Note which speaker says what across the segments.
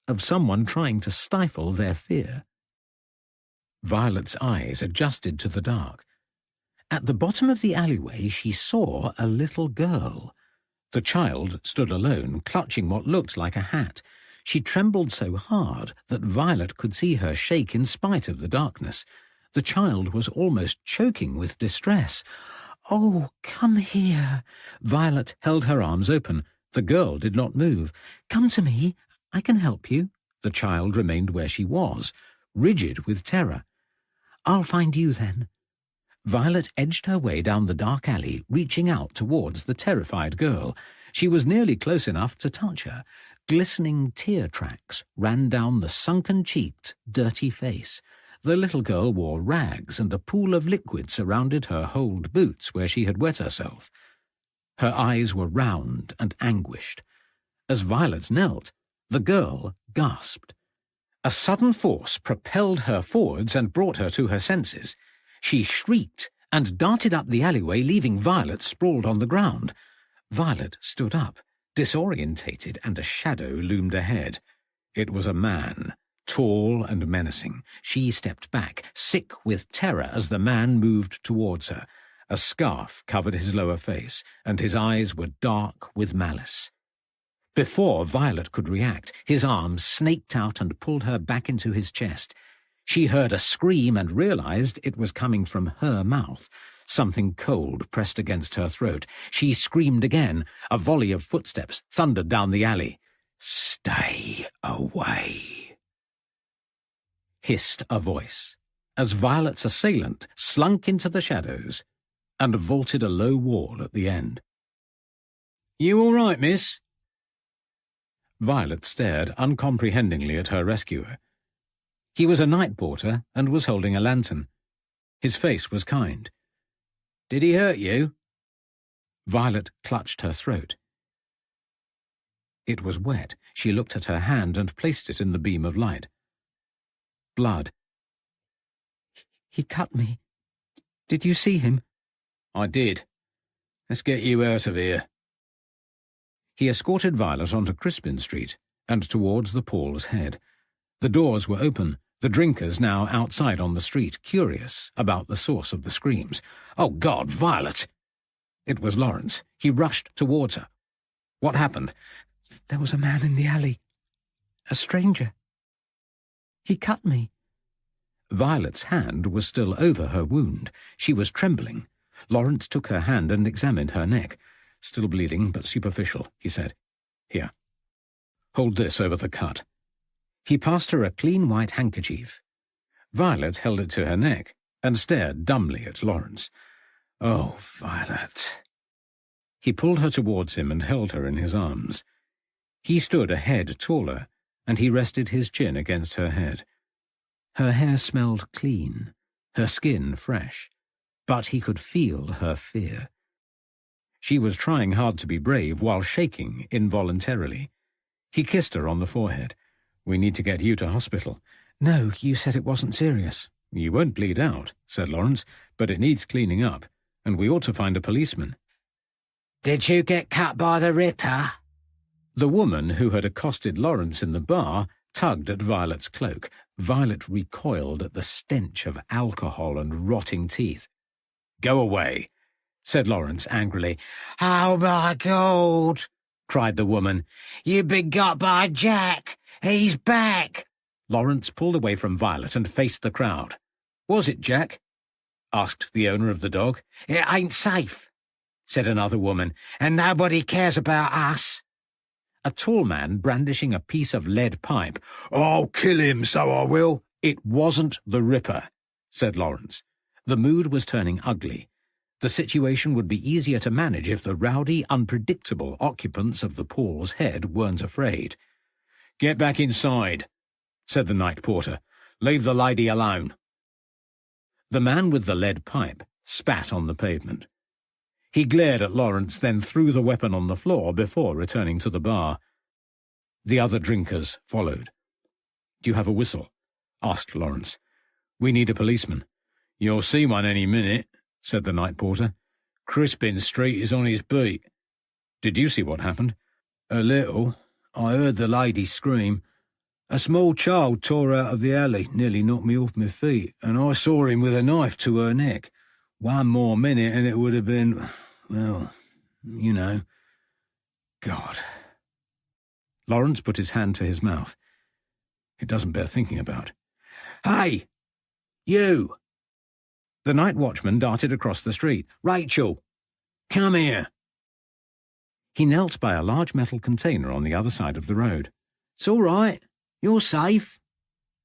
Speaker 1: of someone trying to stifle their fear. Violet's eyes adjusted to the dark. At the bottom of the alleyway she saw a little girl. The child stood alone, clutching what looked like a hat. She trembled so hard that Violet could see her shake in spite of the darkness. The child was almost choking with distress. "Oh, come here." Violet held her arms open. The girl did not move. "Come to me. I can help you." The child remained where she was, rigid with terror. "I'll find you then." Violet edged her way down the dark alley, reaching out towards the terrified girl. She was nearly close enough to touch her. Glistening tear tracks ran down the sunken-cheeked, dirty face. The little girl wore rags, and a pool of liquid surrounded her holed boots where she had wet herself. Her eyes were round and anguished. As Violet knelt, the girl gasped. A sudden force propelled her forwards and brought her to her senses. She shrieked and darted up the alleyway, leaving Violet sprawled on the ground. Violet stood up, disorientated, and a shadow loomed ahead. It was a man, tall and menacing. She stepped back, sick with terror as the man moved towards her. A scarf covered his lower face, and his eyes were dark with malice. Before Violet could react, his arms snaked out and pulled her back into his chest. She heard a scream and realized it was coming from her mouth. Something cold pressed against her throat. She screamed again. A volley of footsteps thundered down the alley. "Stay away," hissed a voice, as Violet's assailant slunk into the shadows and vaulted a low wall at the end. "You all right, miss?" Violet stared uncomprehendingly at her rescuer. He was a night porter and was holding a lantern. His face was kind. "Did he hurt you?" Violet clutched her throat. It was wet. She looked at her hand and placed it in the beam of light. Blood. "He cut me. Did you see him?" "I did. Let's get you out of here." He escorted Violet onto Crispin Street and towards the Paul's Head. The doors were open, the drinkers now outside on the street, curious about the source of the screams. "Oh, God, Violet!" It was Lawrence. He rushed towards her. "What happened?" "There was a man in the alley. A stranger. He cut me." Violet's hand was still over her wound. She was trembling. Lawrence took her hand and examined her neck. "Still bleeding, but superficial," he said. "Here. Hold this over the cut." He passed her a clean white handkerchief. Violet held it to her neck and stared dumbly at Lawrence. "Oh, Violet." He pulled her towards him and held her in his arms. He stood a head taller, and he rested his chin against her head. Her hair smelled clean, her skin fresh, but he could feel her fear. She was trying hard to be brave while shaking involuntarily. He kissed her on the forehead. "We need to get you to hospital." "No, you said it wasn't serious." "You won't bleed out," said Lawrence, "but it needs cleaning up, and we ought to find a policeman."
Speaker 2: "Did you get cut by the Ripper?"
Speaker 1: The woman who had accosted Lawrence in the bar tugged at Violet's cloak. Violet recoiled at the stench of alcohol and rotting teeth. "Go away," said Lawrence angrily.
Speaker 2: "Oh, my God!" cried the woman. "You've been got by Jack. He's back."
Speaker 1: Lawrence pulled away from Violet and faced the crowd. "Was it Jack?" asked the owner of the dog.
Speaker 2: "It ain't safe," said another woman, "and nobody cares about us."
Speaker 1: A tall man brandishing a piece of lead pipe.
Speaker 3: "I'll kill him, so I will."
Speaker 1: "It wasn't the Ripper," said Lawrence. The mood was turning ugly. The situation would be easier to manage if the rowdy, unpredictable occupants of the Paul's Head weren't afraid. "Get back inside," said the night porter. "Leave the lady alone." The man with the lead pipe spat on the pavement. He glared at Lawrence, then threw the weapon on the floor before returning to the bar. The other drinkers followed. "Do you have a whistle?" asked Lawrence. "We need a policeman." "You'll see one any minute," said the night porter. "Crispin Street is on his beat." "Did you see what happened?"
Speaker 3: "A little. I heard the lady scream. A small child tore out of the alley, nearly knocked me off my feet, and I saw him with a knife to her neck. One more minute and it would have been, well, you know. God.
Speaker 1: Lawrence put his hand to his mouth. It doesn't bear thinking about.
Speaker 3: Hey! You!
Speaker 1: The night watchman darted across the street.
Speaker 3: Rachel! Come here!
Speaker 1: He knelt by a large metal container on the other side of the road.
Speaker 3: It's all right. You're safe.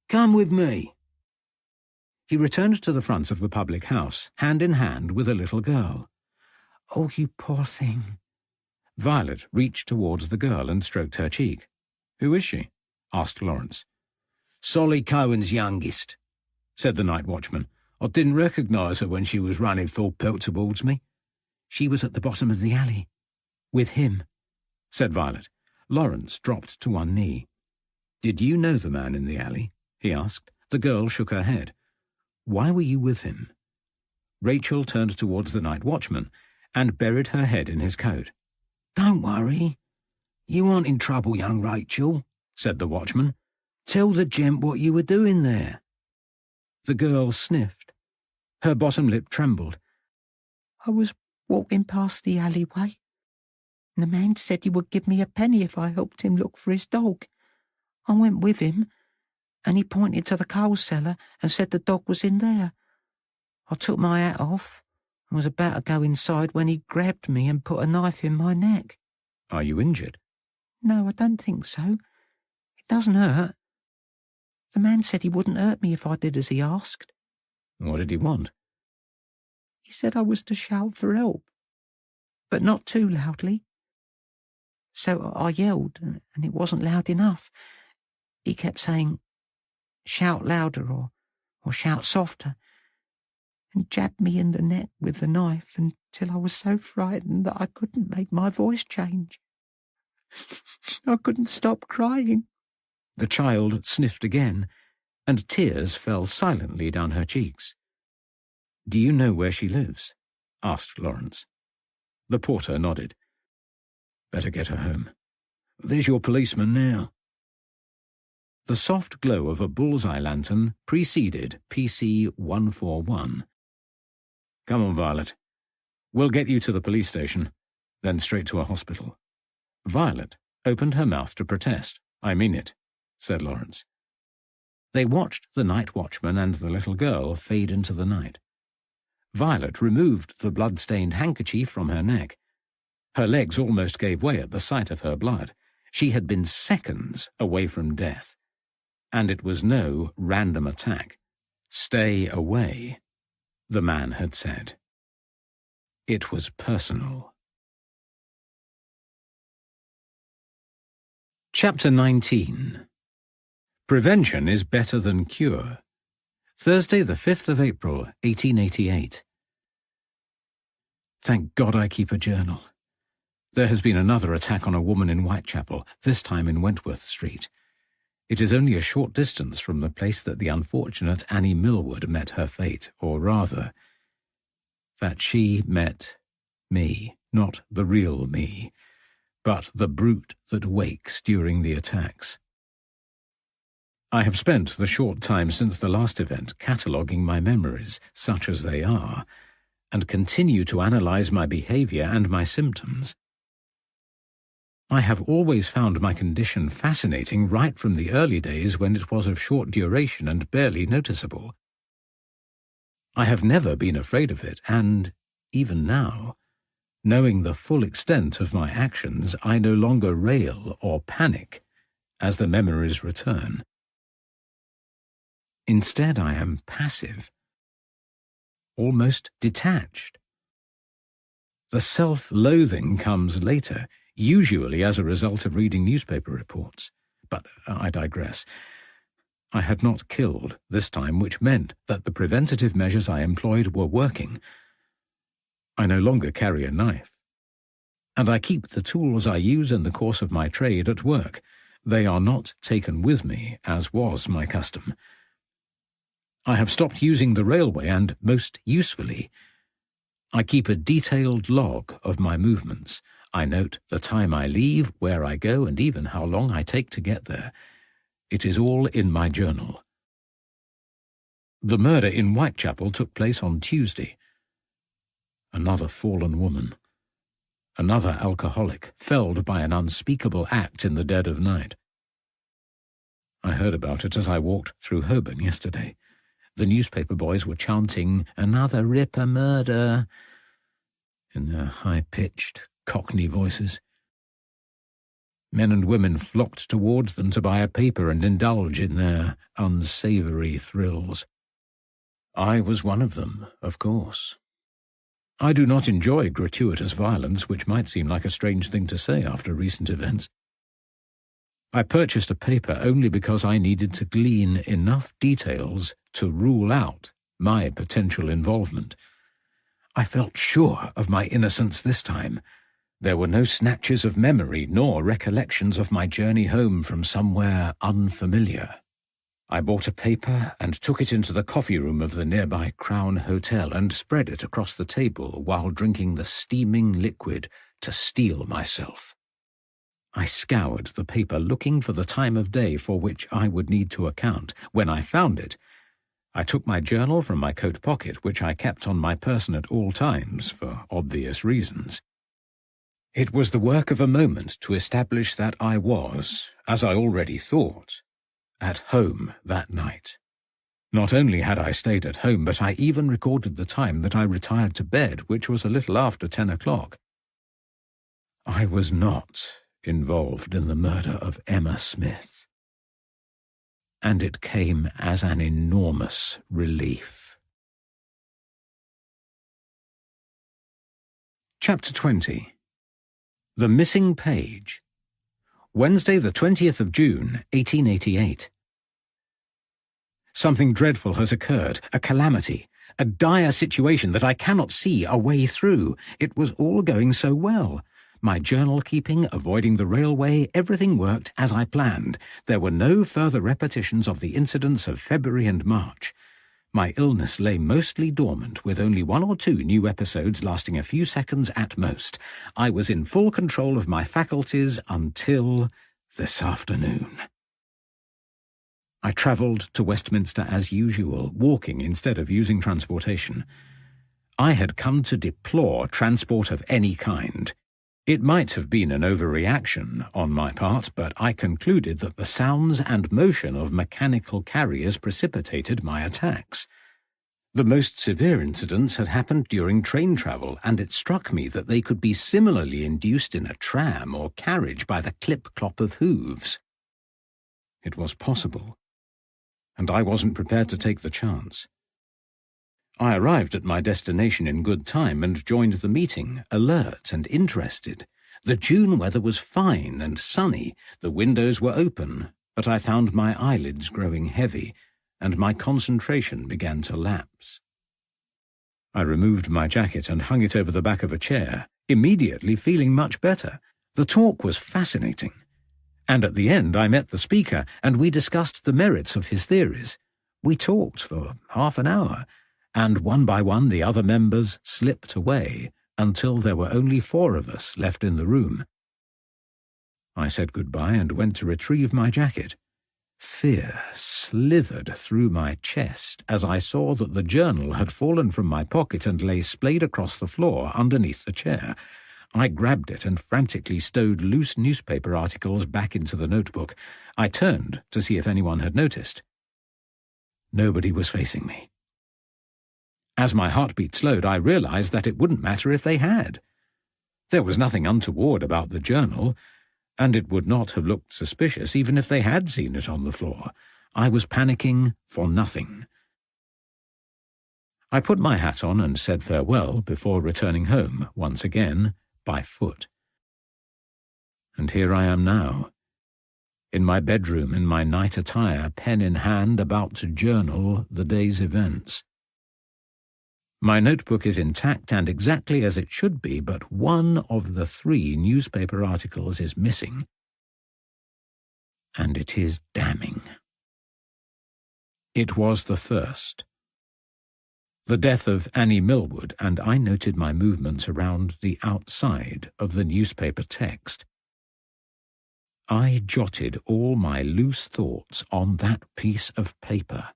Speaker 3: Come with me.
Speaker 1: He returned to the front of the public house, hand in hand with a little girl.
Speaker 2: Oh, you poor thing.
Speaker 1: Violet reached towards the girl and stroked her cheek. Who is she? Asked Lawrence.
Speaker 3: Solly Cohen's youngest, said the night watchman. I didn't recognise her when she was running full pelt towards me.
Speaker 2: She was at the bottom of the alley. With him,
Speaker 1: said Violet. Lawrence dropped to one knee. Did you know the man in the alley? He asked. The girl shook her head. Why were you with him? Rachel turned towards the night watchman and buried her head in his coat.
Speaker 2: Don't worry. You aren't in trouble, young Rachel, said the watchman. Tell the gent what you were doing there.
Speaker 1: The girl sniffed. Her bottom lip trembled.
Speaker 2: I was walking past the alleyway. The man said he would give me a penny if I helped him look for his dog. I went with him, and he pointed to the coal cellar and said the dog was in there. I took my hat off and was about to go inside when he grabbed me and put a knife in my neck.
Speaker 1: Are you injured?
Speaker 2: No, I don't think so. It doesn't hurt. The man said he wouldn't hurt me if I did as he asked.
Speaker 1: What did he want?
Speaker 2: He said I was to shout for help, but not too loudly. So I yelled, and it wasn't loud enough. He kept saying, shout louder or shout softer, and jabbed me in the neck with the knife until I was so frightened that I couldn't make my voice change. I couldn't stop crying.
Speaker 1: The child sniffed again, and tears fell silently down her cheeks. Do you know where she lives? Asked Lawrence. The porter nodded. Better get her home.
Speaker 3: There's your policeman now.
Speaker 1: The soft glow of a bullseye lantern preceded PC 141. Come on, Violet. We'll get you to the police station, then straight to a hospital. Violet opened her mouth to protest. I mean it, said Lawrence. They watched the night watchman and the little girl fade into the night. Violet removed the blood-stained handkerchief from her neck. Her legs almost gave way at the sight of her blood. She had been seconds away from death. And it was no random attack. Stay away, the man had said. It was personal. Chapter 19. Prevention is better than cure. Thursday, the 5th of April, 1888. Thank God I keep a journal. There has been another attack on a woman in Whitechapel, this time in Wentworth Street. It is only a short distance from the place that the unfortunate Annie Millwood met her fate, or rather, that she met me, not the real me, but the brute that wakes during the attacks. I have spent the short time since the last event cataloguing my memories, such as they are, and continue to analyze my behavior and my symptoms. I have always found my condition fascinating right from the early days when it was of short duration and barely noticeable. I have never been afraid of it, and, even now, knowing the full extent of my actions, I no longer rail or panic as the memories return. Instead, I am passive, almost detached. The self-loathing comes later, usually as a result of reading newspaper reports. But I digress. I had not killed this time, which meant that the preventative measures I employed were working. I no longer carry a knife. And I keep the tools I use in the course of my trade at work. They are not taken with me, as was my custom. I have stopped using the railway, and, most usefully, I keep a detailed log of my movements. I note the time I leave, where I go, and even how long I take to get there. It is all in my journal. The murder in Whitechapel took place on Tuesday. Another fallen woman. Another alcoholic, felled by an unspeakable act in the dead of night. I heard about it as I walked through Holborn yesterday. The newspaper boys were chanting, "Another Ripper murder," in their high-pitched, Cockney voices. Men and women flocked towards them to buy a paper and indulge in their unsavoury thrills. I was one of them, of course. I do not enjoy gratuitous violence, which might seem like a strange thing to say after recent events. I purchased a paper only because I needed to glean enough details to rule out my potential involvement. I felt sure of my innocence this time. There were no snatches of memory nor recollections of my journey home from somewhere unfamiliar. I bought a paper and took it into the coffee room of the nearby Crown Hotel and spread it across the table while drinking the steaming liquid to steel myself. I scoured the paper looking for the time of day for which I would need to account. When I found it, I took my journal from my coat pocket, which I kept on my person at all times for obvious reasons. It was the work of a moment to establish that I was, as I already thought, at home that night. Not only had I stayed at home, but I even recorded the time that I retired to bed, which was a little after 10 o'clock. I was not involved in the murder of Emma Smith, and it came as an enormous relief. Chapter 20. The Missing Page. Wednesday, the 20th of June, 1888. Something dreadful has occurred, a calamity, a dire situation that I cannot see a way through. It was all going so well. My journal-keeping, avoiding the railway, everything worked as I planned. There were no further repetitions of the incidents of February and March. My illness lay mostly dormant, with only 1 or 2 new episodes lasting a few seconds at most. I was in full control of my faculties until this afternoon. I travelled to Westminster as usual, walking instead of using transportation. I had come to deplore transport of any kind. It might have been an overreaction on my part, but I concluded that the sounds and motion of mechanical carriers precipitated my attacks. The most severe incidents had happened during train travel, and it struck me that they could be similarly induced in a tram or carriage by the clip-clop of hooves. It was possible, and I wasn't prepared to take the chance. I arrived at my destination in good time and joined the meeting, alert and interested. The June weather was fine and sunny, the windows were open, but I found my eyelids growing heavy, and my concentration began to lapse. I removed my jacket and hung it over the back of a chair, immediately feeling much better. The talk was fascinating, and at the end I met the speaker, and we discussed the merits of his theories. We talked for half an hour, and one by one the other members slipped away until there were only 4 of us left in the room. I said goodbye and went to retrieve my jacket. Fear slithered through my chest as I saw that the journal had fallen from my pocket and lay splayed across the floor underneath the chair. I grabbed it and frantically stowed loose newspaper articles back into the notebook. I turned to see if anyone had noticed. Nobody was facing me. As my heartbeat slowed, I realized that it wouldn't matter if they had. There was nothing untoward about the journal, and it would not have looked suspicious even if they had seen it on the floor. I was panicking for nothing. I put my hat on and said farewell before returning home, once again, by foot. And here I am now, in my bedroom in my night attire, pen in hand, about to journal the day's events. My notebook is intact and exactly as it should be, but one of the 3 newspaper articles is missing. And it is damning. It was the first. The death of Annie Millwood, and I noted my movements around the outside of the newspaper text. I jotted all my loose thoughts on that piece of paper.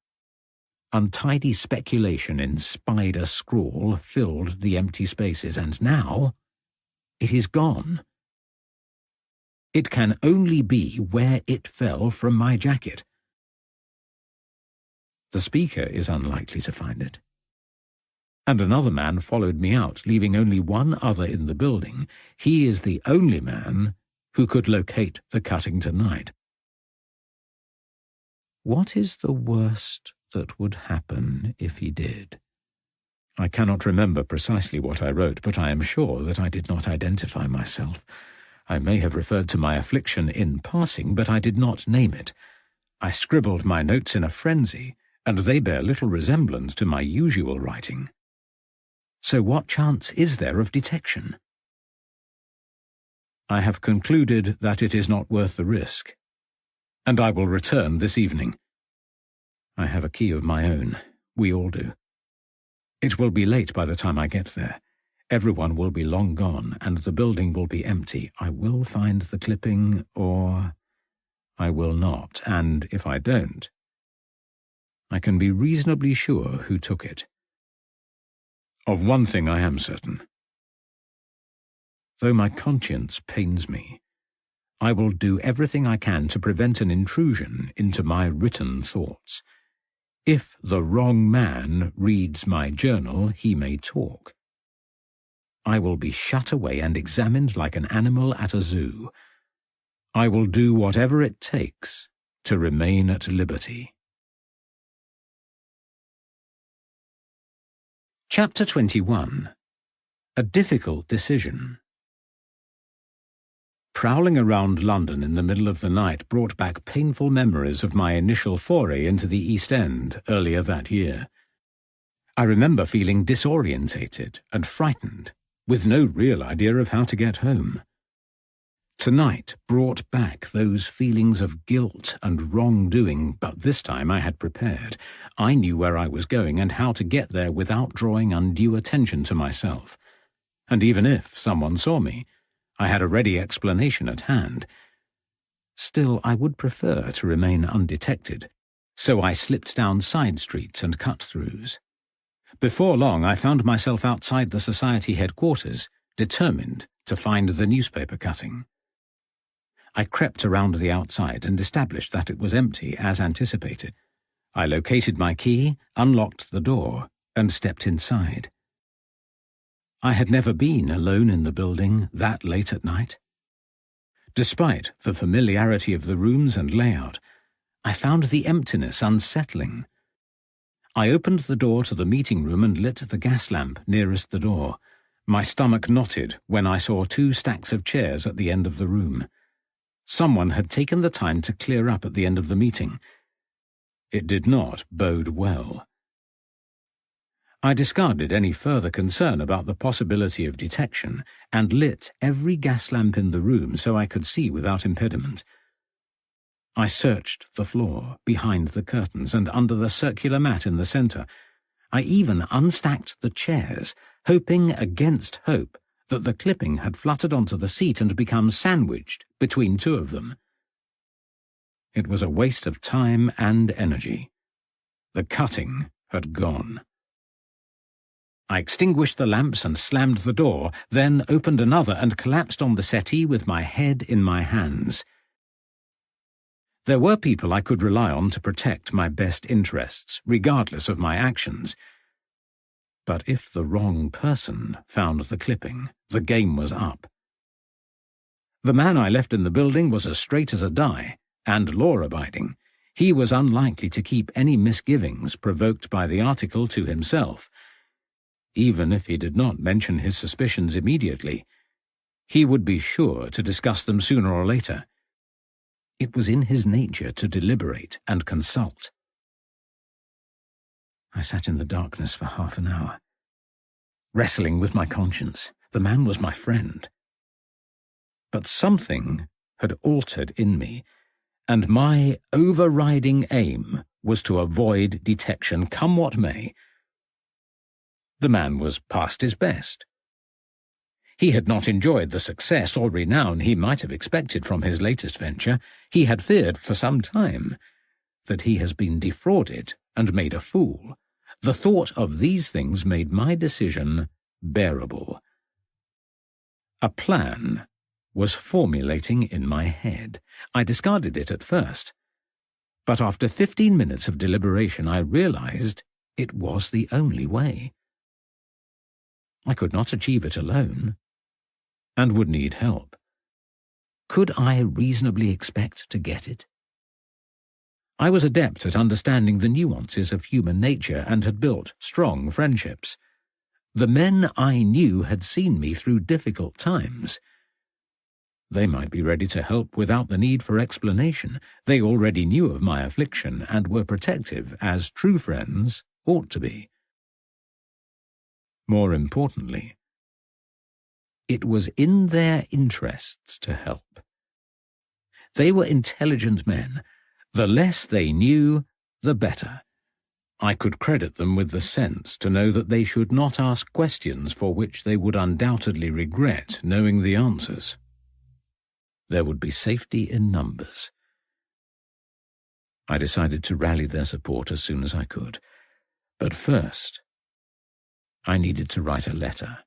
Speaker 1: Untidy speculation in spider scrawl filled the empty spaces, and now it is gone. It can only be where it fell from my jacket. The speaker is unlikely to find it. And another man followed me out, leaving only one other in the building. He is the only man who could locate the cutting tonight. What is the worst that would happen if he did? I cannot remember precisely what I wrote, but I am sure that I did not identify myself. I may have referred to my affliction in passing, but I did not name it. I scribbled my notes in a frenzy, and they bear little resemblance to my usual writing. So what chance is there of detection? I have concluded that it is not worth the risk, and I will return this evening. I have a key of my own. We all do. It will be late by the time I get there. Everyone will be long gone, and the building will be empty. I will find the clipping, or I will not, and if I don't, I can be reasonably sure who took it. Of one thing I am certain. Though my conscience pains me, I will do everything I can to prevent an intrusion into my written thoughts. If the wrong man reads my journal, he may talk. I will be shut away and examined like an animal at a zoo. I will do whatever it takes to remain at liberty. Chapter 21. A Difficult Decision. Prowling around London in the middle of the night brought back painful memories of my initial foray into the East End earlier that year. I remember feeling disorientated and frightened, with no real idea of how to get home. Tonight brought back those feelings of guilt and wrongdoing, but this time I had prepared. I knew where I was going and how to get there without drawing undue attention to myself. And even if someone saw me, I had a ready explanation at hand. Still, I would prefer to remain undetected, so I slipped down side streets and cut-throughs. Before long, I found myself outside the society headquarters, determined to find the newspaper cutting. I crept around the outside and established that it was empty, as anticipated. I located my key, unlocked the door, and stepped inside. I had never been alone in the building that late at night. Despite the familiarity of the rooms and layout, I found the emptiness unsettling. I opened the door to the meeting room and lit the gas lamp nearest the door. My stomach knotted when I saw 2 stacks of chairs at the end of the room. Someone had taken the time to clear up at the end of the meeting. It did not bode well. I discarded any further concern about the possibility of detection and lit every gas lamp in the room so I could see without impediment. I searched the floor, behind the curtains, and under the circular mat in the centre. I even unstacked the chairs, hoping against hope that the clipping had fluttered onto the seat and become sandwiched between 2 of them. It was a waste of time and energy. The cutting had gone. I extinguished the lamps and slammed the door, then opened another and collapsed on the settee with my head in my hands. There were people I could rely on to protect my best interests, regardless of my actions. But if the wrong person found the clipping, the game was up. The man I left in the building was as straight as a die, and law-abiding. He was unlikely to keep any misgivings provoked by the article to himself. Even if he did not mention his suspicions immediately, he would be sure to discuss them sooner or later. It was in his nature to deliberate and consult. I sat in the darkness for half an hour, wrestling with my conscience. The man was my friend. But something had altered in me, and my overriding aim was to avoid detection, come what may. The man was past his best. He had not enjoyed the success or renown he might have expected from his latest venture. He had feared for some time that he has been defrauded and made a fool. The thought of these things made my decision bearable. A plan was formulating in my head. I discarded it at first, but after 15 minutes of deliberation I realized it was the only way. I could not achieve it alone, and would need help. Could I reasonably expect to get it? I was adept at understanding the nuances of human nature and had built strong friendships. The men I knew had seen me through difficult times. They might be ready to help without the need for explanation. They already knew of my affliction and were protective, as true friends ought to be. More importantly, it was in their interests to help. They were intelligent men. The less they knew, the better. I could credit them with the sense to know that they should not ask questions for which they would undoubtedly regret knowing the answers. There would be safety in numbers. I decided to rally their support as soon as I could. But first, I needed to write a letter.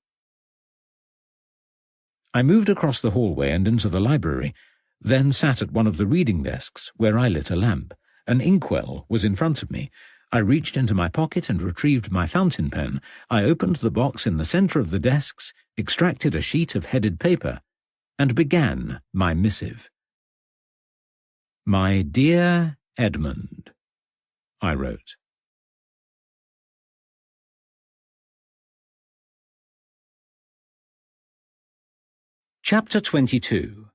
Speaker 1: I moved across the hallway and into the library, then sat at one of the reading desks where I lit a lamp. An inkwell was in front of me. I reached into my pocket and retrieved my fountain pen. I opened the box in the center of the desks, extracted a sheet of headed paper, and began my missive. "My dear Edmund," I wrote. Chapter 22.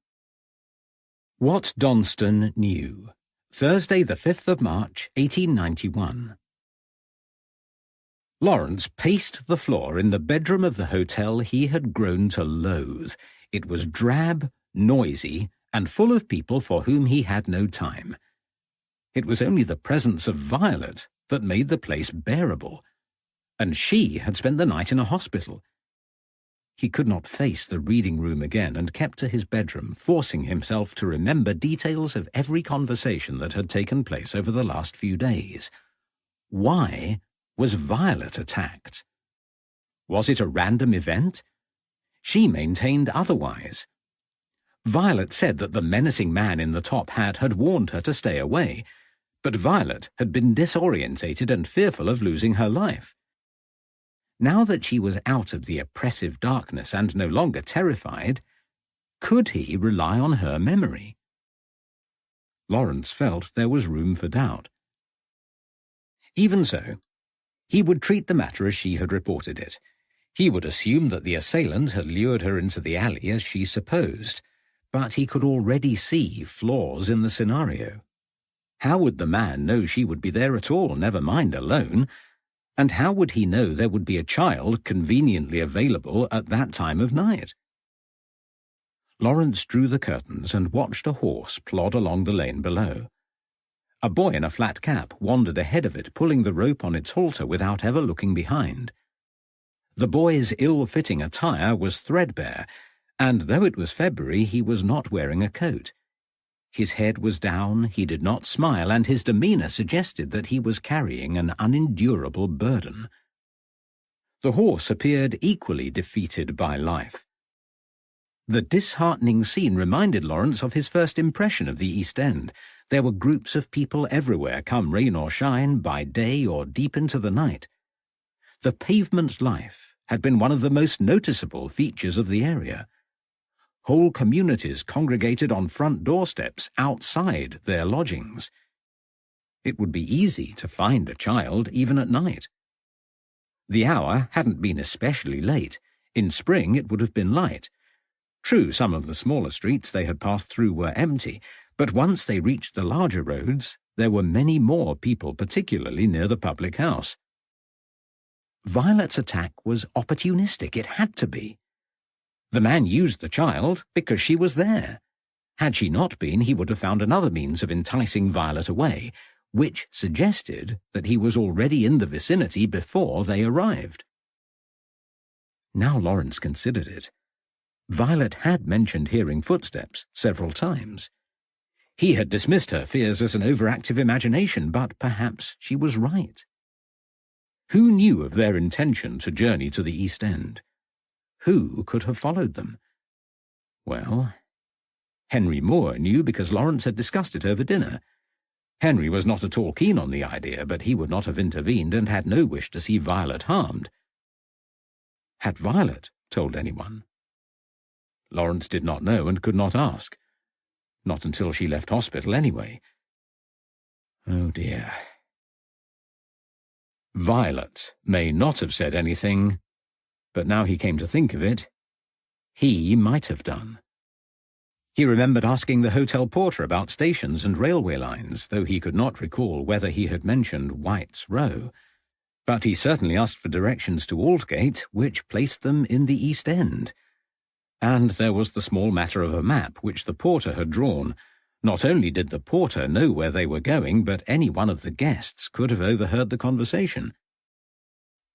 Speaker 1: What Donston Knew. Thursday, the 5th of March, 1891. Lawrence paced the floor in the bedroom of the hotel he had grown to loathe. It was drab, noisy, and full of people for whom he had no time. It was only the presence of Violet that made the place bearable, and she had spent the night in a hospital. He could not face the reading room again and kept to his bedroom, forcing himself to remember details of every conversation that had taken place over the last few days. Why was Violet attacked? Was it a random event? She maintained otherwise. Violet said that the menacing man in the top hat had warned her to stay away, but Violet had been disorientated and fearful of losing her life. Now that she was out of the oppressive darkness and no longer terrified, could he rely on her memory? Lawrence felt there was room for doubt. Even so, he would treat the matter as she had reported it. He would assume that the assailant had lured her into the alley as she supposed, but he could already see flaws in the scenario. How would the man know she would be there at all, never mind alone? And how would he know there would be a child conveniently available at that time of night? Lawrence drew the curtains and watched a horse plod along the lane below. A boy in a flat cap wandered ahead of it, pulling the rope on its halter without ever looking behind. The boy's ill-fitting attire was threadbare, and though it was February, he was not wearing a coat. His head was down, he did not smile, and his demeanor suggested that he was carrying an unendurable burden. The horse appeared equally defeated by life. The disheartening scene reminded Lawrence of his first impression of the East End. There were groups of people everywhere, come rain or shine, by day or deep into the night. The pavement life had been one of the most noticeable features of the area. Whole communities congregated on front doorsteps outside their lodgings. It would be easy to find a child even at night. The hour hadn't been especially late. In spring it would have been light. True, some of the smaller streets they had passed through were empty, but once they reached the larger roads, there were many more people, particularly near the public house. Violet's attack was opportunistic. It had to be. The man used the child because she was there. Had she not been, he would have found another means of enticing Violet away, which suggested that he was already in the vicinity before they arrived. Now Lawrence considered it. Violet had mentioned hearing footsteps several times. He had dismissed her fears as an overactive imagination, but perhaps she was right. Who knew of their intention to journey to the East End? Who could have followed them? Well, Henry Moore knew because Lawrence had discussed it over dinner. Henry was not at all keen on the idea, but he would not have intervened and had no wish to see Violet harmed. Had Violet told anyone? Lawrence did not know and could not ask. Not until she left hospital, anyway. Oh, dear. Violet may not have said anything, but now he came to think of it, he might have done. He remembered asking the hotel porter about stations and railway lines, though he could not recall whether he had mentioned White's Row. But he certainly asked for directions to Aldgate, which placed them in the East End. And there was the small matter of a map which the porter had drawn. Not only did the porter know where they were going, but any one of the guests could have overheard the conversation.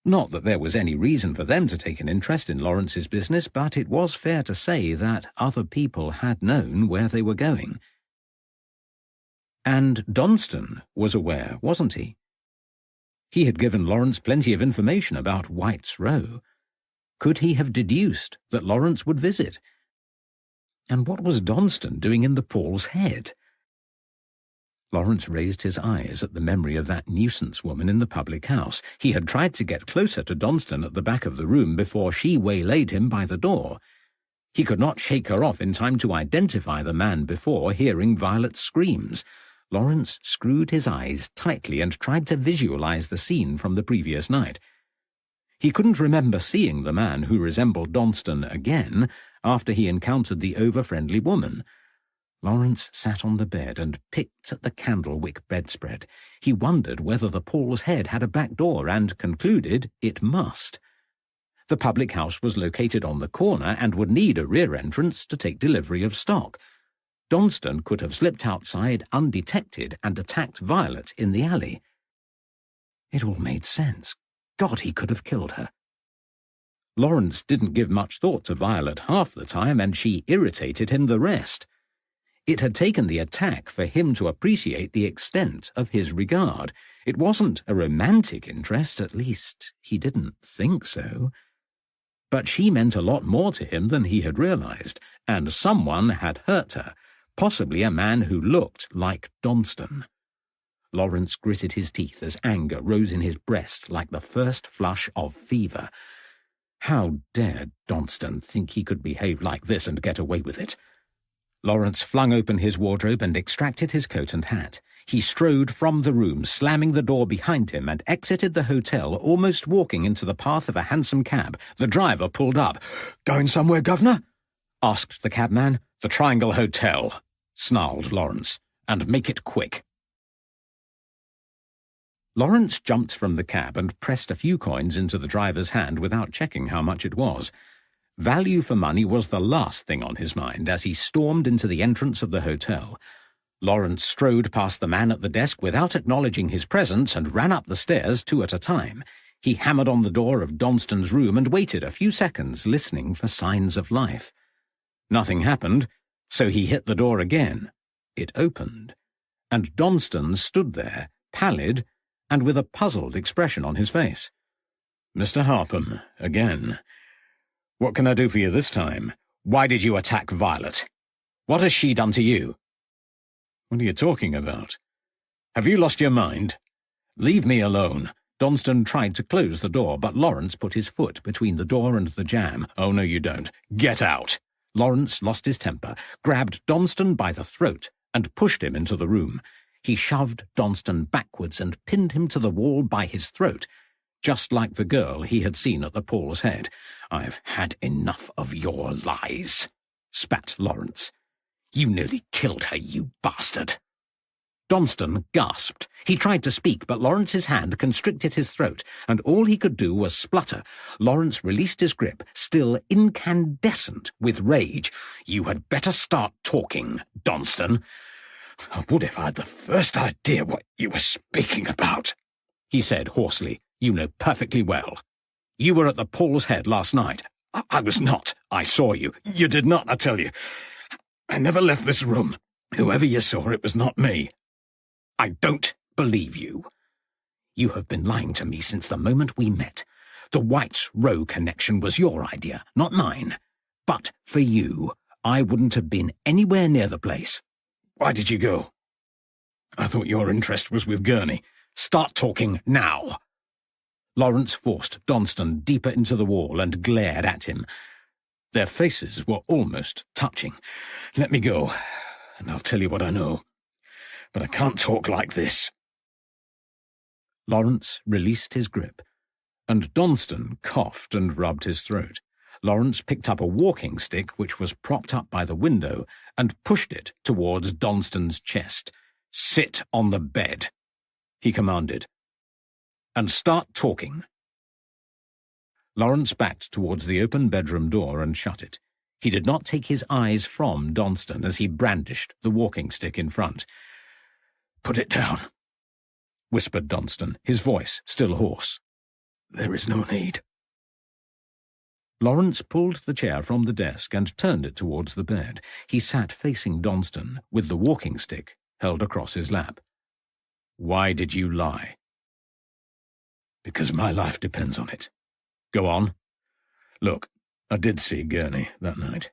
Speaker 1: Not that there was any reason for them to take an interest in Lawrence's business, but it was fair to say that other people had known where they were going. And Donston was aware, wasn't he? He had given Lawrence plenty of information about White's Row. Could he have deduced that Lawrence would visit? And what was Donston doing in the Paul's Head? Lawrence raised his eyes at the memory of that nuisance woman in the public house. He had tried to get closer to Donston at the back of the room before she waylaid him by the door. He could not shake her off in time to identify the man before hearing Violet's screams. Lawrence screwed his eyes tightly and tried to visualize the scene from the previous night. He couldn't remember seeing the man who resembled Donston again after he encountered the over-friendly woman. Lawrence sat on the bed and picked at the candlewick bedspread. He wondered whether the Paul's Head had a back door and concluded it must. The public house was located on the corner and would need a rear entrance to take delivery of stock. Donston could have slipped outside undetected and attacked Violet in the alley. It all made sense. God, he could have killed her. Lawrence didn't give much thought to Violet half the time, and she irritated him the rest. It had taken the attack for him to appreciate the extent of his regard. It wasn't a romantic interest, at least he didn't think so. But she meant a lot more to him than he had realized, and someone had hurt her, possibly a man who looked like Donston. Lawrence gritted his teeth as anger rose in his breast like the first flush of fever. How dared Donston think he could behave like this and get away with it? Lawrence flung open his wardrobe and extracted his coat and hat. He strode from the room, slamming the door behind him, and exited the hotel, almost walking into the path of a hansom cab. The driver pulled up. "Going somewhere, governor?" asked the cabman. "The Triangle Hotel," snarled Lawrence, "and make it quick." Lawrence jumped from the cab and pressed a few coins into the driver's hand without checking how much it was. Value for money was the last thing on his mind as he stormed into the entrance of the hotel. Lawrence strode past the man at the desk without acknowledging his presence and ran up the stairs 2 at a time. He hammered on the door of Donston's room and waited a few seconds, listening for signs of life. Nothing happened, so he hit the door again. It opened, and Donston stood there, pallid, and with a puzzled expression on his face. "Mr. Harpham, again. What can I do for you this time? Why did you attack Violet? What has she done to you?" "What are you talking about? Have you lost your mind? Leave me alone." Donston tried to close the door, but Lawrence put his foot between the door and the jamb. "Oh, no, you don't. Get out." Lawrence lost his temper, grabbed Donston by the throat, and pushed him into the room. He shoved Donston backwards and pinned him to the wall by his throat, just like the girl he had seen at the Paul's Head. "I've had enough of your lies," spat Lawrence. "You nearly killed her, you bastard." Donston gasped. He tried to speak, but Lawrence's hand constricted his throat, and all he could do was splutter. Lawrence released his grip, still incandescent with rage. "You had better start talking, Donston. I would if I had the first idea what you were speaking about," he said hoarsely. "You know perfectly well. You were at the Paul's Head last night.
Speaker 3: I was not. I saw you. You did not, I tell you. I never left this room. Whoever you saw, it was not me. I don't believe you. You have been lying to me since the moment we met. The White's Row connection was your idea, not mine. But for you, I wouldn't have been anywhere near the place. Why did you go? I thought your interest was with Gurney. Start talking now. Lawrence forced Donston deeper into the wall and glared at him. Their faces were almost touching. Let me go, and I'll tell you what I know. But I can't talk like this. Lawrence released his grip, and Donston coughed and rubbed his throat. Lawrence picked up a walking stick which was propped up by the window and pushed it towards Donston's chest. Sit on the bed, he commanded, and start talking. Lawrence backed towards the open bedroom door and shut it. He did not take his eyes from Donston as he brandished the walking stick in front. Put it down, whispered Donston, his voice still hoarse. There is no need. Lawrence pulled the chair from the desk and turned it towards the bed. He sat facing Donston, with the walking stick held across his lap. Why did you lie? Because my life depends on it. Go on. Look, I did see Gurney that night.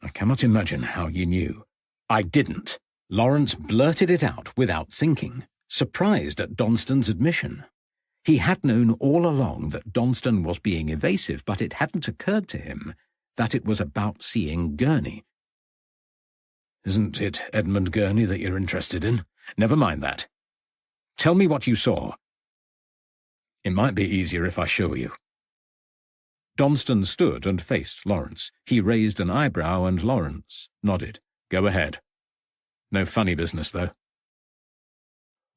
Speaker 3: I cannot imagine how you knew. I didn't. Lawrence blurted it out without thinking, surprised at Donston's admission. He had known all along that Donston was being evasive, but it hadn't occurred to him that it was about seeing Gurney. Isn't it Edmund Gurney that you're interested in? Never mind that. Tell me what you saw. It might be easier if I show you. Donston stood and faced Lawrence. He raised an eyebrow and Lawrence nodded. Go ahead. No funny business, though.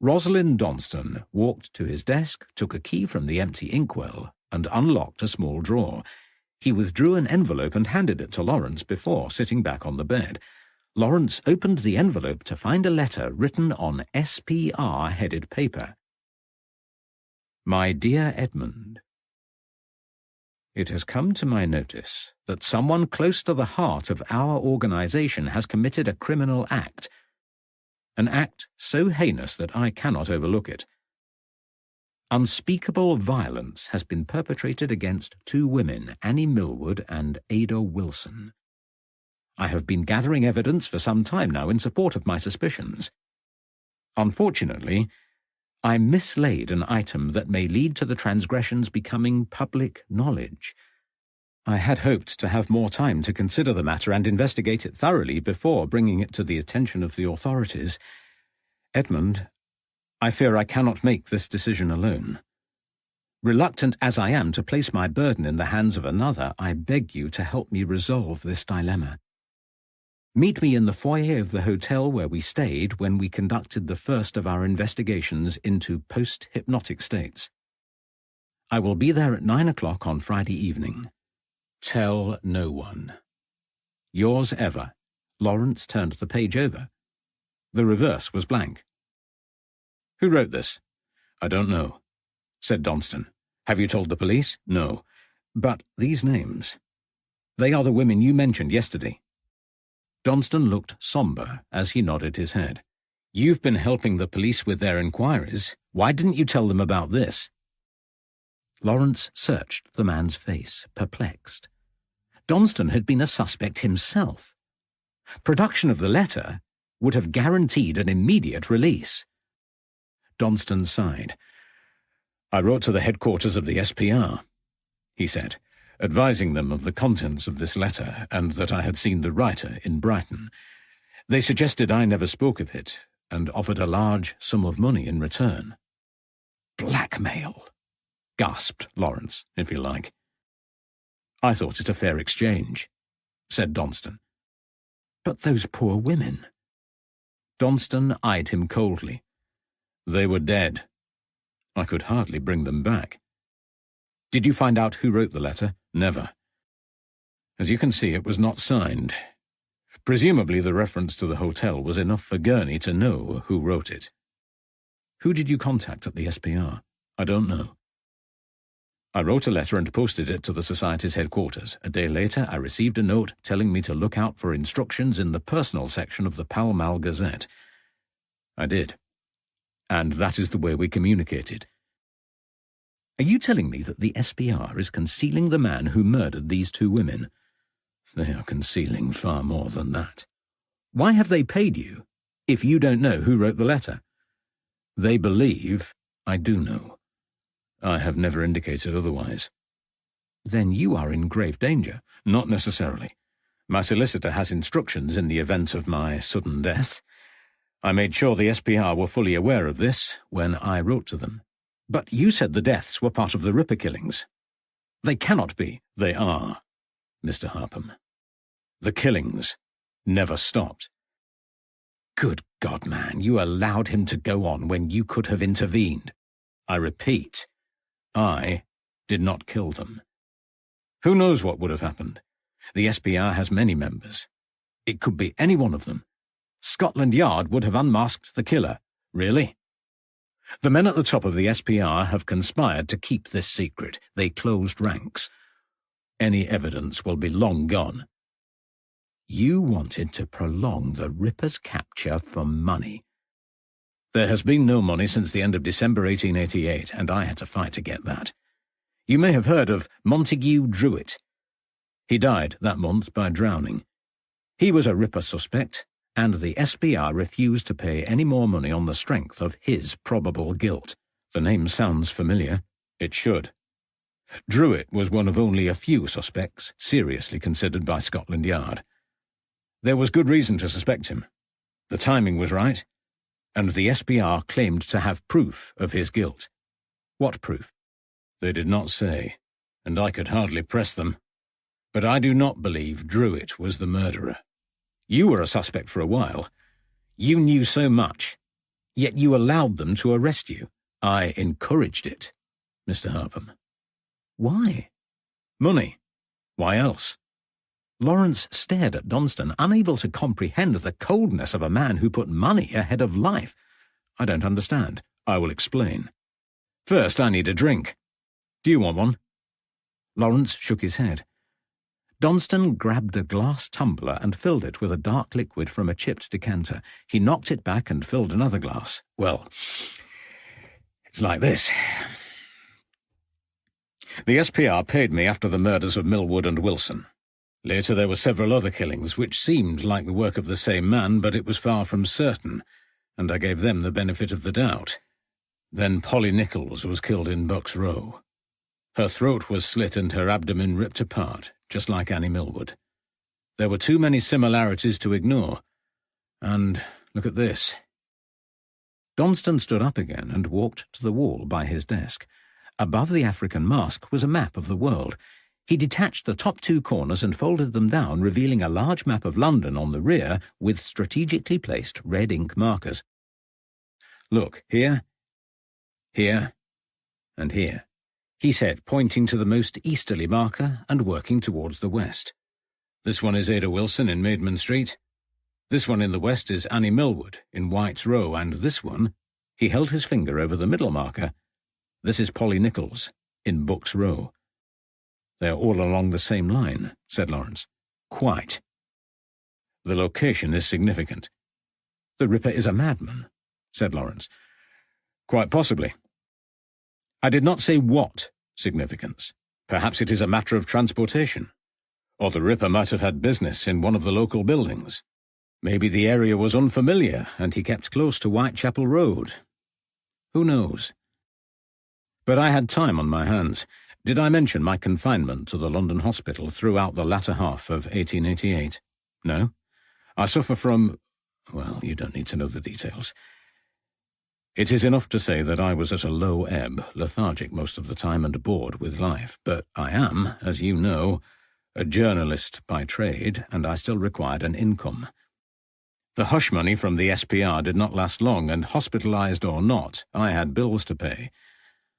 Speaker 3: Rosalind Donston walked to his desk, took a key from the empty inkwell, and unlocked a small drawer. He withdrew an envelope and handed it to Lawrence before sitting back on the bed. Lawrence opened the envelope to find a letter written on SPR-headed paper. My dear Edmund, it has come to my notice that someone close to the heart of our organization has committed a criminal act, an act so heinous that I cannot overlook it. Unspeakable violence has been perpetrated against two women, Annie Millwood and Ada Wilson. I have been gathering evidence for some time now in support of my suspicions. Unfortunately, I mislaid an item that may lead to the transgressions becoming public knowledge. I had hoped to have more time to consider the matter and investigate it thoroughly before bringing it to the attention of the authorities. Edmund, I fear I cannot make this decision alone. Reluctant as I am to place my burden in the hands of another, I beg you to help me resolve this dilemma. Meet me in the foyer of the hotel where we stayed when we conducted the first of our investigations into post-hypnotic states. I will be there at 9 o'clock on Friday evening. Tell no one. Yours ever. Lawrence turned the page over. The reverse was blank. Who wrote this? I don't know, said Donston. Have you told the police? No. But these names. They are the women you mentioned yesterday. Donston looked sombre as he nodded his head. You've been helping the police with their inquiries. Why didn't you tell them about this? Lawrence searched the man's face, perplexed. Donston had been a suspect himself. Production of the letter would have guaranteed an immediate release. Donston sighed. I wrote to the headquarters of the SPR, he said, advising them of the contents of this letter and that I had seen the writer in Brighton. They suggested I never spoke of it and offered a large sum of money in return. Blackmail, gasped Lawrence, if you like. I thought it a fair exchange, said Donston. But those poor women. Donston eyed him coldly. They were dead. I could hardly bring them back. Did you find out who wrote the letter? Never. As you can see, it was not signed. Presumably the reference to the hotel was enough for Gurney to know who wrote it. Who did you contact at the SPR? I don't know.
Speaker 1: I wrote a letter and posted it to the Society's headquarters. A day later, I received a note telling me to look out for instructions in the personal section of the Pall Mall Gazette. I did. And that is the way we communicated. Are you telling me that the SPR is concealing the man who murdered these two women? They are concealing far more than that. Why have they paid you if you don't know who wrote the letter? They believe I do know. I have never indicated otherwise. Then you are in grave danger. Not necessarily. My solicitor has instructions in the event of my sudden death. I made sure the SPR were fully aware of this when I wrote to them. But you said the deaths were part of the Ripper killings. They cannot be. They are, Mr. Harpham. The killings never stopped. Good God, man, you allowed him to go on when you could have intervened. I repeat, I did not kill them. Who knows what would have happened? The SPR has many members. It could be any one of them. Scotland Yard would have unmasked the killer. Really? The men at the top of the SPR have conspired to keep this secret. They closed ranks. Any evidence will be long gone. You wanted to prolong the Ripper's capture for money. There has been no money since the end of December 1888, and I had to fight to get that. You may have heard of Montague Druitt. He died that month by drowning. He was a Ripper suspect, and the SPR refused to pay any more money on the strength of his probable guilt. The name sounds familiar. It should. Druitt was one of only a few suspects seriously considered by Scotland Yard. There was good reason to suspect him. The timing was right, and the SPR claimed to have proof of his guilt. What proof? They did not say, and I could hardly press them. But I do not believe Druitt was the murderer. You were a suspect for a while. You knew so much, yet you allowed them to arrest you. I encouraged it, Mr. Harpham. Why? Money. Why else? Lawrence stared at Donston, unable to comprehend the coldness of a man who put money ahead of life. I don't understand. I will explain. First, I need a drink. Do you want one? Lawrence shook his head. Donston grabbed a glass tumbler and filled it with a dark liquid from a chipped decanter. He knocked it back and filled another glass. Well, it's like this. The SPR paid me after the murders of Millwood and Wilson. Later there were several other killings, which seemed like the work of the same man, but it was far from certain, and I gave them the benefit of the doubt. Then Polly Nichols was killed in Bucks Row. Her throat was slit and her abdomen ripped apart, just like Annie Millwood. There were too many similarities to ignore. And look at this. Donston stood up again and walked to the wall by his desk. Above the African mask was a map of the world. He detached the top two corners and folded them down, revealing a large map of London on the rear with strategically placed red ink markers. Look, here, here, and here, he said, pointing to the most easterly marker and working towards the west. This one is Ada Wilson in Maidman Street. This one in the west is Annie Millwood in White's Row, and this one, he held his finger over the middle marker, this is Polly Nichols in Bucks Row. They are all along the same line, said Lawrence. Quite. The location is significant. The Ripper is a madman, said Lawrence. Quite possibly. I did not say what significance. Perhaps it is a matter of transportation. Or the Ripper might have had business in one of the local buildings. Maybe the area was unfamiliar and he kept close to Whitechapel Road. Who knows? But I had time on my hands. Did I mention my confinement to the London hospital throughout the latter half of 1888? No? I suffer from... well, you don't need to know the details. It is enough to say that I was at a low ebb, lethargic most of the time and bored with life. But I am, as you know, a journalist by trade, and I still required an income. The hush money from the SPR did not last long, and hospitalized or not, I had bills to pay.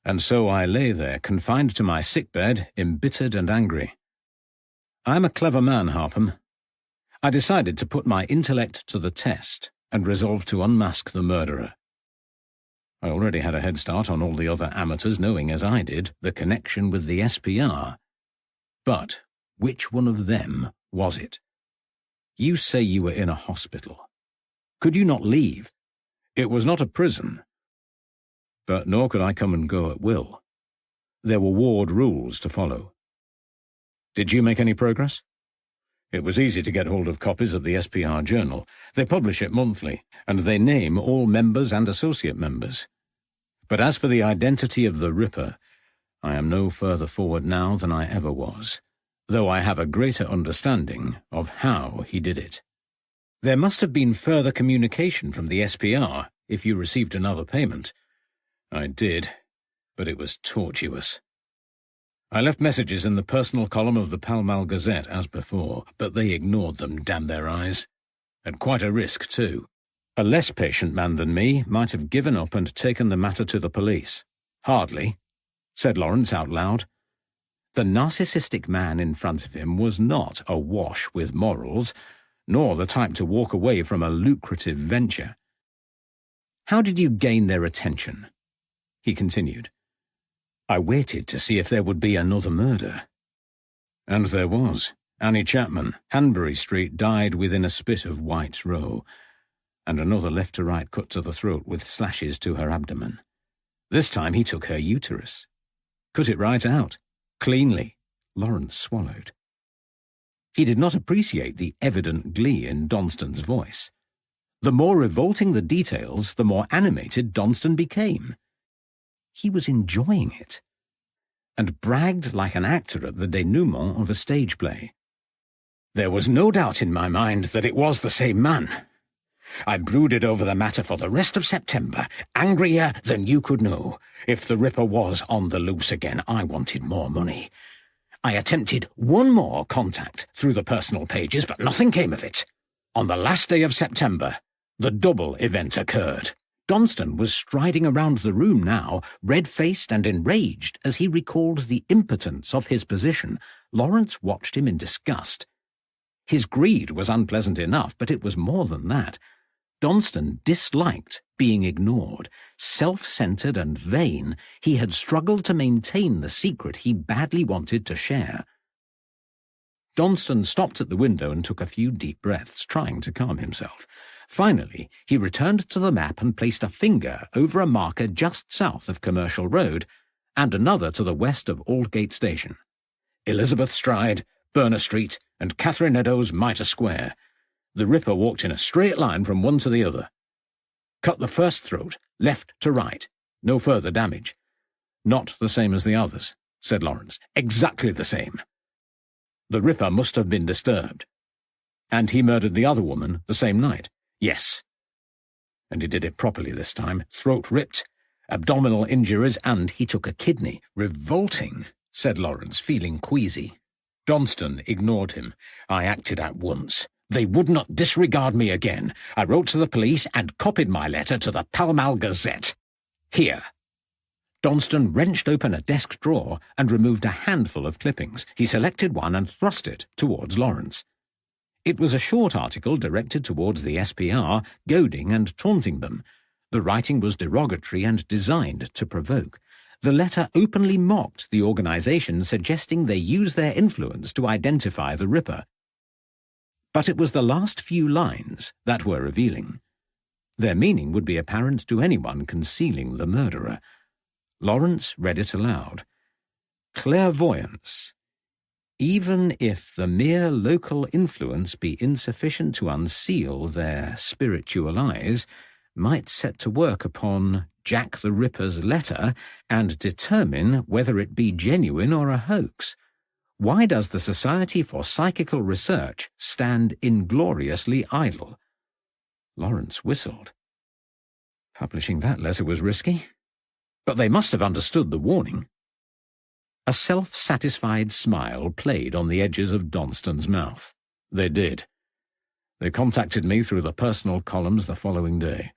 Speaker 1: And so I lay there, confined to my sickbed, embittered and angry. I am a clever man, Harpham. I decided to put my intellect to the test and resolved to unmask the murderer. I already had a head start on all the other amateurs, knowing, as I did, the connection with the SPR. But which one of them was it? You say you were in a hospital. Could you not leave? It was not a prison. But nor could I come and go at will. There were ward rules to follow. Did you make any progress? It was easy to get hold of copies of the SPR journal. They publish it monthly, and they name all members and associate members. But as for the identity of the Ripper, I am no further forward now than I ever was, though I have a greater understanding of how he did it. There must have been further communication from the SPR if you received another payment. I did, but it was tortuous. I left messages in the personal column of the Pall Mall Gazette as before, but they ignored them, damn their eyes. At quite a risk, too. A less patient man than me might have given up and taken the matter to the police. Hardly, said Lawrence out loud. The narcissistic man in front of him was not awash with morals, nor the type to walk away from a lucrative venture. How did you gain their attention? He continued. I waited to see if there would be another murder. And there was. Annie Chapman, Hanbury Street, died within a spit of White's Row, and another left-to-right cut to the throat with slashes to her abdomen. This time he took her uterus. Cut it right out. Cleanly. Lawrence swallowed. He did not appreciate the evident glee in Donston's voice. The more revolting the details, the more animated Donston became. He was enjoying it, and bragged like an actor at the denouement of a stage play. There was no doubt in my mind that it was the same man. I brooded over the matter for the rest of September, angrier than you could know. If the Ripper was on the loose again, I wanted more money. I attempted one more contact through the personal pages, but nothing came of it. On the last day of September, the double event occurred. Donston was striding around the room now, red-faced and enraged as he recalled the impotence of his position. Lawrence watched him in disgust. His greed was unpleasant enough, but it was more than that. Donston disliked being ignored. Self-centered and vain, he had struggled to maintain the secret he badly wanted to share. Donston stopped at the window and took a few deep breaths, trying to calm himself. Finally, he returned to the map and placed a finger over a marker just south of Commercial Road and another to the west of Aldgate Station. Elizabeth Stride, Burner Street, and Catherine Eddowes Mitre Square. The Ripper walked in a straight line from one to the other. Cut the first throat, left to right. No further damage. Not the same as the others, said Lawrence. Exactly the same. The Ripper must have been disturbed. And he murdered the other woman the same night. Yes. And he did it properly this time. Throat ripped, abdominal injuries, and he took a kidney. Revolting, said Lawrence, feeling queasy. Donston ignored him. I acted at once. They would not disregard me again. I wrote to the police and copied my letter to the Pall Mall Gazette. Here. Donston wrenched open a desk drawer and removed a handful of clippings. He selected one and thrust it towards Lawrence. It was a short article directed towards the SPR, goading and taunting them. The writing was derogatory and designed to provoke. The letter openly mocked the organization, suggesting they use their influence to identify the Ripper. But it was the last few lines that were revealing. Their meaning would be apparent to anyone concealing the murderer. Lawrence read it aloud. Clairvoyance. Even if the mere local influence be insufficient to unseal their spiritual eyes, might set to work upon Jack the Ripper's letter and determine whether it be genuine or a hoax. Why does the Society for Psychical Research stand ingloriously idle? Lawrence whistled. Publishing that letter was risky, but they must have understood the warning. A self-satisfied smile played on the edges of Donston's mouth. They did. They contacted me through the personal columns the following day.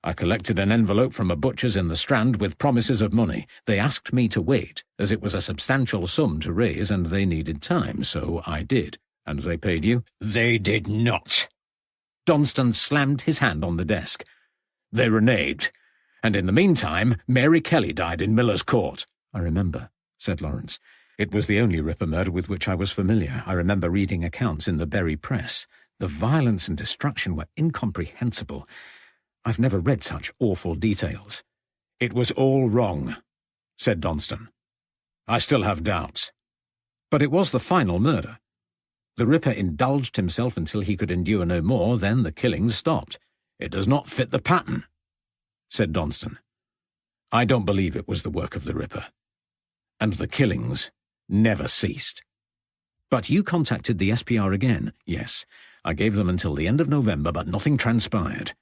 Speaker 1: I collected an envelope from a butcher's in the Strand with promises of money. They asked me to wait, as it was a substantial sum to raise and they needed time, so I did. And they paid you? They did not. Donston slammed his hand on the desk. They reneged, And in the meantime, Mary Kelly died in Miller's Court.
Speaker 3: I remember, said Lawrence. It was the only Ripper murder with which I was familiar. I remember reading accounts in the Bury Press. The violence and destruction were incomprehensible. I've never read such awful details.
Speaker 1: It was all wrong, said Donston. I still have doubts.
Speaker 3: But it was the final murder. The Ripper indulged himself until he could endure no more, then the killings stopped.
Speaker 1: It does not fit the pattern, said Donston. I don't believe it was the work of the Ripper. And the killings never ceased.
Speaker 3: But you contacted the SPR again?
Speaker 1: Yes. I gave them until the end of November, but nothing transpired.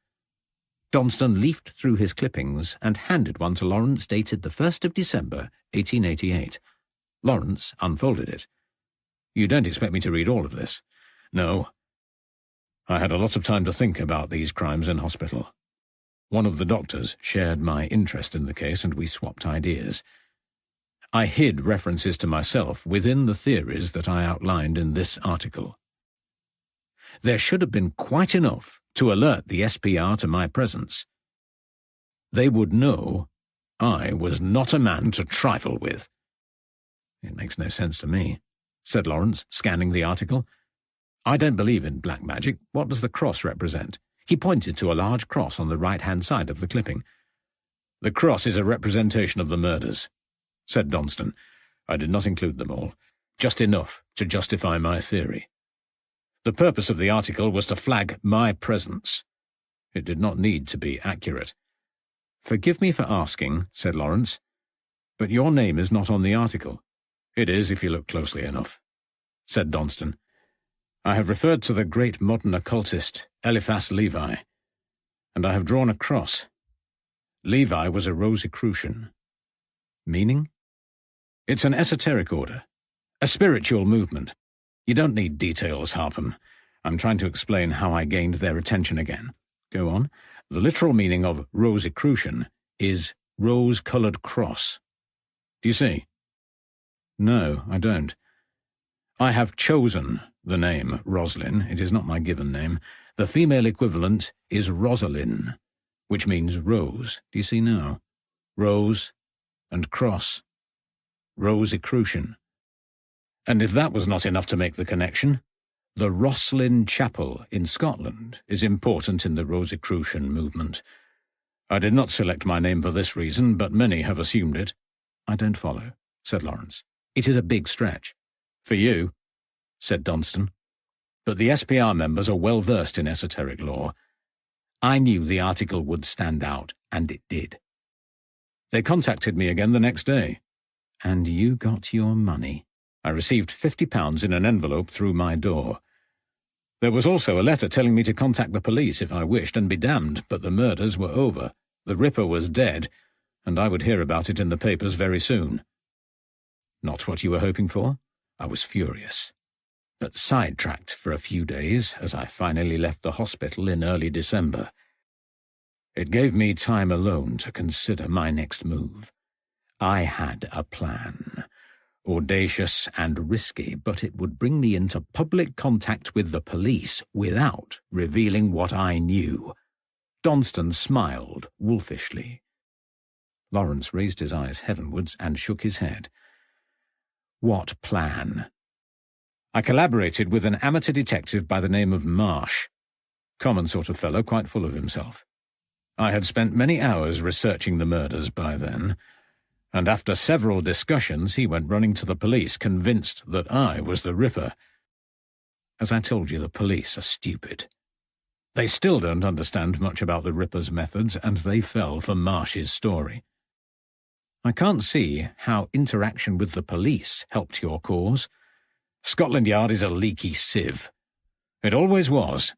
Speaker 3: Donston leafed through his clippings and handed one to Lawrence dated the 1st of December, 1888. Lawrence unfolded it.
Speaker 1: You don't expect me to read all of this? No. I had a lot of time to think about these crimes in hospital. One of the doctors shared my interest in the case, and we swapped ideas. I hid references to myself within the theories that I outlined in this article. There should have been quite enough to alert the SPR to my presence. They would know I was not a man to trifle with.
Speaker 3: It makes no sense to me, said Lawrence, scanning the article.
Speaker 1: I don't believe in black magic. What does the cross represent? He pointed to a large cross on the right-hand side of the clipping. The cross is a representation of the murders, said Donston. I did not include them all, just enough to justify my theory. The purpose of the article was to flag my presence. It did not need to be accurate.
Speaker 3: Forgive me for asking, said Lawrence, but your name is not on the article.
Speaker 1: It is, if you look closely enough, said Donston. I have referred to the great modern occultist Eliphas Levi, and I have drawn a cross. Levi was a Rosicrucian.
Speaker 3: Meaning?
Speaker 1: It's an esoteric order, a spiritual movement. You don't need details, Harpham. I'm trying to explain how I gained their attention again.
Speaker 3: Go on.
Speaker 1: The literal meaning of Rosicrucian is rose-coloured cross. Do you see?
Speaker 3: No, I don't.
Speaker 1: I have chosen the name Roslyn. It is not my given name. The female equivalent is Rosalind, which means rose. Do you see now? Rose and cross. Rosicrucian. And if that was not enough to make the connection, the Roslyn Chapel in Scotland is important in the Rosicrucian movement. I did not select my name for this reason, but many have assumed it.
Speaker 3: I don't follow, said Lawrence.
Speaker 1: It is a big stretch. For you, said Donston. But the SPR members are well versed in esoteric lore. I knew the article would stand out, and it did. They contacted me again the next day.
Speaker 3: And you got your money.
Speaker 1: I received £50 in an envelope through my door. There was also a letter telling me to contact the police if I wished, and be damned, but the murders were over. The Ripper was dead, and I would hear about it in the papers very soon. Not what you were hoping for? I was furious, but sidetracked for a few days as I finally left the hospital in early December. It gave me time alone to consider my next move. I had a plan. Audacious and risky, but it would bring me into public contact with the police without revealing what I knew. Donston smiled wolfishly.
Speaker 3: Lawrence raised his eyes heavenwards and shook his head.
Speaker 1: What plan? I collaborated with an amateur detective by the name of Marsh. Common sort of fellow, quite full of himself. I had spent many hours researching the murders by then, and after several discussions he went running to the police, convinced that I was the Ripper. As I told you, the police are stupid. They still don't understand much about the Ripper's methods, and they fell for Marsh's story. I can't see how interaction with the police helped your cause. Scotland Yard is a leaky sieve. It always was.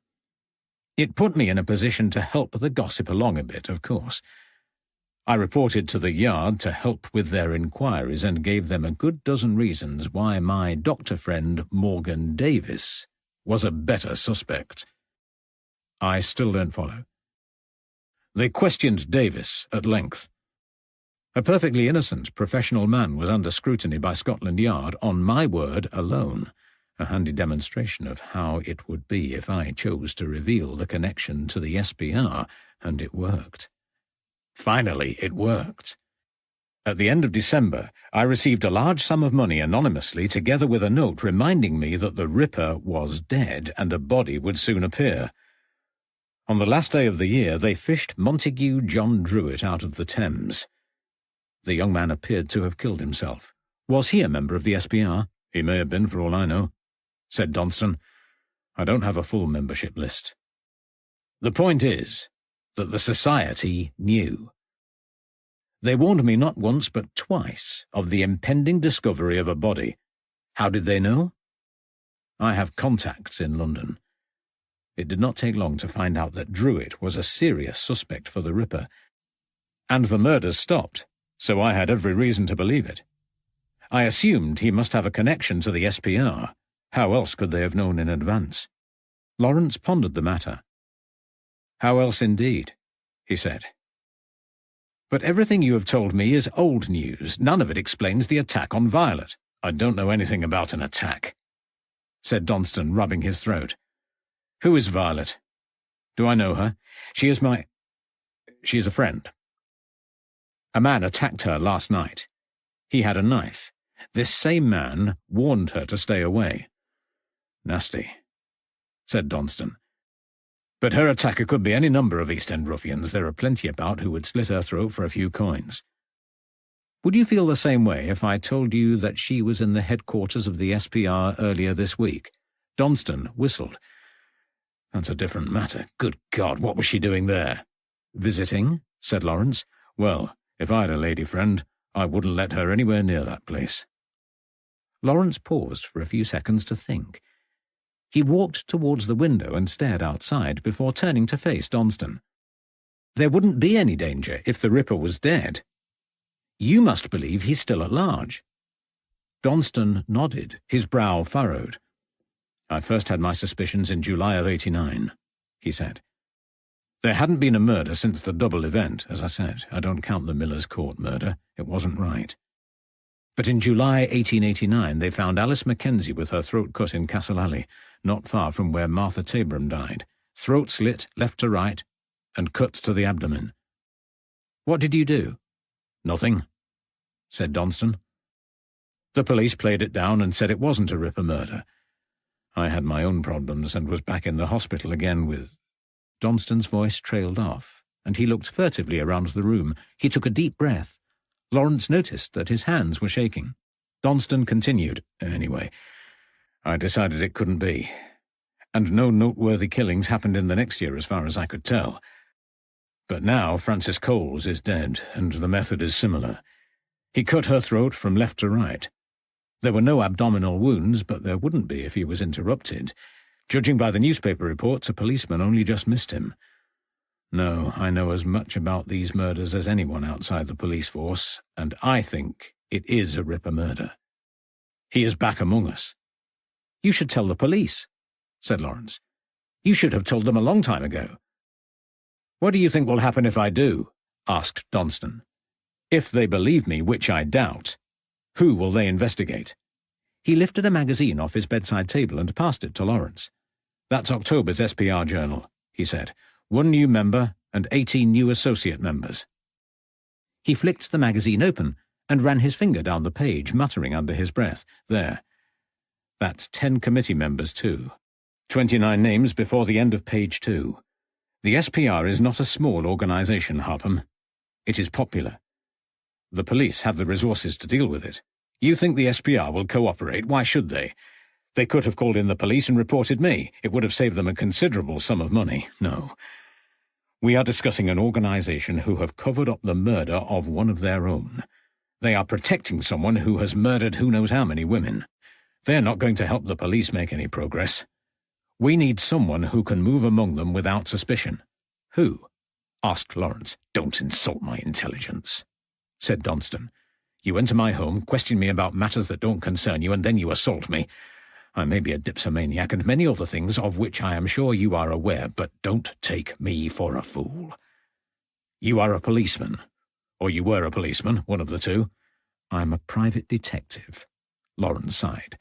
Speaker 1: It put me in a position to help the gossip along a bit, of course. I reported to the Yard to help with their inquiries and gave them a good dozen reasons why my doctor friend Morgan Davis was a better suspect. I still don't follow. They questioned Davis at length. A perfectly innocent professional man was under scrutiny by Scotland Yard on my word alone, a handy demonstration of how it would be if I chose to reveal the connection to the SPR, and it worked. Finally, it worked. At the end of December, I received a large sum of money anonymously, together with a note reminding me that the Ripper was dead and a body would soon appear. On the last day of the year, they fished Montague John Druitt out of the Thames. The young man appeared to have killed himself. Was he a member of the SPR? He may have been, for all I know, said Donston. I don't have a full membership list. The point is that the Society knew. They warned me not once but twice of the impending discovery of a body. How did they know? I have contacts in London. It did not take long to find out that Druitt was a serious suspect for the Ripper, and the murders stopped, so I had every reason to believe it. I assumed he must have a connection to the SPR. How else could they have known in advance? Lawrence pondered the matter. How else indeed, he said. But everything you have told me is old news. None of it explains the attack on Violet. I don't know anything about an attack, said Donston, rubbing his throat. Who is Violet? Do I know her? She is a friend. A man attacked her last night. He had a knife. This same man warned her to stay away. Nasty, said Donston. But her attacker could be any number of East End ruffians. There are plenty about who would slit her throat for a few coins. Would you feel the same way if I told you that she was in the headquarters of the SPR earlier this week? Donston whistled. That's a different matter. Good God, what was she doing there? Visiting, said Lawrence. Well, if I had a lady friend, I wouldn't let her anywhere near that place. Lawrence paused for a few seconds to think. He walked towards the window and stared outside before turning to face Donston. There wouldn't be any danger if the Ripper was dead. You must believe he's still at large. Donston nodded, his brow furrowed. I first had my suspicions in July of '89, he said. There hadn't been a murder since the double event, as I said. I don't count the Miller's Court murder. It wasn't right. But in July 1889 they found Alice Mackenzie with her throat cut in Castle Alley, not far from where Martha Tabram died. Throat slit left to right and cut to the abdomen. What did you do? Nothing, said Donston. The police played it down and said it wasn't a Ripper murder. I had my own problems and was back in the hospital again with... Donston's voice trailed off, and he looked furtively around the room. He took a deep breath. Lawrence noticed that his hands were shaking. Donston continued, Anyway, I decided it couldn't be. And no noteworthy killings happened in the next year as far as I could tell. But now Francis Coles is dead, and the method is similar. He cut her throat from left to right. There were no abdominal wounds, but there wouldn't be if he was interrupted. Judging by the newspaper reports, a policeman only just missed him. No, I know as much about these murders as anyone outside the police force, and I think it is a Ripper murder. He is back among us. You should tell the police, said Lawrence. You should have told them a long time ago. What do you think will happen if I do? Asked Donston. If they believe me, which I doubt, who will they investigate? He lifted a magazine off his bedside table and passed it to Lawrence. That's October's SPR journal, he said. 1 new member and 18 new associate members. He flicked the magazine open and ran his finger down the page, muttering under his breath. There. That's 10 committee members, too. 29 names before the end of page 2. The SPR is not a small organisation, Harpham. It is popular. The police have the resources to deal with it. You think the SPR will cooperate? Why should they? They could have called in the police and reported me. It would have saved them a considerable sum of money. No. We are discussing an organisation who have covered up the murder of one of their own. They are protecting someone who has murdered who knows how many women. They're not going to help the police make any progress. We need someone who can move among them without suspicion. Who? Asked Lawrence. Don't insult my intelligence, said Donston. You enter my home, question me about matters that don't concern you, and then you assault me. I may be a dipsomaniac and many other things of which I am sure you are aware, but don't take me for a fool. You are a policeman, or you were a policeman, one of the two. I'm a private detective, Lawrence sighed.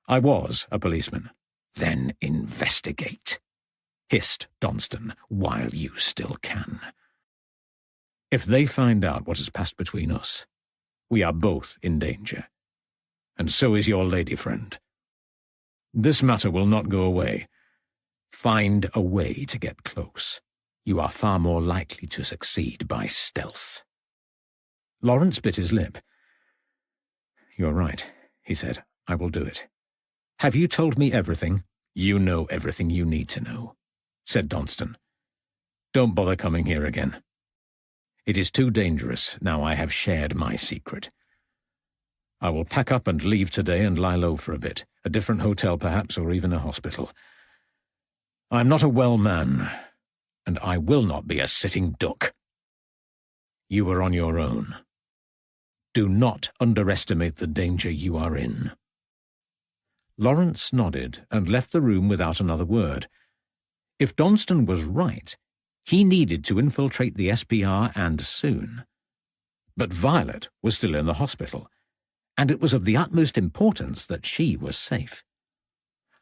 Speaker 1: I was a policeman. Then investigate, hissed Donston, while you still can. If they find out what has passed between us, we are both in danger, and so is your lady friend. This matter will not go away. Find a way to get close. You are far more likely to succeed by stealth." Lawrence bit his lip. "You're right," he said. "I will do it." "Have you told me everything?" "You know everything you need to know," said Donston. "Don't bother coming here again. It is too dangerous now I have shared my secret. I will pack up and leave today and lie low for a bit, a different hotel perhaps, or even a hospital. I am not a well man, and I will not be a sitting duck. You are on your own. Do not underestimate the danger you are in." Lawrence nodded and left the room without another word. If Donston was right, he needed to infiltrate the SPR, and soon. But Violet was still in the hospital, and it was of the utmost importance that she was safe.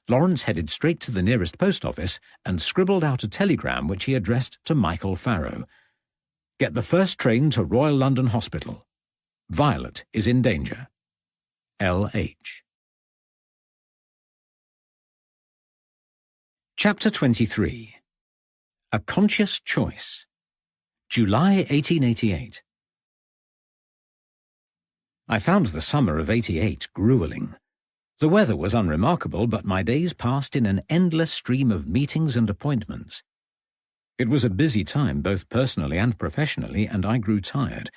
Speaker 1: Lawrence headed straight to the nearest post office and scribbled out a telegram which he addressed to Michael Farrow. "Get the first train to Royal London Hospital. Violet is in danger. L.H." Chapter 23. A Conscious Choice. July 1888. I found the summer of '88 grueling. The weather was unremarkable, but my days passed in an endless stream of meetings and appointments. It was a busy time, both personally and professionally, and I grew tired.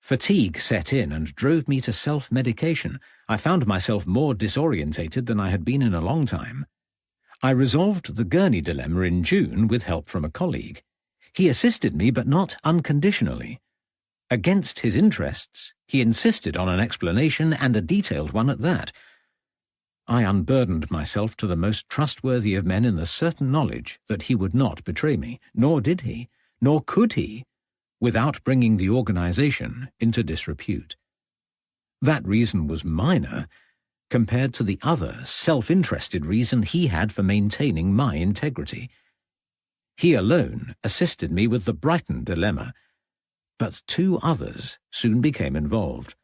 Speaker 1: Fatigue set in and drove me to self-medication. I found myself more disorientated than I had been in a long time. I resolved the Gurney dilemma in June with help from a colleague. He assisted me, but not unconditionally. Against his interests, he insisted on an explanation, and a detailed one at that. I unburdened myself to the most trustworthy of men in the certain knowledge that he would not betray me, nor did he, nor could he, without bringing the organization into disrepute. That reason was minor compared to the other self-interested reason he had for maintaining my integrity. He alone assisted me with the Brighton dilemma, but two others soon became involved.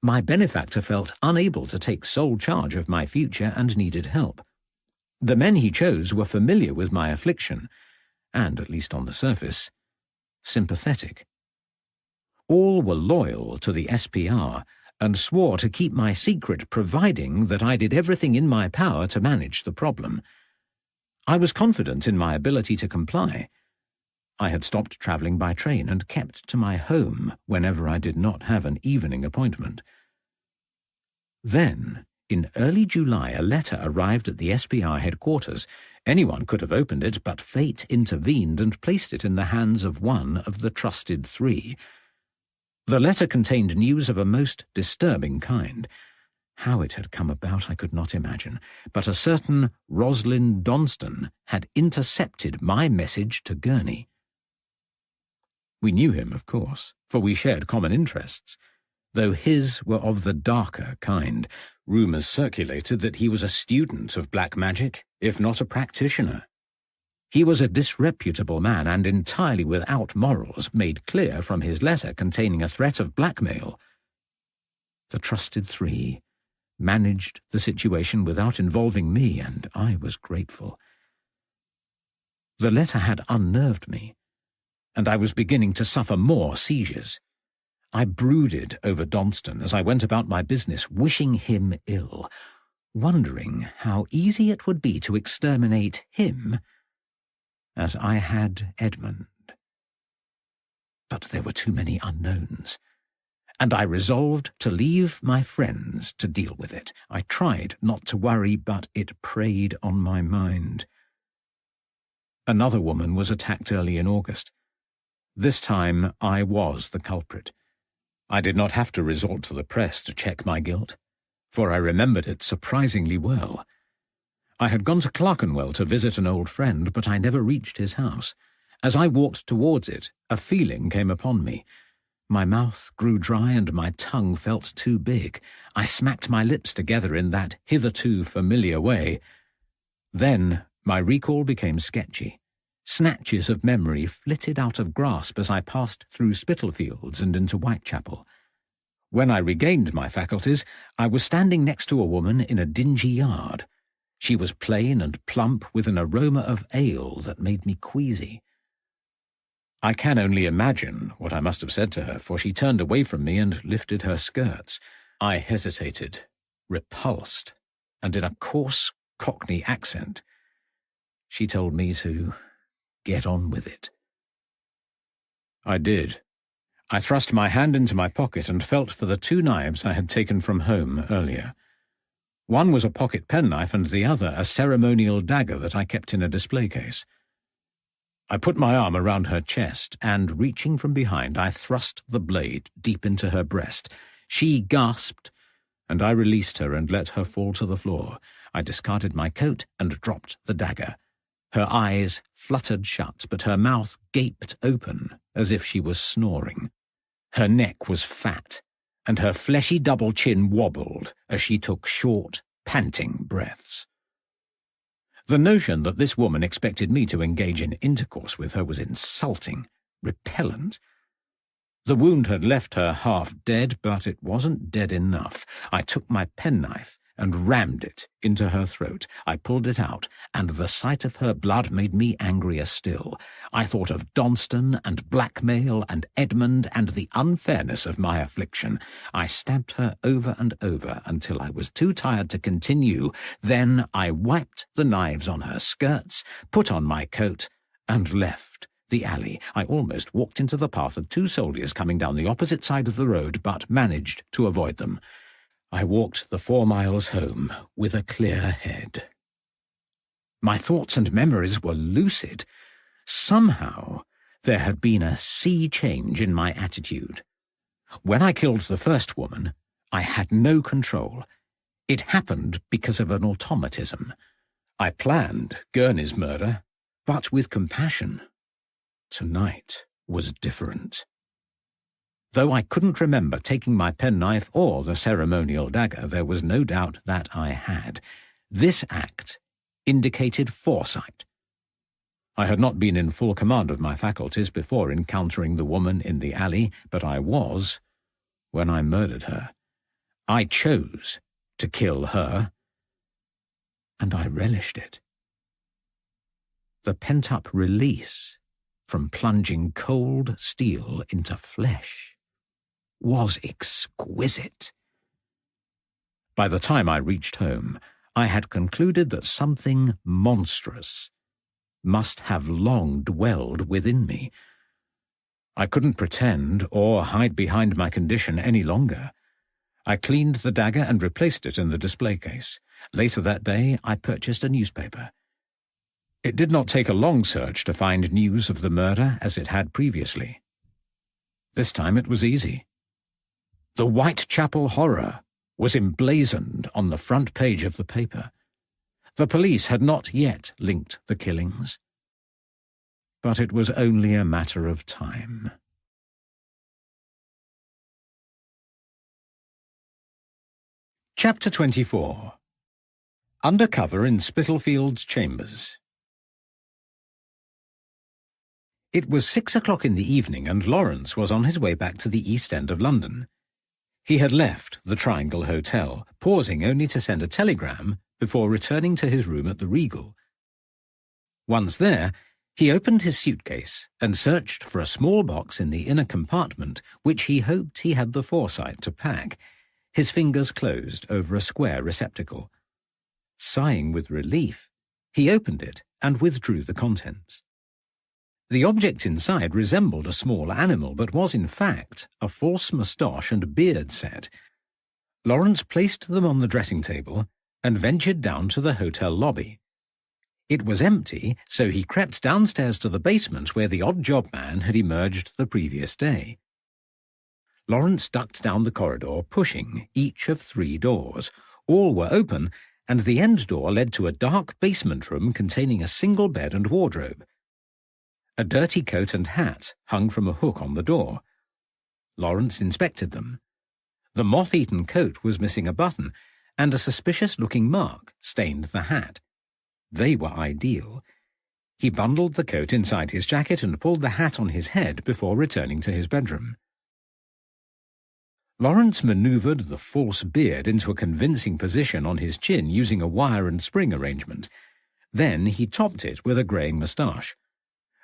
Speaker 1: My benefactor felt unable to take sole charge of my future and needed help. The men he chose were familiar with my affliction, and, at least on the surface, sympathetic. All were loyal to the SPR, and swore to keep my secret, providing that I did everything in my power to manage the problem. I was confident in my ability to comply. I had stopped travelling by train and kept to my home whenever I did not have an evening appointment. Then, in early July, a letter arrived at the SPR headquarters. Anyone could have opened it, but fate intervened and placed it in the hands of one of the trusted three. The letter contained news of a most disturbing kind. How it had come about I could not imagine, but a certain Rosalind Donston had intercepted my message to Gurney. We knew him, of course, for we shared common interests, though his were of the darker kind. Rumours circulated that he was a student of black magic, if not a practitioner. He was a disreputable man and entirely without morals, made clear from his letter containing a threat of blackmail. The trusted three managed the situation without involving me, and I was grateful. The letter had unnerved me, and I was beginning to suffer more seizures. I brooded over Donston as I went about my business, wishing him ill, wondering how easy it would be to exterminate him as I had Edmund. But there were too many unknowns, and I resolved to leave my friends to deal with it. I tried not to worry, but it preyed on my mind. Another woman was attacked early in August. This time I was the culprit. I did not have to resort to the press to check my guilt, for I remembered it surprisingly well. I had gone to Clerkenwell to visit an old friend, but I never reached his house. As I walked towards it, a feeling came upon me. My mouth grew dry and my tongue felt too big. I smacked my lips together in that hitherto familiar way. Then my recall became sketchy. Snatches of memory flitted out of grasp as I passed through Spitalfields and into Whitechapel. When I regained my faculties, I was standing next to a woman in a dingy yard. She was plain and plump, with an aroma of ale that made me queasy. I can only imagine what I must have said to her, for she turned away from me and lifted her skirts. I hesitated, repulsed, and in a coarse Cockney accent, she told me to get on with it. I did. I thrust my hand into my pocket and felt for the 2 knives I had taken from home earlier. One was a pocket penknife and the other a ceremonial dagger that I kept in a display case. I put my arm around her chest and, reaching from behind, I thrust the blade deep into her breast. She gasped, and I released her and let her fall to the floor. I discarded my coat and dropped the dagger. Her eyes fluttered shut, but her mouth gaped open as if she was snoring. Her neck was fat, and her fleshy double chin wobbled as she took short, panting breaths. The notion that this woman expected me to engage in intercourse with her was insulting, repellent. The wound had left her half dead, but it wasn't dead enough. I took my penknife and rammed it into her throat. I pulled it out, and the sight of her blood made me angrier still. I thought of Donston and blackmail and Edmund and the unfairness of my affliction. I stabbed her over and over until I was too tired to continue. Then I wiped the knives on her skirts, put on my coat, and left the alley. I almost walked into the path of 2 soldiers coming down the opposite side of the road, but managed to avoid them. I walked the 4 miles home with a clear head. My thoughts and memories were lucid. Somehow there had been a sea change in my attitude. When I killed the first woman, I had no control. It happened because of an automatism. I planned Gurney's murder, but with compassion. Tonight was different. Though I couldn't remember taking my penknife or the ceremonial dagger, there was no doubt that I had. This act indicated foresight. I had not been in full command of my faculties before encountering the woman in the alley, but I was when I murdered her. I chose to kill her, and I relished it. The pent-up release from plunging cold steel into flesh was exquisite. By the time I reached home, I had concluded that something monstrous must have long dwelled within me. I couldn't pretend or hide behind my condition any longer. I cleaned the dagger and replaced it in the display case. Later that day, I purchased a newspaper. It did not take a long search to find news of the murder as it had previously. This time it was easy. The Whitechapel Horror was emblazoned on the front page of the paper. The police had not yet linked the killings, but it was only a matter of time. Chapter 24. Undercover in Spitalfields Chambers. It was 6 o'clock in the evening, and Lawrence was on his way back to the East End of London. He had left the Triangle Hotel, pausing only to send a telegram before returning to his room at the Regal. Once there, he opened his suitcase and searched for a small box in the inner compartment which he hoped he had the foresight to pack. His fingers closed over a square receptacle. Sighing with relief, he opened it and withdrew the contents. The object inside resembled a small animal, but was in fact a false moustache and beard set. Lawrence placed them on the dressing table and ventured down to the hotel lobby. It was empty, so he crept downstairs to the basement where the odd job man had emerged the previous day. Lawrence ducked down the corridor, pushing each of 3 doors. All were open, and the end door led to a dark basement room containing a single bed and wardrobe. A dirty coat and hat hung from a hook on the door. Lawrence inspected them. The moth-eaten coat was missing a button, and a suspicious-looking mark stained the hat. They were ideal. He bundled the coat inside his jacket and pulled the hat on his head before returning to his bedroom. Lawrence manoeuvred the false beard into a convincing position on his chin using a wire and spring arrangement. Then he topped it with a greying moustache.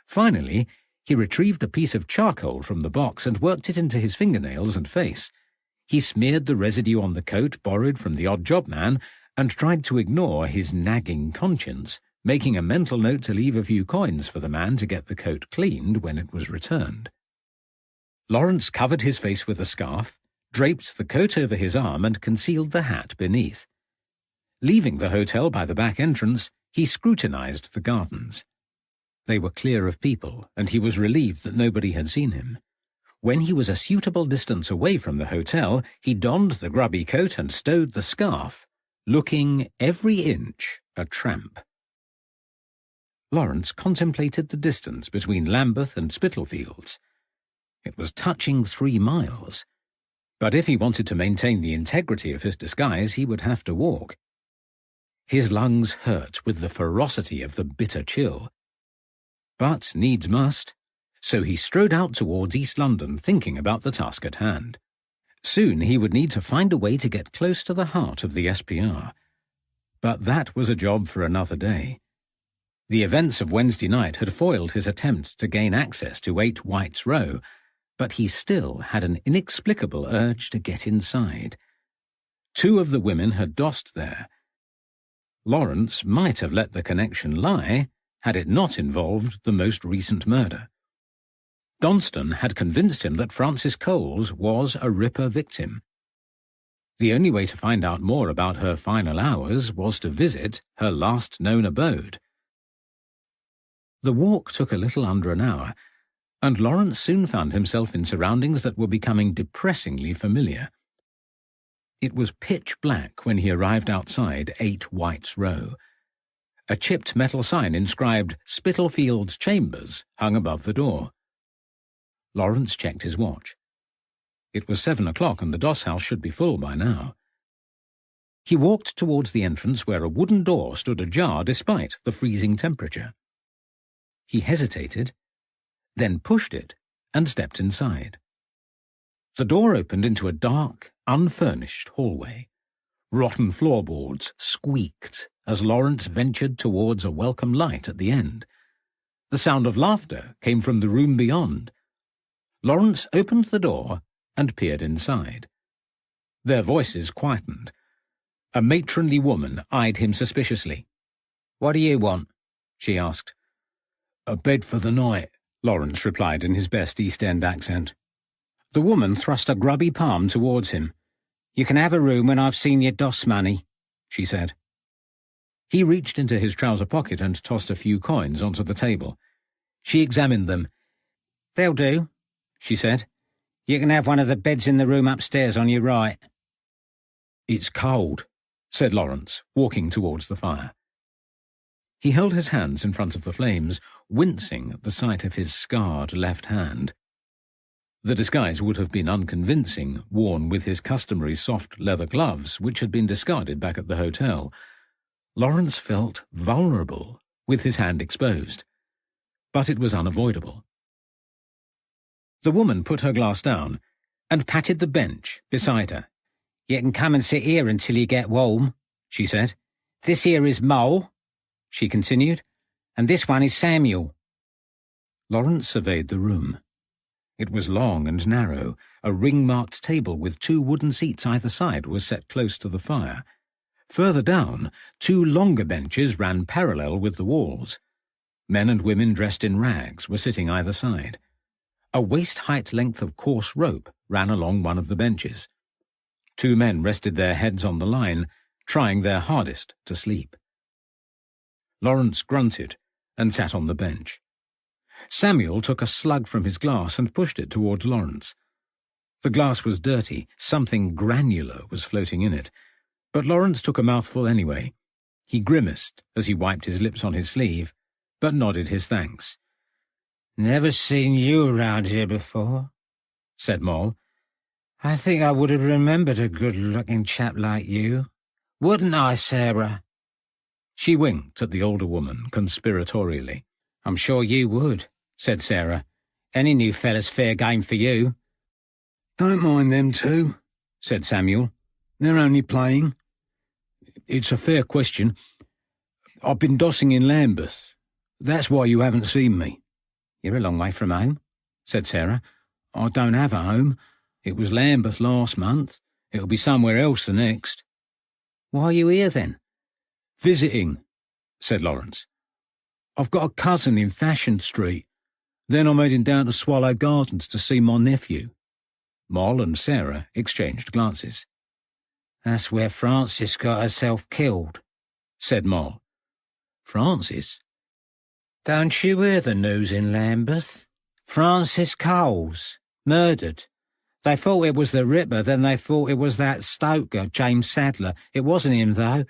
Speaker 1: Finally, he retrieved a piece of charcoal from the box and worked it into his fingernails and face. He smeared the residue on the coat borrowed from the odd job man and tried to ignore his nagging conscience, making a mental note to leave a few coins for the man to get the coat cleaned when it was returned. Lawrence covered his face with a scarf, draped the coat over his arm and concealed the hat beneath. Leaving the hotel by the back entrance, he scrutinized the gardens. They were clear of people, and he was relieved that nobody had seen him. When he was a suitable distance away from the hotel, he donned the grubby coat and stowed the scarf, looking every inch a tramp. Lawrence contemplated the distance between Lambeth and Spitalfields. It was touching 3 miles. But if he wanted to maintain the integrity of his disguise, he would have to walk. His lungs hurt with the ferocity of the bitter chill. But needs must, so he strode out towards East London thinking about the task at hand. Soon he would need to find a way to get close to the heart of the SPR. But that was a job for another day. The events of Wednesday night had foiled his attempt to gain access to 8 White's Row, but he still had an inexplicable urge to get inside. 2 of the women had dossed there. Lawrence might have let the connection lie had it not involved the most recent murder. Donston had convinced him that Frances Coles was a Ripper victim. The only way to find out more about her final hours was to visit her last known abode. The walk took a little under an hour, and Lawrence soon found himself in surroundings that were becoming depressingly familiar. It was pitch black when he arrived outside 8 White's Row. A chipped metal sign inscribed Spitalfields Chambers hung above the door. Lawrence checked his watch. It was 7 o'clock and the doss house should be full by now. He walked towards the entrance where a wooden door stood ajar despite the freezing temperature. He hesitated, then pushed it and stepped inside. The door opened into a dark, unfurnished hallway. Rotten floorboards squeaked as Lawrence ventured towards a welcome light at the end. The sound of laughter came from the room beyond. Lawrence opened the door and peered inside. Their voices quietened. A matronly woman eyed him suspiciously. "What do you want?" she asked. "A bed for the night," Lawrence replied in his best East End accent. The woman thrust a grubby palm towards him. "You can have a room when I've seen your doss money," she said. He reached into his trouser pocket and tossed a few coins onto the table. She examined them. "They'll do," she said. "You can have one of the beds in the room upstairs on your right." "It's cold," said Lawrence, walking towards the fire. He held his hands in front of the flames, wincing at the sight of his scarred left hand. The disguise would have been unconvincing, worn with his customary soft leather gloves, which had been discarded back at the hotel. Lawrence felt vulnerable, with his hand exposed. But it was unavoidable. The woman put her glass down and patted the bench beside her. "You can come and sit here until you get warm," she said. "This here is Mole," she continued, "and this one is Samuel." Lawrence surveyed the room. It was long and narrow. A ring-marked table with 2 wooden seats either side was set close to the fire. Further down, 2 longer benches ran parallel with the walls. Men and women dressed in rags were sitting either side. A waist-height length of coarse rope ran along one of the benches. 2 men rested their heads on the line, trying their hardest to sleep. Lawrence grunted and sat on the bench. Samuel took a slug from his glass and pushed it towards Lawrence. The glass was dirty, something granular was floating in it, but Lawrence took a mouthful anyway. He grimaced as he wiped his lips on his sleeve, but nodded his thanks. "Never seen you around here before," said Moll. "I think I would have remembered a good-looking chap like you. Wouldn't I, Sarah?" She winked at the older woman conspiratorially. I'm sure you would, said Sarah. Any new fella's fair game for you.
Speaker 3: Don't mind them two, said Samuel. They're only playing. It's a fair question. I've been dossing in Lambeth. That's why you haven't seen me.
Speaker 1: You're a long way from home, said Sarah.
Speaker 3: I don't have a home. It was Lambeth last month. It'll be somewhere else the next.
Speaker 1: Why are you here then?
Speaker 3: Visiting, said Lawrence. I've got a cousin in Fashion Street. Then I'm heading down to Swallow Gardens to see my nephew.
Speaker 1: Moll and Sarah exchanged glances. That's where Frances got herself killed, said Moll.
Speaker 3: Frances?
Speaker 1: Don't you hear the news in Lambeth? Francis Coles, murdered. They thought it was the Ripper, then they thought it was that stoker, James Sadler. It wasn't him, though.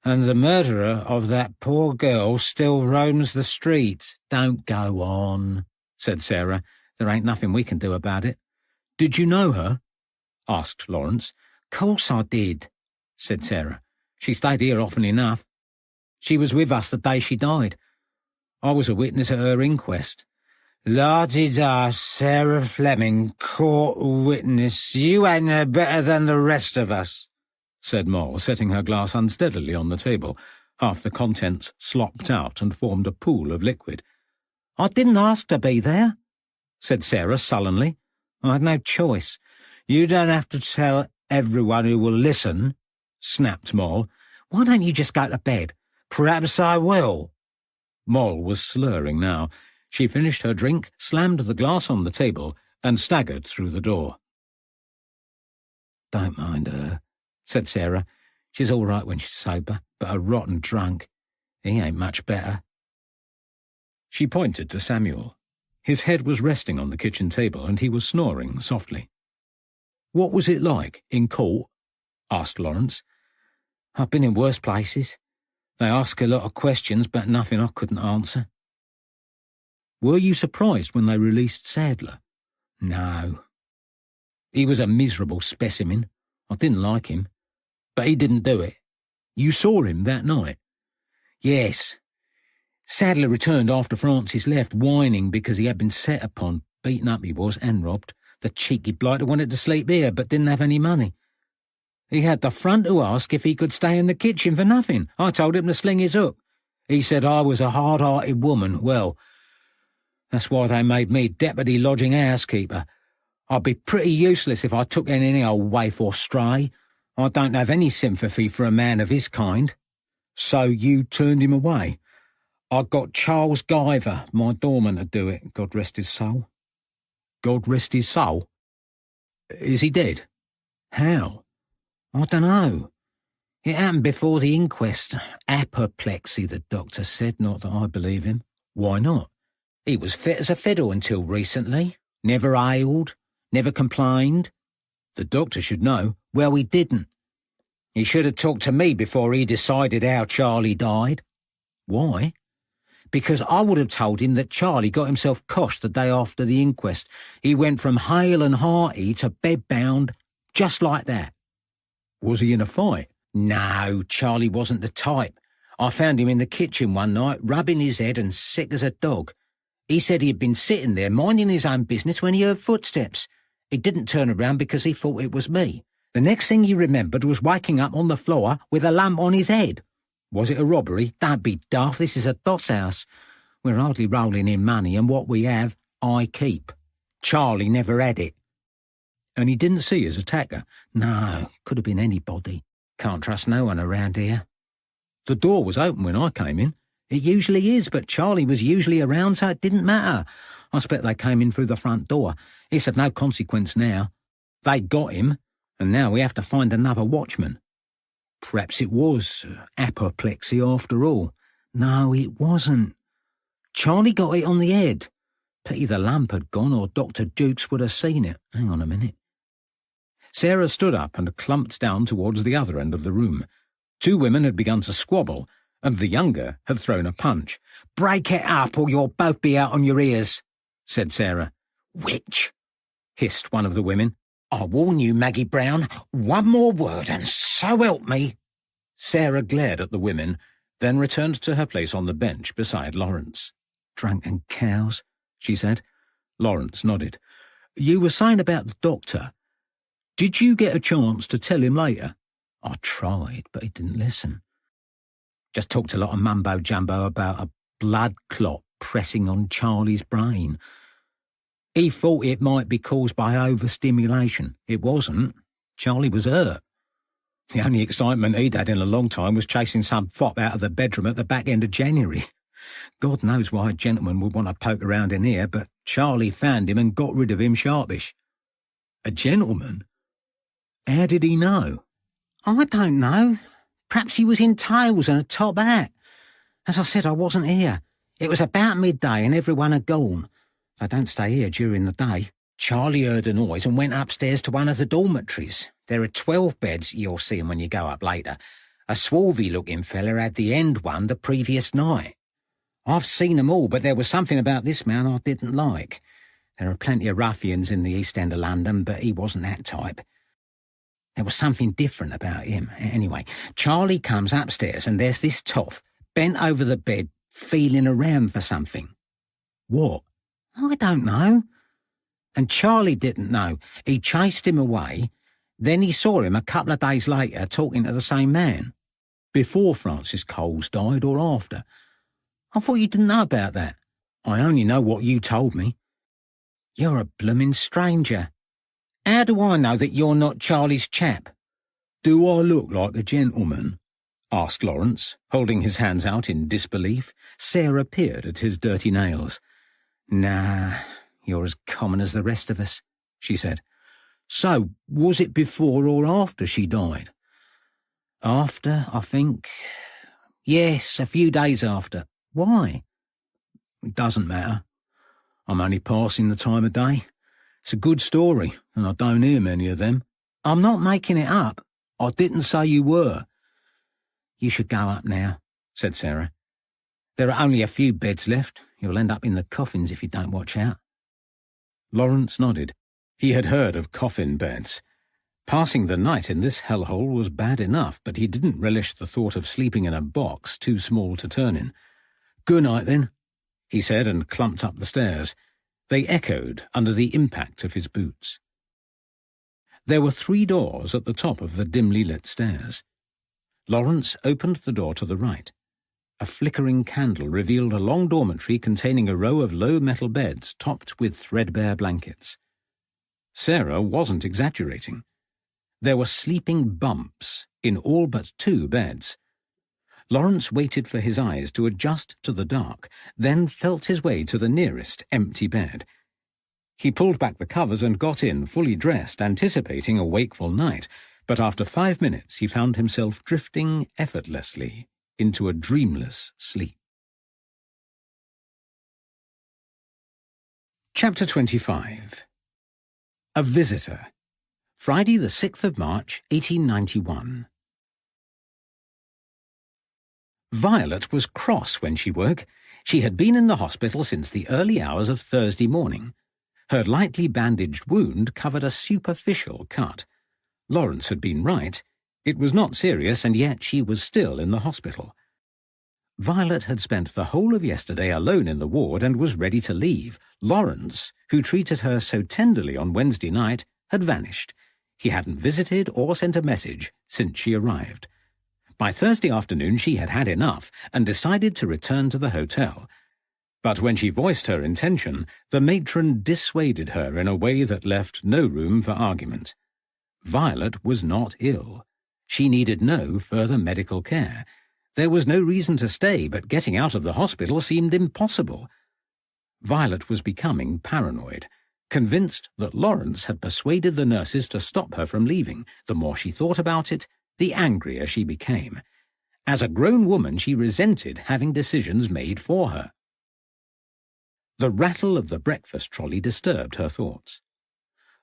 Speaker 1: And the murderer of that poor girl still roams the streets. Don't go on, said Sarah. There ain't nothing we can do about it.
Speaker 3: Did you know her?
Speaker 1: Asked Lawrence. Course I did, said Sarah. She stayed here often enough. She was with us the day she died. I was a witness at her inquest. La-di-da, Sarah Fleming, court witness. You ain't no better than the rest of us, said Moll, setting her glass unsteadily on the table. Half the contents slopped out and formed a pool of liquid. I didn't ask to be there, said Sarah sullenly. I had no choice. You don't have to tell everyone who will listen, snapped Moll. Why don't you just go to bed? Perhaps I will. Moll was slurring now. She finished her drink, slammed the glass on the table, and staggered through the door. Don't mind her, said Sarah. She's all right when she's sober, but a rotten drunk. He ain't much better. She pointed to Samuel. His head was resting on the kitchen table, and he was snoring softly. What was it like in court? Asked Lawrence. I've been in worse places. They ask a lot of questions, but nothing I couldn't answer. Were you surprised when they released Sadler? No. He was a miserable specimen. I didn't like him. But he didn't do it. You saw him that night? Yes. Sadler returned after Francis left, whining because he had been set upon. Beaten up he was, and robbed. The cheeky blighter wanted to sleep here, but didn't have any money. He had the front to ask if he could stay in the kitchen for nothing. I told him to sling his hook. He said I was a hard-hearted woman. Well, that's why they made me deputy lodging housekeeper. I'd be pretty useless if I took in any old waif or stray. I don't have any sympathy for a man of his kind.
Speaker 3: So you turned him away?
Speaker 1: I got Charles Guyver, my doorman, to do it, God rest his soul.
Speaker 3: God rest his soul? Is he dead? How?
Speaker 1: I don't know. It happened before the inquest. Apoplexy, the doctor said, not that I believe him.
Speaker 3: Why not?
Speaker 1: He was fit as a fiddle until recently. Never ailed, never complained.
Speaker 3: The doctor should know.
Speaker 1: Well, he didn't. He should have talked to me before he decided how Charlie died.
Speaker 3: Why?
Speaker 1: Because I would have told him that Charlie got himself coshed the day after the inquest. He went from hale and hearty to bedbound, just like that.
Speaker 3: Was he in a fight?
Speaker 1: No, Charlie wasn't the type. I found him in the kitchen one night, rubbing his head and sick as a dog. He said he had been sitting there minding his own business when he heard footsteps. He didn't turn around because he thought it was me. The next thing he remembered was waking up on the floor with a lump on his head.
Speaker 3: Was it a robbery?
Speaker 1: Don't be daft, this is a doss house. We're hardly rolling in money, and what we have, I keep. Charlie never had it.
Speaker 3: And he didn't see his attacker?
Speaker 1: No, could have been anybody. Can't trust no one around here.
Speaker 3: The door was open when I came in.
Speaker 1: It usually is, but Charlie was usually around, so it didn't matter. I expect they came in through the front door. It's of no consequence now. They got him, and now we have to find another watchman.
Speaker 3: Perhaps it was apoplexy after all.
Speaker 1: No, it wasn't. Charlie got it on the head. Pity the lamp had gone, or Dr. Jukes would have seen it. Hang on a minute.
Speaker 3: Sarah stood up and clumped down towards the other end of the room. Two women had begun to squabble, and the younger had thrown a punch.
Speaker 1: "Break it up, or you'll both be out on your ears," said Sarah. "Witch," hissed one of the women. "I warn you, Maggie Brown, one more word and so help me."
Speaker 3: Sarah glared at the women, then returned to her place on the bench beside Lawrence. Drunken cows, she said. Lawrence nodded. You were saying about the doctor. Did you get a chance to tell him later? I tried, but he didn't listen. Just talked a lot of mumbo-jumbo about a blood clot pressing on Charlie's brain. He thought it might be caused by overstimulation. It wasn't. Charlie was hurt. The only excitement he'd had in a long time was chasing some fop out of the bedroom at the back end of January. God knows why a gentleman would want to poke around in here, but Charlie found him and got rid of him sharpish. A gentleman? How did he know?
Speaker 2: I don't know. Perhaps he was in tails and a top hat. As I said, I wasn't here. It was about midday and everyone had gone. They don't stay here during the day. Charlie heard a noise and went upstairs to one of the dormitories. There are 12 beds, you'll see 'em when you go up later. A swarthy-looking fella had the end one the previous night. I've seen 'em all, but there was something about this man I didn't like. There are plenty of ruffians in the East End of London, but he wasn't that type. There was something different about him. Anyway, Charlie comes upstairs and there's this toff, bent over the bed, feeling around for something.
Speaker 3: What?
Speaker 2: I don't know. And Charlie didn't know. He chased him away. Then he saw him a couple of days later talking to the same man.
Speaker 3: Before Francis Coles died or after?
Speaker 2: I thought you didn't know about that.
Speaker 3: I only know what you told me.
Speaker 2: You're a bloomin' stranger. How do I know that you're not Charlie's chap?
Speaker 3: Do I look like a gentleman? Asked Lawrence, holding his hands out in disbelief. Sarah peered at his dirty nails.
Speaker 2: Nah, you're as common as the rest of us, she said.
Speaker 3: So, was it before or after she died?
Speaker 2: After, I think. Yes, a few days after. Why?
Speaker 3: It doesn't matter. I'm only passing the time of day. It's a good story, and I don't hear many of them.
Speaker 2: I'm not making it up.
Speaker 3: I didn't say you were.
Speaker 2: You should go up now, said Sarah. There are only a few beds left. You'll end up in the coffins if you don't watch out.
Speaker 3: Lawrence nodded. He had heard of coffin beds. Passing the night in this hellhole was bad enough, but he didn't relish the thought of sleeping in a box too small to turn in. Good night, then, he said, and clumped up the stairs. They echoed under the impact of his boots. There were 3 doors at the top of the dimly lit stairs. Lawrence opened the door to the right. A flickering candle revealed a long dormitory containing a row of low metal beds topped with threadbare blankets. Sarah wasn't exaggerating. There were sleeping bumps in all but 2 beds. Lawrence waited for his eyes to adjust to the dark, then felt his way to the nearest empty bed. He pulled back the covers and got in, fully dressed, anticipating a wakeful night, but after 5 minutes he found himself drifting effortlessly into a dreamless sleep. Chapter 25. A Visitor. Friday the 6th of March, 1891. Violet was cross when she woke. She had been in the hospital since the early hours of Thursday morning. Her lightly bandaged wound covered a superficial cut. Lawrence had been right. It was not serious, and yet she was still in the hospital. Violet had spent the whole of yesterday alone in the ward and was ready to leave. Lawrence, who treated her so tenderly on Wednesday night, had vanished. He hadn't visited or sent a message since she arrived. By Thursday afternoon she had had enough and decided to return to the hotel. But when she voiced her intention, the matron dissuaded her in a way that left no room for argument. Violet was not ill. She needed no further medical care. There was no reason to stay, but getting out of the hospital seemed impossible. Violet was becoming paranoid, convinced that Lawrence had persuaded the nurses to stop her from leaving. The more she thought about it, the angrier she became. As a grown woman, she resented having decisions made for her. The rattle of the breakfast trolley disturbed her thoughts.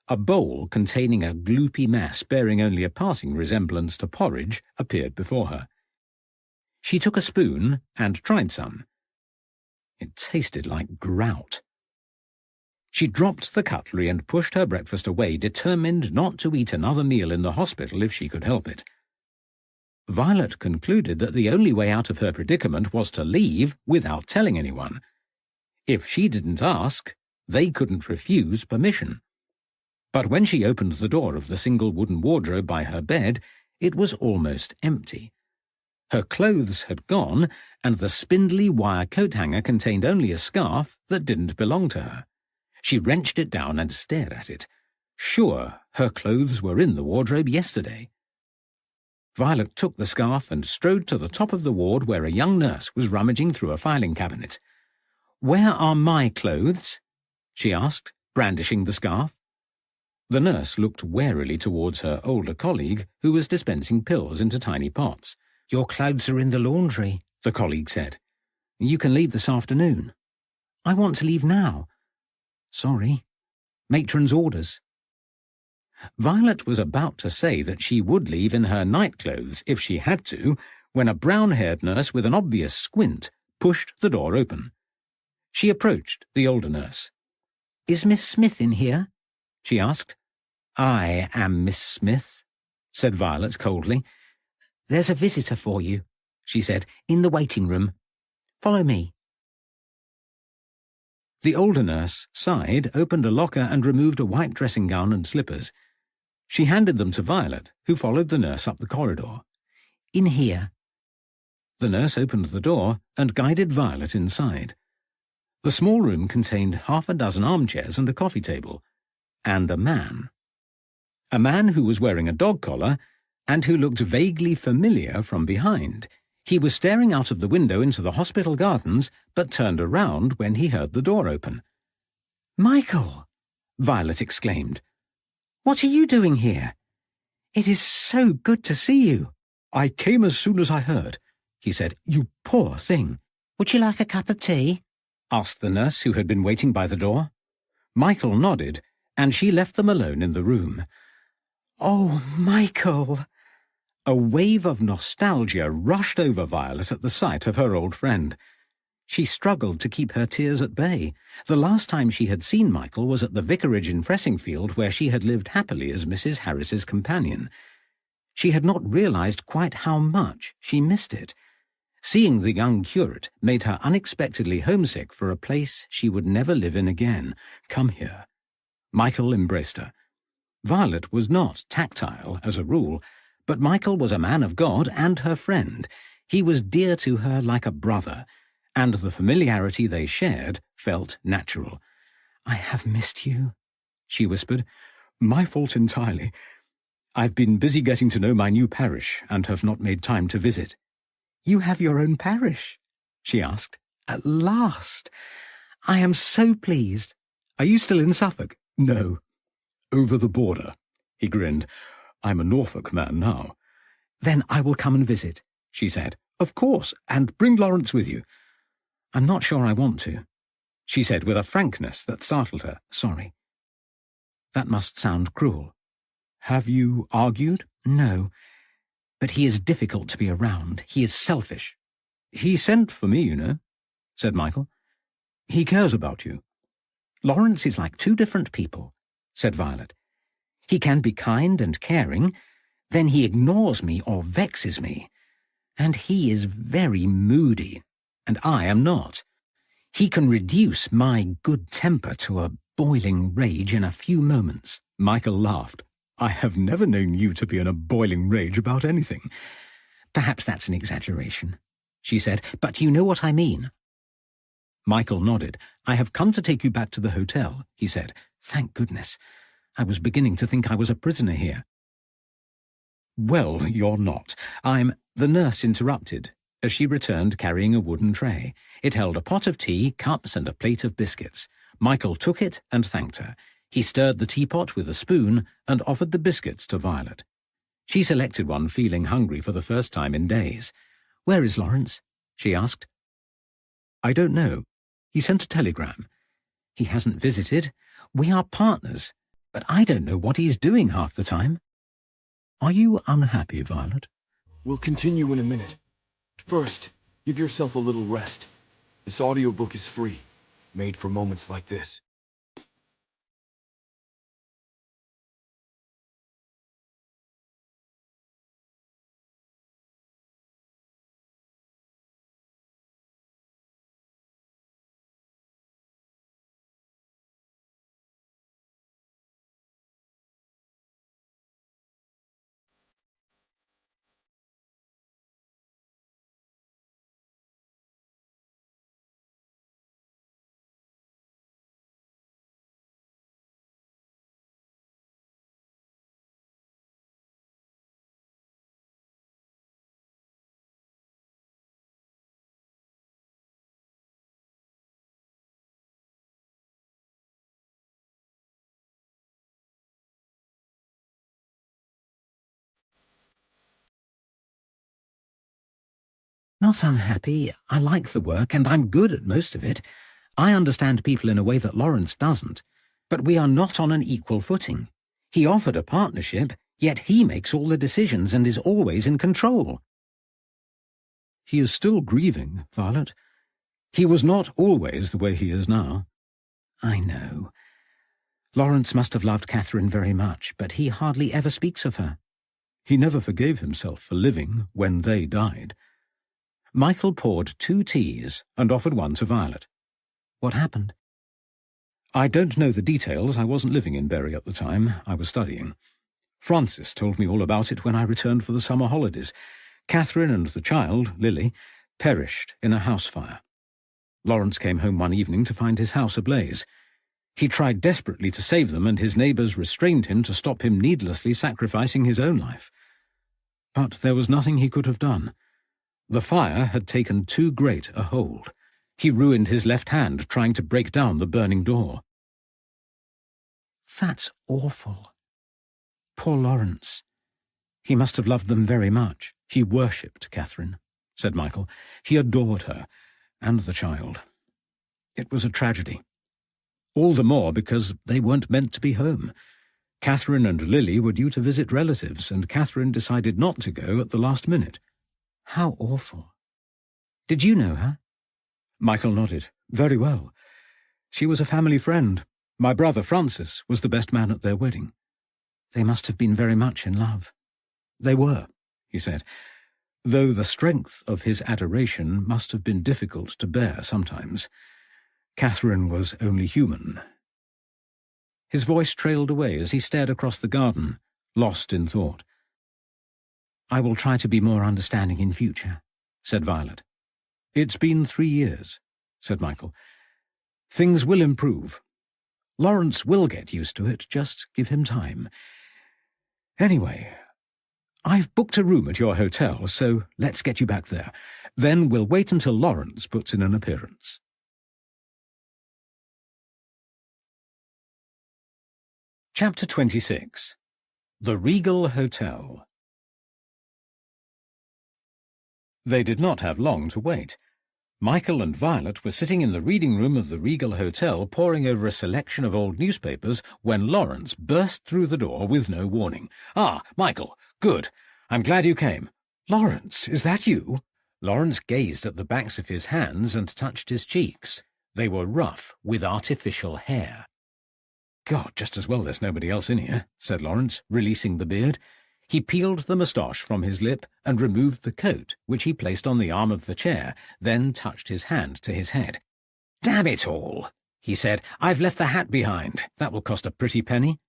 Speaker 3: A bowl containing a gloopy mass bearing only a passing resemblance to porridge appeared before her. She took a spoon and tried some. It tasted like grout. She dropped the cutlery and pushed her breakfast away, determined not to eat another meal in the hospital if she could help it. Violet concluded that the only way out of her predicament was to leave without telling anyone.
Speaker 1: If she didn't ask, they couldn't refuse permission. But when she opened the door of the single wooden wardrobe by her bed, it was almost empty. Her clothes had gone, and the spindly wire coat hanger contained only a scarf that didn't belong to her. She wrenched it down and stared at it. Sure, her clothes were in the wardrobe yesterday. Violet took the scarf and strode to the top of the ward where a young nurse was rummaging through a filing cabinet. "Where are my clothes?" she asked, brandishing the scarf. The nurse looked warily towards her older colleague, who was dispensing pills into tiny pots.
Speaker 2: "Your clothes are in the laundry,"
Speaker 1: the colleague said. "You can leave this afternoon."
Speaker 2: "I want to leave now."
Speaker 1: "Sorry. Matron's orders." Violet was about to say that she would leave in her nightclothes if she had to, when a brown-haired nurse with an obvious squint pushed the door open. She approached the older nurse.
Speaker 2: "Is Miss Smith in here?"
Speaker 1: she asked. "I am Miss Smith," said Violet coldly.
Speaker 2: "There's a visitor for you," she said, "in the waiting room. Follow me."
Speaker 1: The older nurse sighed, opened a locker and removed a white dressing gown and slippers. She handed them to Violet, who followed the nurse up the corridor.
Speaker 2: "In here."
Speaker 1: The nurse opened the door and guided Violet inside. The small room contained half a dozen armchairs and a coffee table, and a man. A man who was wearing a dog collar and who looked vaguely familiar from behind. He was staring out of the window into the hospital gardens, but turned around when he heard the door open.
Speaker 2: "Michael!"
Speaker 1: Violet exclaimed.
Speaker 2: "What are you doing here? It is so good to see you."
Speaker 1: "I came as soon as I heard," he said. "You poor thing."
Speaker 2: "Would you like a cup of tea?"
Speaker 1: asked the nurse who had been waiting by the door. Michael nodded, and she left them alone in the room.
Speaker 2: "Oh, Michael!"
Speaker 1: A wave of nostalgia rushed over Violet at the sight of her old friend. She struggled to keep her tears at bay. The last time she had seen Michael was at the vicarage in Fressingfield, where she had lived happily as Mrs. Harris's companion. She had not realized quite how much she missed it. Seeing the young curate made her unexpectedly homesick for a place she would never live in again. "Come here." Michael embraced her. Violet was not tactile, as a rule, but Michael was a man of God and her friend. He was dear to her like a brother, and the familiarity they shared felt natural.
Speaker 2: "I have missed you,"
Speaker 1: she whispered. "My fault entirely. I've been busy getting to know my new parish and have not made time to visit."
Speaker 2: "You have your own parish?" she asked. "At last! I am so pleased.
Speaker 1: Are you still in Suffolk?" "No. Over the border." He grinned. "I'm a Norfolk man now."
Speaker 2: "Then I will come and visit," she said.
Speaker 1: "Of course, and bring Lawrence with you."
Speaker 2: "I'm not sure I want to,"
Speaker 1: she said with a frankness that startled her.
Speaker 2: "Sorry. That must sound cruel."
Speaker 1: "Have you argued?"
Speaker 2: "No. But he is difficult to be around. He is selfish."
Speaker 1: "He sent for me, you know," said Michael. "He cares about you."
Speaker 2: "Lawrence is like two different people," said Violet. "He can be kind and caring, then he ignores me or vexes me. And he is very moody, and I am not. He can reduce my good temper to a boiling rage in a few moments."
Speaker 1: Michael laughed. "I have never known you to be in a boiling rage about anything."
Speaker 2: "Perhaps that's an exaggeration," she said, "but you know what I mean."
Speaker 1: Michael nodded. "I have come to take you back to the hotel," he said.
Speaker 2: "Thank goodness. I was beginning to think I was a prisoner here."
Speaker 1: "Well, you're not.
Speaker 2: The nurse interrupted, as she returned carrying a wooden tray. It held a pot of tea, cups, and a plate of biscuits. Michael took it and thanked her. He stirred the teapot with a spoon and offered the biscuits to Violet. She selected one, feeling hungry for the first time in days. "Where is Lawrence?" she asked.
Speaker 1: "I don't know. He sent a telegram."
Speaker 2: "He hasn't visited. We are partners, but I don't know what he's doing half the time."
Speaker 1: "Are you unhappy, Violet?"
Speaker 4: "We'll continue in a minute. First, give yourself a little rest. This audiobook is free, made for moments like this."
Speaker 1: Not unhappy. I like the work, and I'm good at most of it. I understand people in a way that Lawrence doesn't. But we are not on an equal footing. He offered a partnership, yet he makes all the decisions and is always in control.
Speaker 3: He is still grieving, Violet. He was not always the way he is now.
Speaker 1: I know. Lawrence must have loved Catherine very much, but he hardly ever speaks of her.
Speaker 3: He never forgave himself for living when they died.
Speaker 1: Michael poured 2 teas and offered one to Violet. What happened?
Speaker 3: I don't know the details. I wasn't living in Bury at the time. I was studying. Francis told me all about it when I returned for the summer holidays. Catherine and the child, Lily, perished in a house fire. Lawrence came home one evening to find his house ablaze. He tried desperately to save them, and his neighbours restrained him to stop him needlessly sacrificing his own life. But there was nothing he could have done. The fire had taken too great a hold. He ruined his left hand trying to break down the burning door.
Speaker 1: That's awful. Poor Lawrence. He must have loved them very much.
Speaker 3: He worshipped Catherine, said Michael. He adored her, and the child. It was a tragedy. All the more because they weren't meant to be home. Catherine and Lily were due to visit relatives, and Catherine decided not to go at the last minute.
Speaker 1: How awful. Did you know her?
Speaker 3: Michael nodded. Very well. She was a family friend. My brother Francis was the best man at their wedding.
Speaker 1: They must have been very much in love.
Speaker 3: They were, he said, though the strength of his adoration must have been difficult to bear sometimes. Catherine was only human. His voice trailed away as he stared across the garden, lost in thought.
Speaker 1: I will try to be more understanding in future, said Violet.
Speaker 3: It's been 3 years, said Michael. Things will improve. Lawrence will get used to it, just give him time. Anyway, I've booked a room at your hotel, so let's get you back there. Then we'll wait until Lawrence puts in an appearance.
Speaker 1: Chapter 26. The Regal Hotel.
Speaker 3: They did not have long to wait. Michael and Violet were sitting in the reading room of the Regal Hotel poring over a selection of old newspapers when Lawrence burst through the door with no warning. "Ah, Michael, good. I'm glad you came. Lawrence, is that you?" Lawrence gazed at the backs of his hands and touched his cheeks. They were rough with artificial hair. "God, just as well there's nobody else in here," said Lawrence, releasing the beard. He peeled the moustache from his lip and removed the coat, which he placed on the arm of the chair, then touched his hand to his head. "Damn it all," he said. "I've left the hat behind. That will cost a pretty penny."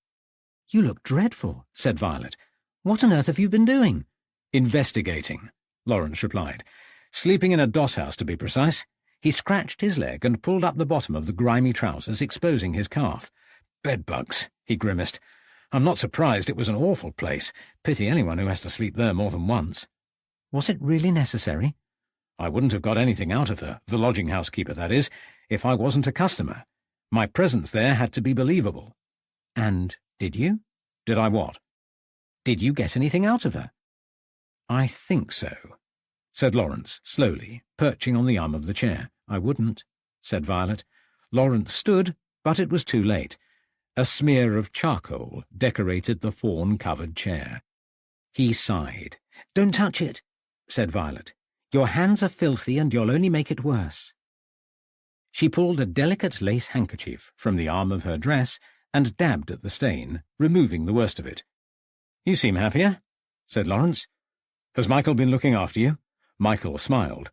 Speaker 1: "You look dreadful," said Violet. "What on earth have you been doing?"
Speaker 3: "Investigating," Lawrence replied. "Sleeping in a doss house, to be precise." He scratched his leg and pulled up the bottom of the grimy trousers, exposing his calf. "Bedbugs," he grimaced. "I'm not surprised. It was an awful place. Pity anyone who has to sleep there more than once."
Speaker 1: "Was it really necessary?"
Speaker 3: "I wouldn't have got anything out of her, the lodging-house keeper, that is, if I wasn't a customer. My presence there had to be believable."
Speaker 1: "And did you?"
Speaker 3: "Did I what?"
Speaker 1: "Did you get anything out of her?"
Speaker 3: "I think so," said Lawrence, slowly, perching on the arm of the chair.
Speaker 1: "I wouldn't," said Violet.
Speaker 3: Lawrence stood, but it was too late. A smear of charcoal decorated the fawn-covered chair.
Speaker 1: He sighed. "Don't touch it," said Violet. "Your hands are filthy and you'll only make it worse." She pulled a delicate lace handkerchief from the arm of her dress and dabbed at the stain, removing the worst of it.
Speaker 3: "You seem happier," said Lawrence. "Has Michael been looking after you?" Michael smiled.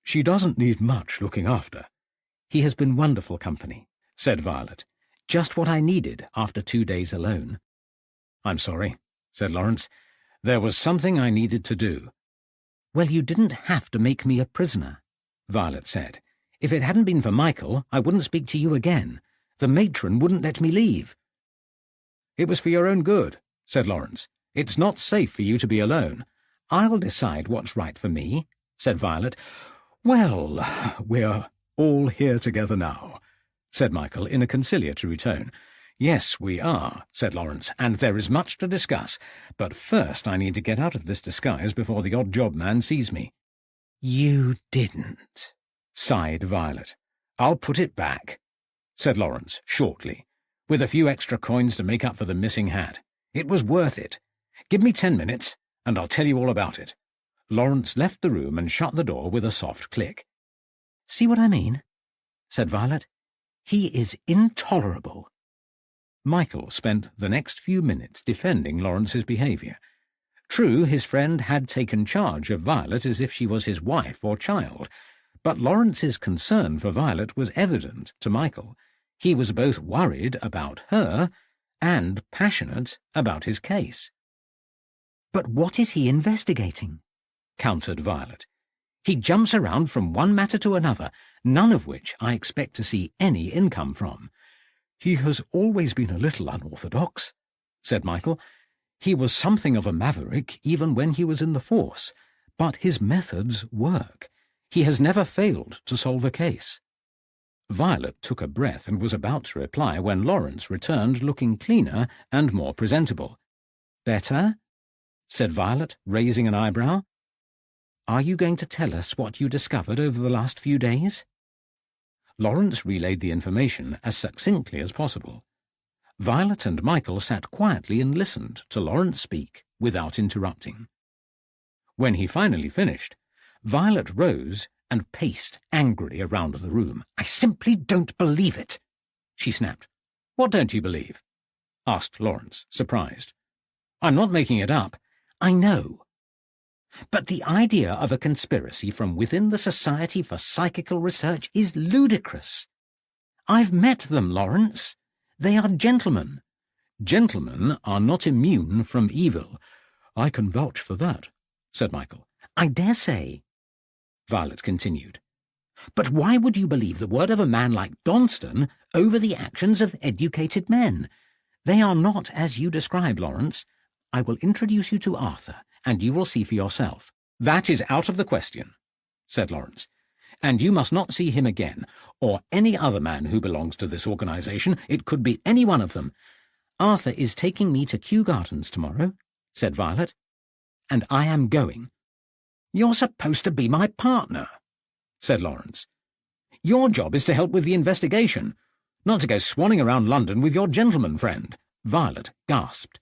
Speaker 3: "She doesn't need much looking after."
Speaker 1: "He has been wonderful company," said Violet. "Just what I needed after 2 days alone."
Speaker 3: "I'm sorry," said Lawrence. "There was something I needed to do."
Speaker 1: "Well, you didn't have to make me a prisoner," Violet said. "If it hadn't been for Michael, I wouldn't speak to you again. The matron wouldn't let me leave."
Speaker 3: "It was for your own good," said Lawrence. "It's not safe for you to be alone."
Speaker 1: "I'll decide what's right for me," said Violet.
Speaker 3: "Well, we're all here together now," said Michael in a conciliatory tone. "Yes, we are," said Lawrence, "and there is much to discuss. But first I need to get out of this disguise before the odd job man sees me."
Speaker 1: You didn't, sighed Violet. I'll put it back, said Lawrence shortly, with a few extra coins to make up for the missing hat. It was worth it. Give me 10 minutes, and I'll tell you all about it. Lawrence left the room and shut the door with a soft click.
Speaker 2: See what I mean? Said Violet. He is intolerable.
Speaker 1: Michael spent the next few minutes defending Lawrence's behaviour. True, his friend had taken charge of Violet as if she was his wife or child, but Lawrence's concern for Violet was evident to Michael. He was both worried about her and passionate about his case.
Speaker 2: But what is he investigating?
Speaker 1: Countered Violet. He jumps around from one matter to another, none of which I expect to see any income from. He has always been a little unorthodox, said Michael. He was something of a maverick even when he was in the force, but his methods work. He has never failed to solve a case. Violet took a breath and was about to reply when Lawrence returned looking cleaner and more presentable.
Speaker 2: Better?
Speaker 1: Said Violet, raising an eyebrow.
Speaker 2: Are you going to tell us what you discovered over the last few days?
Speaker 1: Lawrence relayed the information as succinctly as possible. Violet and Michael sat quietly and listened to Lawrence speak without interrupting. When he finally finished, Violet rose and paced angrily around the room.
Speaker 2: I simply don't believe it,
Speaker 1: she snapped. What don't you believe? Asked Lawrence, surprised. I'm not making it up.
Speaker 2: I know. But the idea of a conspiracy from within the Society for Psychical Research is ludicrous. I've met them, Lawrence. They are gentlemen.
Speaker 1: Gentlemen are not immune from evil. I can vouch for that, said Michael.
Speaker 2: I dare say,
Speaker 1: Violet continued.
Speaker 2: But why would you believe the word of a man like Donston over the actions of educated men? They are not as you describe, Lawrence. I will introduce you to Arthur, and you will see for yourself.
Speaker 1: That is out of the question, said Lawrence. And you must not see him again, or any other man who belongs to this organization. It could be any one of them.
Speaker 2: Arthur is taking me to Kew Gardens tomorrow, said Violet, and I am going.
Speaker 1: You're supposed to be my partner, said Lawrence. Your job is to help with the investigation, not to go swanning around London with your gentleman friend. Violet gasped.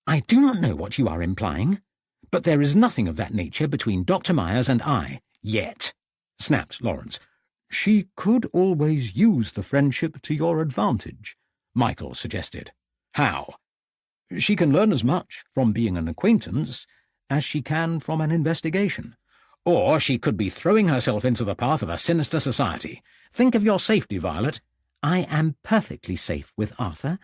Speaker 2: I do not know what you are implying, but there is nothing of that nature between Dr. Myers and I, yet,
Speaker 1: snapped Lawrence. She could always use the friendship to your advantage, Michael suggested. How? She can learn as much from being an acquaintance as she can from an investigation. Or she could be throwing herself into the path of a sinister society. Think of your safety, Violet.
Speaker 2: I am perfectly safe with Arthur.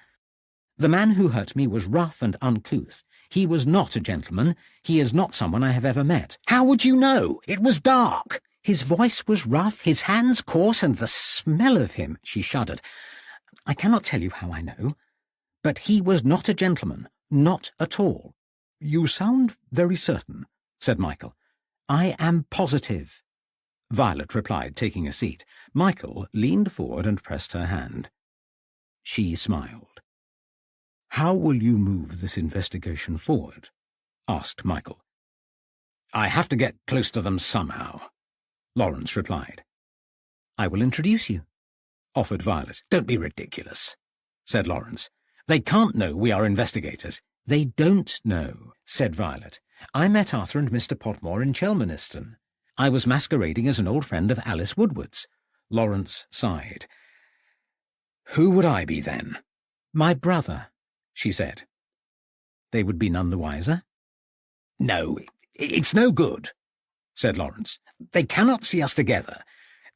Speaker 2: The man who hurt me was rough and uncouth. He was not a gentleman. He is not someone I have ever met.
Speaker 1: How would you know? It was dark.
Speaker 2: His voice was rough, his hands coarse, and the smell of him, she shuddered. I cannot tell you how I know, but he was not a gentleman, not at all.
Speaker 1: You sound very certain, said Michael.
Speaker 2: I am positive,
Speaker 1: Violet replied, taking a seat. Michael leaned forward and pressed her hand. She smiled. How will you move this investigation forward? Asked Michael. I have to get close to them somehow, Lawrence replied.
Speaker 2: I will introduce you,
Speaker 1: offered Violet. Don't be ridiculous, said Lawrence. They can't know we are investigators.
Speaker 2: They don't know, said Violet. I met Arthur and Mr. Podmore in Chelmaniston. I was masquerading as an old friend of Alice Woodward's.
Speaker 1: Lawrence sighed. Who would I be then?
Speaker 2: My brother, she said.
Speaker 1: They would be none the wiser? No, it's no good, said Lawrence. They cannot see us together.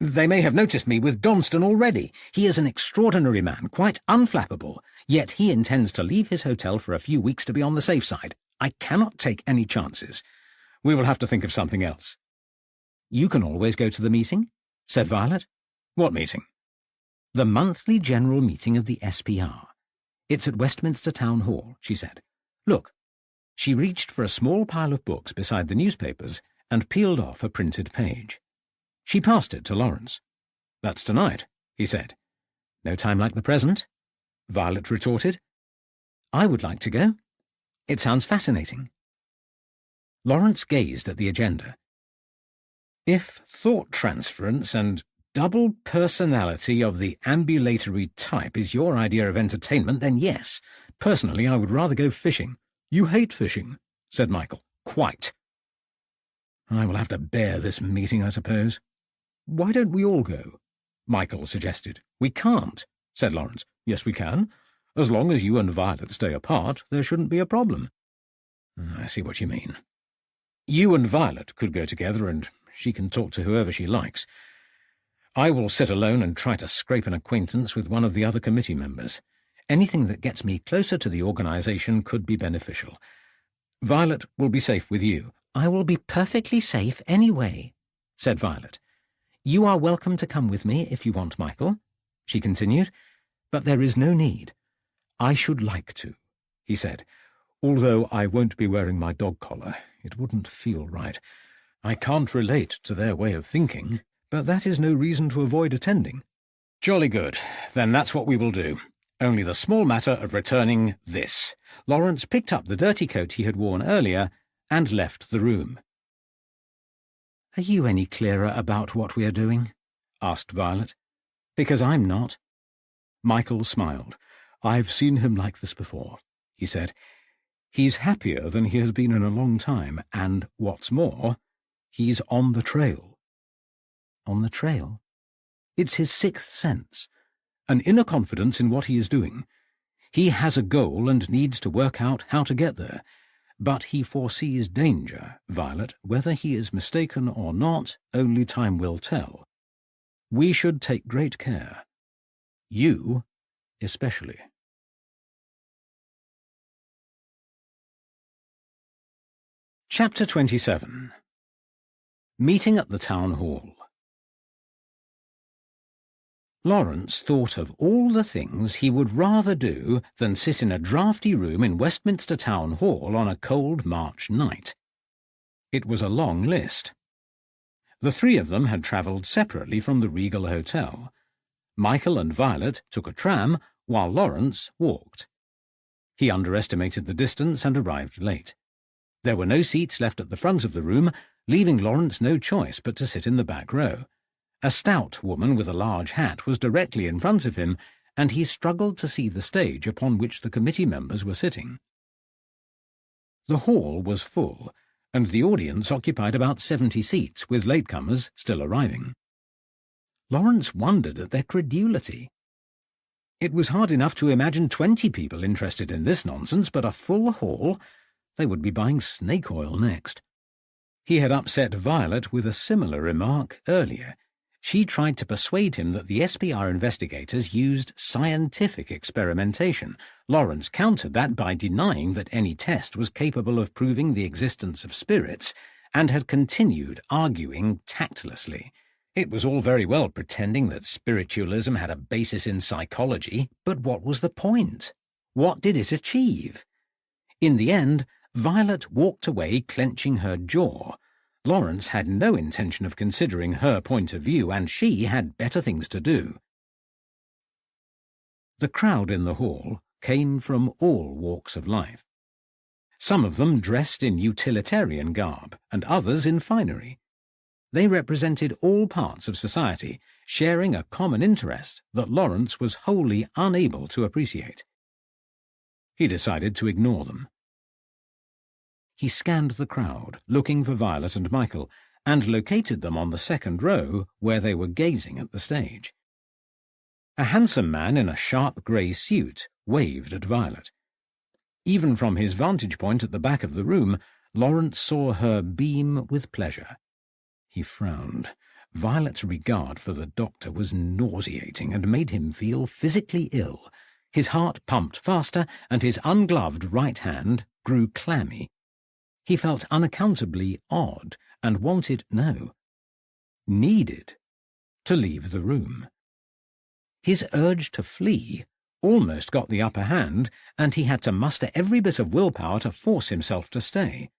Speaker 1: They may have noticed me with Donston already. He is an extraordinary man, quite unflappable, yet he intends to leave his hotel for a few weeks to be on the safe side. I cannot take any chances. We will have to think of something else.
Speaker 2: You can always go to the meeting, said Violet.
Speaker 1: What meeting?
Speaker 2: The monthly general meeting of the SPR. It's at Westminster Town Hall, she said. Look. She reached for a small pile of books beside the newspapers and peeled off a printed page.
Speaker 1: She passed it to Lawrence. That's tonight, he said.
Speaker 2: No time like the present, Violet retorted. I would like to go. It sounds fascinating.
Speaker 1: Lawrence gazed at the agenda. If thought transference and double personality of the ambulatory type is your idea of entertainment, then yes. Personally, I would rather go fishing. You hate fishing, said Michael. Quite. I will have to bear this meeting, I suppose. Why don't we all go? Michael suggested. We can't, said Lawrence. Yes, we can. As long as you and Violet stay apart, there shouldn't be a problem. I see what you mean. You and Violet could go together, and she can talk to whoever she likes. I will sit alone and try to scrape an acquaintance with one of the other committee members. Anything that gets me closer to the organisation could be beneficial. Violet will be safe with you. I will be perfectly safe anyway, said Violet. You are welcome to come with me if you want, Michael, she continued, but there is no need. I should like to, he said, although I won't be wearing my dog collar. It wouldn't feel right. I can't relate to their way of thinking, but that is no reason to avoid attending. Jolly good. Then that's what we will do. Only the small matter of returning this. Lawrence picked up the dirty coat he had worn earlier and left the room. Are you any clearer about what we are doing? Asked Violet. Because I'm not. Michael smiled. I've seen him like this before, he said. He's happier than he has been in a long time, and, what's more, he's on the trail. On the trail? It's his sixth sense, an inner confidence in what he is doing. He has a goal and needs to work out how to get there, but he foresees danger, Violet. Whether he is mistaken or not, only time will tell. We should take great care. You especially. Chapter 27. Meeting at the Town Hall. Lawrence thought of all the things he would rather do than sit in a draughty room in Westminster Town Hall on a cold March night. It was a long list. The three of them had travelled separately from the Regal Hotel. Michael and Violet took a tram, while Lawrence walked. He underestimated the distance and arrived late. There were no seats left at the front of the room, leaving Lawrence no choice but to sit in the back row. A stout woman with a large hat was directly in front of him, and he struggled to see the stage upon which the committee members were sitting. The hall was full, and the audience occupied about 70 seats, with latecomers still arriving. Lawrence wondered at their credulity. It was hard enough to imagine 20 people interested in this nonsense, but a full hall? They would be buying snake oil next. He had upset Violet with a similar remark earlier. She tried to persuade him that the SPR investigators used scientific experimentation. Lawrence countered that by denying that any test was capable of proving the existence of spirits, and had continued arguing tactlessly. It was all very well pretending that spiritualism had a basis in psychology, but what was the point? What did it achieve? In the end, Violet walked away clenching her jaw. Lawrence had no intention of considering her point of view, and she had better things to do. The crowd in the hall came from all walks of life. Some of them dressed in utilitarian garb, and others in finery. They represented all parts of society, sharing a common interest that Lawrence was wholly unable to appreciate. He decided to ignore them. He scanned the crowd, looking for Violet and Michael, and located them on the second row where they were gazing at the stage. A handsome man in a sharp grey suit waved at Violet. Even from his vantage point at the back of the room, Lawrence saw her beam with pleasure. He frowned. Violet's regard for the doctor was nauseating and made him feel physically ill. His heart pumped faster, and his ungloved right hand grew clammy. He felt unaccountably odd and wanted, needed, to leave the room. His urge to flee almost got the upper hand, and he had to muster every bit of willpower to force himself to stay.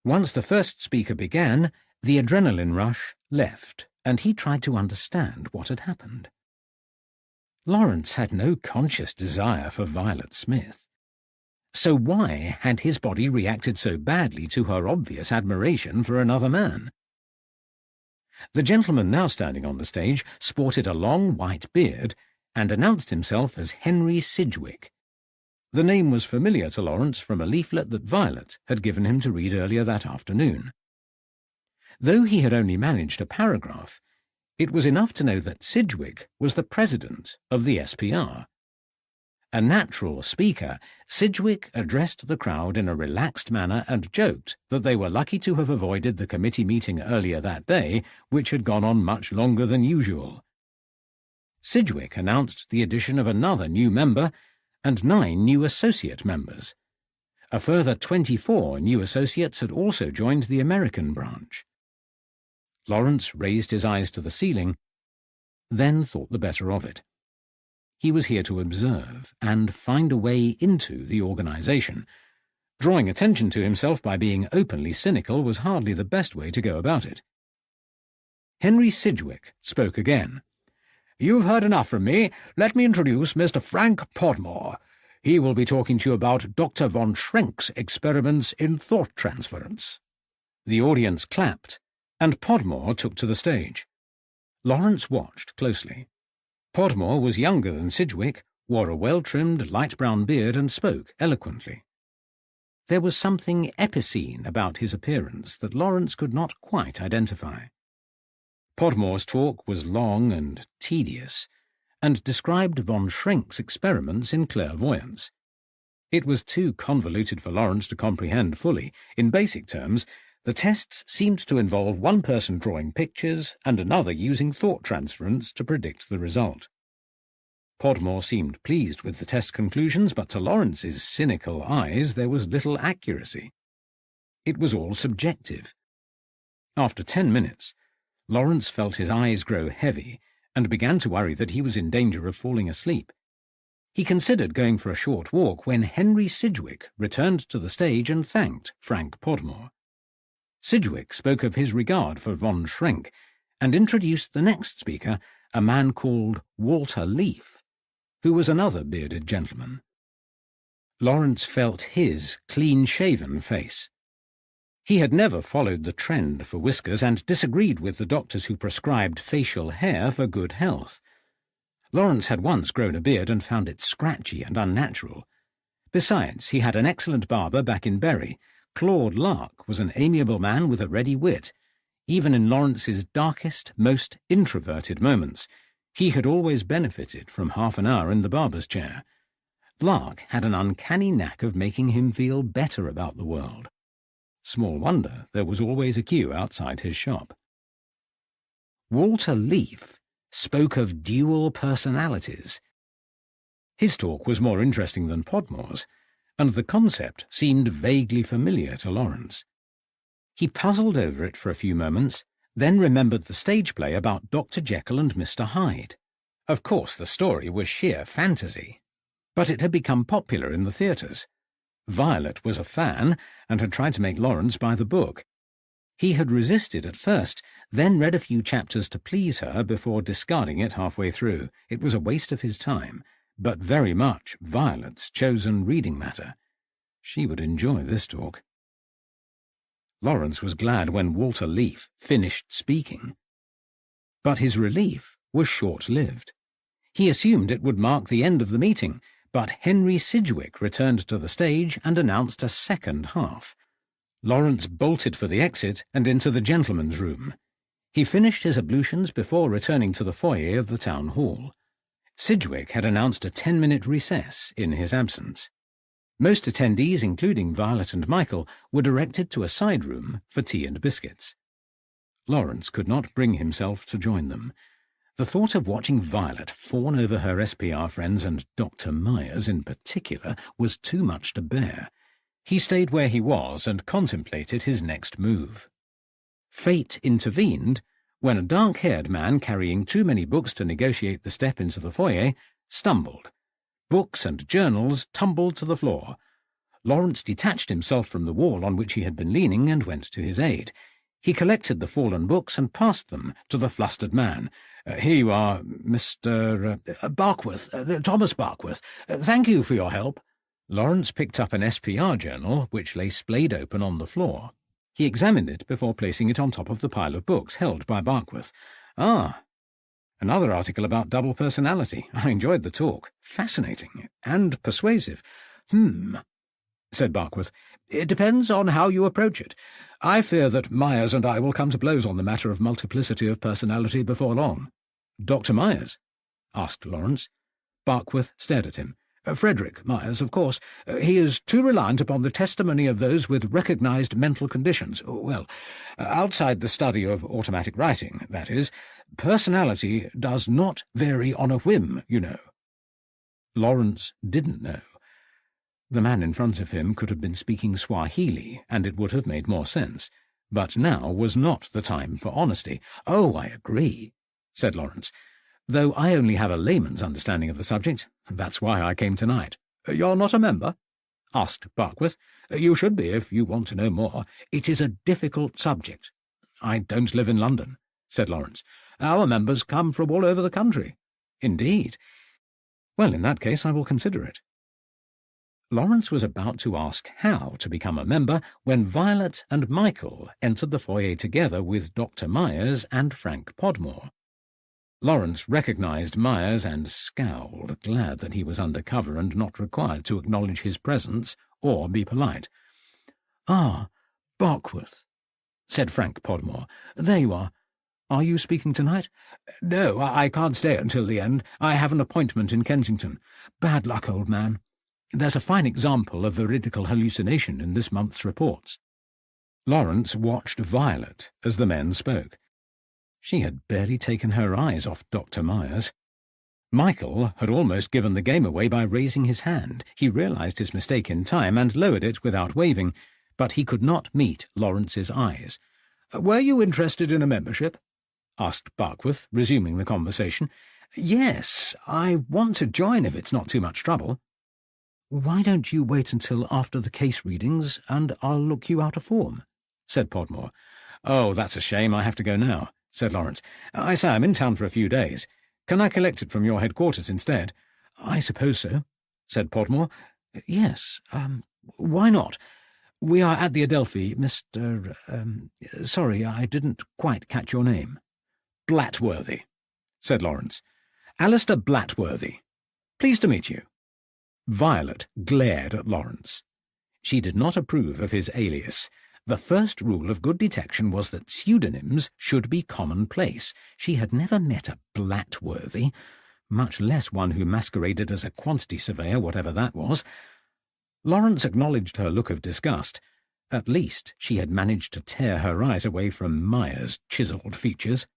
Speaker 1: Once the first speaker began, the adrenaline rush left, and he tried to understand what had happened. Lawrence had no conscious desire for Violet Smith. So why had his body reacted so badly to her obvious admiration for another man? The gentleman now standing on the stage sported a long white beard and announced himself as Henry Sidgwick. The name was familiar to Lawrence from a leaflet that Violet had given him to read earlier that afternoon. Though he had only managed a paragraph, it was enough to know that Sidgwick was the president of the SPR. A natural speaker, Sidgwick addressed the crowd in a relaxed manner and joked that they were lucky to have avoided the committee meeting earlier that day, which had gone on much longer than usual. Sidgwick announced the addition of another new member and 9 new associate members. A further 24 new associates had also joined the American branch. Lawrence raised his eyes to the ceiling, then thought the better of it. He was here to observe and find a way into the organization. Drawing attention to himself by being openly cynical was hardly the best way to go about it. Henry Sidgwick spoke again. "You've heard enough from me. Let me introduce Mr. Frank Podmore. He will be talking to you about Dr. von Schrenk's experiments in thought transference." The audience clapped, and Podmore took to the stage. Lawrence watched closely. Podmore was younger than Sidgwick, wore a well-trimmed light brown beard and spoke eloquently. There was something epicene about his appearance that Lawrence could not quite identify. Podmore's talk was long and tedious, and described von Schrenk's experiments in clairvoyance. It was too convoluted for Lawrence to comprehend fully. In basic terms, the tests seemed to involve one person drawing pictures and another using thought transference to predict the result. Podmore seemed pleased with the test conclusions, but to Lawrence's cynical eyes there was little accuracy. It was all subjective. After 10 minutes, Lawrence felt his eyes grow heavy and began to worry that he was in danger of falling asleep. He considered going for a short walk when Henry Sidgwick returned to the stage and thanked Frank Podmore. Sidgwick spoke of his regard for von Schrenk and introduced the next speaker, a man called Walter Leaf, who was another bearded gentleman. Lawrence felt his clean-shaven face. He had never followed the trend for whiskers and disagreed with the doctors who prescribed facial hair for good health. Lawrence had once grown a beard and found it scratchy and unnatural. Besides, he had an excellent barber back in Bury. Claude Lark was an amiable man with a ready wit. Even in Lawrence's darkest, most introverted moments, he had always benefited from half an hour in the barber's chair. Lark had an uncanny knack of making him feel better about the world. Small wonder there was always a queue outside his shop. Walter Leaf spoke of dual personalities. His talk was more interesting than Podmore's, and the concept seemed vaguely familiar to Lawrence. He puzzled over it for a few moments, then remembered the stage play about Dr. Jekyll and Mr. Hyde. Of course, the story was sheer fantasy, but it had become popular in the theatres. Violet was a fan and had tried to make Lawrence buy the book. He had resisted at first, then read a few chapters to please her before discarding it halfway through. It was a waste of his time, but very much Violet's chosen reading matter. She would enjoy this talk. Lawrence was glad when Walter Leaf finished speaking. But his relief was short-lived. He assumed it would mark the end of the meeting, but Henry Sidgwick returned to the stage and announced a second half. Lawrence bolted for the exit and into the gentleman's room. He finished his ablutions before returning to the foyer of the town hall. Sidgwick had announced a 10-minute recess in his absence. Most attendees, including Violet and Michael, were directed to a side room for tea and biscuits. Lawrence could not bring himself to join them. The thought of watching Violet fawn over her SPR friends and Dr. Myers in particular was too much to bear. He stayed where he was and contemplated his next move. Fate intervened when a dark-haired man carrying too many books to negotiate the step into the foyer stumbled. Books and journals tumbled to the floor. Lawrence detached himself from the wall on which he had been leaning and went to his aid. He collected the fallen books and passed them to the flustered man. "Here you are, Mr. Barkworth, Thomas Barkworth. Thank you for your help." Lawrence picked up an SPR journal, which lay splayed open on the floor. He examined it before placing it on top of the pile of books held by Barkworth. Ah, another article about double personality. I enjoyed the talk. Fascinating and persuasive. Said Barkworth. It depends on how you approach it. I fear that Myers and I will come to blows on the matter of multiplicity of personality before long. Dr. Myers? Asked Lawrence. Barkworth stared at him. Frederick Myers, of course. He is too reliant upon the testimony of those with recognized mental conditions. Well, outside the study of automatic writing, that is, personality does not vary on a whim, you know. Lawrence didn't know. The man in front of him could have been speaking Swahili, and it would have made more sense. But now was not the time for honesty. Oh, I agree, said Lawrence, though I only have a layman's understanding of the subject. That's why I came tonight. You're not a member? Asked Barkworth. You should be if you want to know more. It is a difficult subject. I don't live in London, said Lawrence. Our members come from all over the country. Indeed. Well, in that case, I will consider it. Lawrence was about to ask how to become a member when Violet and Michael entered the foyer together with Dr. Myers and Frank Podmore. Lawrence recognized Myers and scowled, glad that he was under cover and not required to acknowledge his presence or be polite. Ah, Barkworth, said Frank Podmore. There you are. Are you speaking tonight? No, I can't stay until the end. I have an appointment in Kensington. Bad luck, old man. There's a fine example of veridical hallucination in this month's reports. Lawrence watched Violet as the men spoke. She had barely taken her eyes off Dr. Myers. Michael had almost given the game away by raising his hand. He realized his mistake in time and lowered it without waving, but he could not meet Lawrence's eyes. "Were you interested in a membership?" asked Barkworth, resuming the conversation. "Yes, I want to join if it's not too much trouble." "Why don't you wait until after the case readings, and I'll look you out a form?" said Podmore. "Oh, that's a shame. I have to go now," said Lawrence. "I say, I'm in town for a few days. Can I collect it from your headquarters instead?" "I suppose so," said Podmore. "Yes, why not? We are at the Adelphi, Mr. Sorry, I didn't quite catch your name." "Blatworthy," said Lawrence. "Alistair Blatworthy. Pleased to meet you." Violet glared at Lawrence. She did not approve of his alias. The first rule of good detection was that pseudonyms should be commonplace. She had never met a Blatworthy, much less one who masqueraded as a quantity surveyor, whatever that was. Lawrence acknowledged her look of disgust. At least she had managed to tear her eyes away from Myers' chiselled features.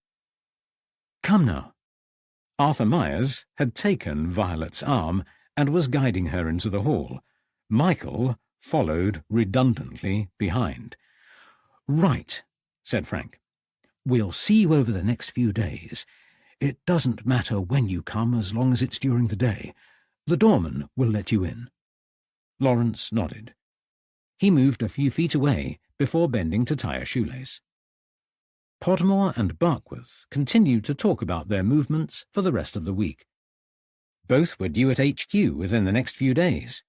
Speaker 1: "Come now." Arthur Myers had taken Violet's arm and was guiding her into the hall. Michael followed redundantly behind. "Right," said Frank. "We'll see you over the next few days. It doesn't matter when you come as long as it's during the day. The doorman will let you in." Lawrence nodded. He moved a few feet away before bending to tie a shoelace. Podmore and Barkworth continued to talk about their movements for the rest of the week. Both were due at HQ within the next few days,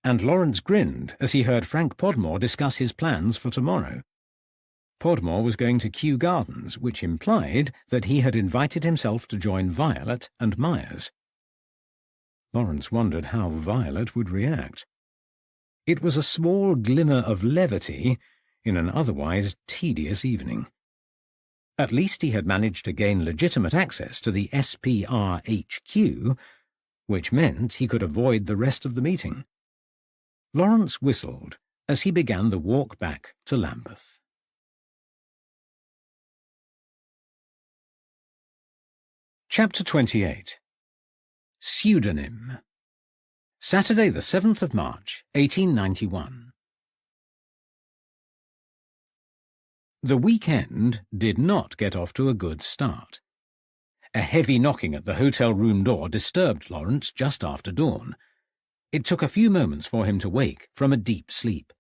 Speaker 1: and Lawrence grinned as he heard Frank Podmore discuss his plans for tomorrow. Podmore was going to Kew Gardens, which implied that he had invited himself to join Violet and Myers. Lawrence wondered how Violet would react. It was a small glimmer of levity in an otherwise tedious evening. At least he had managed to gain legitimate access to the SPRHQ, which meant he could avoid the rest of the meeting. Lawrence whistled as he began the walk back to Lambeth. Chapter 28. Pseudonym. Saturday the 7th of March, 1891. The weekend did not get off to a good start. A heavy knocking at the hotel room door disturbed Lawrence just after dawn. It took a few moments for him to wake from a deep sleep.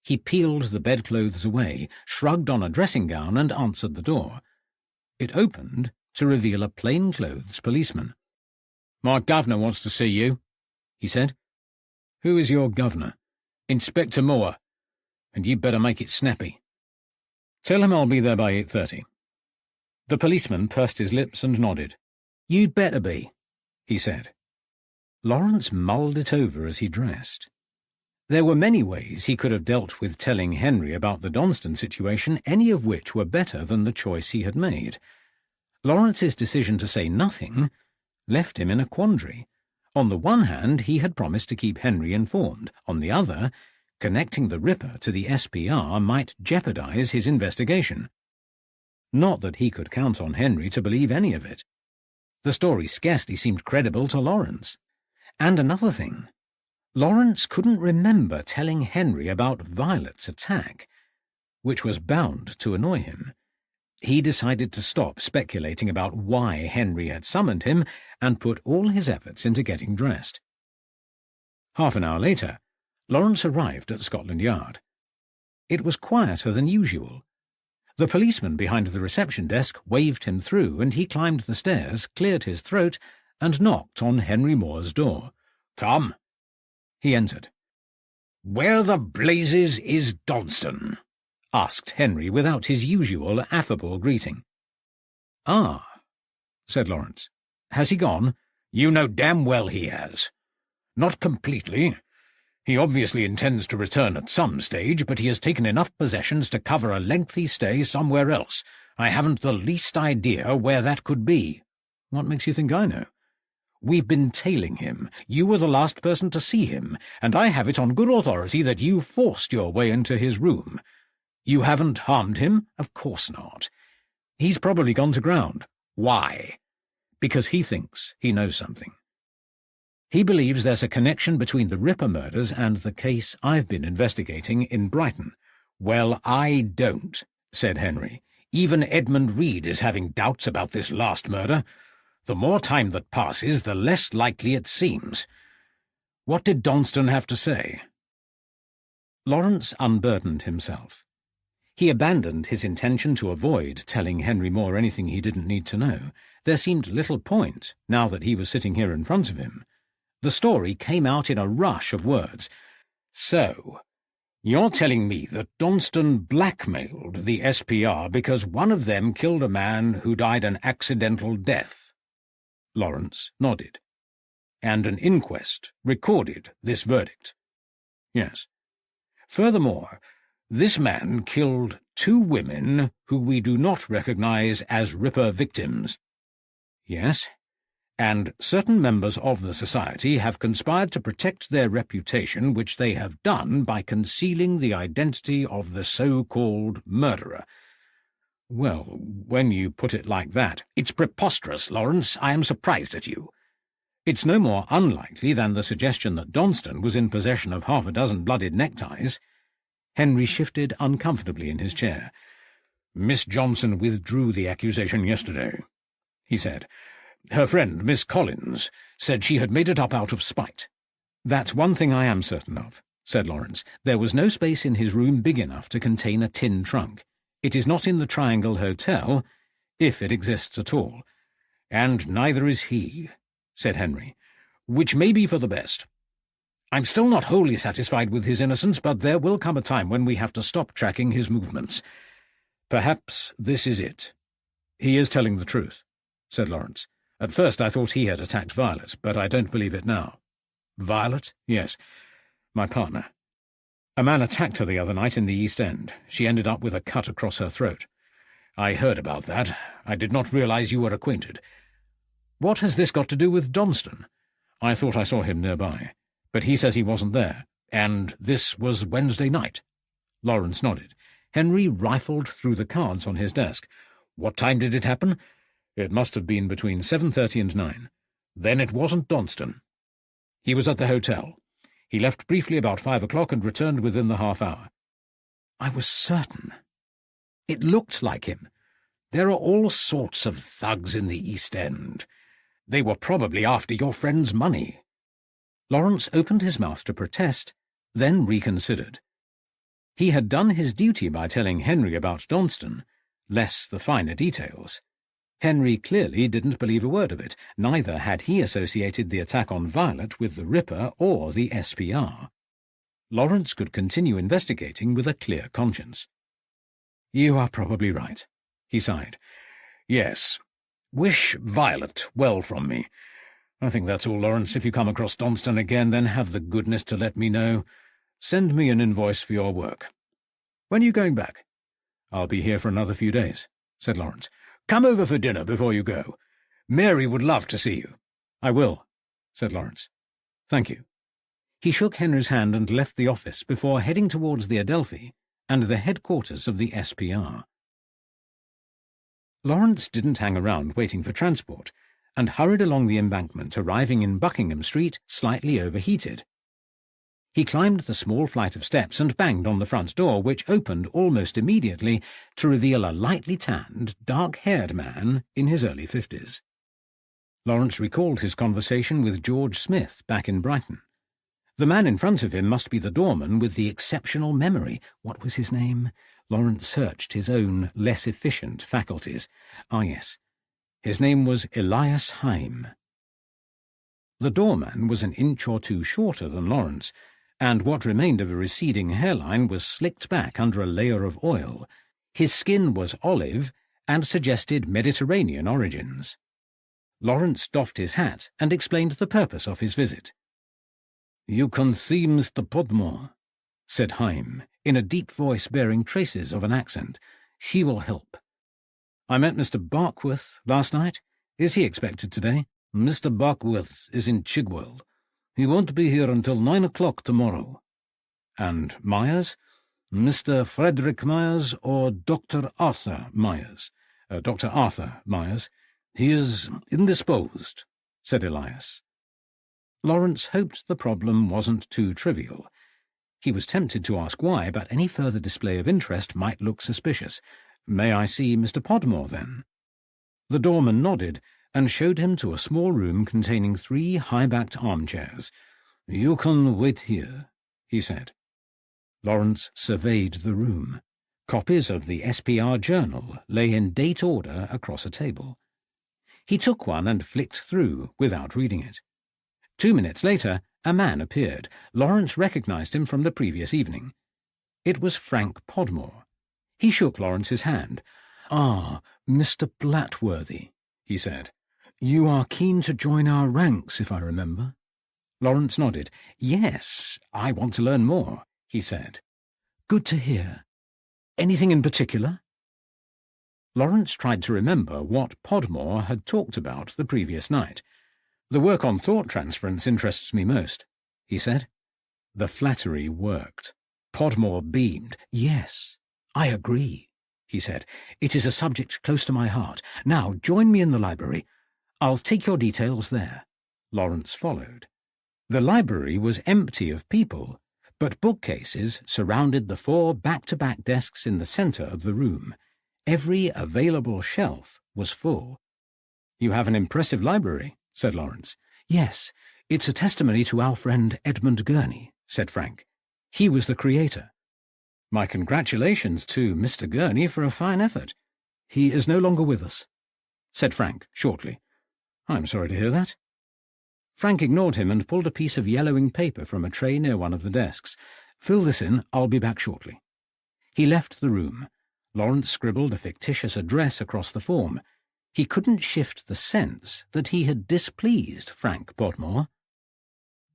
Speaker 1: He peeled the bedclothes away, shrugged on a dressing gown, and answered the door. It opened to reveal a plainclothes policeman. "My governor wants to see you," he said. "Who is your governor?" "Inspector Moore."
Speaker 3: and you'd better make it snappy. Tell him I'll be there by 8:30. The policeman pursed his lips and nodded. You'd better be, he said. Lawrence mulled it over as he dressed. There were many ways he could have dealt with telling Henry about the Donston situation, any of which were better than the choice he had made. Lawrence's decision to say nothing left him in a quandary. On the one hand, he had promised to keep Henry informed. On the other, connecting the Ripper to the SPR might jeopardize his investigation. Not that he could count on Henry to believe any of it. The story scarcely seemed credible to Lawrence. And another thing, Lawrence couldn't remember telling Henry about Violet's attack, which was bound to annoy him. He decided to stop speculating about why Henry had summoned him and put all his efforts into getting dressed. Half an hour later, Lawrence arrived at Scotland Yard. It was quieter than usual. The policeman behind the reception desk waved him through, and he climbed the stairs, cleared his throat, and knocked on Henry Moore's door. "Come." He entered. "Where the blazes is Donston?" asked Henry without his usual affable greeting. "Ah," said Lawrence. "Has he gone?" "You know damn well he has. Not completely. He obviously intends to return at some stage, but he has taken enough possessions to cover a lengthy stay somewhere else. I haven't the least idea where that could be." "What makes you think I know?" "We've been tailing him. You were the last person to see him, and I have it on good authority that you forced your way into his room. You haven't harmed him? Of course not. He's probably gone to ground. Why? Because he thinks he knows something. He believes there's a connection between the Ripper murders and the case I've been investigating in Brighton." "Well, I don't," said Henry. "Even Edmund Reed is having doubts about this last murder. The more time that passes, the less likely it seems. What did Donston have to say?" Lawrence unburdened himself. He abandoned his intention to avoid telling Henry Moore anything he didn't need to know. There seemed little point, now that he was sitting here in front of him. The story came out in a rush of words. "So, you're telling me that Donston blackmailed the SPR because one of them killed a man who died an accidental death?" Lawrence nodded. "And an inquest recorded this verdict?" "Yes. Furthermore, this man killed 2 women who we do not recognize as Ripper victims." "Yes. And certain members of the society have conspired to protect their reputation, which they have done by concealing the identity of the so-called murderer." "Well, when you put it like that—" "It's preposterous, Lawrence. I am surprised at you. It's no more unlikely than the suggestion that Donston was in possession of half a dozen blooded neckties." Henry shifted uncomfortably in his chair. "Miss Johnson withdrew the accusation yesterday," he said. "Her friend, Miss Collins, said she had made it up out of spite." "That's one thing I am certain of," said Lawrence. "There was no space in his room big enough to contain a tin trunk. It is not in the Triangle Hotel, if it exists at all." "And neither is he," said Henry, "which may be for the best. I'm still not wholly satisfied with his innocence, but there will come a time when we have to stop tracking his movements. Perhaps this is it." "He is telling the truth," said Lawrence. "At first I thought he had attacked Violet, but I don't believe it now." "Violet?" "Yes, my partner. A man attacked her the other night in the East End. She ended up with a cut across her throat." "I heard about that. I did not realize you were acquainted. What has this got to do with Donston?" "I thought I saw him nearby, but he says he wasn't there. And this was Wednesday night?" Lawrence nodded. Henry rifled through the cards on his desk. "What time did it happen?" "It must have been between 7:30 and 9. "Then it wasn't Donston. He was at the hotel. He left briefly about 5 o'clock and returned within the half hour." "I was certain. It looked like him. There are all sorts of thugs in the East End. They were probably after your friend's money." Lawrence opened his mouth to protest, then reconsidered. He had done his duty by telling Henry about Donston, less the finer details. Henry clearly didn't believe a word of it. Neither had he associated the attack on Violet with the Ripper or the SPR.
Speaker 1: Lawrence could continue investigating with a clear conscience. "You are probably right," he sighed. "Yes. Wish Violet well from me. I think that's all, Lawrence. If you come across Donston again, then have the goodness to let me know. Send me an invoice for your work. When are you going back?" "I'll be here for another few days," said Lawrence. "Come over for dinner before you go. Mary would love to see you." "I will," said Lawrence. "Thank you." He shook Henry's hand and left the office before heading towards the Adelphi and the headquarters of the SPR. Lawrence didn't hang around waiting for transport, and hurried along the embankment, arriving in Buckingham Street slightly overheated. He climbed the small flight of steps and banged on the front door, which opened almost immediately to reveal a lightly tanned, dark-haired man in his early 50s. Lawrence recalled his conversation with George Smith back in Brighton. The man in front of him must be the doorman with the exceptional memory. What was his name? Lawrence searched his own less efficient faculties. Ah, yes. His name was Elias Haim. The doorman was an inch or two shorter than Lawrence, and what remained of a receding hairline was slicked back under a layer of oil. His skin was olive and suggested Mediterranean origins. Lawrence doffed his hat and explained the purpose of his visit. "You can see Mr. Podmore," said Haim, in a deep voice bearing traces of an accent. "He will help." "I met Mr. Barkworth last night. Is he expected today?" "Mr. Barkworth is in Chigwell. He won't be here until 9 o'clock tomorrow." "And Myers?" "Mr. Frederick Myers or Dr. Arthur Myers?" "Dr. Arthur Myers." "He is indisposed," said Elias. Lawrence hoped the problem wasn't too trivial. He was tempted to ask why, but any further display of interest might look suspicious. "May I see Mr. Podmore, then?" The doorman nodded and showed him to a small room containing 3 high-backed armchairs. "You can wait here," he said. Lawrence surveyed the room. Copies of the SPR Journal lay in date order across a table. He took one and flicked through without reading it. 2 minutes later, a man appeared. Lawrence recognized him from the previous evening. It was Frank Podmore. He shook Lawrence's hand. "Ah, Mr. Blatworthy," he said. "You are keen to join our ranks, if I remember." Lawrence nodded. "Yes, I want to learn more," he said. "Good to hear. Anything in particular?" Lawrence tried to remember what Podmore had talked about the previous night. "The work on thought transference interests me most," he said. The flattery worked. Podmore beamed. "Yes, I agree," he said. "It is a subject close to my heart. Now, join me in the library. I'll take your details there." Lawrence followed. The library was empty of people, but bookcases surrounded the 4 back-to-back desks in the centre of the room. Every available shelf was full. "You have an impressive library," said Lawrence. "Yes, it's a testimony to our friend Edmund Gurney," said Frank. "He was the creator." "My congratulations to Mr. Gurney for a fine effort." "He is no longer with us," said Frank shortly. "I'm sorry to hear that." Frank ignored him and pulled a piece of yellowing paper from a tray near one of the desks. "Fill this in. I'll be back shortly." He left the room. Lawrence scribbled a fictitious address across the form. He couldn't shift the sense that he had displeased Frank Podmore.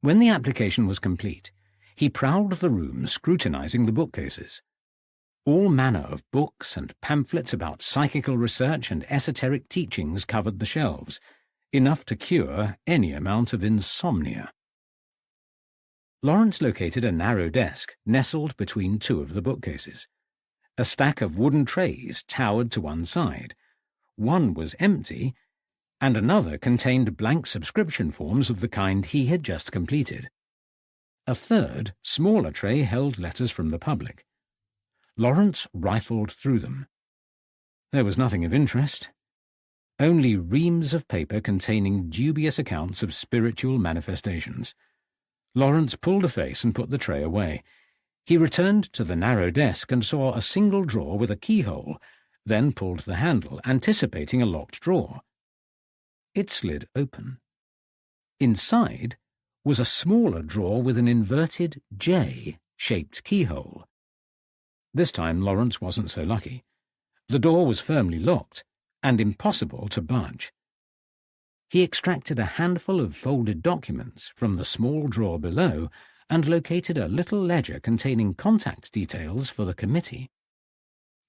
Speaker 1: When the application was complete, he prowled the room, scrutinizing the bookcases. All manner of books and pamphlets about psychical research and esoteric teachings covered the shelves, enough to cure any amount of insomnia. Lawrence located a narrow desk nestled between 2 of the bookcases. A stack of wooden trays towered to one side. One was empty, and another contained blank subscription forms of the kind he had just completed. A third, smaller tray held letters from the public. Lawrence rifled through them. There was nothing of interest. Only reams of paper containing dubious accounts of spiritual manifestations. Lawrence pulled a face and put the tray away. He returned to the narrow desk and saw a single drawer with a keyhole, then pulled the handle, anticipating a locked drawer. It slid open. Inside was a smaller drawer with an inverted J shaped keyhole. This time Lawrence wasn't so lucky. The door was firmly locked and impossible to budge. He extracted a handful of folded documents from the small drawer below and located a little ledger containing contact details for the committee.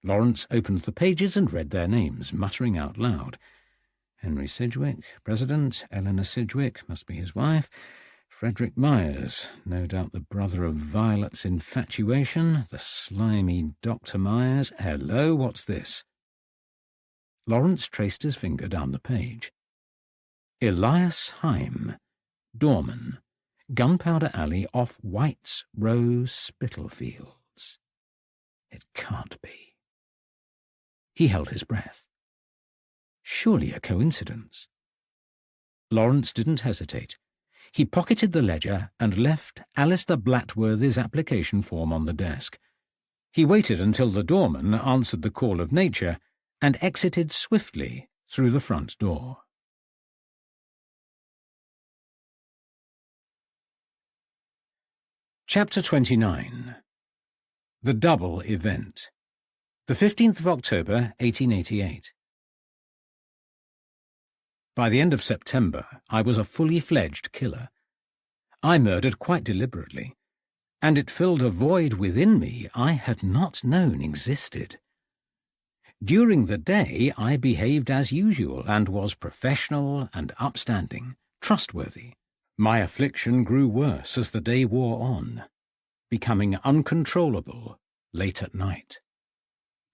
Speaker 1: Lawrence opened the pages and read their names, muttering out loud. Henry Sidgwick, President. Eleanor Sidgwick, must be his wife. Frederick Myers, no doubt the brother of Violet's infatuation, the slimy Dr. Myers. Hello, what's this? Lawrence traced his finger down the page. Elias Heim, doorman, Gunpowder Alley off White's Row, Spitalfields. It can't be. He held his breath. Surely a coincidence. Lawrence didn't hesitate. He pocketed the ledger and left Alistair Blatworthy's application form on the desk. He waited until the doorman answered the call of nature and exited swiftly through the front door. Chapter 29. The Double Event. The 15th of October, 1888. By the end of September, I was a fully fledged killer. I murdered quite deliberately, and it filled a void within me I had not known existed. During the day, I behaved as usual and was professional and upstanding, trustworthy. My affliction grew worse as the day wore on, becoming uncontrollable late at night.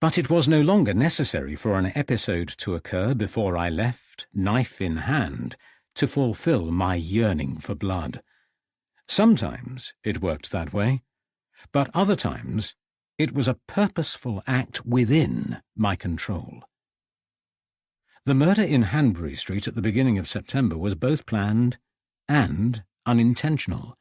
Speaker 1: But it was no longer necessary for an episode to occur before I left, knife in hand, to fulfill my yearning for blood. Sometimes it worked that way, but other times it was a purposeful act within my control. The murder in Hanbury Street at the beginning of September was both planned and unintentional.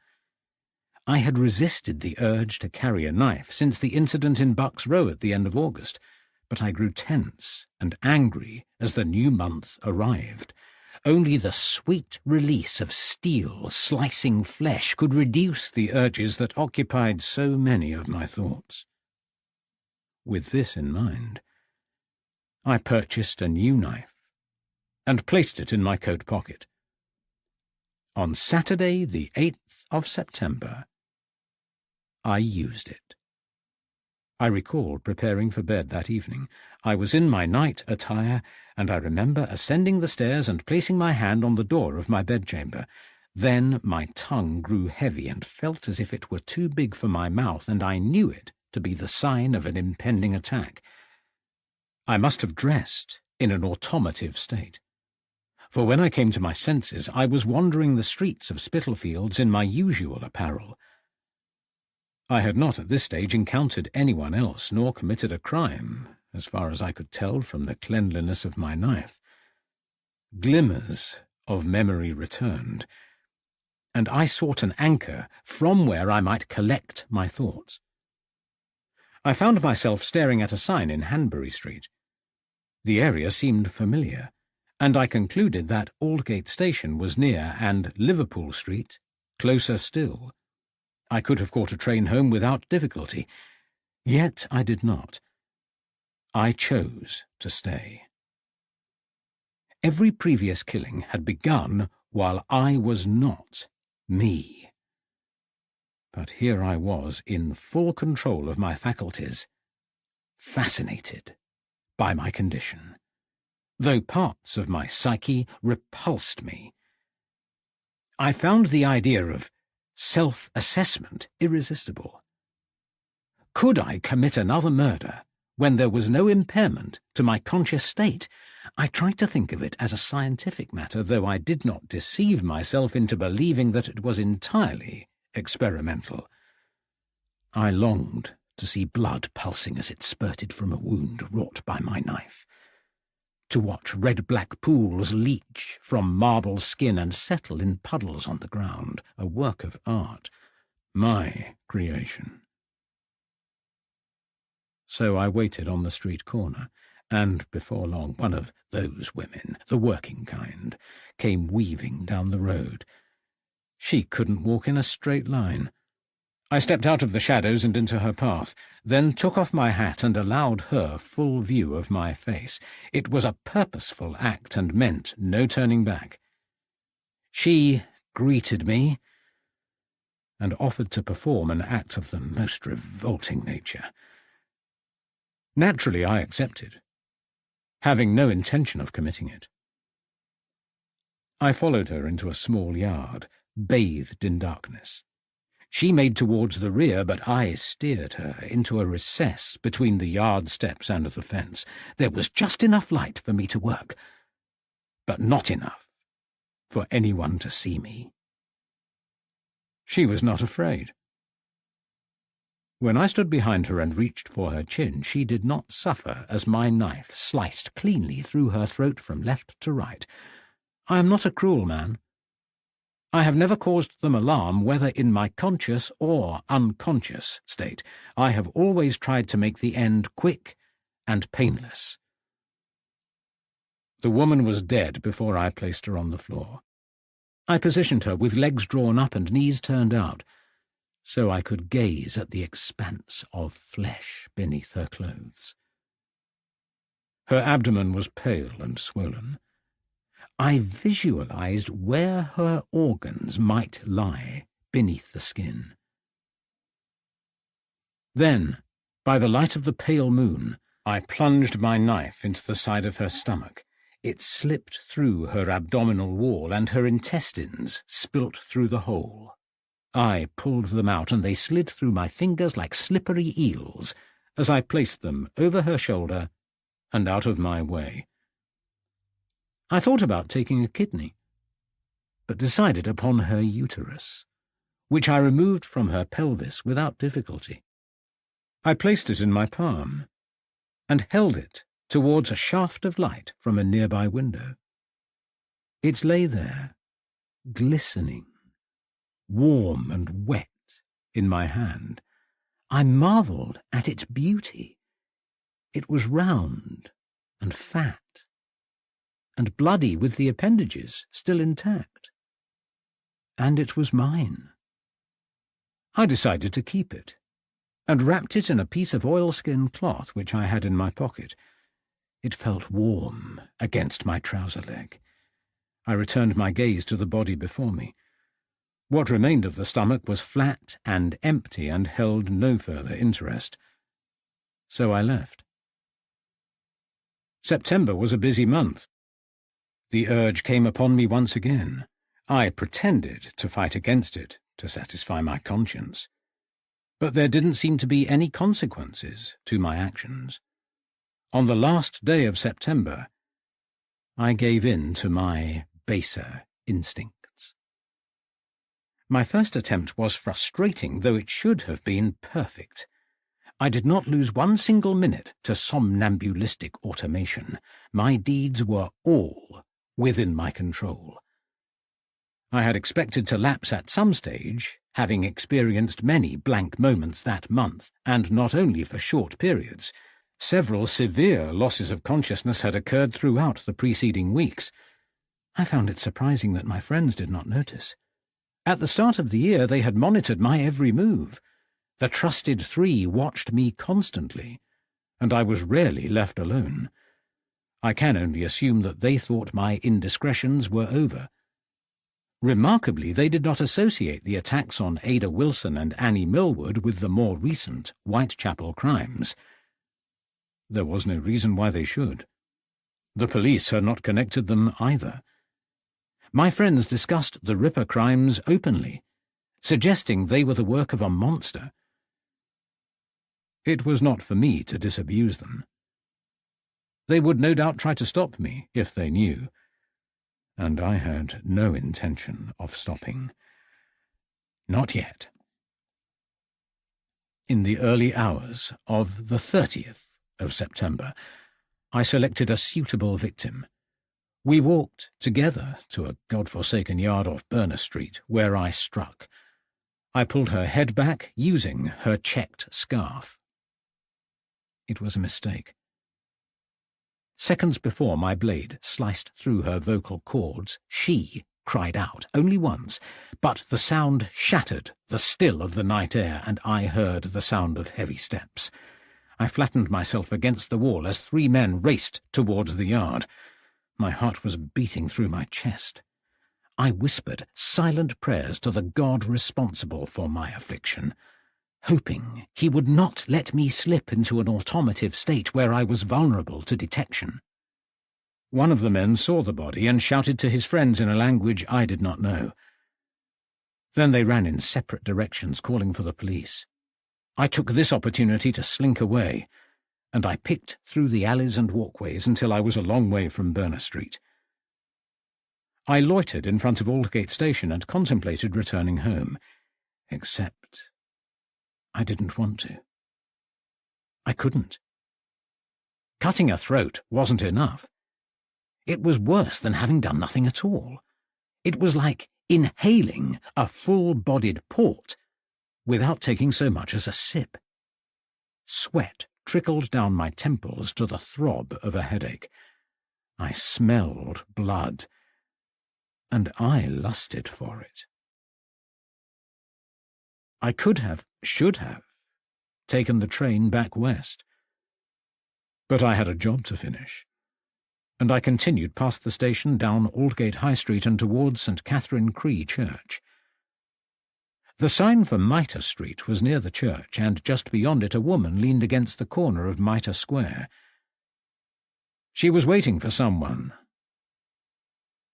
Speaker 1: I had resisted the urge to carry a knife since the incident in Bucks Row at the end of August, but I grew tense and angry as the new month arrived. Only the sweet release of steel slicing flesh could reduce the urges that occupied so many of my thoughts. With this in mind, I purchased a new knife and placed it in my coat pocket. On Saturday, the 8th of September, I used it. I recall preparing for bed that evening. I was in my night attire, and I remember ascending the stairs and placing my hand on the door of my bedchamber. Then my tongue grew heavy and felt as if it were too big for my mouth, and I knew it to be the sign of an impending attack. I must have dressed in an automotive state, for when I came to my senses I was wandering the streets of Spitalfields in my usual apparel. I had not at this stage encountered anyone else, nor committed a crime, as far as I could tell from the cleanliness of my knife. Glimmers of memory returned, and I sought an anchor from where I might collect my thoughts. I found myself staring at a sign in Hanbury Street. The area seemed familiar, and I concluded that Aldgate Station was near and Liverpool Street closer still. I could have caught a train home without difficulty, yet I did not. I chose to stay. Every previous killing had begun while I was not me. But here I was in full control of my faculties, fascinated by my condition, though parts of my psyche repulsed me. I found the idea of self-assessment irresistible. Could I commit another murder when there was no impairment to my conscious state? I tried to think of it as a scientific matter, though I did not deceive myself into believing that it was entirely experimental. I longed to see blood pulsing as it spurted from a wound wrought by my knife, to watch red-black pools leach from marble skin and settle in puddles on the ground, a work of art, my creation. So I waited on the street corner, and before long one of those women, the working kind, came weaving down the road. She couldn't walk in a straight line. I stepped out of the shadows and into her path, then took off my hat and allowed her full view of my face. It was a purposeful act and meant no turning back. She greeted me and offered to perform an act of the most revolting nature. Naturally, I accepted, having no intention of committing it. I followed her into a small yard, bathed in darkness. She made towards the rear, but I steered her into a recess between the yard steps and the fence. There was just enough light for me to work, but not enough for anyone to see me. She was not afraid. When I stood behind her and reached for her chin, she did not suffer as my knife sliced cleanly through her throat from left to right. I am not a cruel man. I have never caused them alarm, whether in my conscious or unconscious state. I have always tried to make the end quick and painless. The woman was dead before I placed her on the floor. I positioned her with legs drawn up and knees turned out, so I could gaze at the expanse of flesh beneath her clothes. Her abdomen was pale and swollen. I visualized where her organs might lie beneath the skin. Then, by the light of the pale moon, I plunged my knife into the side of her stomach. It slipped through her abdominal wall, and her intestines spilt through the hole. I pulled them out, and they slid through my fingers like slippery eels as I placed them over her shoulder and out of my way. I thought about taking a kidney, but decided upon her uterus, which I removed from her pelvis without difficulty. I placed it in my palm and held it towards a shaft of light from a nearby window. It lay there, glistening, warm and wet in my hand. I marvelled at its beauty. It was round and fat, and bloody with the appendages still intact. And it was mine. I decided to keep it, and wrapped it in a piece of oilskin cloth which I had in my pocket. It felt warm against my trouser leg. I returned my gaze to the body before me. What remained of the stomach was flat and empty and held no further interest. So I left. September was a busy month. The urge came upon me once again. I pretended to fight against it to satisfy my conscience. But there didn't seem to be any consequences to my actions. On the last day of September, I gave in to my baser instincts. My first attempt was frustrating, though it should have been perfect. I did not lose one single minute to somnambulistic automation. My deeds were all within my control. I had expected to lapse at some stage, having experienced many blank moments that month, and not only for short periods. Several severe losses of consciousness had occurred throughout the preceding weeks. I found it surprising that my friends did not notice. At the start of the year they had monitored my every move. The trusted three watched me constantly, and I was rarely left alone. I can only assume that they thought my indiscretions were over. Remarkably, they did not associate the attacks on Ada Wilson and Annie Millwood with the more recent Whitechapel crimes. There was no reason why they should. The police had not connected them either. My friends discussed the Ripper crimes openly, suggesting they were the work of a monster. It was not for me to disabuse them. They would no doubt try to stop me if they knew, and I had no intention of stopping. Not yet. In the early hours of the 30th of September, I selected a suitable victim. We walked together to a God-forsaken yard off Berners Street, where I struck. I pulled her head back using her checked scarf. It was a mistake. Seconds before my blade sliced through her vocal cords, she cried out, only once, but the sound shattered the still of the night air, and I heard the sound of heavy steps. I flattened myself against the wall as 3 men raced towards the yard. My heart was beating through my chest. I whispered silent prayers to the God responsible for my affliction, hoping he would not let me slip into an automative state where I was vulnerable to detection. One of the men saw the body and shouted to his friends in a language I did not know. Then they ran in separate directions, calling for the police. I took this opportunity to slink away, and I picked through the alleys and walkways until I was a long way from Berner Street. I loitered in front of Aldgate Station and contemplated returning home, except I didn't want to. I couldn't. Cutting a throat wasn't enough. It was worse than having done nothing at all. It was like inhaling a full-bodied port without taking so much as a sip. Sweat trickled down my temples to the throb of a headache. I smelled blood, and I lusted for it. I should have, taken the train back west. But I had a job to finish, and I continued past the station down Aldgate High Street and towards St. Catherine Cree Church. The sign for Mitre Street was near the church, and just beyond it a woman leaned against the corner of Mitre Square. She was waiting for someone.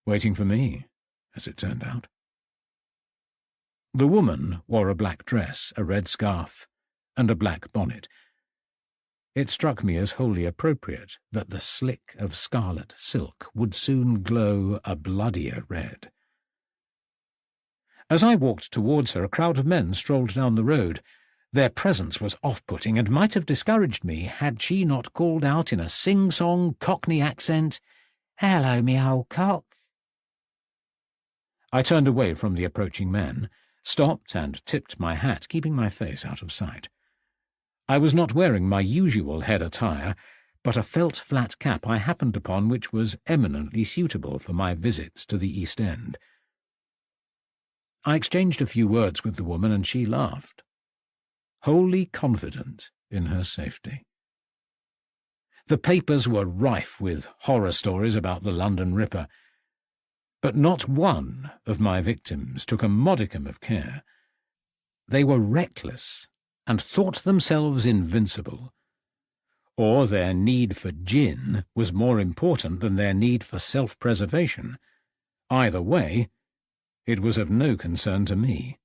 Speaker 1: Waiting for me, as it turned out. The woman wore a black dress, a red scarf, and a black bonnet. It struck me as wholly appropriate that the slick of scarlet silk would soon glow a bloodier red. As I walked towards her, a crowd of men strolled down the road. Their presence was off-putting and might have discouraged me had she not called out in a sing-song Cockney accent, "Hello, me old cock." I turned away from the approaching men, stopped and tipped my hat, keeping my face out of sight. I was not wearing my usual head attire, but a felt flat cap I happened upon which was eminently suitable for my visits to the East End. I exchanged a few words with the woman, and she laughed, wholly confident in her safety. The papers were rife with horror stories about the London Ripper, but not one of my victims took a modicum of care. They were reckless and thought themselves invincible, or their need for gin was more important than their need for self-preservation. Either way, it was of no concern to me.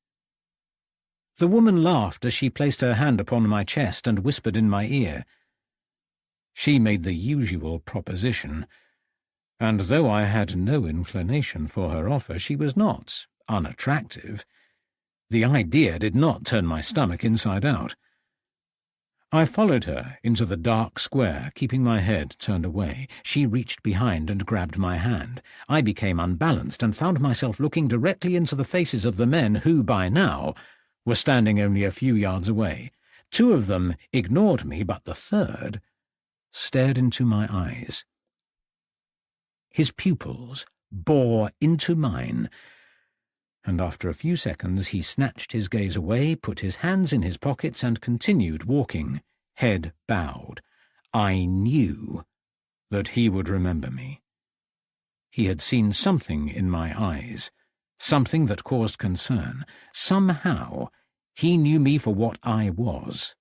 Speaker 1: The woman laughed as she placed her hand upon my chest and whispered in my ear. She made the usual proposition, and though I had no inclination for her offer, she was not unattractive. The idea did not turn my stomach inside out. I followed her into the dark square, keeping my head turned away. She reached behind and grabbed my hand. I became unbalanced and found myself looking directly into the faces of the men who, by now, were standing only a few yards away. 2 of them ignored me, but the third stared into my eyes. His pupils bore into mine, and after a few seconds he snatched his gaze away, put his hands in his pockets, and continued walking, head bowed. I knew that he would remember me. He had seen something in my eyes, something that caused concern. Somehow he knew me for what I was,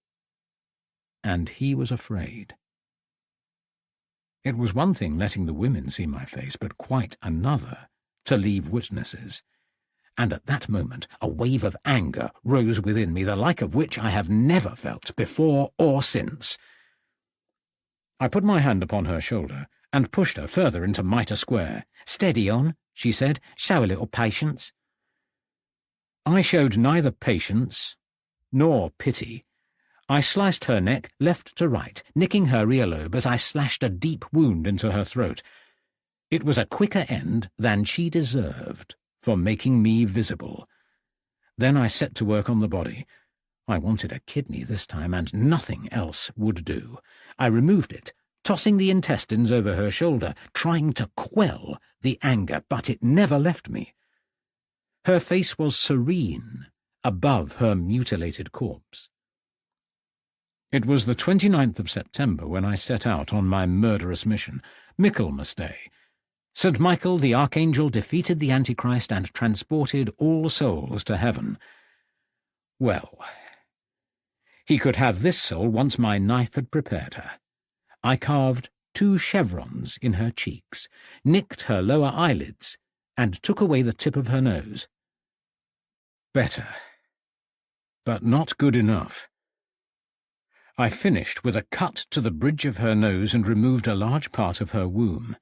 Speaker 1: and he was afraid. It was one thing letting the women see my face, but quite another to leave witnesses. And at that moment a wave of anger rose within me, the like of which I have never felt before or since. I put my hand upon her shoulder and pushed her further into Mitre Square. "Steady on," she said. "Show a little patience." I showed neither patience nor pity. I sliced her neck left to right, nicking her earlobe as I slashed a deep wound into her throat. It was a quicker end than she deserved for making me visible. Then I set to work on the body. I wanted a kidney this time, and nothing else would do. I removed it, tossing the intestines over her shoulder, trying to quell the anger, but it never left me. Her face was serene above her mutilated corpse. It was the 29th of September when I set out on my murderous mission, Michaelmas Day. St. Michael the Archangel defeated the Antichrist and transported all souls to heaven. Well, he could have this soul once my knife had prepared her. I carved 2 chevrons in her cheeks, nicked her lower eyelids, and took away the tip of her nose. Better, but not good enough. I finished with a cut to the bridge of her nose and removed a large part of her womb.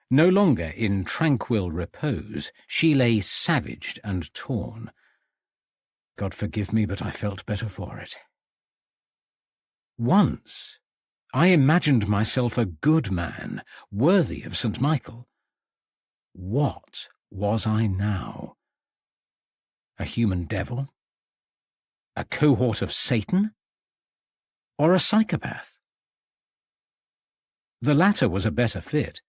Speaker 1: No longer in tranquil repose, she lay savaged and torn. God forgive me, but I felt better for it. Once I imagined myself a good man, worthy of St. Michael. What was I now? A human devil? A cohort of Satan? Or a psychopath? The latter was a better fit.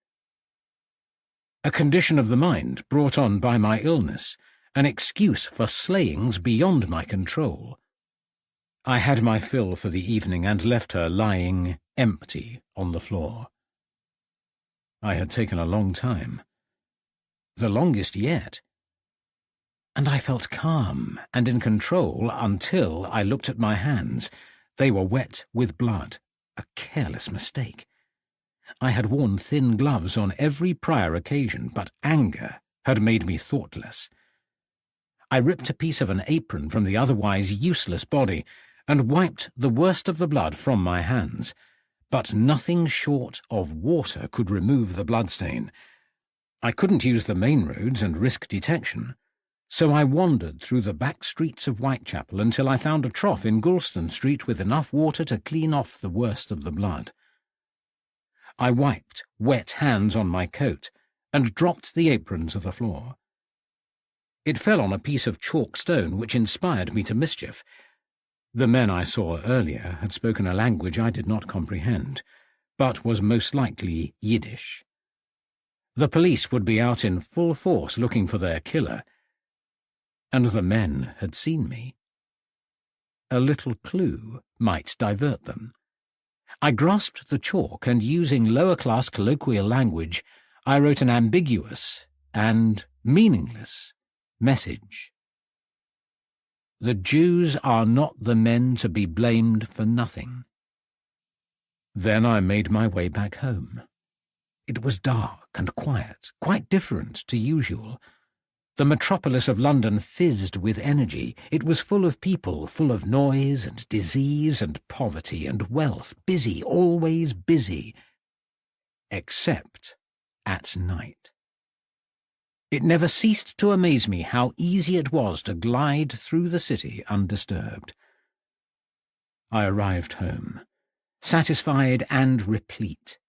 Speaker 1: A condition of the mind brought on by my illness, an excuse for slayings beyond my control. I had my fill for the evening and left her lying empty on the floor. I had taken a long time, the longest yet, and I felt calm and in control until I looked at my hands. They were wet with blood, a careless mistake. I had worn thin gloves on every prior occasion, but anger had made me thoughtless. I ripped a piece of an apron from the otherwise useless body and wiped the worst of the blood from my hands, but nothing short of water could remove the bloodstain. I couldn't use the main roads and risk detection, so I wandered through the back streets of Whitechapel until I found a trough in Goulston Street with enough water to clean off the worst of the blood. I wiped wet hands on my coat and dropped the apron to the floor. It fell on a piece of chalk stone which inspired me to mischief. The men I saw earlier had spoken a language I did not comprehend, but was most likely Yiddish. The police would be out in full force looking for their killer, and the men had seen me. A little clue might divert them. I grasped the chalk and, using lower-class colloquial language, I wrote an ambiguous and meaningless message. The Jews are not the men to be blamed for nothing. Then I made my way back home. It was dark and quiet, quite different to usual. The metropolis of London fizzed with energy. It was full of people, full of noise and disease and poverty and wealth, busy, always busy, except at night. It never ceased to amaze me how easy it was to glide through the city undisturbed. I arrived home, satisfied and replete.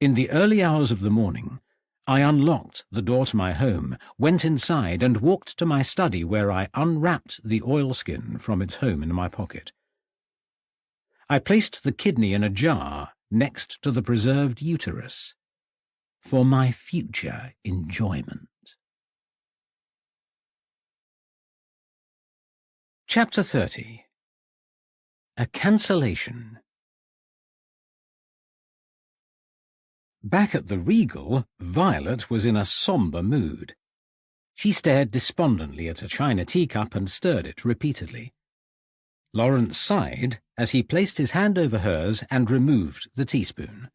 Speaker 1: In the early hours of the morning, I unlocked the door to my home, went inside, and walked to my study, where I unwrapped the oilskin from its home in my pocket. I placed the kidney in a jar next to the preserved uterus for my future enjoyment. Chapter 30. A Cancellation. Back at the Regal, Violet was in a sombre mood. She stared despondently at a china teacup and stirred it repeatedly. Lawrence sighed as he placed his hand over hers and removed the teaspoon.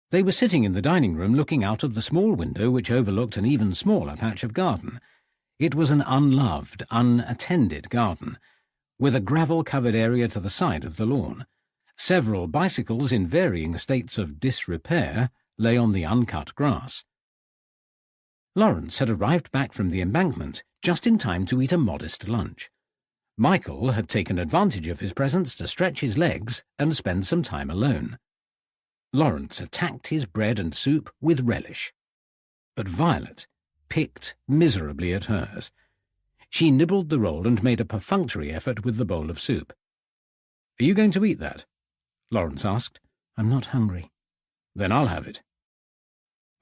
Speaker 1: They were sitting in the dining room looking out of the small window which overlooked an even smaller patch of garden. It was an unloved, unattended garden, with a gravel-covered area to the side of the lawn. Several bicycles in varying states of disrepair lay on the uncut grass. Lawrence had arrived back from the embankment just in time to eat a modest lunch. Michael had taken advantage of his presence to stretch his legs and spend some time alone. Lawrence attacked his bread and soup with relish, but Violet picked miserably at hers. She nibbled the roll and made a perfunctory effort with the bowl of soup. "Are you going to eat that?" Lawrence asked.
Speaker 2: I'm not hungry.
Speaker 1: Then I'll have it.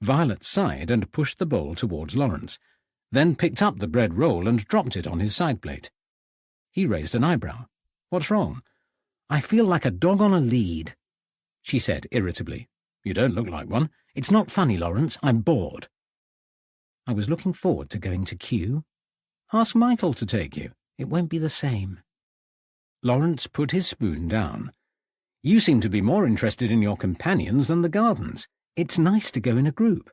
Speaker 1: Violet sighed and pushed the bowl towards Lawrence, then picked up the bread roll and dropped it on his side plate. He raised an eyebrow. What's wrong?
Speaker 2: I feel like a dog on a lead,
Speaker 1: she said irritably. You don't look like one.
Speaker 2: It's not funny, Lawrence. I'm bored. I was looking forward to going to Kew.
Speaker 1: Ask Michael to take you.
Speaker 2: It won't be the same.
Speaker 1: Lawrence put his spoon down. You seem to be more interested in your companions than the gardens.
Speaker 2: It's nice to go in a group.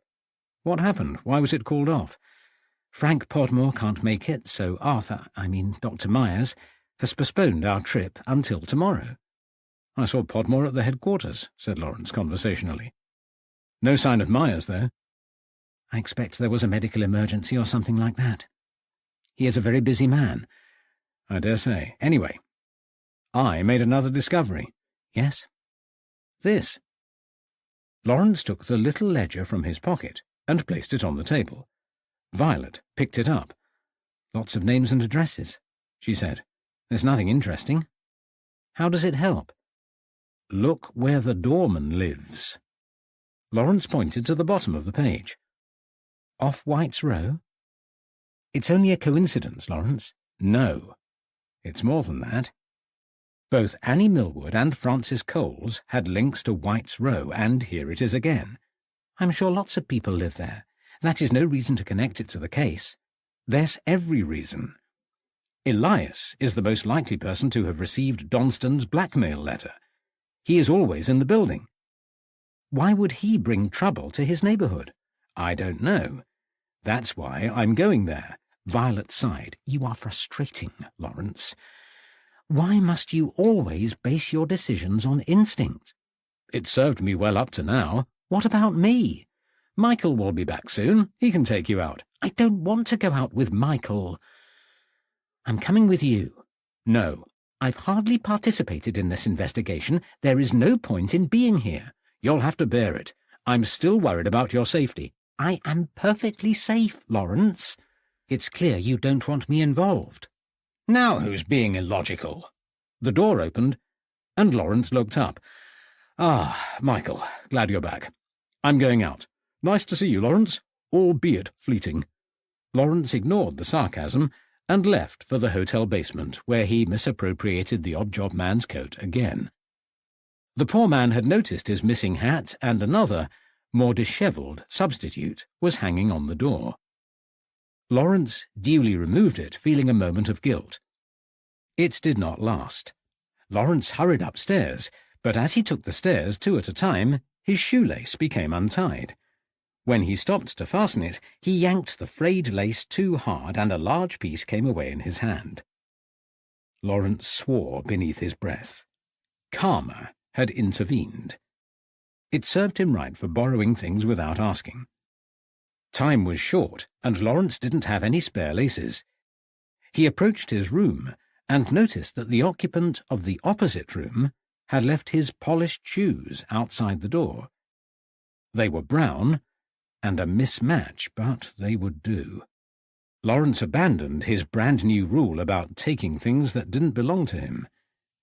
Speaker 1: What happened? Why was it called off?
Speaker 2: Frank Podmore can't make it, so Dr. Myers, has postponed our trip until tomorrow.
Speaker 1: I saw Podmore at the headquarters, said Lawrence conversationally. No sign of Myers, though.
Speaker 2: I expect there was a medical emergency or something like that. He is a very busy man.
Speaker 1: I dare say. Anyway, I made another discovery.
Speaker 2: Yes?
Speaker 1: This. Lawrence took the little ledger from his pocket and placed it on the table. Violet picked it up.
Speaker 2: Lots of names and addresses, she said. There's nothing interesting. How does it help?
Speaker 1: Look where the doorman lives. Lawrence pointed to the bottom of the page.
Speaker 2: Off White's Row? It's only a coincidence, Lawrence.
Speaker 1: No. It's more than that. Both Annie Millwood and Francis Coles had links to White's Row, and here it is again.
Speaker 2: I'm sure lots of people live there. That is no reason to connect it to the case.
Speaker 1: There's every reason. Elias is the most likely person to have received Donston's blackmail letter. He is always in the building.
Speaker 2: Why would he bring trouble to his neighbourhood?
Speaker 1: I don't know. That's why I'm going there.
Speaker 2: Violet sighed. You are frustrating, Lawrence. Why must you always base your decisions on instinct?
Speaker 1: It served me well up to now.
Speaker 2: What about me?
Speaker 1: Michael will be back soon. He can take you out.
Speaker 2: I don't want to go out with Michael. I'm coming with you.
Speaker 1: No.
Speaker 2: I've hardly participated in this investigation. There is no point in being here.
Speaker 1: You'll have to bear it. I'm still worried about your safety.
Speaker 2: I am perfectly safe, Lawrence. It's clear you don't want me involved.
Speaker 1: Now who's being illogical? The door opened, and Lawrence looked up. Ah, Michael, glad you're back. I'm going out. Nice to see you, Lawrence, albeit fleeting. Lawrence ignored the sarcasm and left for the hotel basement, where he misappropriated the odd-job man's coat again. The poor man had noticed his missing hat, and another, more dishevelled substitute was hanging on the door. Lawrence duly removed it, feeling a moment of guilt. It did not last. Lawrence hurried upstairs, but as he took the stairs 2 at a time, his shoelace became untied. When he stopped to fasten it, he yanked the frayed lace too hard, and a large piece came away in his hand. Lawrence swore beneath his breath. Karma had intervened. It served him right for borrowing things without asking. Time was short, and Lawrence didn't have any spare laces. He approached his room and noticed that the occupant of the opposite room had left his polished shoes outside the door. They were brown, and a mismatch, but they would do. Lawrence abandoned his brand-new rule about taking things that didn't belong to him.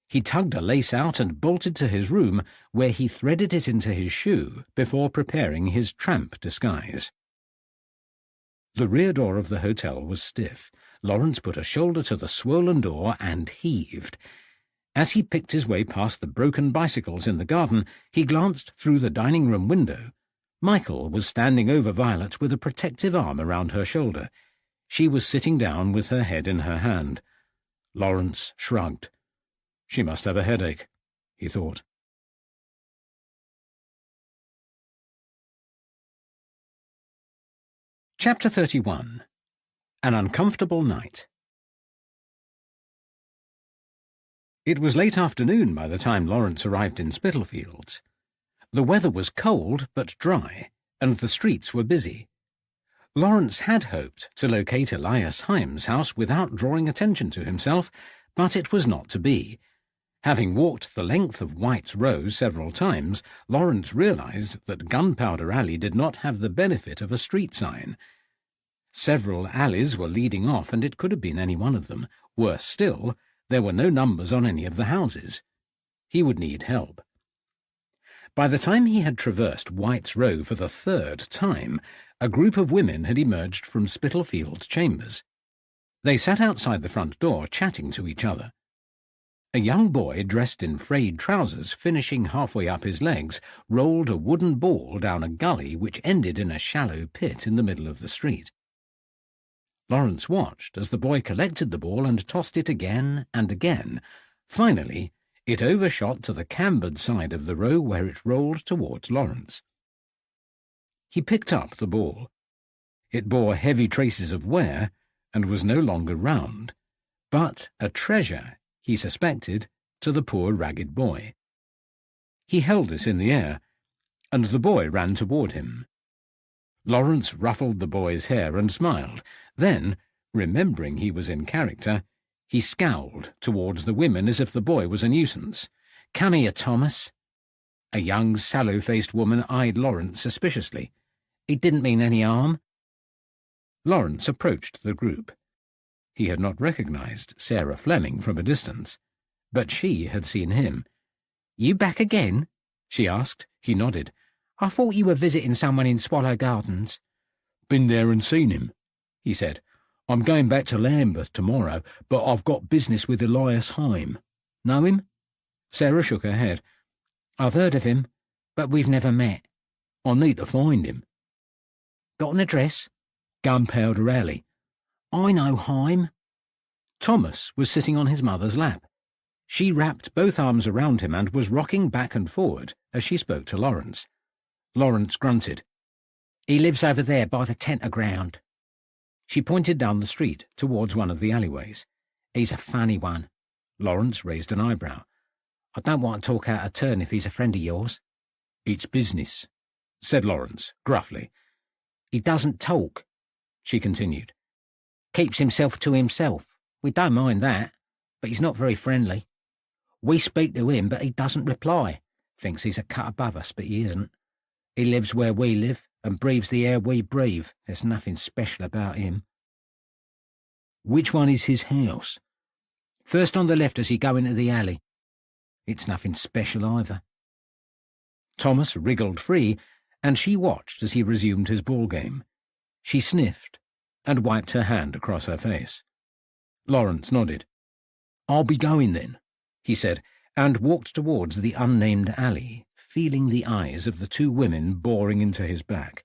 Speaker 1: He tugged a lace out and bolted to his room, where he threaded it into his shoe before preparing his tramp disguise. The rear door of the hotel was stiff. Lawrence put a shoulder to the swollen door and heaved. As he picked his way past the broken bicycles in the garden, he glanced through the dining-room window. Michael was standing over Violet with a protective arm around her shoulder. She was sitting down with her head in her hand. Lawrence shrugged. She must have a headache, he thought. Chapter 31. An Uncomfortable Night. It was late afternoon by the time Lawrence arrived in Spitalfields. The weather was cold but dry, and the streets were busy. Lawrence had hoped to locate Elias Himes' house without drawing attention to himself, but it was not to be. Having walked the length of White's Row several times, Lawrence realized that Gunpowder Alley did not have the benefit of a street sign. Several alleys were leading off, and it could have been any one of them. Worse still, there were no numbers on any of the houses. He would need help. By the time he had traversed White's Row for the third time, a group of women had emerged from Spitalfields chambers. They sat outside the front door, chatting to each other. A young boy, dressed in frayed trousers, finishing halfway up his legs, rolled a wooden ball down a gully which ended in a shallow pit in the middle of the street. Lawrence watched as the boy collected the ball and tossed it again and again. Finally, it overshot to the cambered side of the row where it rolled towards Lawrence. He picked up the ball. It bore heavy traces of wear and was no longer round, but a treasure, he suspected, to the poor ragged boy. He held it in the air, and the boy ran toward him. Lawrence ruffled the boy's hair and smiled. Then, remembering he was in character, he scowled towards the women as if the boy was a nuisance. "Come here, Thomas." A young, sallow-faced woman eyed Lawrence suspiciously. "It didn't mean any harm." Lawrence approached the group. He had not recognized Sarah Fleming from a distance, but she had seen him. "You back again?" she asked. He nodded. "I thought you were visiting someone in Swallow Gardens."
Speaker 3: "Been there and seen him," he said. "I'm going back to Lambeth tomorrow, but I've got business with Elias Hyme. Know him?"
Speaker 1: Sarah shook her head.
Speaker 2: "I've heard of him, but we've never met."
Speaker 3: "I need to find him."
Speaker 2: "Got an address?"
Speaker 3: "Gunpowder Alley."
Speaker 2: "I know Hyme."
Speaker 1: Thomas was sitting on his mother's lap. She wrapped both arms around him and was rocking back and forward as she spoke to Lawrence. Lawrence grunted.
Speaker 2: "He lives over there by the Tenter ground."
Speaker 1: She pointed down the street towards one of the alleyways.
Speaker 2: "He's a funny one."
Speaker 1: Lawrence raised an eyebrow.
Speaker 2: "I don't want to talk out of turn if he's a friend of yours."
Speaker 3: "It's business,"
Speaker 1: said Lawrence, gruffly.
Speaker 2: "He doesn't talk,"
Speaker 1: she continued.
Speaker 2: "Keeps himself to himself. We don't mind that, but he's not very friendly. We speak to him, but he doesn't reply. Thinks he's a cut above us, but he isn't. He lives where we live and breathes the air we breathe. There's nothing special about him."
Speaker 3: "Which one is his house?"
Speaker 2: "First on the left as you go into the alley." "It's nothing special either."
Speaker 1: Thomas wriggled free, and she watched as he resumed his ball game. She sniffed and wiped her hand across her face. Lawrence nodded.
Speaker 3: "I'll be going then,"
Speaker 1: he said, and walked towards the unnamed alley, feeling the eyes of the two women boring into his back.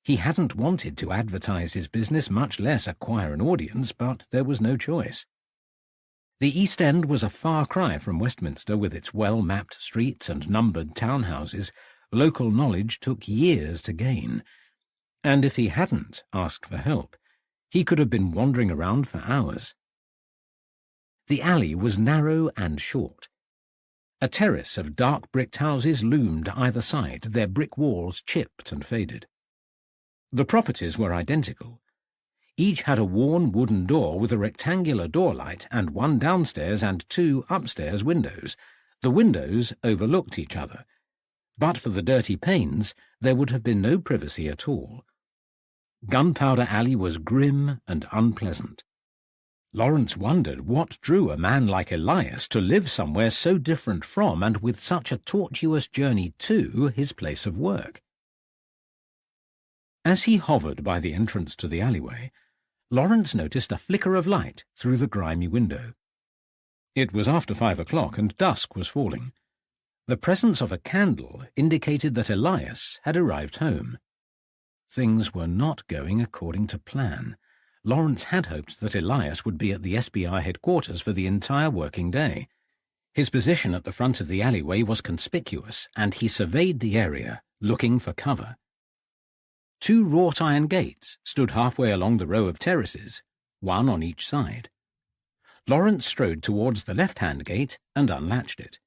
Speaker 1: He hadn't wanted to advertise his business, much less acquire an audience, but there was no choice. The East End was a far cry from Westminster, with its well-mapped streets and numbered townhouses. Local knowledge took years to gain, and if he hadn't asked for help, he could have been wandering around for hours. The alley was narrow and short. A terrace of dark-bricked houses loomed either side, their brick walls chipped and faded. The properties were identical. Each had a worn wooden door with a rectangular doorlight and one downstairs and two upstairs windows. The windows overlooked each other. But for the dirty panes, there would have been no privacy at all. Gunpowder Alley was grim and unpleasant. Lawrence wondered what drew a man like Elias to live somewhere so different from and with such a tortuous journey to his place of work. As he hovered by the entrance to the alleyway, Lawrence noticed a flicker of light through the grimy window. It was after 5 o'clock and dusk was falling. The presence of a candle indicated that Elias had arrived home. Things were not going according to plan. Lawrence had hoped that Elias would be at the SBI headquarters for the entire working day. His position at the front of the alleyway was conspicuous, and he surveyed the area, looking for cover. 2 wrought-iron gates stood halfway along the row of terraces, one on each side. Lawrence strode towards the left-hand gate and unlatched it.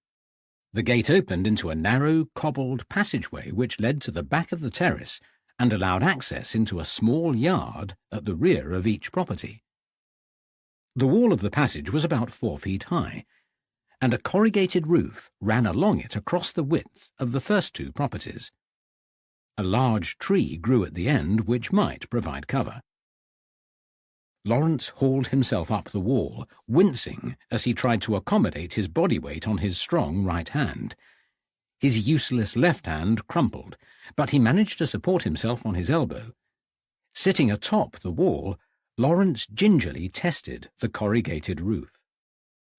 Speaker 1: The gate opened into a narrow, cobbled passageway which led to the back of the terrace and allowed access into a small yard at the rear of each property. The wall of the passage was about 4 feet high, and a corrugated roof ran along it across the width of the first 2 properties. A large tree grew at the end, which might provide cover. Lawrence hauled himself up the wall, wincing as he tried to accommodate his body weight on his strong right hand. His useless left hand crumpled, but he managed to support himself on his elbow. Sitting atop the wall, Lawrence gingerly tested the corrugated roof.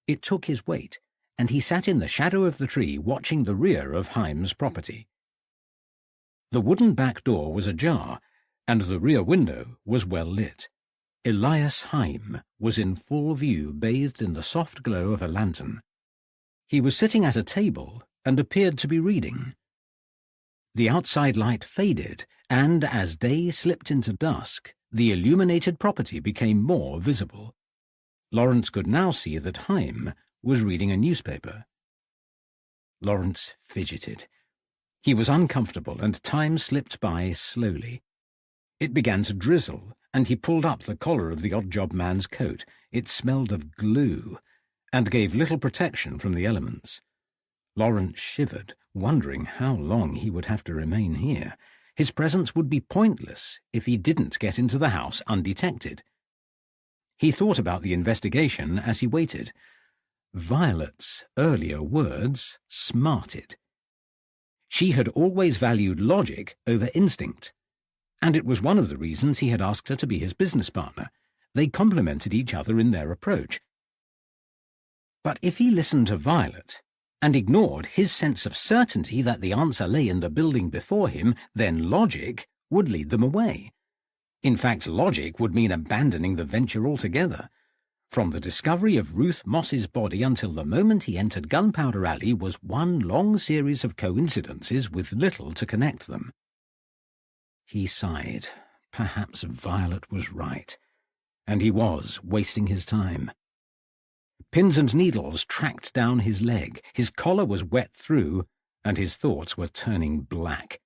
Speaker 1: It took his weight, and he sat in the shadow of the tree watching the rear of Heim's property. The wooden back door was ajar, and the rear window was well lit. Elias Heim was in full view, bathed in the soft glow of a lantern. He was sitting at a table and appeared to be reading. The outside light faded, and as day slipped into dusk, the illuminated property became more visible. Lawrence could now see that Heim was reading a newspaper. Lawrence fidgeted. He was uncomfortable, and time slipped by slowly. It began to drizzle, and he pulled up the collar of the odd-job man's coat. It smelled of glue, and gave little protection from the elements. Lawrence shivered, wondering how long he would have to remain here. His presence would be pointless if he didn't get into the house undetected. He thought about the investigation as he waited. Violet's earlier words smarted. She had always valued logic over instinct, and it was one of the reasons he had asked her to be his business partner. They complemented each other in their approach. But if he listened to Violet and ignored his sense of certainty that the answer lay in the building before him, then logic would lead them away. In fact, logic would mean abandoning the venture altogether. From the discovery of Ruth Moss's body until the moment he entered Gunpowder Alley was one long series of coincidences with little to connect them. He sighed. Perhaps Violet was right, and he was wasting his time. Pins and needles tracked down his leg, his collar was wet through, and his thoughts were turning black.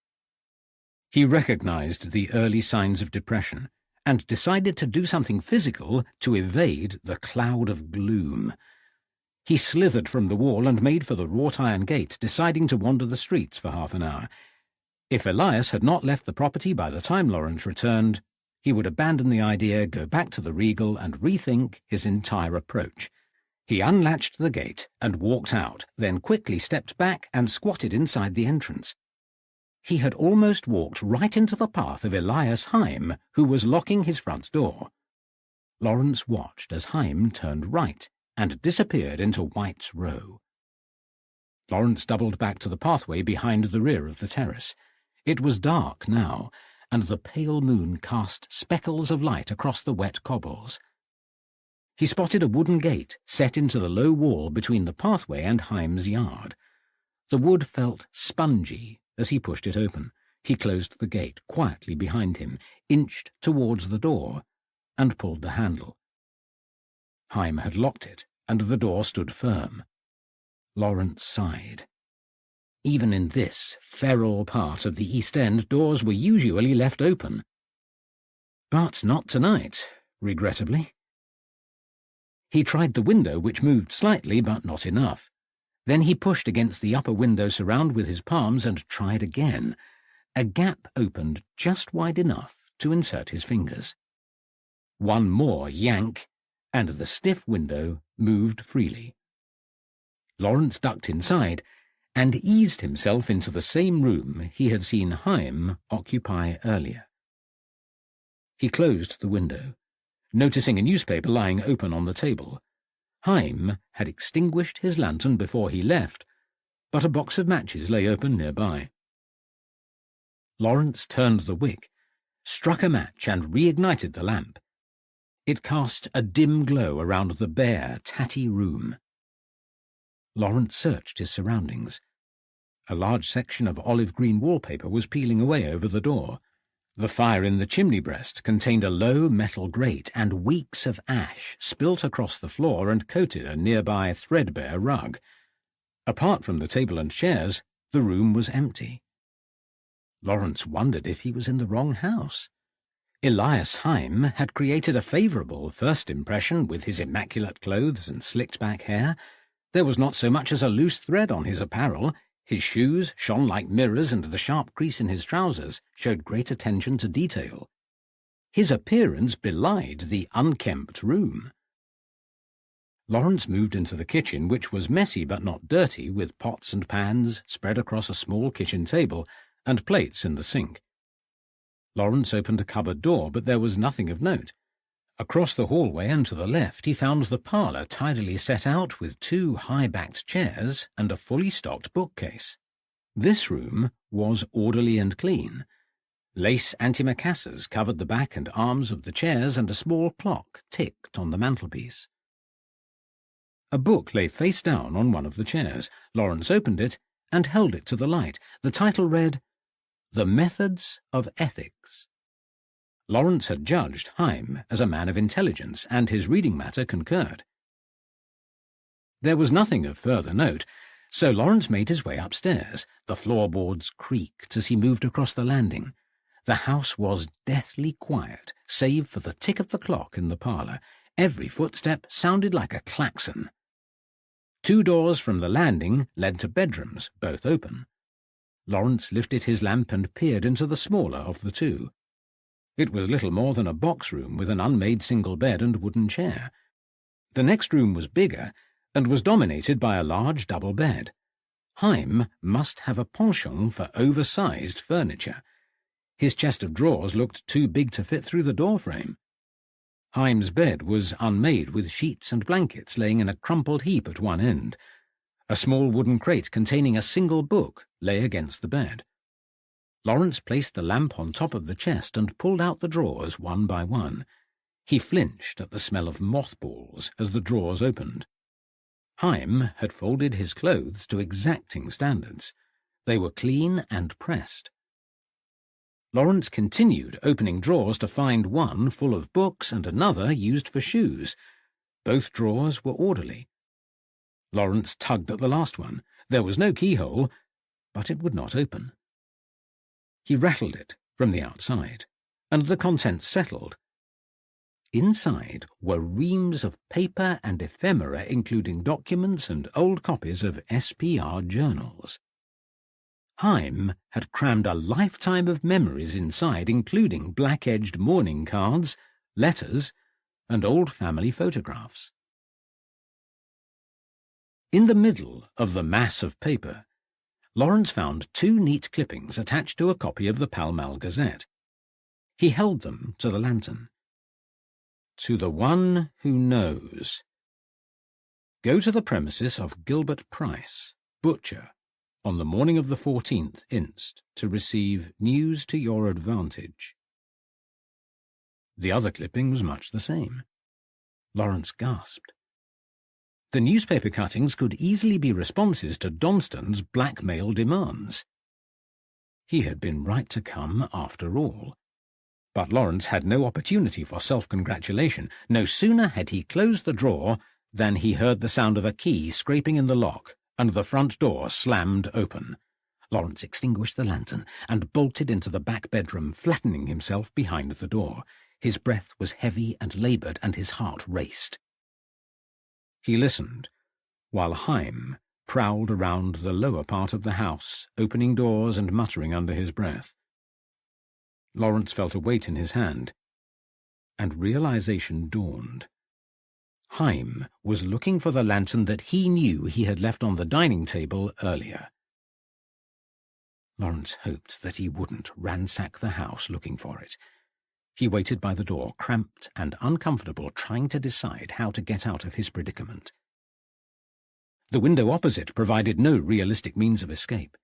Speaker 1: He recognized the early signs of depression, and decided to do something physical to evade the cloud of gloom. He slithered from the wall and made for the wrought-iron gate, deciding to wander the streets for half an hour. If Elias had not left the property by the time Lawrence returned, he would abandon the idea, go back to the Regal, and rethink his entire approach. He unlatched the gate and walked out, then quickly stepped back and squatted inside the entrance. He had almost walked right into the path of Elias Heim, who was locking his front door. Lawrence watched as Heim turned right and disappeared into White's Row. Lawrence doubled back to the pathway behind the rear of the terrace. It was dark now, and the pale moon cast speckles of light across the wet cobbles. He spotted a wooden gate set into the low wall between the pathway and Heim's yard. The wood felt spongy as he pushed it open. He closed the gate quietly behind him, inched towards the door, and pulled the handle. Heim had locked it, and the door stood firm. Lawrence sighed. Even in this feral part of the East End, doors were usually left open. But not tonight, regrettably. He tried the window, which moved slightly, but not enough. Then he pushed against the upper window surround with his palms and tried again. A gap opened just wide enough to insert his fingers. One more yank, and the stiff window moved freely. Lawrence ducked inside and eased himself into the same room he had seen Heim occupy earlier. He closed the window, noticing a newspaper lying open on the table. Heim had extinguished his lantern before he left, but a box of matches lay open nearby. Lawrence turned the wick, struck a match, and reignited the lamp. It cast a dim glow around the bare, tatty room. Lawrence searched his surroundings. A large section of olive-green wallpaper was peeling away over the door. The fire in the chimney breast contained a low metal grate, and weeks of ash spilt across the floor and coated a nearby threadbare rug. Apart from the table and chairs, the room was empty. Lawrence wondered if he was in the wrong house. Elias Heim had created a favourable first impression with his immaculate clothes and slicked-back hair. There was not so much as a loose thread on his apparel. His shoes shone like mirrors, and the sharp crease in his trousers showed great attention to detail. His appearance belied the unkempt room. Lawrence moved into the kitchen, which was messy but not dirty, with pots and pans spread across a small kitchen table and plates in the sink. Lawrence opened a cupboard door, but there was nothing of note. Across the hallway and to the left he found the parlour tidily set out with 2 high-backed chairs and a fully stocked bookcase. This room was orderly and clean. Lace antimacassars covered the back and arms of the chairs, and a small clock ticked on the mantelpiece. A book lay face down on one of the chairs. Lawrence opened it and held it to the light. The title read, The Methods of Ethics. Lawrence had judged Heim as a man of intelligence, and his reading matter concurred. There was nothing of further note, so Lawrence made his way upstairs. The floorboards creaked as he moved across the landing. The house was deathly quiet, save for the tick of the clock in the parlour. Every footstep sounded like a klaxon. 2 doors from the landing led to bedrooms, both open. Lawrence lifted his lamp and peered into the smaller of the 2. It was little more than a box room with an unmade single bed and wooden chair. The next room was bigger and was dominated by a large double bed. Heim must have a penchant for oversized furniture. His chest of drawers looked too big to fit through the doorframe. Heim's bed was unmade, with sheets and blankets laying in a crumpled heap at one end. A small wooden crate containing a single book lay against the bed. Lawrence placed the lamp on top of the chest and pulled out the drawers one by one. He flinched at the smell of mothballs as the drawers opened. Heim had folded his clothes to exacting standards. They were clean and pressed. Lawrence continued opening drawers to find one full of books and another used for shoes. Both drawers were orderly. Lawrence tugged at the last one. There was no keyhole, but it would not open. He rattled it from the outside, and the contents settled. Inside were reams of paper and ephemera, including documents and old copies of SPR journals. Heim had crammed a lifetime of memories inside, including black-edged mourning cards, letters, and old family photographs. In the middle of the mass of paper, Lawrence found 2 neat clippings attached to a copy of the Pall Mall Gazette. He held them to the lantern. To the one who knows. Go to the premises of Gilbert Price, butcher, on the morning of the 14th inst. To receive news to your advantage. The other clipping was much the same. Lawrence gasped. The newspaper cuttings could easily be responses to Donston's blackmail demands. He had been right to come after all. But Lawrence had no opportunity for self-congratulation. No sooner had he closed the drawer than he heard the sound of a key scraping in the lock, and the front door slammed open. Lawrence extinguished the lantern and bolted into the back bedroom, flattening himself behind the door. His breath was heavy and laboured, and his heart raced. He listened, while Heim prowled around the lower part of the house, opening doors and muttering under his breath. Lawrence felt a weight in his hand, and realization dawned. Heim was looking for the lantern that he knew he had left on the dining table earlier. Lawrence hoped that he wouldn't ransack the house looking for it. He waited by the door, cramped and uncomfortable, trying to decide how to get out of his predicament. The window opposite provided no realistic means of escape.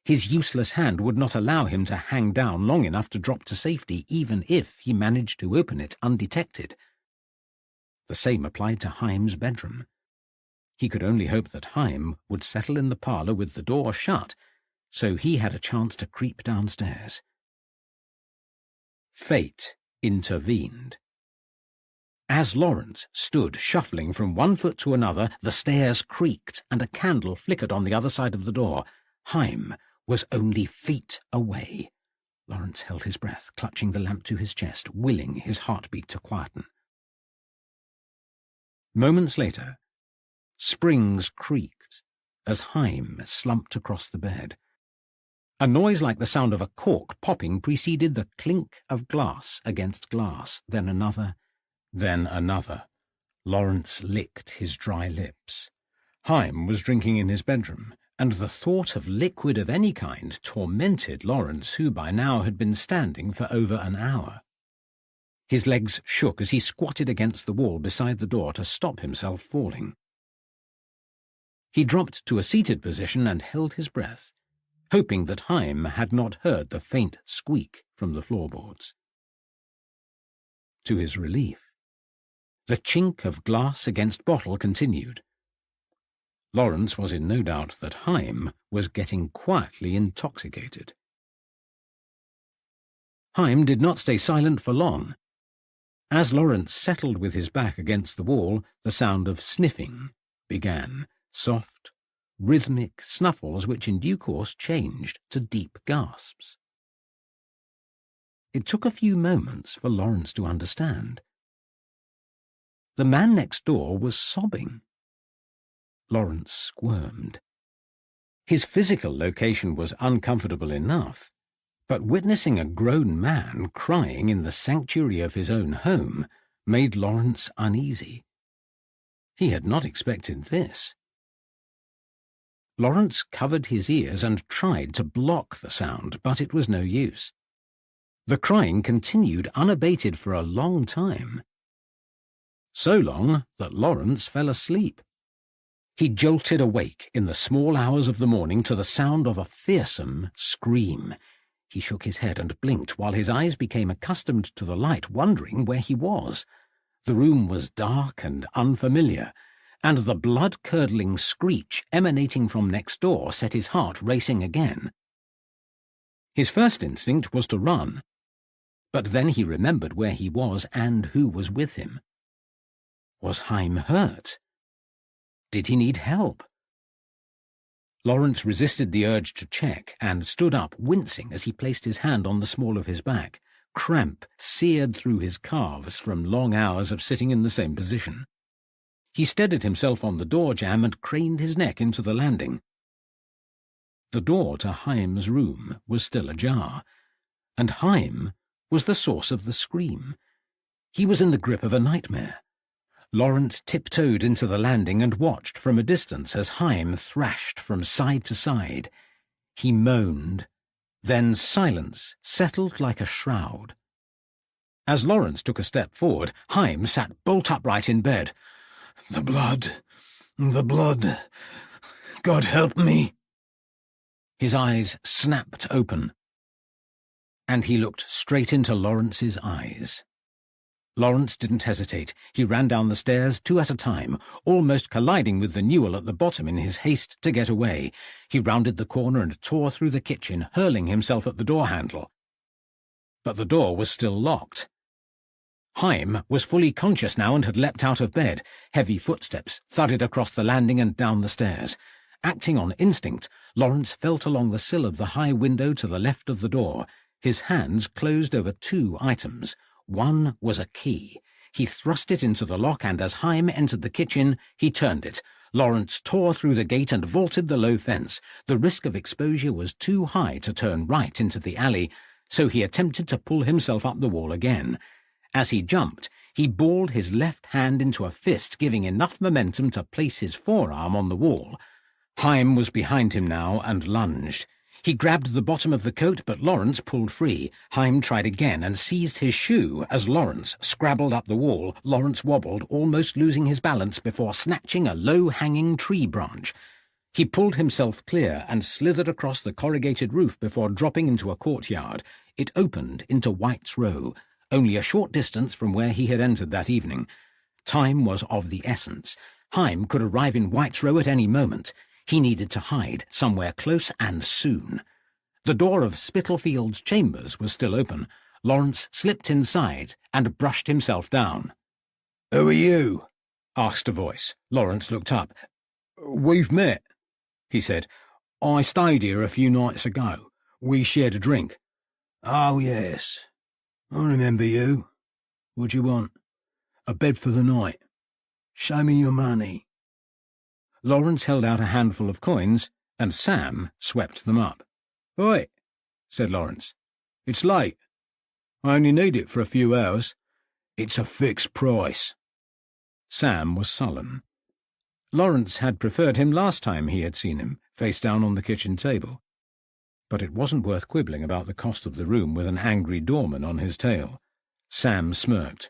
Speaker 1: His useless hand would not allow him to hang down long enough to drop to safety, even if he managed to open it undetected. The same applied to Heim's bedroom. He could only hope that Heim would settle in the parlour with the door shut, so he had a chance to creep downstairs. Fate intervened. As Lawrence stood shuffling from one foot to another, the stairs creaked and a candle flickered on the other side of the door. Heim was only feet away. Lawrence held his breath, clutching the lamp to his chest, willing his heartbeat to quieten. Moments later, springs creaked as Heim slumped across the bed. A noise like the sound of a cork popping preceded the clink of glass against glass, then another, then another. Lawrence licked his dry lips. Haim was drinking in his bedroom, and the thought of liquid of any kind tormented Lawrence, who by now had been standing for over an hour. His legs shook as he squatted against the wall beside the door to stop himself falling. He dropped to a seated position and held his breath, hoping that Haim had not heard the faint squeak from the floorboards. To his relief, the chink of glass against bottle continued. Lawrence was in no doubt that Haim was getting quietly intoxicated. Haim did not stay silent for long. As Lawrence settled with his back against the wall, the sound of sniffing began, soft, rhythmic snuffles which in due course changed to deep gasps. It took a few moments for Lawrence to understand. The man next door was sobbing. Lawrence squirmed. His physical location was uncomfortable enough, but witnessing a grown man crying in the sanctuary of his own home made Lawrence uneasy. He had not expected this. Lawrence covered his ears and tried to block the sound, but it was no use. The crying continued unabated for a long time. So long that Lawrence fell asleep. He jolted awake in the small hours of the morning to the sound of a fearsome scream. He shook his head and blinked while his eyes became accustomed to the light, wondering where he was. The room was dark and unfamiliar, and the blood-curdling screech emanating from next door set his heart racing again. His first instinct was to run, but then he remembered where he was and who was with him. Was Haim hurt? Did he need help? Lawrence resisted the urge to check and stood up, wincing as he placed his hand on the small of his back. Cramp seared through his calves from long hours of sitting in the same position. He steadied himself on the door jamb and craned his neck into the landing. The door to Haim's room was still ajar, and Haim was the source of the scream. He was in the grip of a nightmare. Lawrence tiptoed into the landing and watched from a distance as Haim thrashed from side to side. He moaned. Then silence settled like a shroud. As Lawrence took a step forward, Haim sat bolt upright in bed. "The blood! The blood! God help me!" His eyes snapped open, and he looked straight into Lawrence's eyes. Lawrence didn't hesitate. He ran down the stairs, 2 at a time, almost colliding with the Newell at the bottom in his haste to get away. He rounded the corner and tore through the kitchen, hurling himself at the door handle. But the door was still locked. Haim was fully conscious now and had leapt out of bed. Heavy footsteps thudded across the landing and down the stairs. Acting on instinct, Lawrence felt along the sill of the high window to the left of the door. His hands closed over 2 items. One was a key. He thrust it into the lock, and as Haim entered the kitchen, he turned it. Lawrence tore through the gate and vaulted the low fence. The risk of exposure was too high to turn right into the alley, so he attempted to pull himself up the wall again. As he jumped, he balled his left hand into a fist, giving enough momentum to place his forearm on the wall. Haim was behind him now and lunged. He grabbed the bottom of the coat, but Lawrence pulled free. Haim tried again and seized his shoe as Lawrence scrabbled up the wall. Lawrence wobbled, almost losing his balance before snatching a low-hanging tree branch. He pulled himself clear and slithered across the corrugated roof before dropping into a courtyard. It opened into White's Row, only a short distance from where he had entered that evening. Time was of the essence. Haim could arrive in White's Row at any moment. He needed to hide somewhere close and soon. The door of Spittlefield's chambers was still open. Lawrence slipped inside and brushed himself down. "Who are you?" asked a voice. Lawrence looked up. "We've met," he said. "I stayed here a few nights ago. We shared a drink." "Oh, yes. I remember you. What you want?" "A bed for the night." "Show me your money." Lawrence held out a handful of coins, and Sam swept them up. "Oi," said Lawrence. "It's late. I only need it for a few hours." "It's a fixed price." Sam was sullen. Lawrence had preferred him last time he had seen him, face down on the kitchen table. But it wasn't worth quibbling about the cost of the room with an angry doorman on his tail. Sam smirked.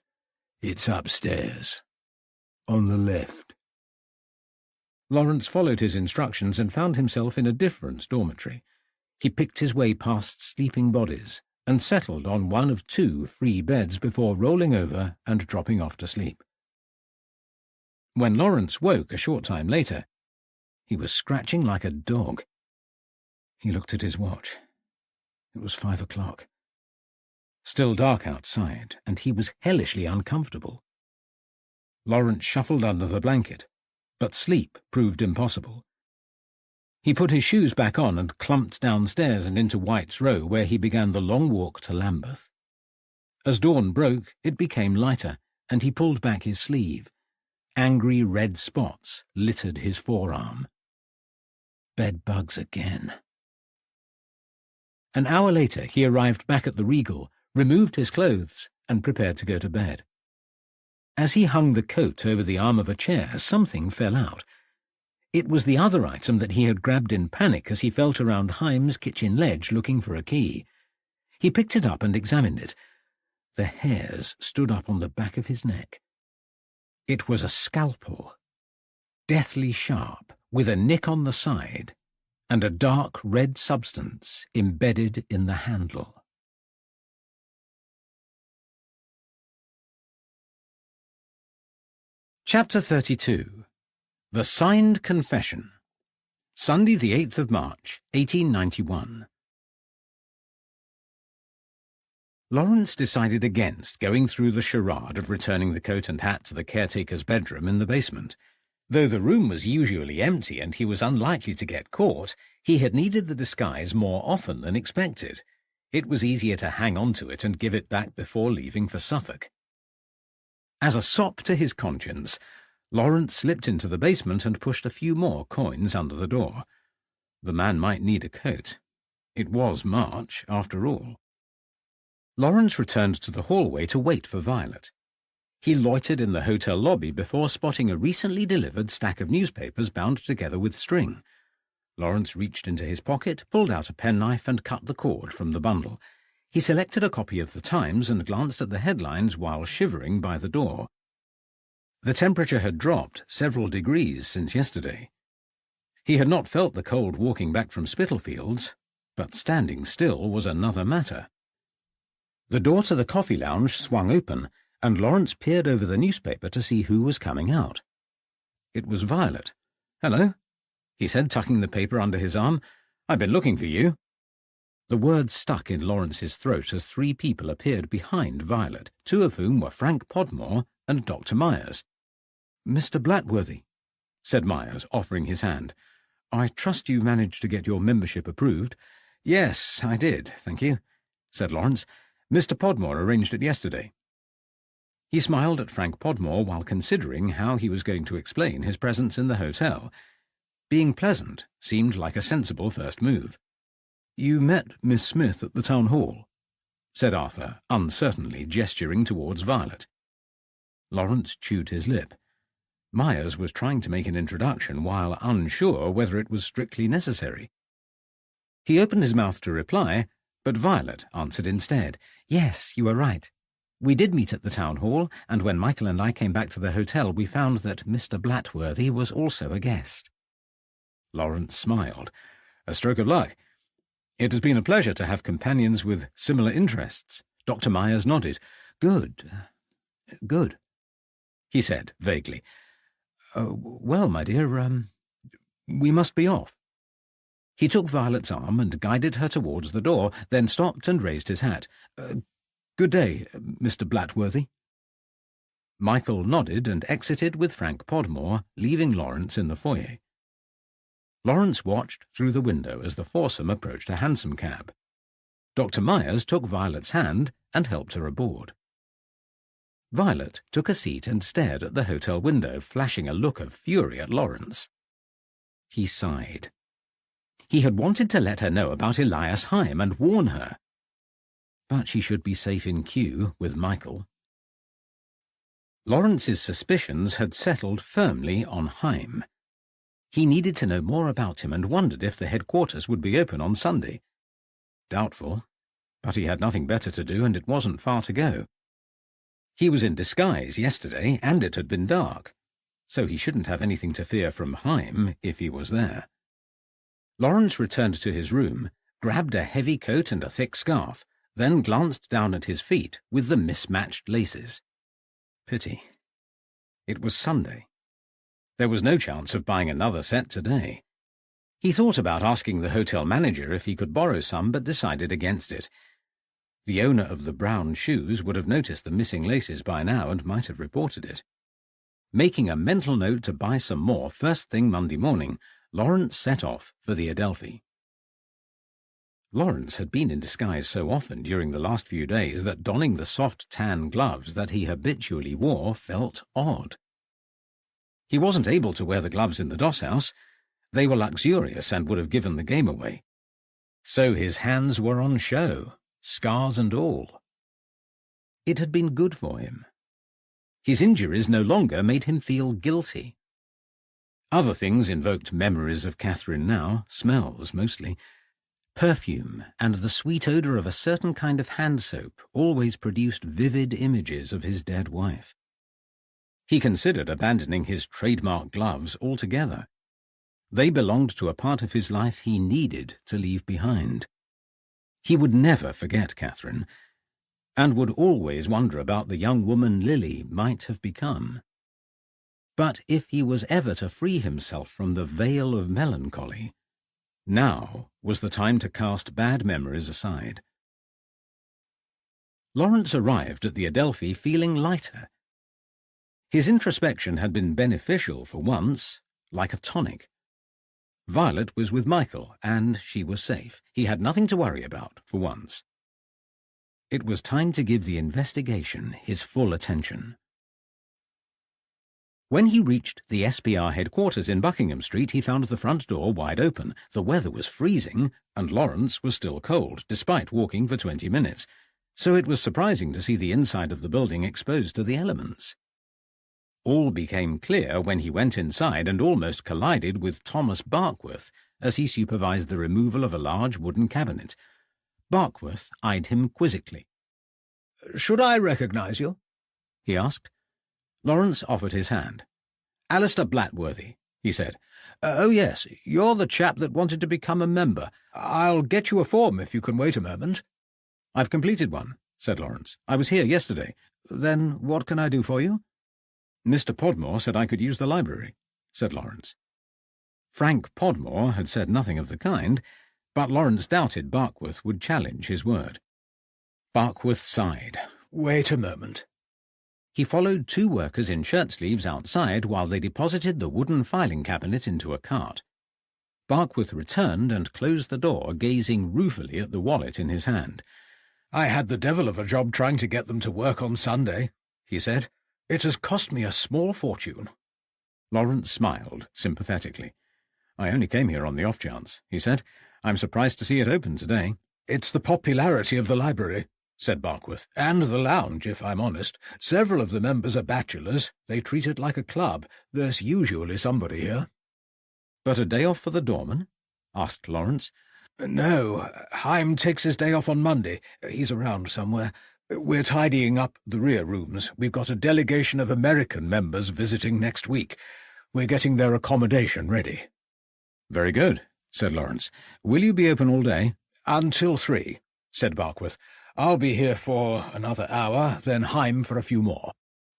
Speaker 1: "It's upstairs. On the left." Lawrence followed his instructions and found himself in a different dormitory. He picked his way past sleeping bodies and settled on one of 2 free beds before rolling over and dropping off to sleep. When Lawrence woke a short time later, he was scratching like a dog. He looked at his watch. It was 5 o'clock. Still dark outside, and he was hellishly uncomfortable. Lawrence shuffled under the blanket, but sleep proved impossible. He put his shoes back on and clumped downstairs and into White's Row, where he began the long walk to Lambeth. As dawn broke, it became lighter, and he pulled back his sleeve. Angry red spots littered his forearm. Bedbugs again. An hour later, he arrived back at the Regal, removed his clothes, and prepared to go to bed. As he hung the coat over the arm of a chair, something fell out. It was the other item that he had grabbed in panic as he felt around Haim's kitchen ledge looking for a key. He picked it up and examined it. The hairs stood up on the back of his neck. It was a scalpel, deathly sharp, with a nick on the side, and a dark red substance embedded in the handle. Chapter 32. The Signed Confession. Sunday, the 8th of March, 1891. Lawrence decided against going through the charade of returning the coat and hat to the caretaker's bedroom in the basement. Though the room was usually empty and he was unlikely to get caught, he had needed the disguise more often than expected. It was easier to hang on to it and give it back before leaving for Suffolk. As a sop to his conscience, Lawrence slipped into the basement and pushed a few more coins under the door. The man might need a coat. It was March, after all. Lawrence returned to the hallway to wait for Violet. He loitered in the hotel lobby before spotting a recently delivered stack of newspapers bound together with string. Lawrence reached into his pocket, pulled out a penknife and cut the cord from the bundle. He selected a copy of the Times and glanced at the headlines while shivering by the door. The temperature had dropped several degrees since yesterday. He had not felt the cold walking back from Spitalfields, but standing still was another matter. The door to the coffee lounge swung open, and Lawrence peered over the newspaper to see who was coming out. It was Violet. "Hello," he said, tucking the paper under his arm. "I've been looking for you." The words stuck in Lawrence's throat as 3 people appeared behind Violet, 2 of whom were Frank Podmore and Dr. Myers. "Mr. Blatworthy," said Myers, offering his hand. "I trust you managed to get your membership approved." "Yes, I did, thank you," said Lawrence. "Mr. Podmore arranged it yesterday." He smiled at Frank Podmore while considering how he was going to explain his presence in the hotel. Being pleasant seemed like a sensible first move. "You met Miss Smith at the town hall," said Arthur, uncertainly gesturing towards Violet. Lawrence chewed his lip. Myers was trying to make an introduction while unsure whether it was strictly necessary. He opened his mouth to reply, but Violet answered instead. "Yes, you are right. We did meet at the town hall, and when Michael and I came back to the hotel we found that Mr. Blatworthy was also a guest." Lawrence smiled. "A stroke of luck. It has been a pleasure to have companions with similar interests." Dr. Myers nodded. Good, he said vaguely. "Well, my dear, we must be off." He took Violet's arm and guided her towards the door, then stopped and raised his hat. "Good day, Mr. Blatworthy." Michael nodded and exited with Frank Podmore, leaving Lawrence in the foyer. Lawrence watched through the window as the foursome approached a hansom cab. Dr. Myers took Violet's hand and helped her aboard. Violet took a seat and stared at the hotel window, flashing a look of fury at Lawrence. He sighed. He had wanted to let her know about Elias Haim and warn her. But she should be safe in Kew with Michael. Lawrence's suspicions had settled firmly on Haim. He needed to know more about him and wondered if the headquarters would be open on Sunday. Doubtful, but he had nothing better to do and it wasn't far to go. He was in disguise yesterday and it had been dark, so he shouldn't have anything to fear from Haim if he was there. Lawrence returned to his room, grabbed a heavy coat and a thick scarf, then glanced down at his feet with the mismatched laces. Pity. It was Sunday. There was no chance of buying another set today. He thought about asking the hotel manager if he could borrow some, but decided against it. The owner of the brown shoes would have noticed the missing laces by now and might have reported it. Making a mental note to buy some more first thing Monday morning, Lawrence set off for the Adelphi. Lawrence had been in disguise so often during the last few days that donning the soft tan gloves that he habitually wore felt odd. He wasn't able to wear the gloves in the doss house. They were luxurious and would have given the game away. So his hands were on show, scars and all. It had been good for him. His injuries no longer made him feel guilty. Other things invoked memories of Catherine now, smells mostly. Perfume and the sweet odour of a certain kind of hand soap always produced vivid images of his dead wife. He considered abandoning his trademark gloves altogether. They belonged to a part of his life he needed to leave behind. He would never forget Catherine, and would always wonder about the young woman Lily might have become. But if he was ever to free himself from the veil of melancholy, now was the time to cast bad memories aside. Lawrence arrived at the Adelphi feeling lighter. His introspection had been beneficial for once, like a tonic. Violet was with Michael, and she was safe. He had nothing to worry about, for once. It was time to give the investigation his full attention. When he reached the SPR headquarters in Buckingham Street, he found the front door wide open. The weather was freezing, and Lawrence was still cold, despite walking for 20 minutes, so it was surprising to see the inside of the building exposed to the elements. All became clear when he went inside and almost collided with Thomas Barkworth as he supervised the removal of a large wooden cabinet. Barkworth eyed him quizzically.
Speaker 3: "Should I recognize you?"
Speaker 1: he asked. Lawrence offered his hand. "Alistair Blatworthy," he said.
Speaker 3: Oh, yes, you're the chap that wanted to become a member. I'll get you a form if you can wait a moment."
Speaker 1: "I've completed one," said Lawrence. "I was here yesterday."
Speaker 3: "Then what can I do for you?"
Speaker 1: "Mr. Podmore said I could use the library," said Lawrence. Frank Podmore had said nothing of the kind, but Lawrence doubted Barkworth would challenge his word. Barkworth sighed.
Speaker 3: "Wait a moment."
Speaker 1: He followed two workers in shirt-sleeves outside while they deposited the wooden filing cabinet into a cart. Barkworth returned and closed the door, gazing ruefully at the wallet in his hand.
Speaker 3: "I had the devil of a job trying to get them to work on Sunday," he said. "It has cost me a small fortune."
Speaker 1: Lawrence smiled sympathetically. "I only came here on the off chance," he said. "I'm surprised to see it open today."
Speaker 3: "It's the popularity of the library," said Barkworth, "and the lounge, if I'm honest. Several of the members are bachelors. They treat it like a club. There's usually somebody here."
Speaker 1: "But a day off for the doorman?" asked Lawrence.
Speaker 3: "No, Haim takes his day off on Monday. He's around somewhere. We're tidying up the rear rooms. We've got a delegation of American members visiting next week. We're getting their accommodation ready."
Speaker 1: "Very good," said Lawrence. "Will you be open all day?"
Speaker 3: "Until 3, said Barkworth. "I'll be here for another hour, then Haim for a few more."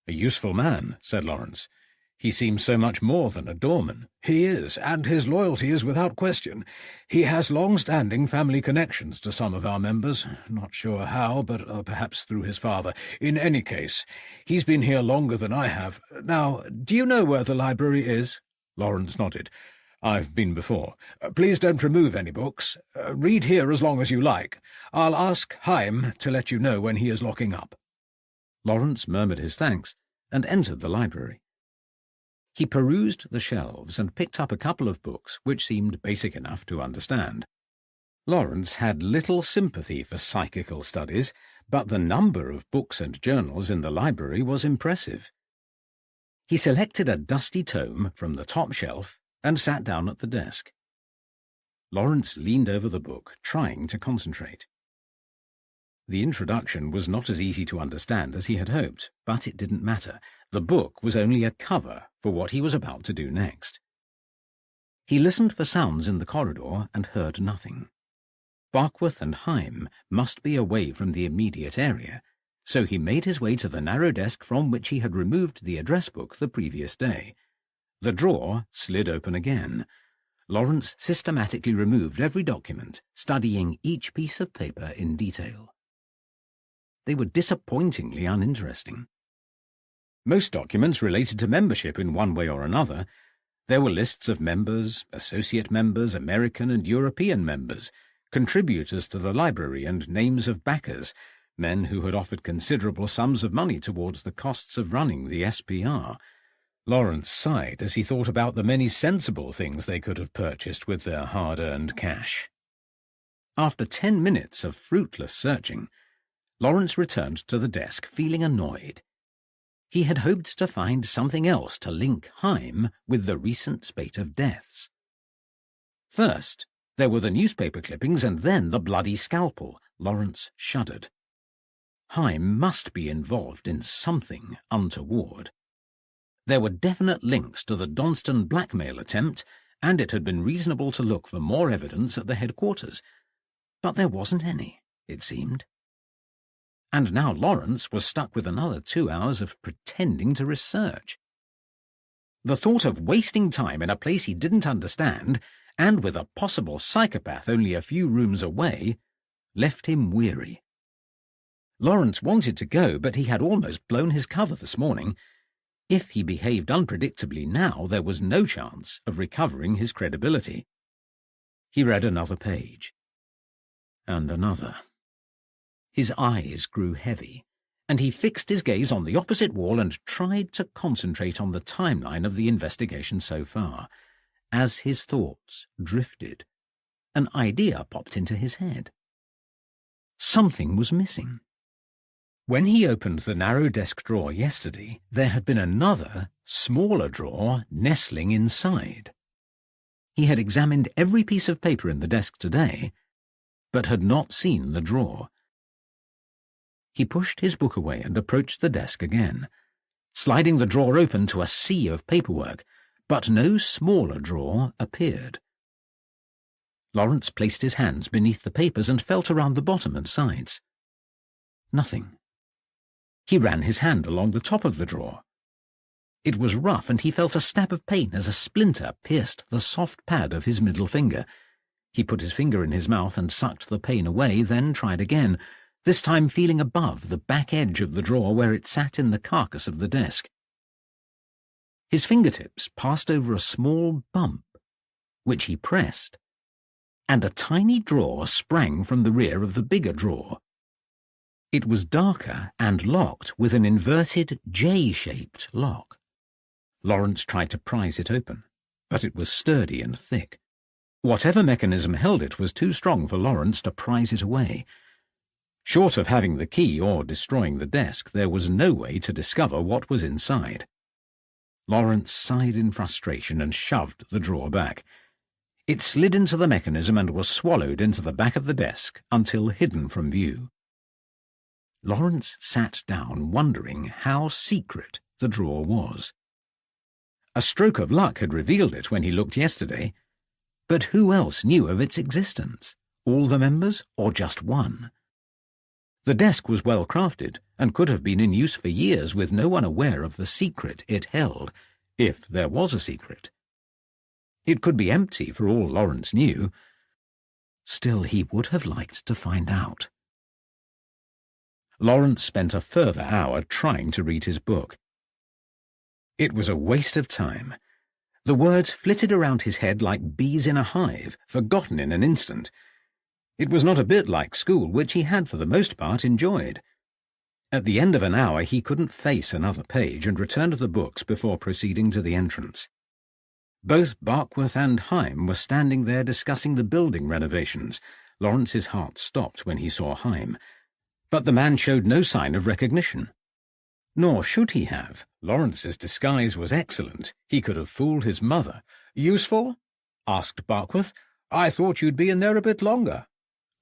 Speaker 1: "A useful man," said Lawrence. "He seems so much more than a doorman."
Speaker 3: "He is, and his loyalty is without question. He has long-standing family connections to some of our members. Not sure how, but perhaps through his father. In any case, he's been here longer than I have. Now, do you know where the library is?"
Speaker 1: Lawrence nodded. "I've been before."
Speaker 3: "Please don't remove any books. Read here as long as you like. I'll ask Haim to let you know when he is locking up."
Speaker 1: Lawrence murmured his thanks and entered the library. He perused the shelves and picked up a couple of books which seemed basic enough to understand. Lawrence had little sympathy for psychical studies, but the number of books and journals in the library was impressive. He selected a dusty tome from the top shelf and sat down at the desk. Lawrence leaned over the book, trying to concentrate. The introduction was not as easy to understand as he had hoped, but it didn't matter. The book was only a cover for what he was about to do next. He listened for sounds in the corridor and heard nothing. Barkworth and Heim must be away from the immediate area, so he made his way to the narrow desk from which he had removed the address book the previous day. The drawer slid open again. Lawrence systematically removed every document, studying each piece of paper in detail. They were disappointingly uninteresting. Most documents related to membership in one way or another. There were lists of members, associate members, American and European members, contributors to the library, and names of backers, men who had offered considerable sums of money towards the costs of running the SPR. Lawrence sighed as he thought about the many sensible things they could have purchased with their hard-earned cash. After 10 minutes of fruitless searching, Lawrence returned to the desk, feeling annoyed. He had hoped to find something else to link Heim with the recent spate of deaths. First, there were the newspaper clippings, and then the bloody scalpel. Lawrence shuddered. Heim must be involved in something untoward. There were definite links to the Donston blackmail attempt, and it had been reasonable to look for more evidence at the headquarters. But there wasn't any, it seemed. And now Lawrence was stuck with another 2 hours of pretending to research. The thought of wasting time in a place he didn't understand, and with a possible psychopath only a few rooms away, left him weary. Lawrence wanted to go, but he had almost blown his cover this morning. If he behaved unpredictably now, there was no chance of recovering his credibility. He read another page. And another. His eyes grew heavy, and he fixed his gaze on the opposite wall and tried to concentrate on the timeline of the investigation so far. As his thoughts drifted, an idea popped into his head. Something was missing. When he opened the narrow desk drawer yesterday, there had been another, smaller drawer nestling inside. He had examined every piece of paper in the desk today, but had not seen the drawer. He pushed his book away and approached the desk again, sliding the drawer open to a sea of paperwork, but no smaller drawer appeared. Lawrence placed his hands beneath the papers and felt around the bottom and sides. Nothing. He ran his hand along the top of the drawer. It was rough, and he felt a stab of pain as a splinter pierced the soft pad of his middle finger. He put his finger in his mouth and sucked the pain away, then tried again, this time feeling above the back edge of the drawer where it sat in the carcass of the desk. His fingertips passed over a small bump, which he pressed, and a tiny drawer sprang from the rear of the bigger drawer. It was darker and locked with an inverted J-shaped lock. Lawrence tried to prise it open, but it was sturdy and thick. Whatever mechanism held it was too strong for Lawrence to prise it away. Short of having the key or destroying the desk, there was no way to discover what was inside. Lawrence sighed in frustration and shoved the drawer back. It slid into the mechanism and was swallowed into the back of the desk until hidden from view. Lawrence sat down, wondering how secret the drawer was. A stroke of luck had revealed it when he looked yesterday, but who else knew of its existence? All the members, or just one? The desk was well crafted, and could have been in use for years with no one aware of the secret it held, if there was a secret. It could be empty for all Lawrence knew. Still, he would have liked to find out. Lawrence spent a further hour trying to read his book. It was a waste of time. The words flitted around his head like bees in a hive, forgotten in an instant. It was not a bit like school, which he had for the most part enjoyed. At the end of an hour he couldn't face another page and returned the books before proceeding to the entrance. Both Barkworth and Heim were standing there discussing the building renovations. Lawrence's heart stopped when he saw Heim, but the man showed no sign of recognition. Nor should he have. Lawrence's disguise was excellent. He could have fooled his mother. "Useful?" asked Barkworth. "I thought you'd be in there a bit longer."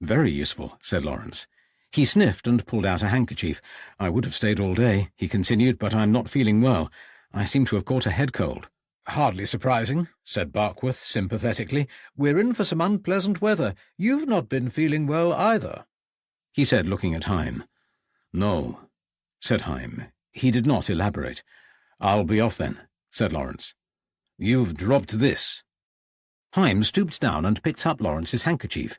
Speaker 1: "Very useful," said Lawrence. He sniffed and pulled out a handkerchief. "I would have stayed all day," he continued, "but I'm not feeling well. I seem to have caught a head cold." "Hardly surprising," said Barkworth sympathetically. "We're in for some unpleasant weather. You've not been feeling well either," he said, looking at Heim. "No," said Heim. He did not elaborate. "I'll be off then," said Lawrence. "You've dropped this." Heim stooped down and picked up Lawrence's handkerchief.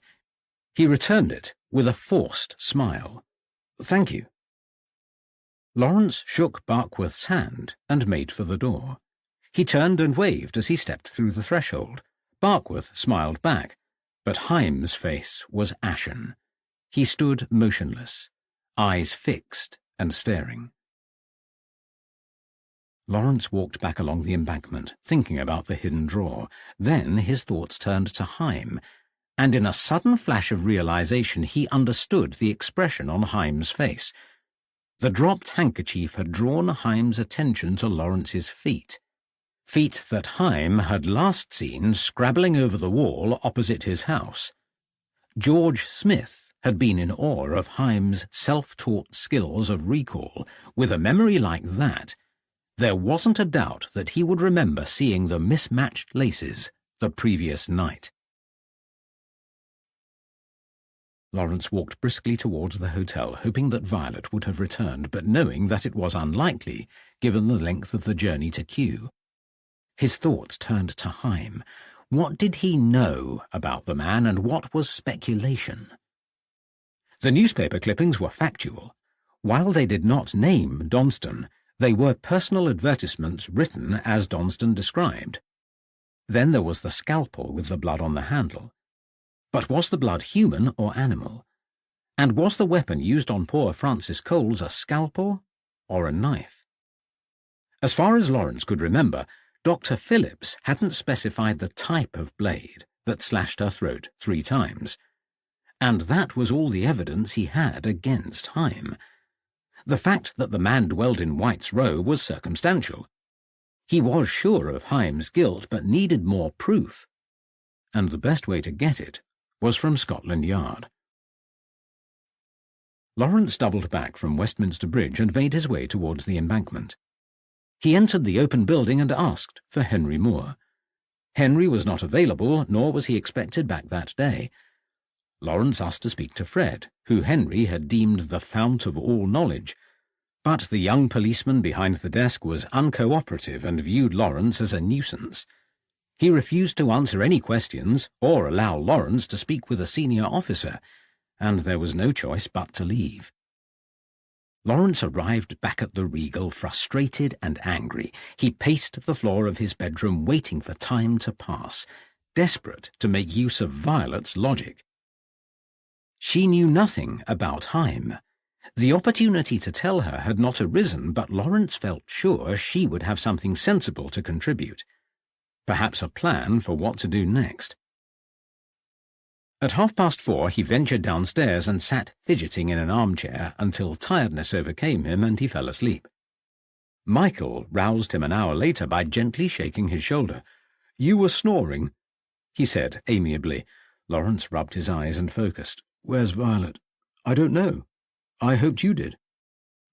Speaker 1: He returned it with a forced smile. "Thank you." Lawrence shook Barkworth's hand and made for the door. He turned and waved as he stepped through the threshold. Barkworth smiled back, but Heim's face was ashen. He stood motionless, eyes fixed and staring. Lawrence walked back along the embankment, thinking about the hidden drawer. Then his thoughts turned to Heim, and in a sudden flash of realization he understood the expression on Heim's face. The dropped handkerchief had drawn Heim's attention to Lawrence's feet. Feet that Heim had last seen scrabbling over the wall opposite his house. George Smith had been in awe of Heim's self-taught skills of recall. With a memory like that, there wasn't a doubt that he would remember seeing the mismatched laces the previous night. Lawrence walked briskly towards the hotel, hoping that Violet would have returned, but knowing that it was unlikely, given the length of the journey to Kew. His thoughts turned to Heim. What did he know about the man, and what was speculation? The newspaper clippings were factual. While they did not name Donston, they were personal advertisements written as Donston described. Then there was the scalpel with the blood on the handle. But was the blood human or animal? And was the weapon used on poor Francis Coles a scalpel or a knife? As far as Lawrence could remember, Dr. Phillips hadn't specified the type of blade that slashed her throat 3 times, and that was all the evidence he had against Heim. The fact that the man dwelled in White's Row was circumstantial. He was sure of Heim's guilt, but needed more proof, and the best way to get it was from Scotland Yard. Lawrence doubled back from Westminster Bridge and made his way towards the embankment. He entered the open building and asked for Henry Moore. Henry was not available, nor was he expected back that day. Lawrence asked to speak to Fred, who Henry had deemed the fount of all knowledge, but the young policeman behind the desk was uncooperative and viewed Lawrence as a nuisance. He refused to answer any questions or allow Lawrence to speak with a senior officer, and there was no choice but to leave. Lawrence arrived back at the Regal frustrated and angry. He paced the floor of his bedroom, waiting for time to pass, desperate to make use of Violet's logic. She knew nothing about Heim. The opportunity to tell her had not arisen, but Lawrence felt sure she would have something sensible to contribute. Perhaps a plan for what to do next. At 4:30 he ventured downstairs and sat fidgeting in an armchair until tiredness overcame him and he fell asleep. Michael roused him an hour later by gently shaking his shoulder. "You were snoring," he said amiably. Lawrence rubbed his eyes and focused. "Where's Violet?" "I don't know. I hoped you did."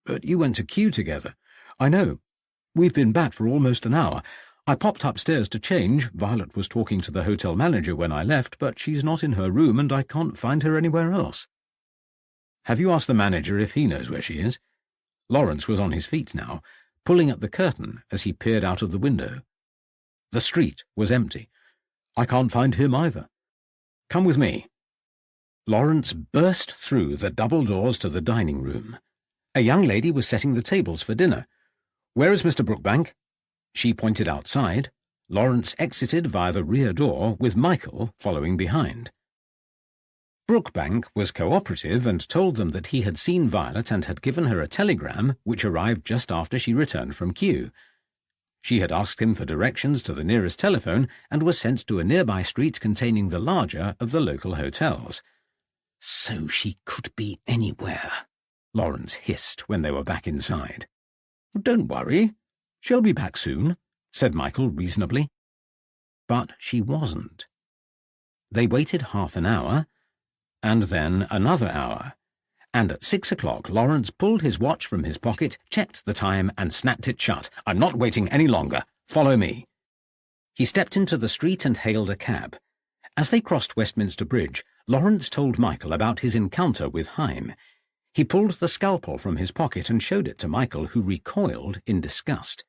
Speaker 1: "But you went to Kew together." "I know. We've been back for almost an hour. I popped upstairs to change. Violet was talking to the hotel manager when I left, but she's not in her room and I can't find her anywhere else." "Have you asked the manager if he knows where she is?" Lawrence was on his feet now, pulling at the curtain as he peered out of the window. The street was empty. "I can't find him either." "Come with me." Lawrence burst through the double doors to the dining room. A young lady was setting the tables for dinner. "Where is Mr. Brookbank?" She pointed outside. Lawrence exited via the rear door, with Michael following behind. Brookbank was cooperative and told them that he had seen Violet and had given her a telegram which arrived just after she returned from Kew. She had asked him for directions to the nearest telephone and was sent to a nearby street containing the larger of the local hotels. "So she could be anywhere," Lawrence hissed when they were back inside. "Don't worry. She'll be back soon," said Michael reasonably. But she wasn't. They waited half an hour, and then another hour, and at 6 o'clock Lawrence pulled his watch from his pocket, checked the time, and snapped it shut. "I'm not waiting any longer. Follow me." He stepped into the street and hailed a cab. As they crossed Westminster Bridge, Lawrence told Michael about his encounter with Haim. He pulled the scalpel from his pocket and showed it to Michael, who recoiled in disgust.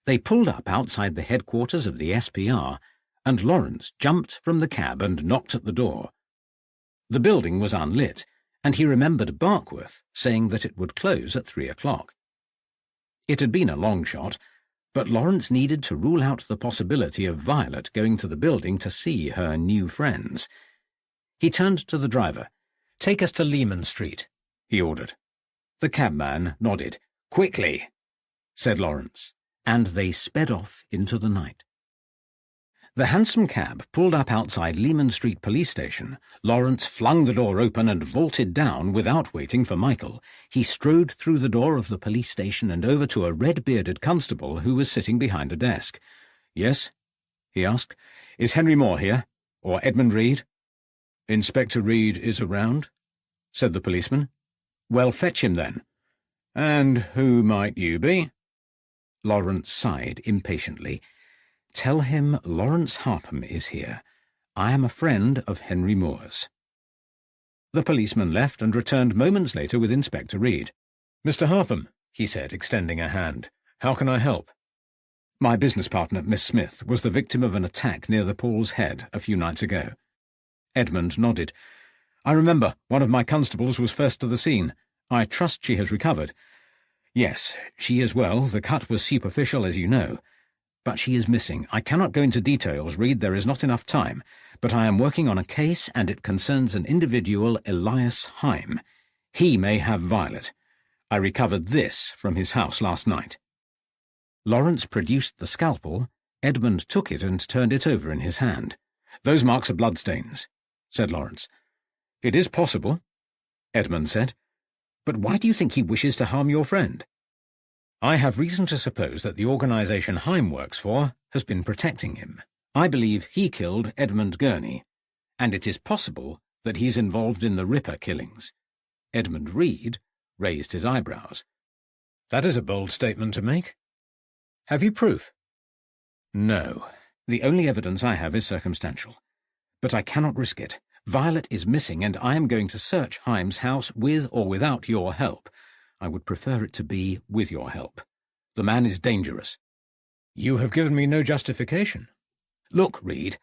Speaker 1: They pulled up outside the headquarters of the SPR, and Lawrence jumped from the cab and knocked at the door. The building was unlit, and he remembered Barkworth saying that it would close at 3 o'clock. It had been a long shot, but Lawrence needed to rule out the possibility of Violet going to the building to see her new friends. He turned to the driver. "Take us to Lehman Street," he ordered. The cabman nodded. "Quickly," said Lawrence, and they sped off into the night. The hansom cab pulled up outside Lehman Street Police Station. Lawrence flung the door open and vaulted down without waiting for Michael. He strode through the door of the police station and over to a red-bearded constable who was sitting behind a desk. "Yes?" he asked. "Is Henry Moore here? Or Edmund Reed?" "Inspector Reed is around," said the policeman. "Well, fetch him then." "And who might you be?" Lawrence sighed impatiently. "Tell him Lawrence Harpham is here. I am a friend of Henry Moore's." The policeman left and returned moments later with Inspector Reed. "Mr. Harpham," he said, extending a hand, "how can I help?" "My business partner, Miss Smith, was the victim of an attack near the Paul's Head a few nights ago." Edmund nodded. "I remember. One of my constables was first to the scene. I trust she has recovered." "Yes, she is well. The cut was superficial, as you know. But she is missing. I cannot go into details, Reed. There is not enough time. But I am working on a case, and it concerns an individual, Elias Haim. He may have Violet. I recovered this from his house last night." Lawrence produced the scalpel. Edmund took it and turned it over in his hand. "Those marks are bloodstains," said Lawrence. "It is possible," Edmund said. "But why do you think he wishes to harm your friend?" "I have reason to suppose that the organization Haim works for has been protecting him. I believe he killed Edmund Gurney, and it is possible that he's involved in the Ripper killings." Edmund Reed raised his eyebrows. "That is a bold statement to make. Have you proof?" "No. The only evidence I have is circumstantial. But I cannot risk it. Violet is missing, and I am going to search Haim's house with or without your help. I would prefer it to be with your help. The man is dangerous." "You have given me no justification." "Look, Reed,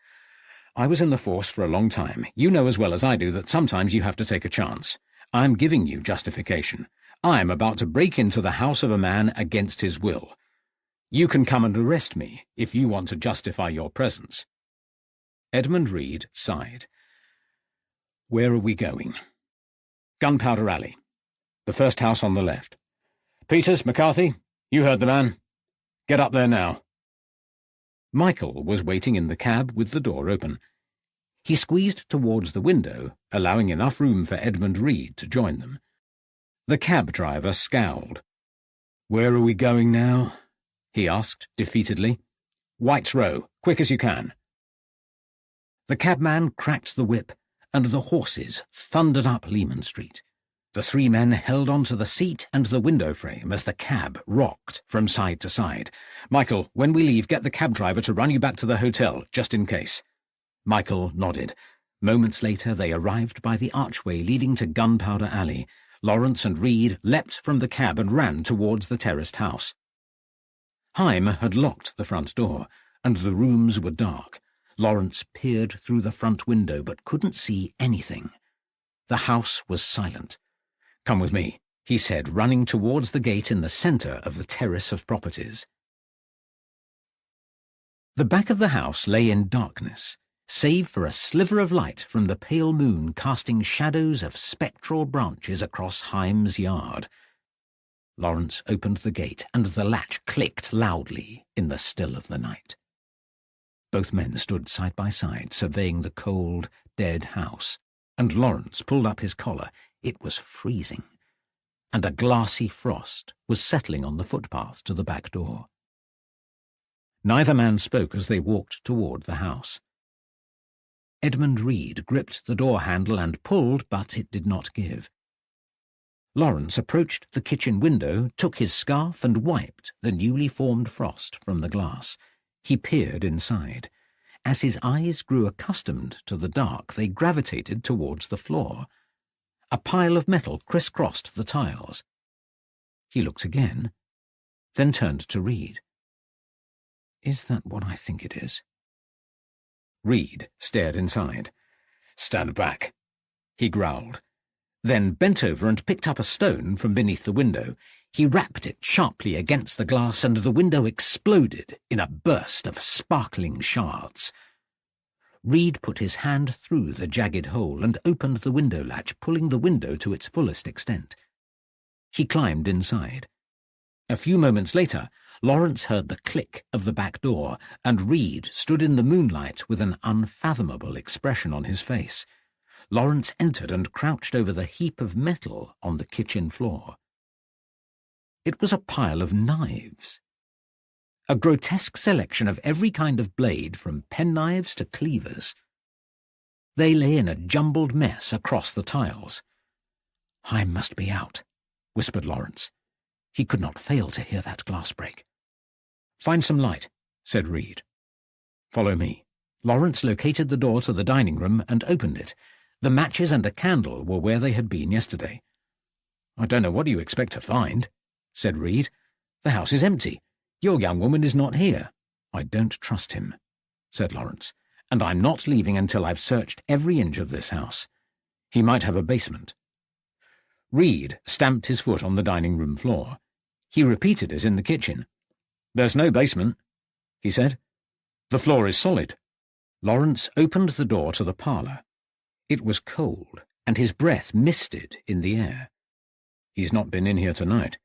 Speaker 1: I was in the force for a long time. You know as well as I do that sometimes you have to take a chance. I'm giving you justification. I'm about to break into the house of a man against his will. You can come and arrest me if you want to justify your presence." Edmund Reed sighed. "Where are we going?" "Gunpowder Alley. The first house on the left. Peters, McCarthy, you heard the man. Get up there now." Michael was waiting in the cab with the door open. He squeezed towards the window, allowing enough room for Edmund Reed to join them. The cab driver scowled. "Where are we going now?" he asked defeatedly. "White's Row, quick as you can." The cabman cracked the whip, and the horses thundered up Lehman Street. The three men held on to the seat and the window frame as the cab rocked from side to side. "Michael, when we leave, get the cab driver to run you back to the hotel, just in case." Michael nodded. Moments later they arrived by the archway leading to Gunpowder Alley. Lawrence and Reed leapt from the cab and ran towards the terraced house. Haim had locked the front door, and the rooms were dark. Lawrence peered through the front window but couldn't see anything. The house was silent. "Come with me," he said, running towards the gate in the centre of the terrace of properties. The back of the house lay in darkness, save for a sliver of light from the pale moon casting shadows of spectral branches across Haim's yard. Lawrence opened the gate, and the latch clicked loudly in the still of the night. Both men stood side by side, surveying the cold, dead house, and Lawrence pulled up his collar. It was freezing. and a glassy frost was settling on the footpath to the back door. Neither man spoke as they walked toward the house. Edmund Reed gripped the door handle and pulled, but it did not give. Lawrence approached the kitchen window, took his scarf and wiped the newly formed frost from the glass. He peered inside. As his eyes grew accustomed to the dark, they gravitated towards the floor. A pile of metal crisscrossed the tiles. He looked again, then turned to Reed. "Is that what I think it is?" Reed stared inside. "Stand back," he growled, then bent over and picked up a stone from beneath the window. He rapped it sharply against the glass, and the window exploded in a burst of sparkling shards. Reed put his hand through the jagged hole and opened the window latch, pulling the window to its fullest extent. He climbed inside. A few moments later, Lawrence heard the click of the back door, and Reed stood in the moonlight with an unfathomable expression on his face. Lawrence entered and crouched over the heap of metal on the kitchen floor. It was a pile of knives. A grotesque selection of every kind of blade, from penknives to cleavers. They lay in a jumbled mess across the tiles. "I must be out," whispered Lawrence. He could not fail to hear that glass break. "Find some light," said Reed. "Follow me." Lawrence located the door to the dining room and opened it. The matches and a candle were where they had been yesterday. "I don't know what you expect to find," said Reed. "The house is empty. Your young woman is not here." "I don't trust him," said Lawrence, "and I'm not leaving until I've searched every inch of this house. He might have a basement." Reed stamped his foot on the dining room floor. He repeated it in the kitchen. "There's no basement," he said. "The floor is solid." Lawrence opened the door to the parlour. It was cold, and his breath misted in the air. "He's not been in here tonight."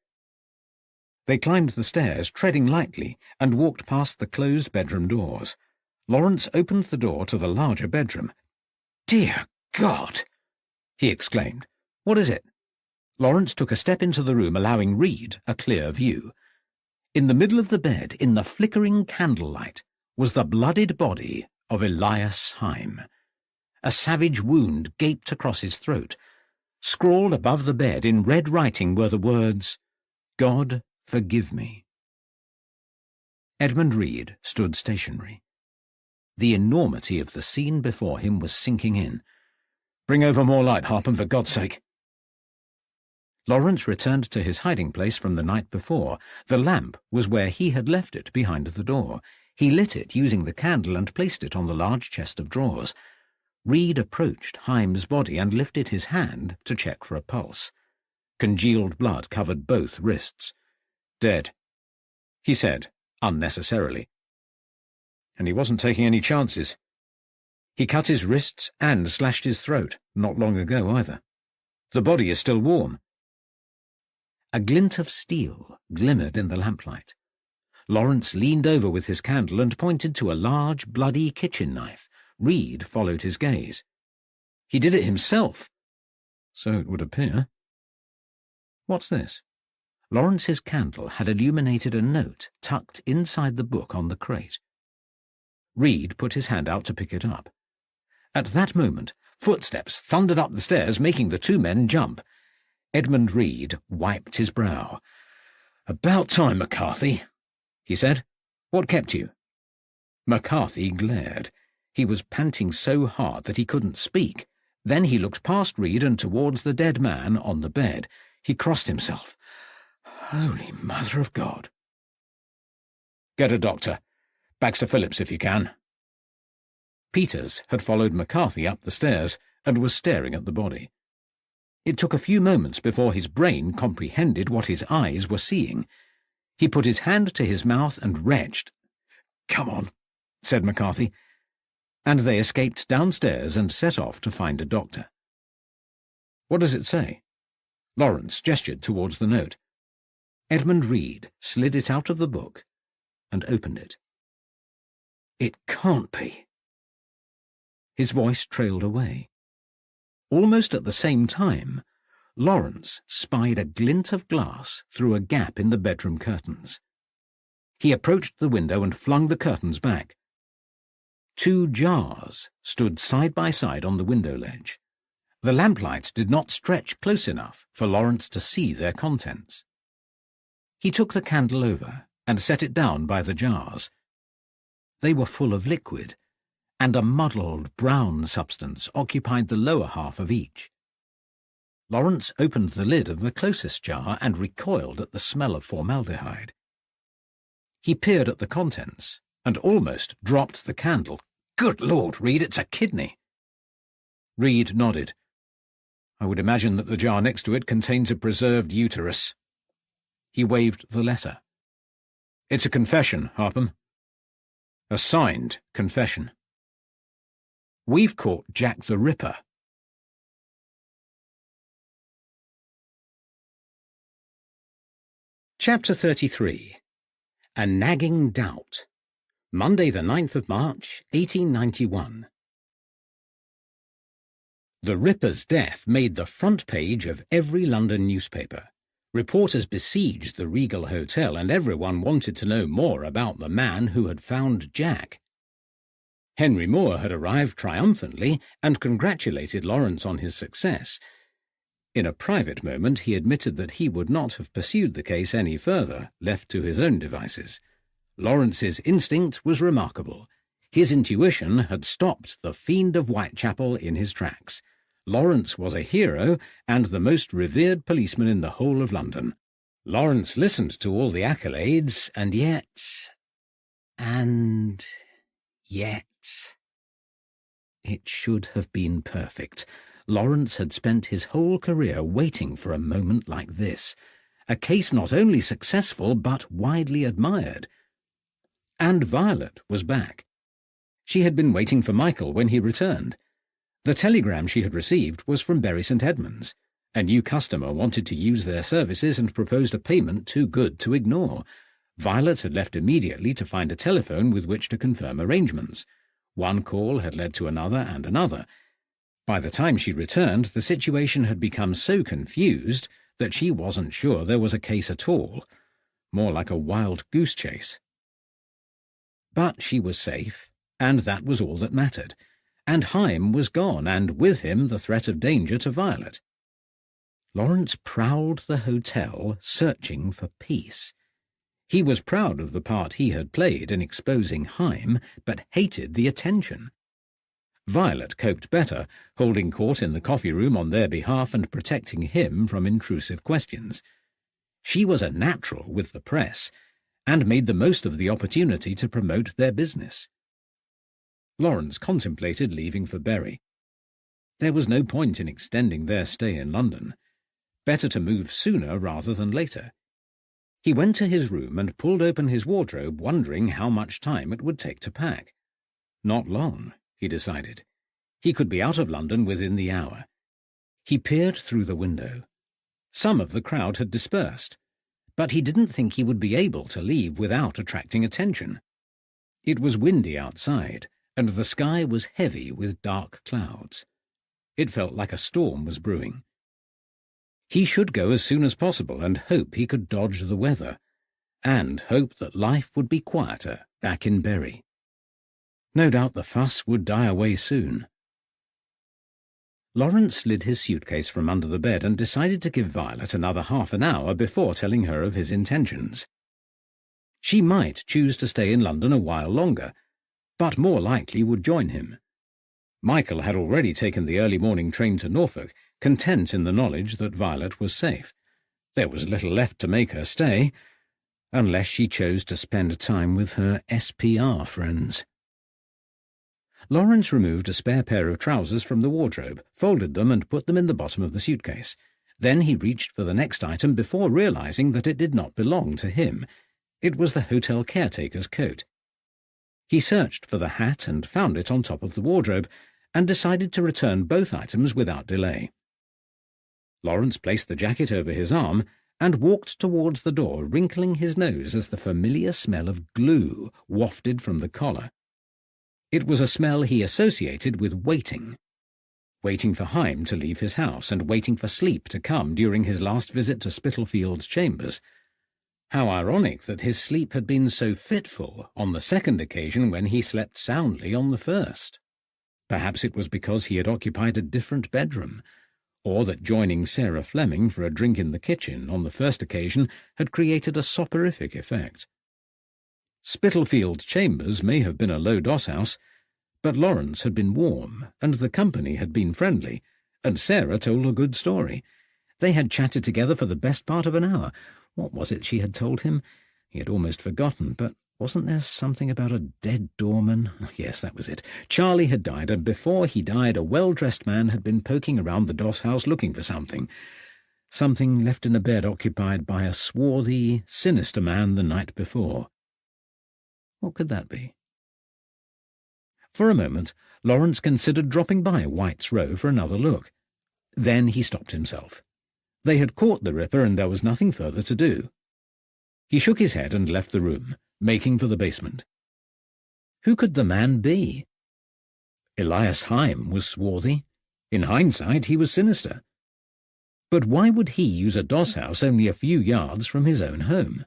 Speaker 1: They climbed the stairs, treading lightly, and walked past the closed bedroom doors. Lawrence opened the door to the larger bedroom. "Dear God!" he exclaimed. "What is it?" Lawrence took a step into the room, allowing Reed a clear view. In the middle of the bed, in the flickering candlelight, was the bloodied body of Elias Heim. A savage wound gaped across his throat. Scrawled above the bed in red writing were the words, "God forgive me." Edmund Reed stood stationary. The enormity of the scene before him was sinking in. "Bring over more light, Harpen, for God's sake." Lawrence returned to his hiding place from the night before. The lamp was where he had left it, behind the door. He lit it using the candle and placed it on the large chest of drawers. Reed approached Heim's body and lifted his hand to check for a pulse. Congealed blood covered both wrists. "Dead," he said, unnecessarily. "And he wasn't taking any chances. He cut his wrists and slashed his throat, not long ago either. The body is still warm." A glint of steel glimmered in the lamplight. Lawrence leaned over with his candle and pointed to a large, bloody kitchen knife. Reed followed his gaze. "He did it himself." "So it would appear." "What's this?" Lawrence's candle had illuminated a note tucked inside the book on the crate. Reed put his hand out to pick it up. At that moment, footsteps thundered up the stairs, making the two men jump. Edmund Reed wiped his brow. "About time, McCarthy," he said. "What kept you?" McCarthy glared. He was panting so hard that he couldn't speak. Then he looked past Reed and towards the dead man on the bed. He crossed himself. "Holy Mother of God." "Get a doctor. Baxter Phillips, if you can." Peters had followed McCarthy up the stairs and was staring at the body. It took a few moments before his brain comprehended what his eyes were seeing. He put his hand to his mouth and retched. "Come on," said McCarthy, and they escaped downstairs and set off to find a doctor. "What does it say?" Lawrence gestured towards the note. Edmund Reed slid it out of the book and opened it. "It can't be." His voice trailed away. Almost at the same time, Lawrence spied a glint of glass through a gap in the bedroom curtains. He approached the window and flung the curtains back. 2 jars stood side by side on the window ledge. The lamplight did not stretch close enough for Lawrence to see their contents. He took the candle over and set it down by the jars. They were full of liquid, and a muddled brown substance occupied the lower half of each. Lawrence opened the lid of the closest jar and recoiled at the smell of formaldehyde. He peered at the contents and almost dropped the candle. "Good Lord, Reed, it's a kidney!" Reed nodded. "I would imagine that the jar next to it contains a preserved uterus." He waved the letter. "It's a confession, Harpham. A signed confession. We've caught Jack the Ripper." Chapter 33. A Nagging Doubt. Monday the 9th of March, 1891. The Ripper's death made the front page of every London newspaper. Reporters besieged the Regal Hotel, and everyone wanted to know more about the man who had found Jack. Henry Moore had arrived triumphantly and congratulated Lawrence on his success. In a private moment he admitted that he would not have pursued the case any further, left to his own devices. Lawrence's instinct was remarkable. His intuition had stopped the Fiend of Whitechapel in his tracks. Lawrence was a hero and the most revered policeman in the whole of London. Lawrence listened to all the accolades, and yet... It should have been perfect. Lawrence had spent his whole career waiting for a moment like this. A case not only successful, but widely admired. And Violet was back. She had been waiting for Michael when he returned. The telegram she had received was from Bury St. Edmunds. A new customer wanted to use their services and proposed a payment too good to ignore. Violet had left immediately to find a telephone with which to confirm arrangements. One call had led to another and another. By the time she returned, the situation had become so confused that she wasn't sure there was a case at all, more like a wild goose chase. But she was safe, and that was all that mattered. And Haim was gone, and with him the threat of danger to Violet. Lawrence prowled the hotel, searching for peace. He was proud of the part he had played in exposing Haim, but hated the attention. Violet coped better, holding court in the coffee-room on their behalf and protecting him from intrusive questions. She was a natural with the press, and made the most of the opportunity to promote their business. Lawrence contemplated leaving for Bury. There was no point in extending their stay in London. Better to move sooner rather than later. He went to his room and pulled open his wardrobe, wondering how much time it would take to pack. Not long, he decided. He could be out of London within the hour. He peered through the window. Some of the crowd had dispersed, but he didn't think he would be able to leave without attracting attention. It was windy outside, and the sky was heavy with dark clouds. It felt like a storm was brewing. He should go as soon as possible and hope he could dodge the weather, and hope that life would be quieter back in Bury. No doubt the fuss would die away soon. Lawrence slid his suitcase from under the bed and decided to give Violet another half an hour before telling her of his intentions. She might choose to stay in London a while longer, but more likely would join him. Michael had already taken the early morning train to Norfolk, content in the knowledge that Violet was safe. There was little left to make her stay, unless she chose to spend time with her SPR friends. Lawrence removed a spare pair of trousers from the wardrobe, folded them and put them in the bottom of the suitcase. Then he reached for the next item before realizing that it did not belong to him. It was the hotel caretaker's coat. He searched for the hat and found it on top of the wardrobe, and decided to return both items without delay. Lawrence placed the jacket over his arm and walked towards the door, wrinkling his nose as the familiar smell of glue wafted from the collar. It was a smell he associated with waiting. waiting for Heim to leave his house and waiting for sleep to come during his last visit to Spittlefield's chambers. How ironic that his sleep had been so fitful on the second occasion when he slept soundly on the first. Perhaps it was because he had occupied a different bedroom, or that joining Sarah Fleming for a drink in the kitchen on the first occasion had created a soporific effect. Spittlefield's chambers may have been a low doss house, but Lawrence had been warm, and the company had been friendly, and Sarah told a good story. They had chatted together for the best part of an hour. What was it she had told him? He had almost forgotten, but wasn't there something about a dead doorman? Yes, that was it. Charlie had died, and before he died a well-dressed man had been poking around the doss house looking for something. Something left in a bed occupied by a swarthy, sinister man the night before. What could that be? For a moment, Lawrence considered dropping by White's Row for another look. Then he stopped himself. They had caught the Ripper, and there was nothing further to do. He shook his head and left the room, making for the basement. Who could the man be? Elias Heim was swarthy. In hindsight, he was sinister. But why would he use a doss house only a few yards from his own home?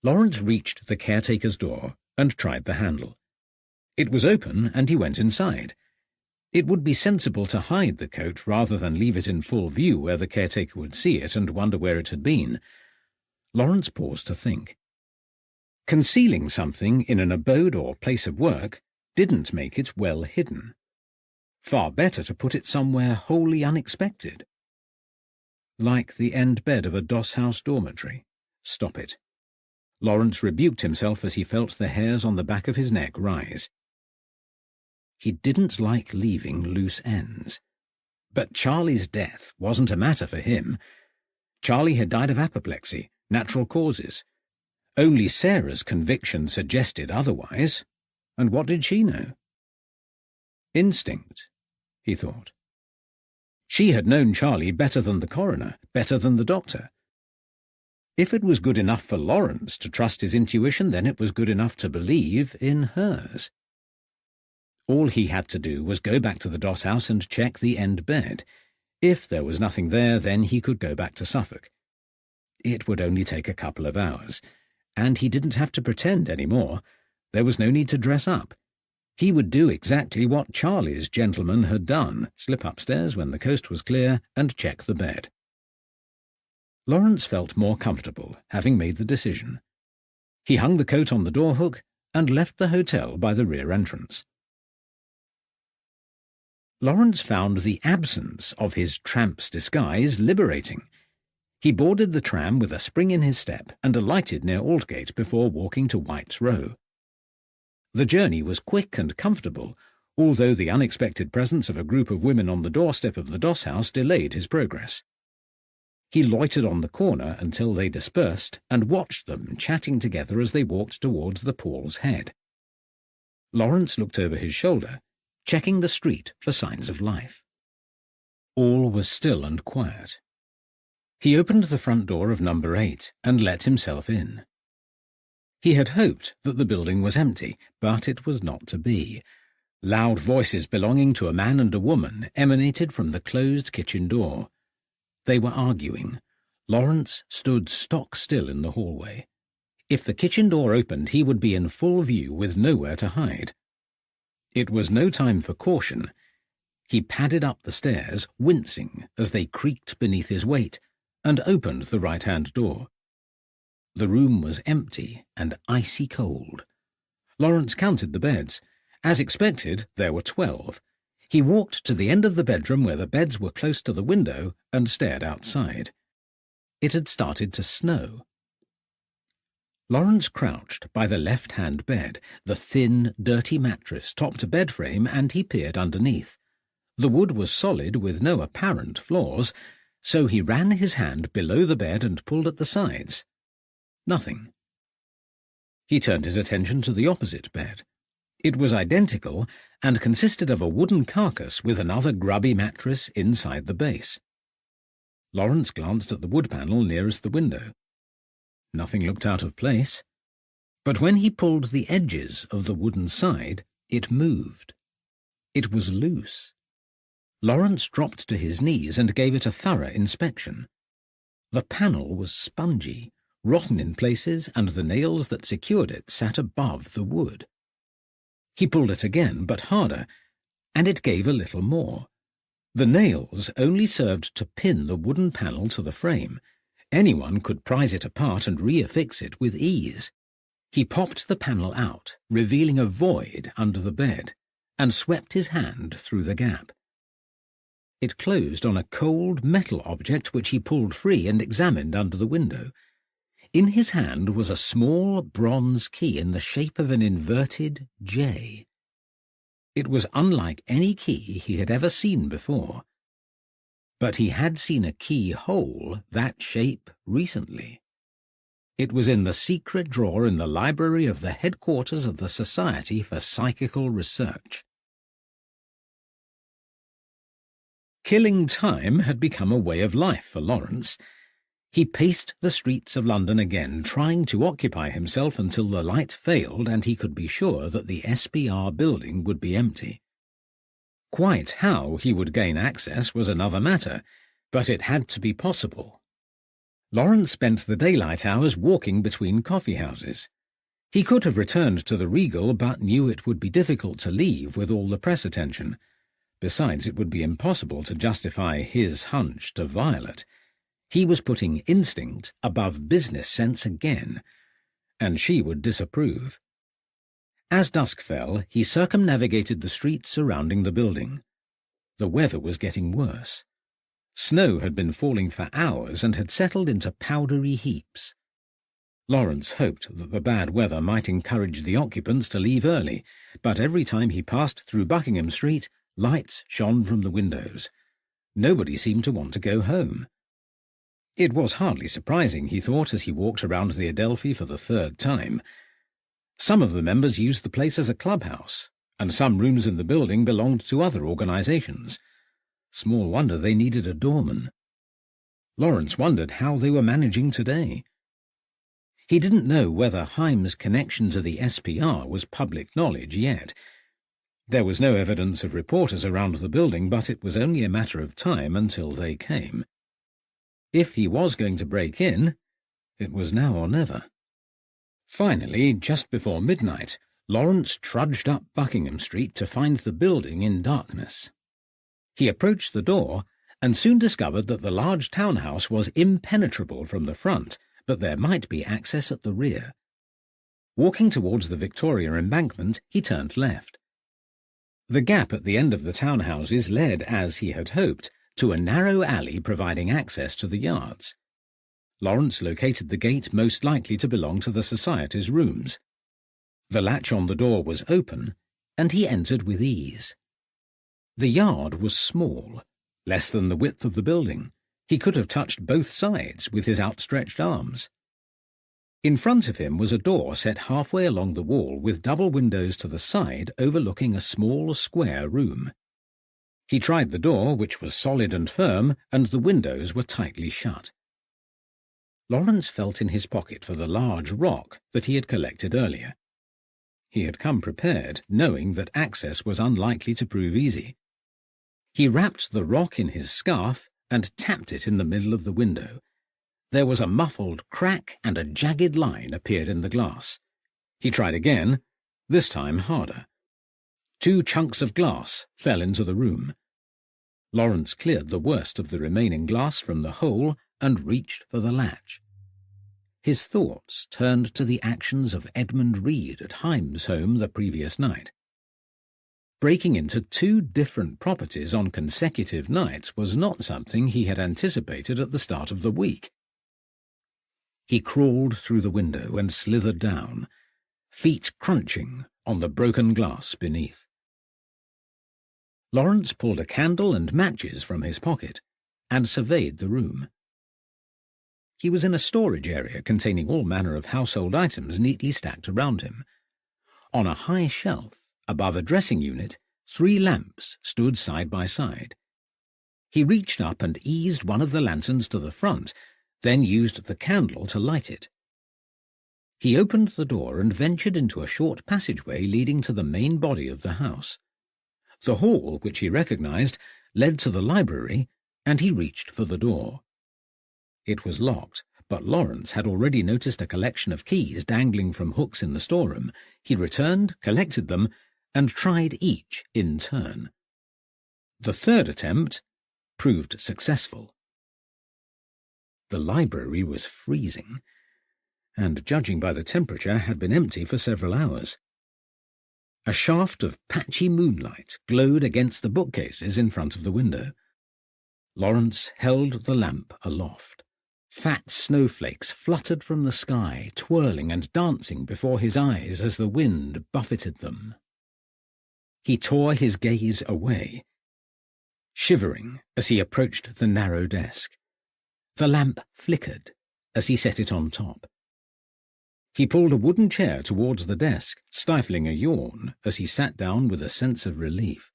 Speaker 1: Lawrence reached the caretaker's door and tried the handle. It was open, and he went inside. It would be sensible to hide the coat rather than leave it in full view where the caretaker would see it and wonder where it had been. Lawrence paused to think. Concealing something in an abode or place of work didn't make it well hidden. Far better to put it somewhere wholly unexpected. Like the end bed of a doss house dormitory. Stop it. Lawrence rebuked himself as he felt the hairs on the back of his neck rise. He didn't like leaving loose ends. But Charlie's death wasn't a matter for him. Charlie had died of apoplexy, natural causes. Only Sarah's conviction suggested otherwise. And what did she know? Instinct, he thought. She had known Charlie better than the coroner, better than the doctor. If it was good enough for Lawrence to trust his intuition, then it was good enough to believe in hers. All he had to do was go back to the doss house and check the end bed. If there was nothing there, then he could go back to Suffolk. It would only take a couple of hours, and he didn't have to pretend any more. There was no need to dress up. He would do exactly what Charlie's gentleman had done, slip upstairs when the coast was clear and check the bed. Lawrence felt more comfortable, having made the decision. He hung the coat on the door hook and left the hotel by the rear entrance. Lawrence found the absence of his tramp's disguise liberating. He boarded the tram with a spring in his step and alighted near Aldgate before walking to White's Row. The journey was quick and comfortable, although the unexpected presence of a group of women on the doorstep of the doss house delayed his progress. He loitered on the corner until they dispersed and watched them chatting together as they walked towards the Paul's Head. Lawrence looked over his shoulder, checking the street for signs of life. All was still and quiet. He opened the front door of number 8 and let himself in. He had hoped that the building was empty, but it was not to be. Loud voices belonging to a man and a woman emanated from the closed kitchen door. They were arguing. Lawrence stood stock still in the hallway. If the kitchen door opened, he would be in full view with nowhere to hide. It was no time for caution. He padded up the stairs, wincing as they creaked beneath his weight, and opened the right-hand door. The room was empty and icy cold. Lawrence counted the beds. As expected, there were 12. He walked to the end of the bedroom where the beds were close to the window and stared outside. It had started to snow. Lawrence crouched by the left-hand bed, the thin, dirty mattress topped a bed frame, and he peered underneath. The wood was solid with no apparent flaws, so he ran his hand below the bed and pulled at the sides. Nothing. He turned his attention to the opposite bed. It was identical and consisted of a wooden carcass with another grubby mattress inside the base. Lawrence glanced at the wood panel nearest the window. Nothing looked out of place. But when he pulled the edges of the wooden side, it moved. It was loose. Lawrence dropped to his knees and gave it a thorough inspection. The panel was spongy, rotten in places, and the nails that secured it sat above the wood. He pulled it again, but harder, and it gave a little more. The nails only served to pin the wooden panel to the frame. Anyone could prise it apart and reaffix it with ease. He popped the panel out, revealing a void under the bed, and swept his hand through the gap. It closed on a cold metal object which he pulled free and examined under the window. In his hand was a small bronze key in the shape of an inverted J. It was unlike any key he had ever seen before. But he had seen a keyhole that shape recently. It was in the secret drawer in the library of the headquarters of the Society for Psychical Research. Killing time had become a way of life for Lawrence. He paced the streets of London again, trying to occupy himself until the light failed and he could be sure that the SPR building would be empty. Quite how he would gain access was another matter, but it had to be possible. Lawrence spent the daylight hours walking between coffee houses. He could have returned to the Regal, but knew it would be difficult to leave with all the press attention. Besides, it would be impossible to justify his hunch to Violet. He was putting instinct above business sense again, and she would disapprove. As dusk fell, he circumnavigated the streets surrounding the building. The weather was getting worse. Snow had been falling for hours and had settled into powdery heaps. Lawrence hoped that the bad weather might encourage the occupants to leave early, but every time he passed through Buckingham Street, lights shone from the windows. Nobody seemed to want to go home. It was hardly surprising, he thought, as he walked around the Adelphi for the third time. Some of the members used the place as a clubhouse, and some rooms in the building belonged to other organizations. Small wonder they needed a doorman. Lawrence wondered how they were managing today. He didn't know whether Heim's connection to the SPR was public knowledge yet. There was no evidence of reporters around the building, but it was only a matter of time until they came. If he was going to break in, it was now or never. Finally, just before midnight, Lawrence trudged up Buckingham Street to find the building in darkness. He approached the door and soon discovered that the large townhouse was impenetrable from the front, but there might be access at the rear. Walking towards the Victoria Embankment, he turned left. The gap at the end of the townhouses led, as he had hoped, to a narrow alley providing access to the yards. Lawrence located the gate most likely to belong to the Society's rooms. The latch on the door was open, and he entered with ease. The yard was small, less than the width of the building. He could have touched both sides with his outstretched arms. In front of him was a door set halfway along the wall with double windows to the side overlooking a small square room. He tried the door, which was solid and firm, and the windows were tightly shut. Lawrence felt in his pocket for the large rock that he had collected earlier. He had come prepared, knowing that access was unlikely to prove easy. He wrapped the rock in his scarf and tapped it in the middle of the window. There was a muffled crack and a jagged line appeared in the glass. He tried again, this time harder. 2 chunks of glass fell into the room. Lawrence cleared the worst of the remaining glass from the hole and reached for the latch. His thoughts turned to the actions of Edmund Reed at Heim's home the previous night. Breaking into 2 different properties on consecutive nights was not something he had anticipated at the start of the week. He crawled through the window and slithered down, feet crunching on the broken glass beneath. Lawrence pulled a candle and matches from his pocket and surveyed the room. He was in a storage area containing all manner of household items neatly stacked around him. On a high shelf, above a dressing unit, 3 lamps stood side by side. He reached up and eased one of the lanterns to the front, then used the candle to light it. He opened the door and ventured into a short passageway leading to the main body of the house. The hall, which he recognized, led to the library, and he reached for the door. It was locked, but Lawrence had already noticed a collection of keys dangling from hooks in the storeroom. He returned, collected them, and tried each in turn. The third attempt proved successful. The library was freezing, and, judging by the temperature, had been empty for several hours. A shaft of patchy moonlight glowed against the bookcases in front of the window. Lawrence held the lamp aloft. Fat snowflakes fluttered from the sky, twirling and dancing before his eyes as the wind buffeted them. He tore his gaze away, shivering as he approached the narrow desk. The lamp flickered as he set it on top. He pulled a wooden chair towards the desk, stifling a yawn as he sat down with a sense of relief.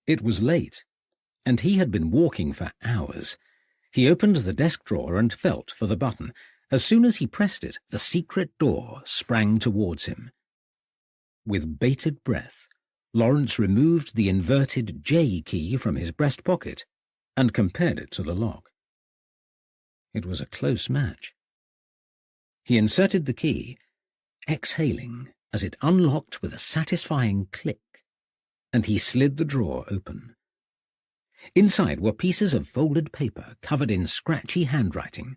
Speaker 1: It was late, and he had been walking for hours. He opened the desk drawer and felt for the button. As soon as he pressed it, the secret door sprang towards him. With bated breath, Lawrence removed the inverted J key from his breast pocket and compared it to the lock. It was a close match. He inserted the key, exhaling as it unlocked with a satisfying click, and he slid the drawer open. Inside were pieces of folded paper covered in scratchy handwriting.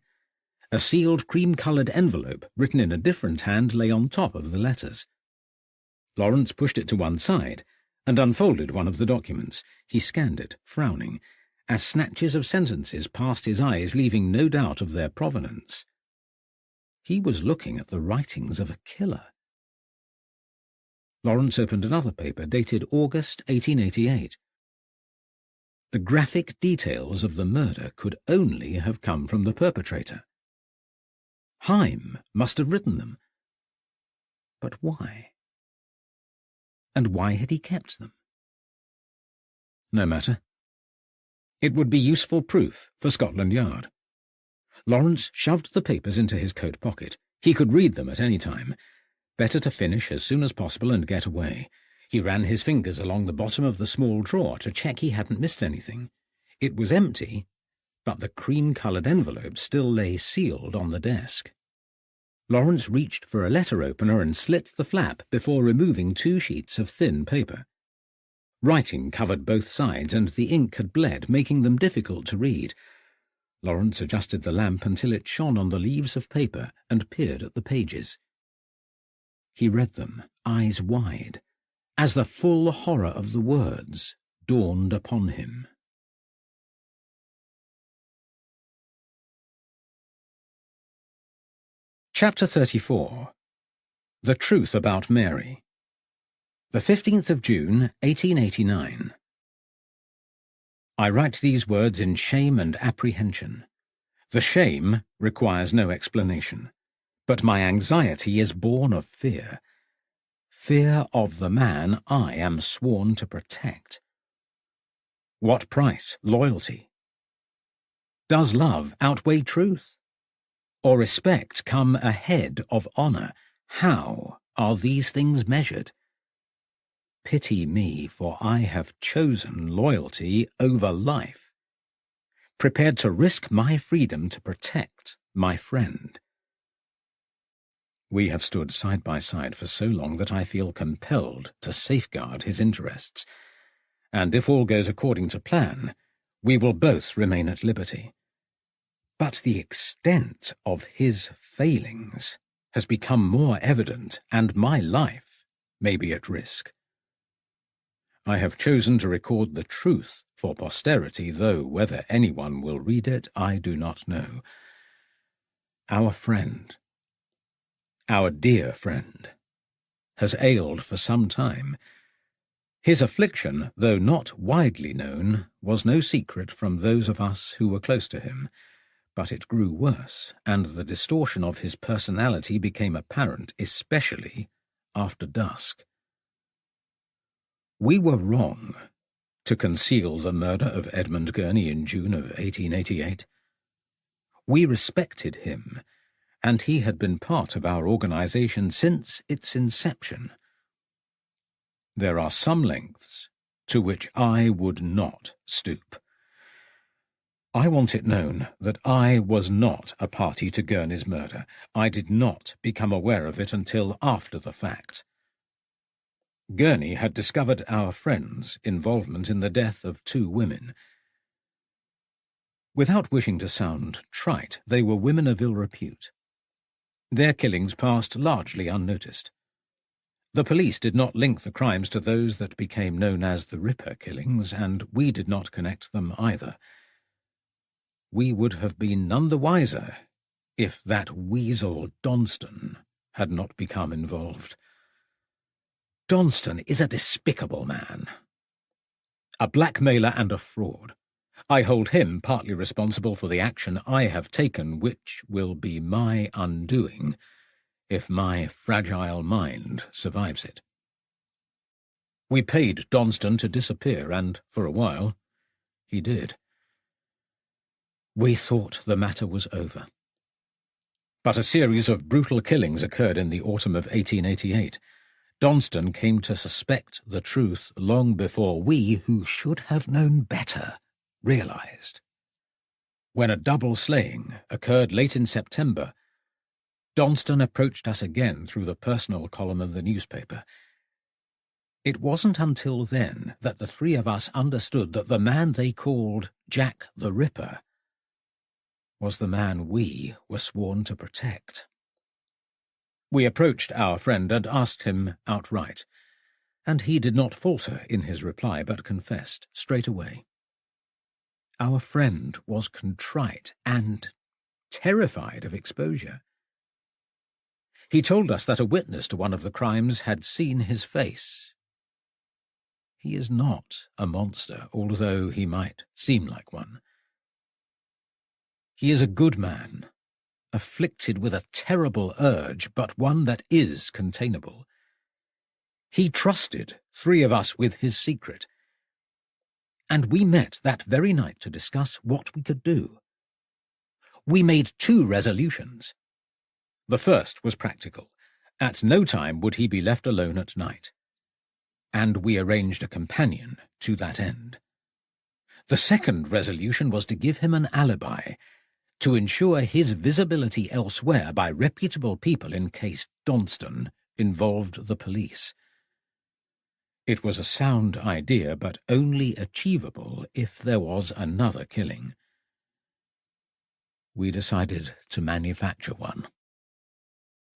Speaker 1: A sealed cream-coloured envelope written in a different hand lay on top of the letters. Lawrence pushed it to one side and unfolded one of the documents. He scanned it, frowning, as snatches of sentences passed his eyes, leaving no doubt of their provenance. He was looking at the writings of a killer. Lawrence opened another paper dated August 1888. The graphic details of the murder could only have come from the perpetrator. Heim must have written them. But why? And why had he kept them? No matter. It would be useful proof for Scotland Yard. Lawrence shoved the papers into his coat pocket. He could read them at any time. Better to finish as soon as possible and get away. He ran his fingers along the bottom of the small drawer to check he hadn't missed anything. It was empty, but the cream-coloured envelope still lay sealed on the desk. Lawrence reached for a letter opener and slit the flap before removing 2 sheets of thin paper. Writing covered both sides, and the ink had bled, making them difficult to read. Lawrence adjusted the lamp until it shone on the leaves of paper and peered at the pages. He read them, eyes wide, as the full horror of the words dawned upon him. Chapter 34. The Truth About Mary. The 15th of June, 1889. I write these words in shame and apprehension. The shame requires no explanation, but my anxiety is born of fear. Fear of the man I am sworn to protect. What price loyalty? Does love outweigh truth? Or respect come ahead of honour? How are these things measured? Pity me, for I have chosen loyalty over life, prepared to risk my freedom to protect my friend. We have stood side by side for so long that I feel compelled to safeguard his interests, and if all goes according to plan, we will both remain at liberty. But the extent of his failings has become more evident, and my life may be at risk. I have chosen to record the truth for posterity, though whether anyone will read it, I do not know. Our friend, our dear friend, has ailed for some time. His affliction, though not widely known, was no secret from those of us who were close to him, but it grew worse, and the distortion of his personality became apparent, especially after dusk. We were wrong to conceal the murder of Edmund Gurney in June of 1888. We respected him, and he had been part of our organization since its inception. There are some lengths to which I would not stoop. I want it known that I was not a party to Gurney's murder. I did not become aware of it until after the fact. Gurney had discovered our friend's involvement in the death of 2 women. Without wishing to sound trite, they were women of ill repute. Their killings passed largely unnoticed. The police did not link the crimes to those that became known as the Ripper killings, and we did not connect them either. We would have been none the wiser if that weasel Donston had not become involved. Donston is a despicable man, a blackmailer and a fraud. I hold him partly responsible for the action I have taken, which will be my undoing if my fragile mind survives it. We paid Donston to disappear, and for a while he did. We thought the matter was over. But a series of brutal killings occurred in the autumn of 1888. Donston came to suspect the truth long before we, who should have known better, realized. When a double slaying occurred late in September, Donston approached us again through the personal column of the newspaper. It wasn't until then that the 3 of us understood that the man they called Jack the Ripper was the man we were sworn to protect. We approached our friend and asked him outright, and he did not falter in his reply, but confessed straight away. Our friend was contrite and terrified of exposure. He told us that a witness to one of the crimes had seen his face. He is not a monster, although he might seem like one. He is a good man, afflicted with a terrible urge, but one that is containable. He trusted 3 of us with his secret, and we met that very night to discuss what we could do. We made 2 resolutions. The first was practical. At no time would he be left alone at night, and we arranged a companion to that end. The second resolution was to give him an alibi, to ensure his visibility elsewhere by reputable people in case Donston involved the police. It was a sound idea, but only achievable if there was another killing. We decided to manufacture one.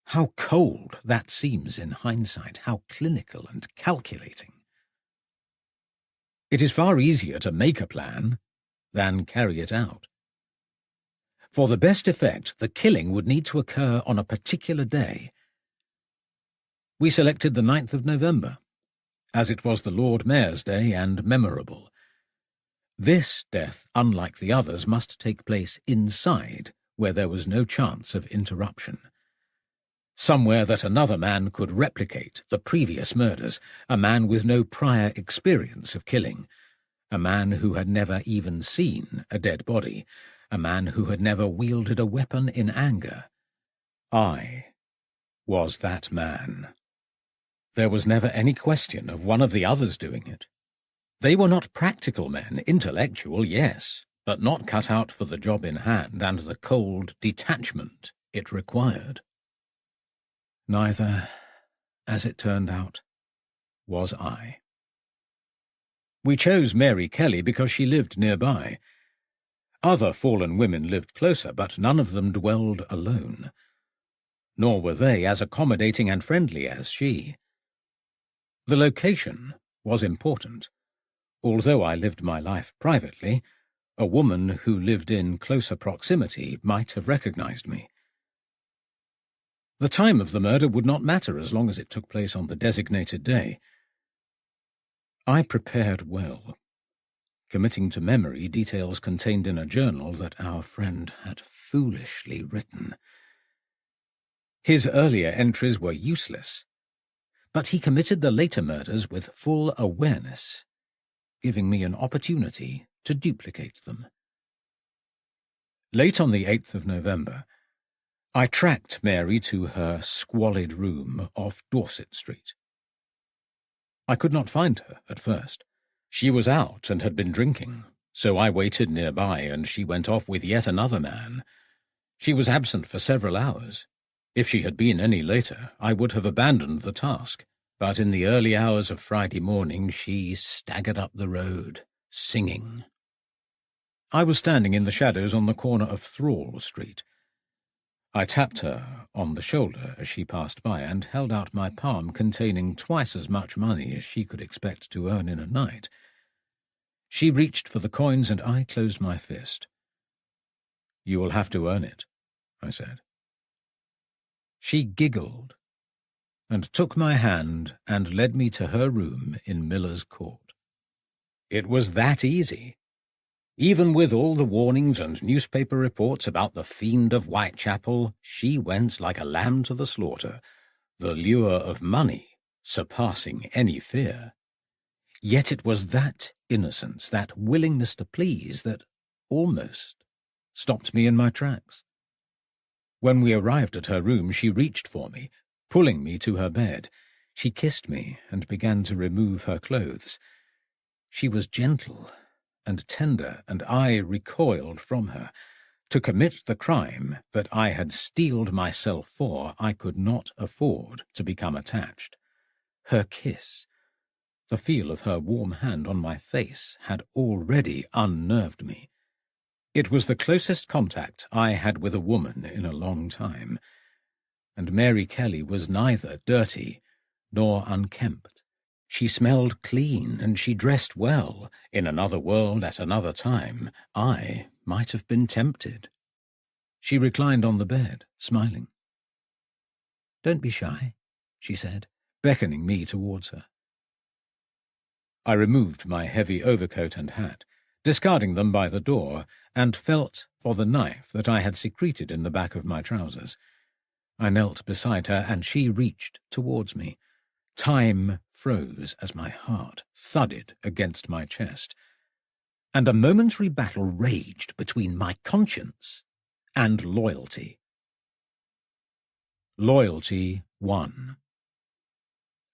Speaker 1: How cold that seems in hindsight, how clinical and calculating. It is far easier to make a plan than carry it out. For the best effect, the killing would need to occur on a particular day. We selected the 9th of November, as it was the Lord Mayor's Day and memorable. This death, unlike the others, must take place inside, where there was no chance of interruption. Somewhere that another man could replicate the previous murders, a man with no prior experience of killing, a man who had never even seen a dead body, a man who had never wielded a weapon in anger. I was that man. There was never any question of one of the others doing it. They were not practical men, intellectual, yes, but not cut out for the job in hand and the cold detachment it required. Neither, as it turned out, was I. We chose Mary Kelly because she lived nearby. Other fallen women lived closer, but none of them dwelled alone. Nor were they as accommodating and friendly as she. The location was important. Although I lived my life privately, a woman who lived in closer proximity might have recognized me. The time of the murder would not matter as long as it took place on the designated day. I prepared well, committing to memory details contained in a journal that our friend had foolishly written. His earlier entries were useless, but he committed the later murders with full awareness, giving me an opportunity to duplicate them. Late on the 8th of November, I tracked Mary to her squalid room off Dorset Street. I could not find her at first. She was out and had been drinking, so I waited nearby and she went off with yet another man. She was absent for several hours. If she had been any later, I would have abandoned the task, but in the early hours of Friday morning she staggered up the road, singing. I was standing in the shadows on the corner of Thrall Street. I tapped her on the shoulder as she passed by and held out my palm containing twice as much money as she could expect to earn in a night. She reached for the coins and I closed my fist. "You will have to earn it," I said. She giggled and took my hand and led me to her room in Miller's Court. It was that easy. Even with all the warnings and newspaper reports about the fiend of Whitechapel, she went like a lamb to the slaughter, the lure of money surpassing any fear. Yet it was that innocence, that willingness to please, that almost stopped me in my tracks. When we arrived at her room, she reached for me, pulling me to her bed. She kissed me and began to remove her clothes. She was gentle and tender, and I recoiled from her. To commit the crime that I had steeled myself for, I could not afford to become attached. Her kiss, the feel of her warm hand on my face, had already unnerved me. It was the closest contact I had with a woman in a long time, and Mary Kelly was neither dirty nor unkempt. She smelled clean, and she dressed well. In another world, at another time, I might have been tempted. She reclined on the bed, smiling. "Don't be shy," she said, beckoning me towards her. I removed my heavy overcoat and hat, discarding them by the door, and felt for the knife that I had secreted in the back of my trousers. I knelt beside her, and she reached towards me. Time froze as my heart thudded against my chest, and a momentary battle raged between my conscience and loyalty. Loyalty won.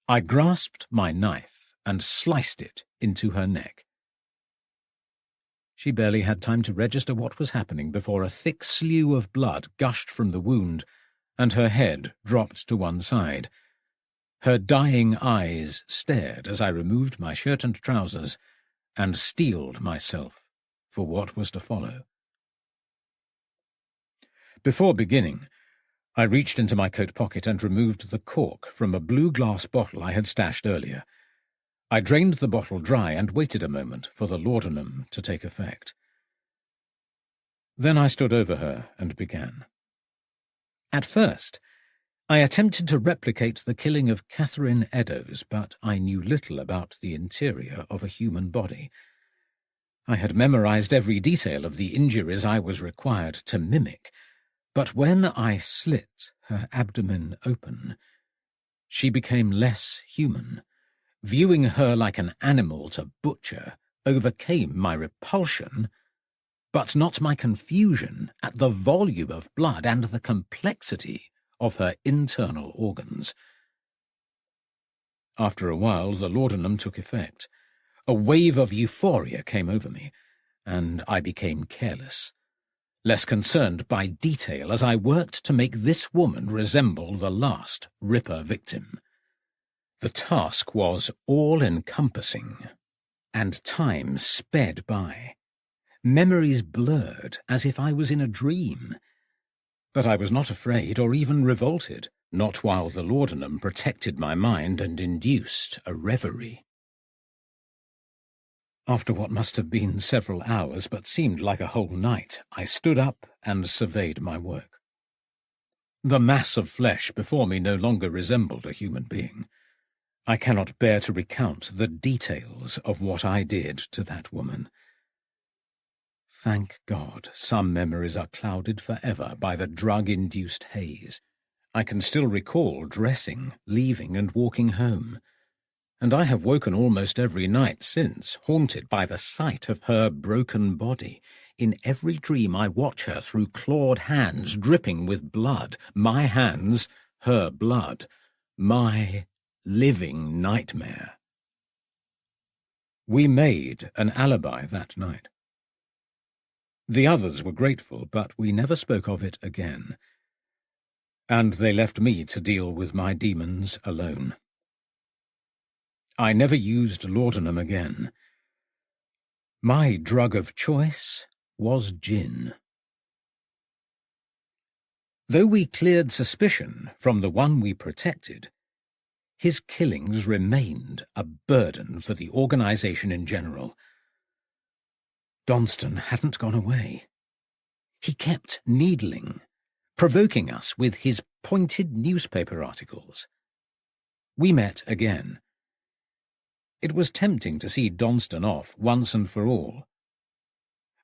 Speaker 1: I grasped my knife and sliced it into her neck. She barely had time to register what was happening before a thick slew of blood gushed from the wound, and her head dropped to one side. Her dying eyes stared as I removed my shirt and trousers and steeled myself for what was to follow. Before beginning, I reached into my coat pocket and removed the cork from a blue glass bottle I had stashed earlier. I drained the bottle dry and waited a moment for the laudanum to take effect. Then I stood over her and began. At first, I attempted to replicate the killing of Catherine Eddowes, but I knew little about the interior of a human body. I had memorized every detail of the injuries I was required to mimic, but when I slit her abdomen open, she became less human. Viewing her like an animal to butcher overcame my repulsion, but not my confusion at the volume of blood and the complexity of her internal organs. After a while, the laudanum took effect. A wave of euphoria came over me, and I became careless, less concerned by detail as I worked to make this woman resemble the last Ripper victim. The task was all-encompassing, and time sped by. Memories blurred as if I was in a dream. But I was not afraid or even revolted, not while the laudanum protected my mind and induced a reverie. After what must have been several hours, but seemed like a whole night, I stood up and surveyed my work. The mass of flesh before me no longer resembled a human being. I cannot bear to recount the details of what I did to that woman. Thank God, some memories are clouded forever by the drug-induced haze. I can still recall dressing, leaving, and walking home. And I have woken almost every night since, haunted by the sight of her broken body. In every dream I watch her through clawed hands dripping with blood. My hands, her blood. My living nightmare. We made an alibi that night. The others were grateful, but we never spoke of it again, and they left me to deal with my demons alone. I never used laudanum again. My drug of choice was gin. Though we cleared suspicion from the one we protected, his killings remained a burden for the organization in general. Donston hadn't gone away. He kept needling, provoking us with his pointed newspaper articles. We met again. It was tempting to see Donston off once and for all.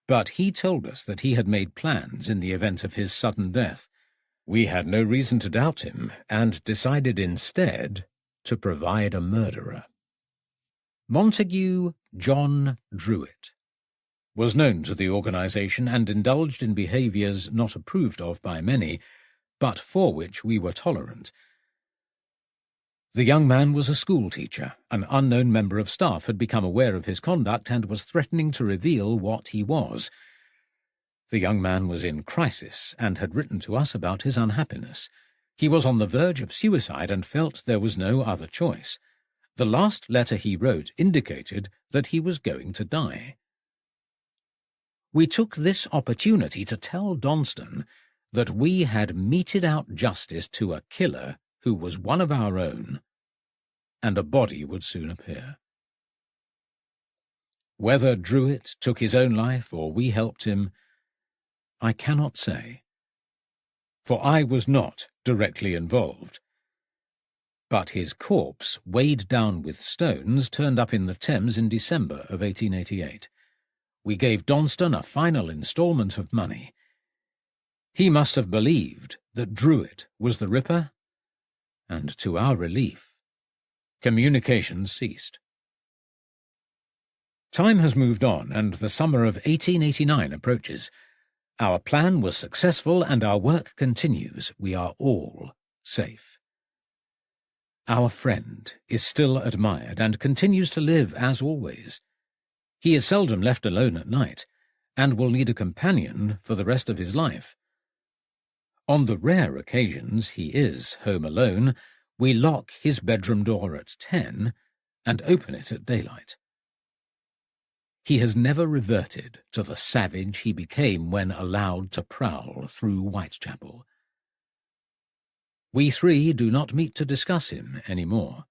Speaker 1: But he told us that he had made plans in the event of his sudden death. We had no reason to doubt him, and decided instead to provide a murderer. Montague John Druitt was known to the organization and indulged in behaviors not approved of by many, but for which we were tolerant. The young man was a schoolteacher. An unknown member of staff had become aware of his conduct and was threatening to reveal what he was. The young man was in crisis and had written to us about his unhappiness. He was on the verge of suicide and felt there was no other choice. The last letter he wrote indicated that he was going to die. We took this opportunity to tell Donston that we had meted out justice to a killer who was one of our own, and a body would soon appear. Whether Druitt took his own life or we helped him, I cannot say, for I was not directly involved. But his corpse, weighed down with stones, turned up in the Thames in December of 1888. We gave Donston a final instalment of money. He must have believed that Druitt was the Ripper, and to our relief, communications ceased. Time has moved on, and the summer of 1889 approaches. Our plan was successful, and our work continues. We are all safe. Our friend is still admired and continues to live as always. He is seldom left alone at night, and will need a companion for the rest of his life. On the rare occasions he is home alone, we lock his bedroom door at 10 and open it at daylight. He has never reverted to the savage he became when allowed to prowl through Whitechapel. We three do not meet to discuss him any more.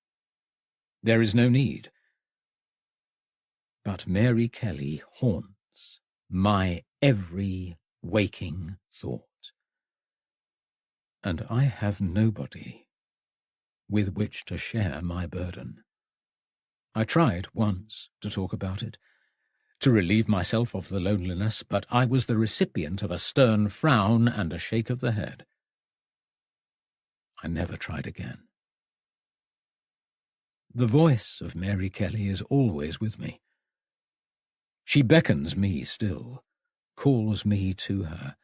Speaker 1: There is no need. But Mary Kelly haunts my every waking thought, and I have nobody with which to share my burden. I tried once to talk about it, to relieve myself of the loneliness, but I was the recipient of a stern frown and a shake of the head. I never tried again. The voice of Mary Kelly is always with me. She beckons me still, calls me to her.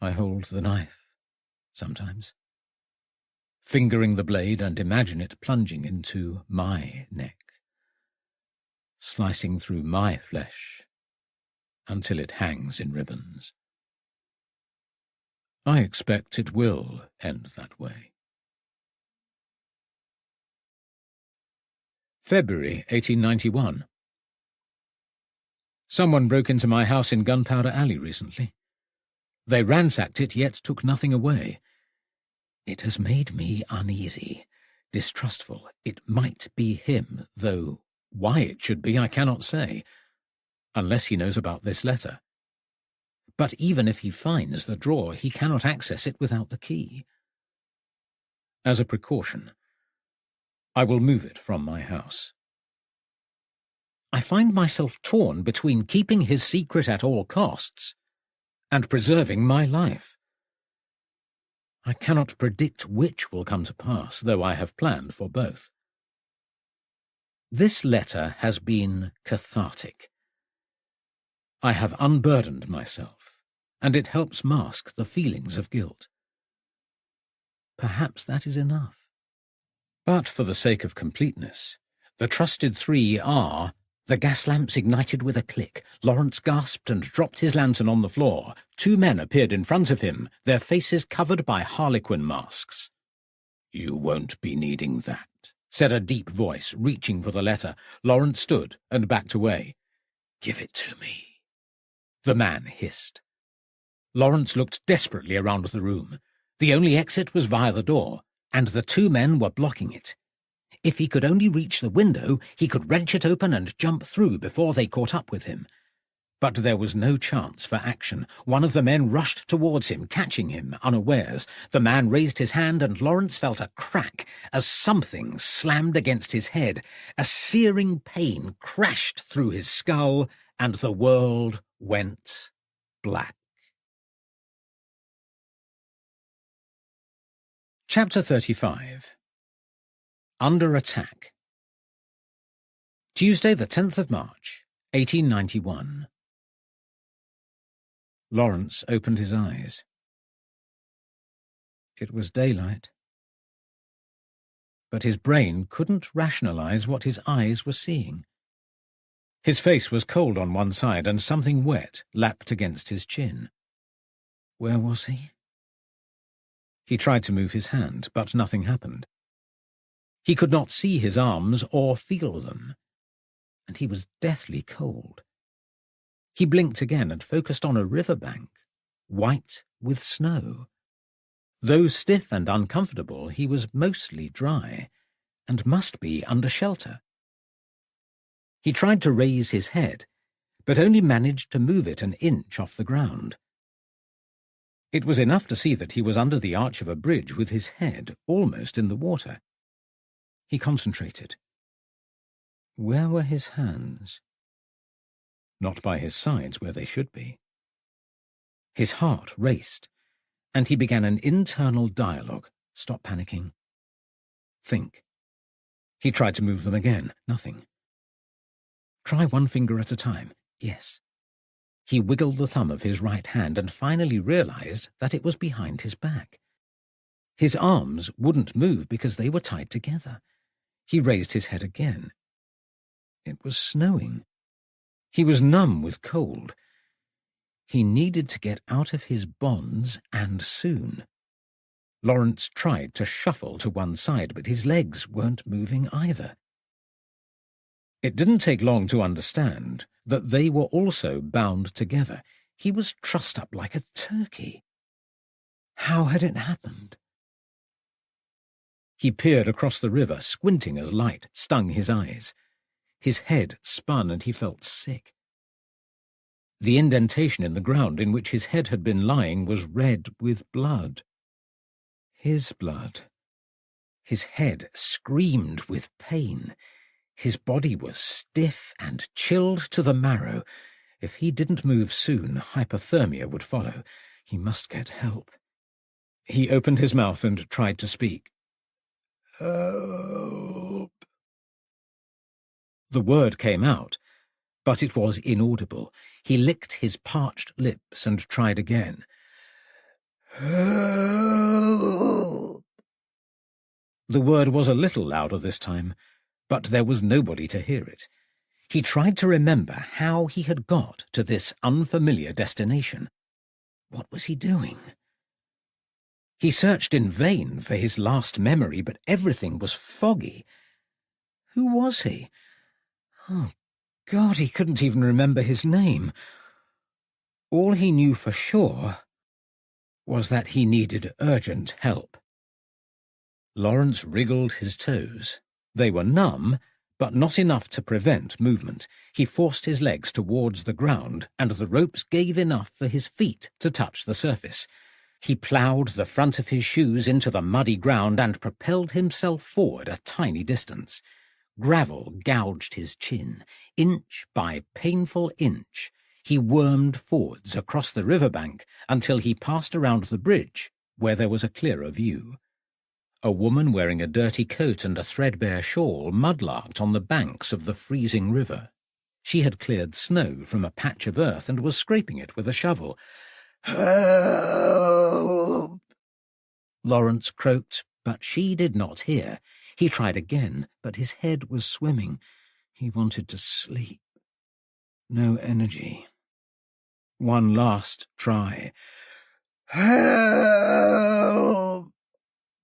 Speaker 1: I hold the knife, sometimes, fingering the blade and imagine it plunging into my neck, slicing through my flesh until it hangs in ribbons. I expect it will end that way. February 1891. Someone broke into my house in Gunpowder Alley recently. They ransacked it, yet took nothing away. It has made me uneasy, distrustful. It might be him, though why it should be I cannot say, unless he knows about this letter. But even if he finds the drawer, he cannot access it without the key. As a precaution, I will move it from my house. I find myself torn between keeping his secret at all costs and preserving my life. I cannot predict which will come to pass, though I have planned for both. This letter has been cathartic. I have unburdened myself, and it helps mask the feelings of guilt. Perhaps that is enough. But for the sake of completeness, The trusted three are... The gas lamps ignited with a click. Lawrence gasped and dropped his lantern on the floor. Two men appeared in front of him, their faces covered by harlequin masks. "You won't be needing that," said a deep voice, reaching for the letter. Lawrence stood and backed away. "Give it to me," the man hissed. Lawrence looked desperately around the room. The only exit was via the door, and the two men were blocking it. If he could only reach the window, he could wrench it open and jump through before they caught up with him. But there was no chance for action. One of the men rushed towards him, catching him unawares. The man raised his hand, and Lawrence felt a crack as something slammed against his head. A searing pain crashed through his skull, and the world went black. Chapter 35. Under Attack. Tuesday, the 10th of March, 1891. Lawrence opened his eyes. It was daylight. But his brain couldn't rationalize what his eyes were seeing. His face was cold on one side, and something wet lapped against his chin. Where was he? He tried to move his hand, but nothing happened. He could not see his arms or feel them, and he was deathly cold. He blinked again and focused on a riverbank, white with snow. Though stiff and uncomfortable, he was mostly dry, and must be under shelter. He tried to raise his head, but only managed to move it an inch off the ground. It was enough to see that he was under the arch of a bridge with his head almost in the water. He concentrated. Where were his hands? Not by his sides where they should be. His heart raced, and he began an internal dialogue. Stop panicking. Think. He tried to move them again. Nothing. Try one finger at a time. Yes. He wiggled the thumb of his right hand and finally realized that it was behind his back. His arms wouldn't move because they were tied together. He raised his head again. It was snowing. He was numb with cold. He needed to get out of his bonds, and soon. Lawrence tried to shuffle to one side, but his legs weren't moving either. It didn't take long to understand that they were also bound together. He was trussed up like a turkey. How had it happened? He peered across the river, squinting as light stung his eyes. His head spun and he felt sick. The indentation in the ground in which his head had been lying was red with blood. His blood. His head screamed with pain. His body was stiff and chilled to the marrow. If he didn't move soon, hypothermia would follow. He must get help. He opened his mouth and tried to speak. Help. The word came out, but it was inaudible. He licked his parched lips and tried again. Help. The word was a little louder this time, but there was nobody to hear it. He tried to remember how he had got to this unfamiliar destination. What was he doing? He searched in vain for his last memory, but everything was foggy. Who was he? Oh, God, he couldn't even remember his name. All he knew for sure was that he needed urgent help. Lawrence wriggled his toes. They were numb, but not enough to prevent movement. He forced his legs towards the ground, and the ropes gave enough for his feet to touch the surface. He ploughed the front of his shoes into the muddy ground and propelled himself forward a tiny distance. Gravel gouged his chin. Inch by painful inch, he wormed forwards across the riverbank until he passed around the bridge, where there was a clearer view. A woman wearing a dirty coat and a threadbare shawl mudlarked on the banks of the freezing river. She had cleared snow from a patch of earth and was scraping it with a shovel. Help! Lawrence croaked, but she did not hear. He tried again, but his head was swimming. He wanted to sleep. No energy. One last try. Help!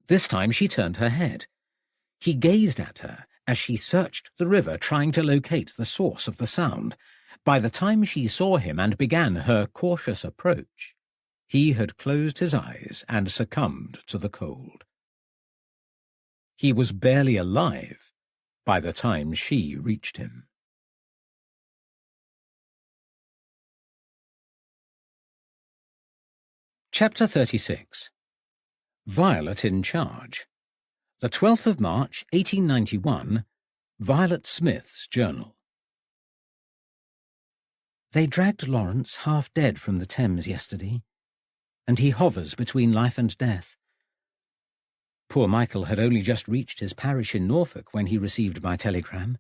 Speaker 1: This time she turned her head. He gazed at her as she searched the river, trying to locate the source of the sound. By the time she saw him and began her cautious approach, he had closed his eyes and succumbed to the cold. He was barely alive by the time she reached him. Chapter 36. Violet in Charge. The 12th of March, 1891, Violet Smith's Journal. They dragged Lawrence half dead from the Thames yesterday, and he hovers between life and death. Poor Michael had only just reached his parish in Norfolk when he received my telegram.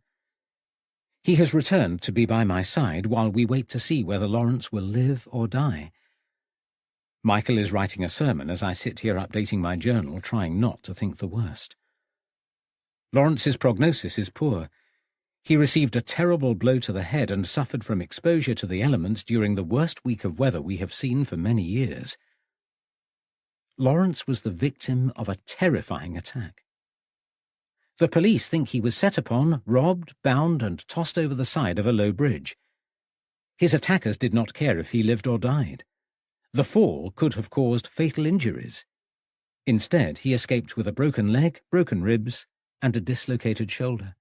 Speaker 1: He has returned to be by my side while we wait to see whether Lawrence will live or die. Michael is writing a sermon as I sit here updating my journal, trying not to think the worst. Lawrence's prognosis is poor. He received a terrible blow to the head and suffered from exposure to the elements during the worst week of weather we have seen for many years. Lawrence was the victim of a terrifying attack. The police think he was set upon, robbed, bound, and tossed over the side of a low bridge. His attackers did not care if he lived or died. The fall could have caused fatal injuries. Instead, he escaped with a broken leg, broken ribs, and a dislocated shoulder.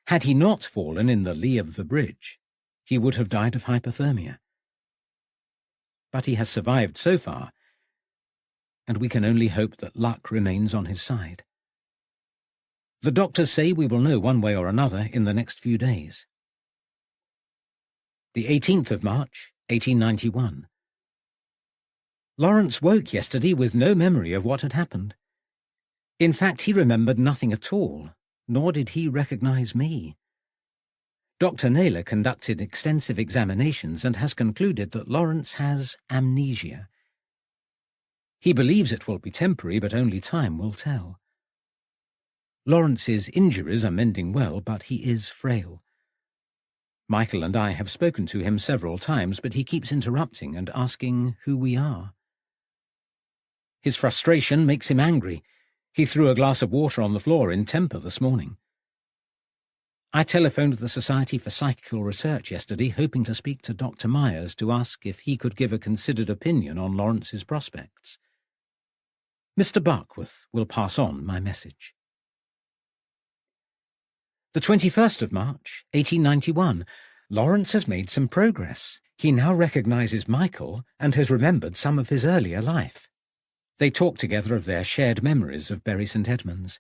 Speaker 1: Had he not fallen in the lee of the bridge, he would have died of hypothermia. But he has survived so far, and we can only hope that luck remains on his side. The doctors say we will know one way or another in the next few days. The 18th of March, 1891. Lawrence woke yesterday with no memory of what had happened. In fact, he remembered nothing at all, nor did he recognize me. Dr. Naylor conducted extensive examinations and has concluded that Lawrence has amnesia. He believes it will be temporary, but only time will tell. Lawrence's injuries are mending well, but he is frail. Michael and I have spoken to him several times, but he keeps interrupting and asking who we are. His frustration makes him angry. He threw a glass of water on the floor in temper this morning. I telephoned the Society for Psychical Research yesterday, hoping to speak to Dr. Myers to ask if he could give a considered opinion on Lawrence's prospects. Mr. Barkworth will pass on my message. The 21st of March, 1891. Lawrence has made some progress. He now recognizes Michael and has remembered some of his earlier life. They talk together of their shared memories of Bury St. Edmunds.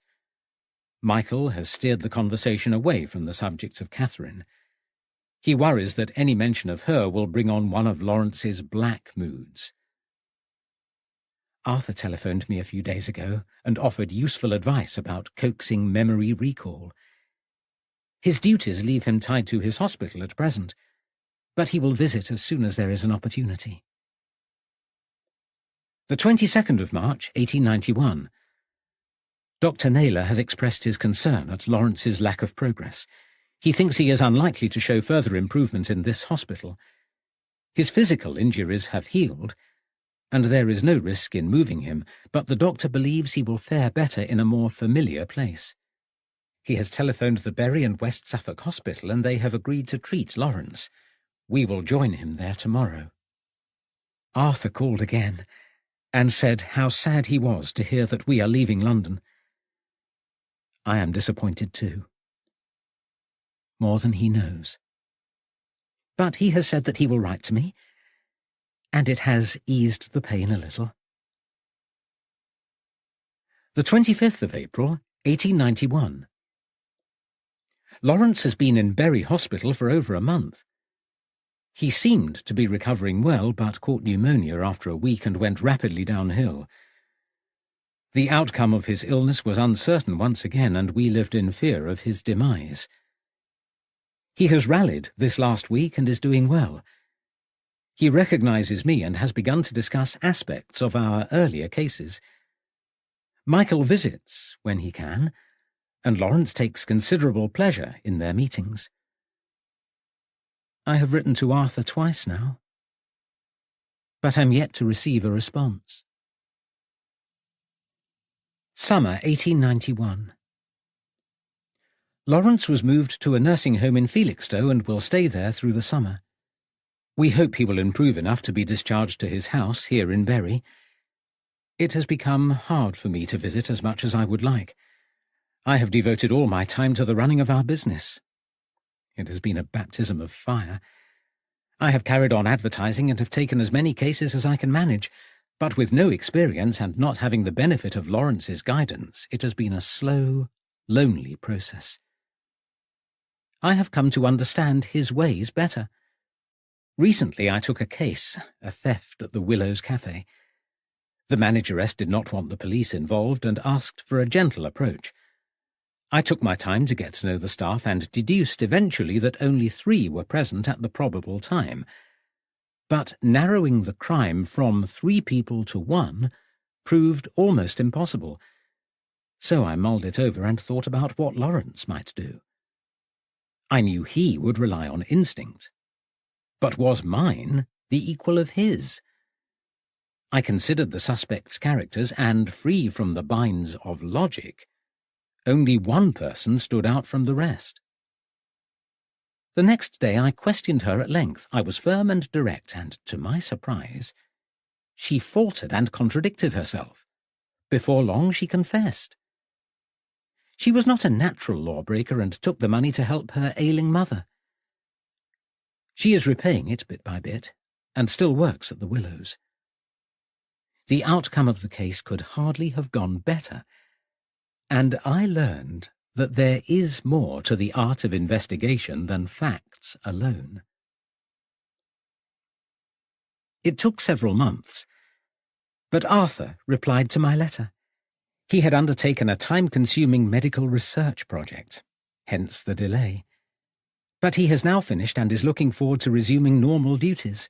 Speaker 1: Michael has steered the conversation away from the subject of Catherine. He worries that any mention of her will bring on one of Lawrence's black moods. Arthur telephoned me a few days ago and offered useful advice about coaxing memory recall. His duties leave him tied to his hospital at present, but he will visit as soon as there is an opportunity. The 22nd of March, 1891. Dr. Naylor has expressed his concern at Lawrence's lack of progress. He thinks he is unlikely to show further improvement in this hospital. His physical injuries have healed, and there is no risk in moving him, but the doctor believes he will fare better in a more familiar place. He has telephoned the Bury and West Suffolk Hospital, and they have agreed to treat Lawrence. We will join him there tomorrow. Arthur called again and said how sad he was to hear that we are leaving London. I am disappointed too. More than he knows. But he has said that he will write to me, and it has eased the pain a little. The 25th of April, 1891. Lawrence has been in Bury Hospital for over a month. He seemed to be recovering well, but caught pneumonia after a week and went rapidly downhill. The outcome of his illness was uncertain once again, and we lived in fear of his demise. He has rallied this last week and is doing well. He recognizes me and has begun to discuss aspects of our earlier cases. Michael visits when he can, and Lawrence takes considerable pleasure in their meetings. I have written to Arthur twice now, but am yet to receive a response. Summer 1891. Lawrence was moved to a nursing home in Felixstowe and will stay there through the summer. We hope he will improve enough to be discharged to his house here in Bury. It has become hard for me to visit as much as I would like. I have devoted all my time to the running of our business. It has been a baptism of fire. I have carried on advertising and have taken as many cases as I can manage, but with no experience and not having the benefit of Lawrence's guidance, it has been a slow, lonely process. I have come to understand his ways better. Recently I took a case, a theft at the Willows Cafe. The manageress did not want the police involved and asked for a gentle approach. I took my time to get to know the staff and deduced eventually that only 3 were present at the probable time. But narrowing the crime from 3 people to 1 proved almost impossible. So I mulled it over and thought about what Lawrence might do. I knew he would rely on instinct. But was mine the equal of his? I considered the suspect's characters, and, free from the binds of logic, only one person stood out from the rest. The next day I questioned her at length. I was firm and direct, and, to my surprise, she faltered and contradicted herself. Before long she confessed. She was not a natural lawbreaker and took the money to help her ailing mother. She is repaying it bit by bit, and still works at the Willows. The outcome of the case could hardly have gone better, and I learned that there is more to the art of investigation than facts alone. It took several months, but Arthur replied to my letter. He had undertaken a time-consuming medical research project, hence the delay. But he has now finished and is looking forward to resuming normal duties.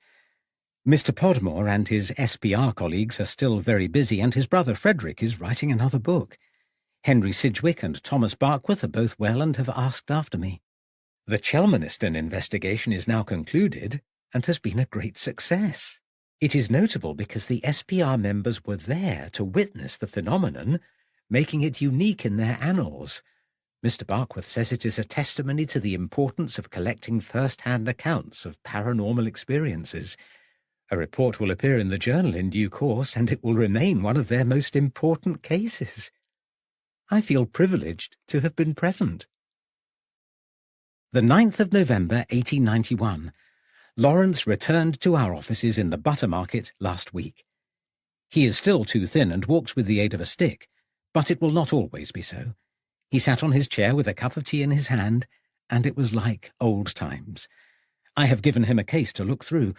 Speaker 1: Mr. Podmore and his SPR colleagues are still very busy, and his brother Frederick is writing another book. Henry Sidgwick and Thomas Barkworth are both well and have asked after me. The Chelmaniston investigation is now concluded and has been a great success. It is notable because the SPR members were there to witness the phenomenon, making it unique in their annals. Mr. Barkworth says it is a testimony to the importance of collecting first-hand accounts of paranormal experiences. A report will appear in the journal in due course, and it will remain one of their most important cases. I feel privileged to have been present. The 9th of November, 1891. Lawrence returned to our offices in the Butter Market last week. He is still too thin and walks with the aid of a stick, but it will not always be so. He sat on his chair with a cup of tea in his hand, and it was like old times. I have given him a case to look through.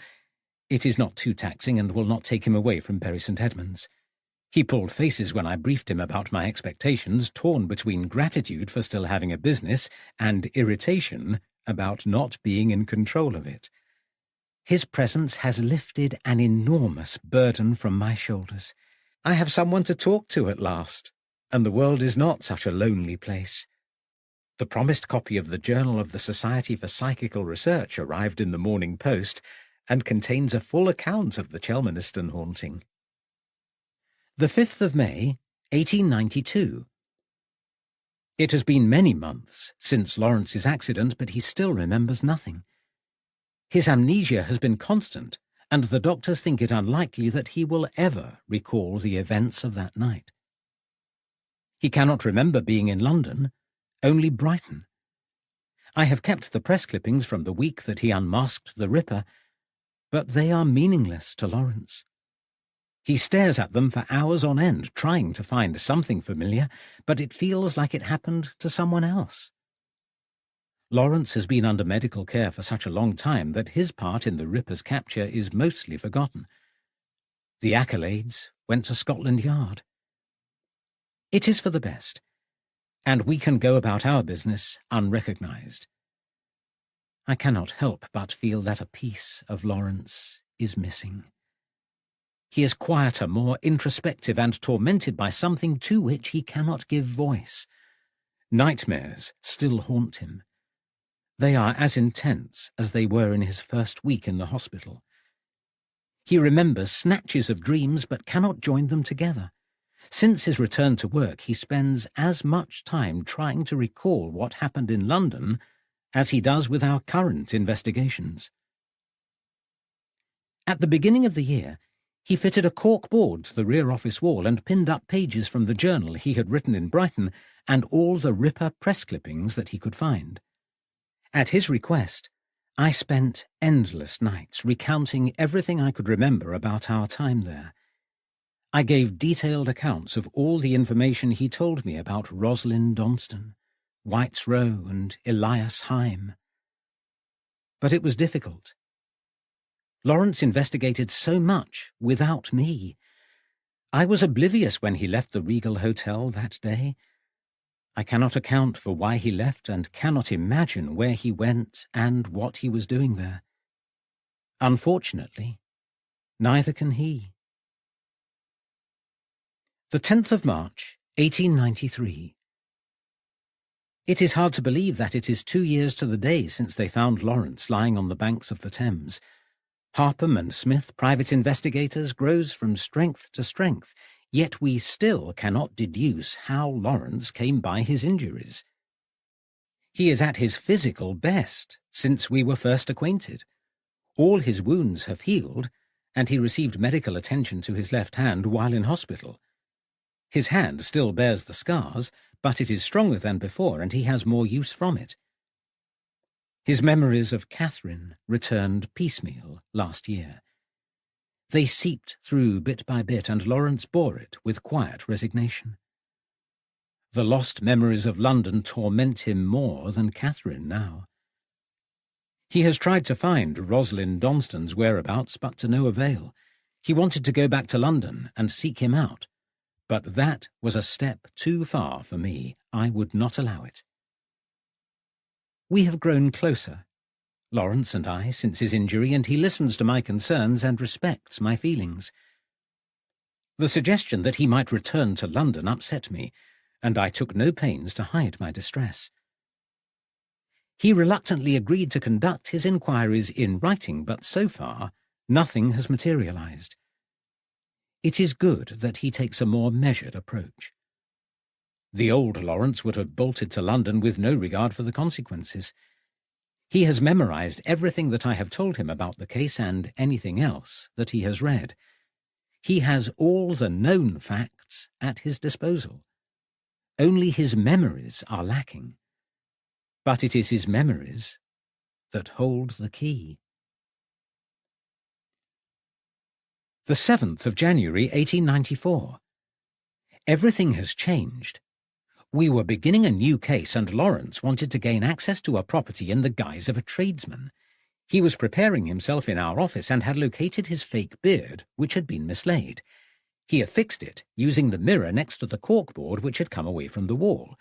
Speaker 1: It is not too taxing and will not take him away from Bury St. Edmunds. He pulled faces when I briefed him about my expectations, torn between gratitude for still having a business and irritation about not being in control of it. His presence has lifted an enormous burden from my shoulders. I have someone to talk to at last, and the world is not such a lonely place. The promised copy of the Journal of the Society for Psychical Research arrived in the Morning Post and contains a full account of the Chelmaniston haunting. The 5th of May, 1892. It has been many months since Lawrence's accident, but he still remembers nothing. His amnesia has been constant, and the doctors think it unlikely that he will ever recall the events of that night. He cannot remember being in London, only Brighton. I have kept the press clippings from the week that he unmasked the Ripper, but they are meaningless to Lawrence. He stares at them for hours on end, trying to find something familiar, but it feels like it happened to someone else. Lawrence has been under medical care for such a long time that his part in the Ripper's capture is mostly forgotten. The accolades went to Scotland Yard. It is for the best, and we can go about our business unrecognised. I cannot help but feel that a piece of Lawrence is missing. He is quieter, more introspective, and tormented by something to which he cannot give voice. Nightmares still haunt him. They are as intense as they were in his first week in the hospital. He remembers snatches of dreams but cannot join them together. Since his return to work, he spends as much time trying to recall what happened in London as he does with our current investigations. At the beginning of the year, he fitted a cork board to the rear office wall and pinned up pages from the journal he had written in Brighton and all the Ripper press clippings that he could find. At his request, I spent endless nights recounting everything I could remember about our time there. I gave detailed accounts of all the information he told me about Rosalind Donston, White's Row, and Elias Haim. But it was difficult. Lawrence investigated so much without me. I was oblivious when he left the Regal Hotel that day. I cannot account for why he left and cannot imagine where he went and what he was doing there. Unfortunately, neither can he. The 10th of March, 1893. It is hard to believe that it is 2 years to the day since they found Lawrence lying on the banks of the Thames. Harpham and Smith, private investigators, grows from strength to strength, yet we still cannot deduce how Lawrence came by his injuries. He is at his physical best since we were first acquainted. All his wounds have healed, and he received medical attention to his left hand while in hospital. His hand still bears the scars, but it is stronger than before, and he has more use from it. His memories of Catherine returned piecemeal last year. They seeped through bit by bit, and Lawrence bore it with quiet resignation. The lost memories of London torment him more than Catherine now. He has tried to find Rosalind Donston's whereabouts, but to no avail. He wanted to go back to London and seek him out, but that was a step too far for me. I would not allow it. We have grown closer, Lawrence and I, since his injury, and he listens to my concerns and respects my feelings. The suggestion that he might return to London upset me, and I took no pains to hide my distress. He reluctantly agreed to conduct his inquiries in writing, but so far nothing has materialized. It is good that he takes a more measured approach. The old Lawrence would have bolted to London with no regard for the consequences. He has memorized everything that I have told him about the case and anything else that he has read. He has all the known facts at his disposal. Only his memories are lacking. But it is his memories that hold the key. The 7th of January, 1894. Everything has changed. We were beginning a new case, and Lawrence wanted to gain access to a property in the guise of a tradesman. He was preparing himself in our office and had located his fake beard, which had been mislaid. He affixed it, using the mirror next to the corkboard which had come away from the wall.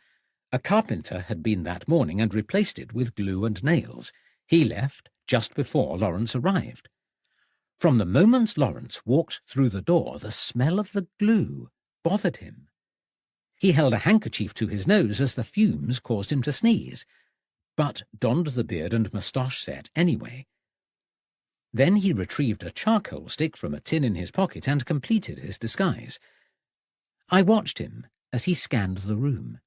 Speaker 1: A carpenter had been that morning and replaced it with glue and nails. He left just before Lawrence arrived. From the moment Lawrence walked through the door, the smell of the glue bothered him. He held a handkerchief to his nose as the fumes caused him to sneeze, but donned the beard and moustache set anyway. Then he retrieved a charcoal stick from a tin in his pocket and completed his disguise. I watched him as he scanned the room.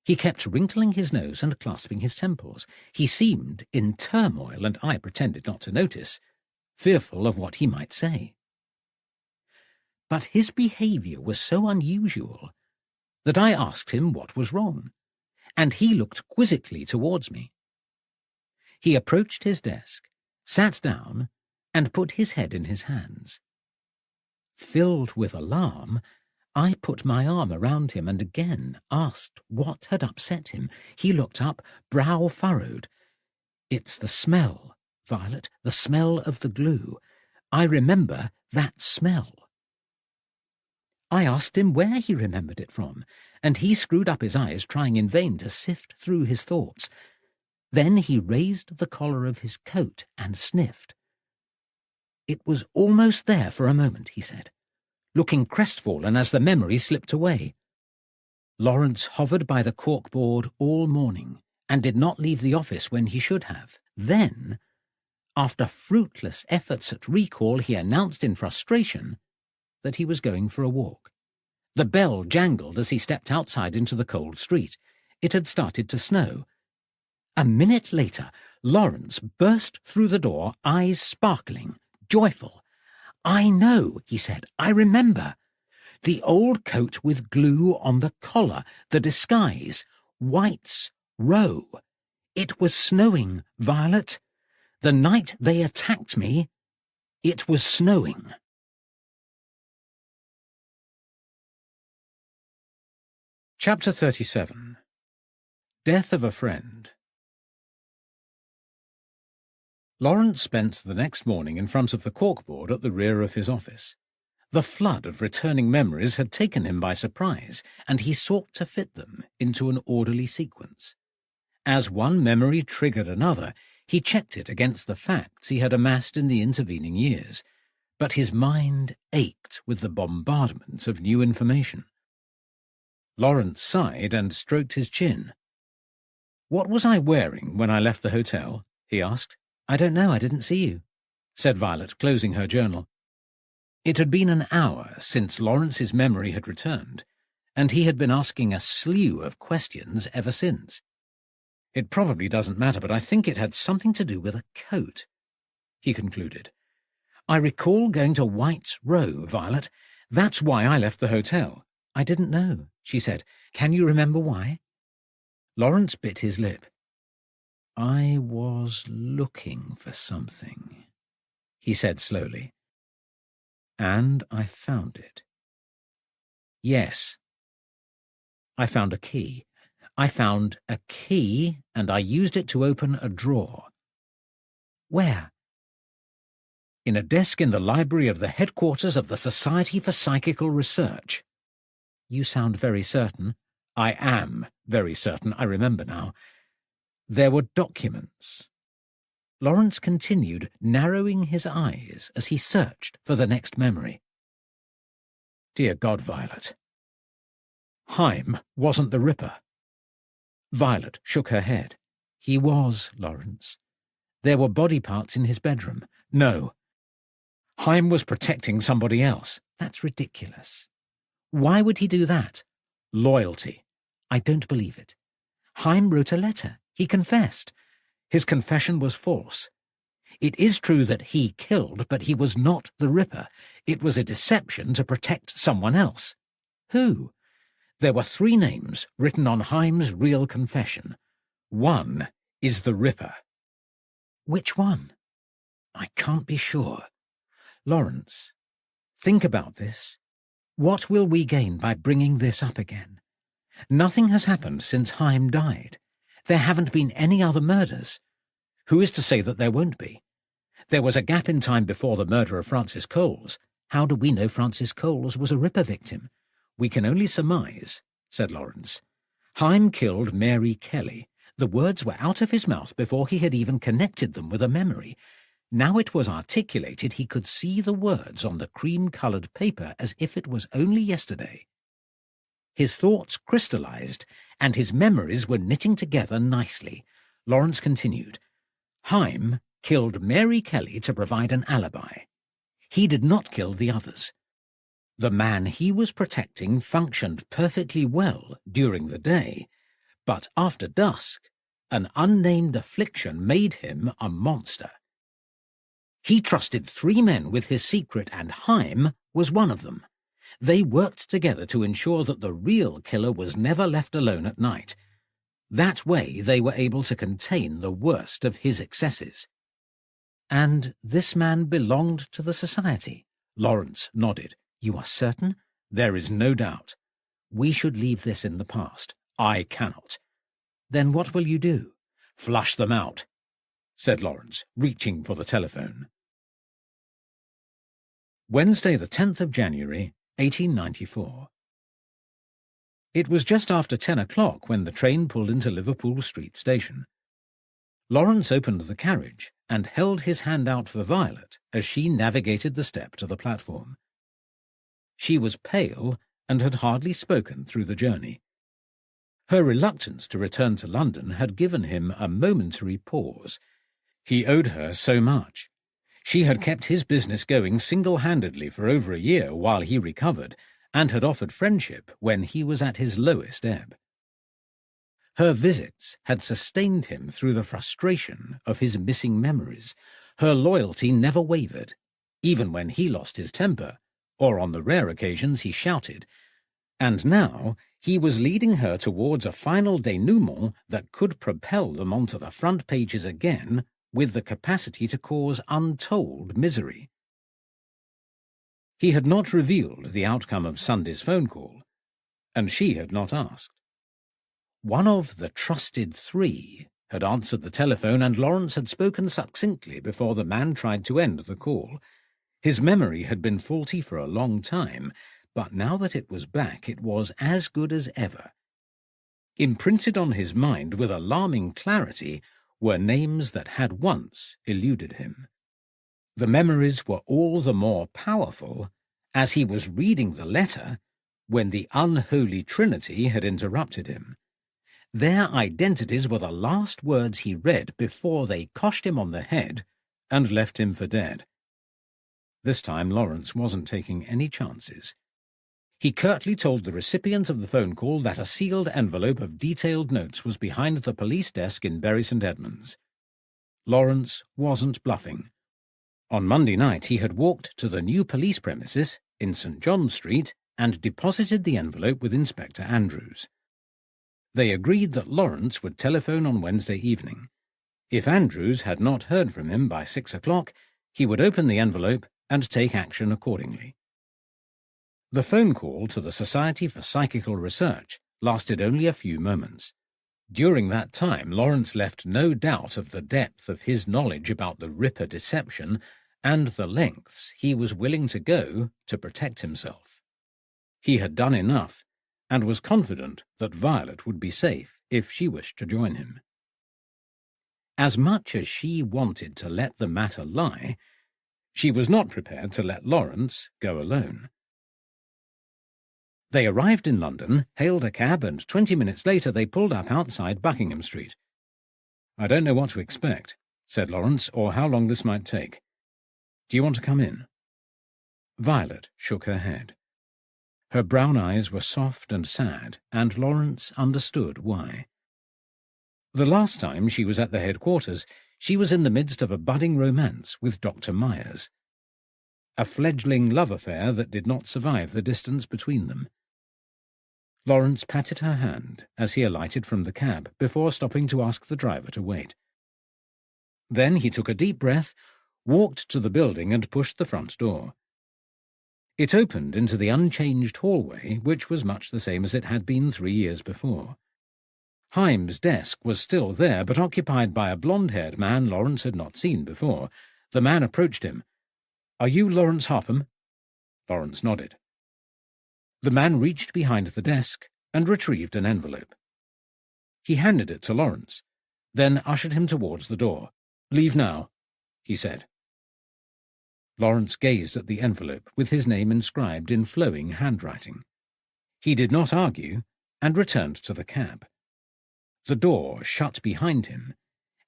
Speaker 1: He kept wrinkling his nose and clasping his temples. He seemed in turmoil, and I pretended not to notice, fearful of what he might say. But his behaviour was so unusual that I asked him what was wrong, and he looked quizzically towards me. He approached his desk, sat down, and put his head in his hands. Filled with alarm, I put my arm around him and again asked what had upset him. He looked up, brow furrowed. "It's the smell, Violet, the smell of the glue. I remember that smell." I asked him where he remembered it from, and he screwed up his eyes, trying in vain to sift through his thoughts. Then he raised the collar of his coat and sniffed. It was almost there for a moment, he said, looking crestfallen as the memory slipped away. Lawrence hovered by the corkboard all morning and did not leave the office when he should have. Then, after fruitless efforts at recall, he announced in frustration that he was going for a walk. The bell jangled as he stepped outside into the cold street. It had started to snow. A minute later, Lawrence burst through the door, eyes sparkling, joyful. "I know," he said. "I remember. The old coat with glue on the collar, the disguise, White's Row. It was snowing, Violet. The night they attacked me, it was snowing."
Speaker 3: Chapter 37. Death of a Friend. Lawrence spent the next morning in front of the corkboard at the rear of his office. The flood of returning memories had taken him by surprise, and he sought to fit them into an orderly sequence. As one memory triggered another, he checked it against the facts he had amassed in the intervening years, but his mind ached with the bombardment of new information. Lawrence sighed and stroked his chin. "What was I wearing when I left the hotel?" he asked.
Speaker 2: "I don't know, I didn't see you,"
Speaker 3: said Violet, closing her journal. It had been an hour since Lawrence's memory had returned, and he had been asking a slew of questions ever since. "It probably doesn't matter, but I think it had something to do with a coat," he concluded. "I recall going to White's Row, Violet. That's why I left the hotel."
Speaker 2: "I didn't know," she said. "Can you remember why?"
Speaker 3: Lawrence bit his lip. "I was looking for something," he said slowly. "And I found it. Yes. I found a key. I found a key, and I used it to open a drawer."
Speaker 2: "Where?"
Speaker 3: "In a desk in the library of the headquarters of the Society for Psychical Research."
Speaker 2: "You sound very certain."
Speaker 3: "I am very certain. I remember now. There were documents." Lawrence continued, narrowing his eyes as he searched for the next memory. "Dear God, Violet. Haim wasn't the Ripper." Violet shook her head. "He was, Lawrence. There were body parts in his bedroom." "No. Haim was protecting somebody else."
Speaker 2: "That's ridiculous. Why would he do that?"
Speaker 3: "Loyalty."
Speaker 2: "I don't believe it. Haim wrote a letter. He confessed."
Speaker 3: "His confession was false. It is true that he killed, but he was not the Ripper. It was a deception to protect someone else."
Speaker 2: "Who?"
Speaker 3: "There were 3 names written on Haim's real confession. One is the Ripper."
Speaker 2: "Which one?"
Speaker 3: "I can't be sure. Lawrence, think about this. What will we gain by bringing this up again? Nothing has happened since Haim died. There haven't been any other murders. Who is to say that there won't be? There was a gap in time before the murder of Francis Coles.
Speaker 2: How do we know Francis Coles was a Ripper victim?"
Speaker 3: "We can only surmise," said Lawrence. "Haim killed Mary Kelly. The words were out of his mouth before he had even connected them with a memory. Now it was articulated, he could see the words on the cream-coloured paper as if it was only yesterday. His thoughts crystallized, and his memories were knitting together nicely. Lawrence continued. Haim killed Mary Kelly to provide an alibi. He did not kill the others. The man he was protecting functioned perfectly well during the day, but after dusk, an unnamed affliction made him a monster. He trusted 3 men with his secret, and Haim was one of them. They worked together to ensure that the real killer was never left alone at night. That way they were able to contain the worst of his excesses.
Speaker 2: "And this man belonged to the society?"
Speaker 3: Lawrence nodded.
Speaker 2: "You are certain?"
Speaker 3: "There is no doubt. We should leave this in the past. I cannot."
Speaker 2: "Then what will you do?"
Speaker 3: "Flush them out," said Lawrence, reaching for the telephone. Wednesday, the 10th of January, 1894. It was just after 10 o'clock when the train pulled into Liverpool Street Station.
Speaker 1: Lawrence opened the carriage and held his hand out for Violet as she navigated the step to the platform. She was pale and had hardly spoken through the journey. Her reluctance to return to London had given him a momentary pause. He owed her so much. She had kept his business going single-handedly for over a year while he recovered, and had offered friendship when he was at his lowest ebb. Her visits had sustained him through the frustration of his missing memories. Her loyalty never wavered, even when he lost his temper, or on the rare occasions he shouted. And now he was leading her towards a final denouement that could propel them onto the front pages again, with the capacity to cause untold misery. He had not revealed the outcome of Sunday's phone call, and she had not asked. One of the trusted three had answered the telephone, and Lawrence had spoken succinctly before the man tried to end the call. His memory had been faulty for a long time, but now that it was back, it was as good as ever. Imprinted on his mind with alarming clarity were names that had once eluded him. The memories were all the more powerful as he was reading the letter when the unholy trinity had interrupted him. Their identities were the last words he read before they coshed him on the head and left him for dead. This time Lawrence wasn't taking any chances. He curtly told the recipient of the phone call that a sealed envelope of detailed notes was behind the police desk in Bury St. Edmunds. Lawrence wasn't bluffing. On Monday night he had walked to the new police premises in St. John Street and deposited the envelope with Inspector Andrews. They agreed that Lawrence would telephone on Wednesday evening. If Andrews had not heard from him by 6 o'clock, he would open the envelope and take action accordingly. The phone call to the Society for Psychical Research lasted only a few moments. During that time, Lawrence left no doubt of the depth of his knowledge about the Ripper deception and the lengths he was willing to go to protect himself. He had done enough, and was confident that Violet would be safe if she wished to join him. As much as she wanted to let the matter lie, she was not prepared to let Lawrence go alone. They arrived in London, hailed a cab, and 20 minutes later they pulled up outside Buckingham Street. "I don't know what to expect," said Lawrence, "or how long this might take. Do you want to come in?" Violet shook her head. Her brown eyes were soft and sad, and Lawrence understood why. The last time she was at the headquarters, she was in the midst of a budding romance with Dr. Myers. A fledgling love affair that did not survive the distance between them. Lawrence patted her hand as he alighted from the cab before stopping to ask the driver to wait. Then he took a deep breath, walked to the building and pushed the front door. It opened into the unchanged hallway, which was much the same as it had been 3 years before. Himes' desk was still there, but occupied by a blonde-haired man Lawrence had not seen before. The man approached him. "Are you Lawrence Hopham?" Lawrence nodded. The man reached behind the desk and retrieved an envelope. He handed it to Lawrence, then ushered him towards the door. "Leave now," he said. Lawrence gazed at the envelope with his name inscribed in flowing handwriting. He did not argue and returned to the cab. The door shut behind him,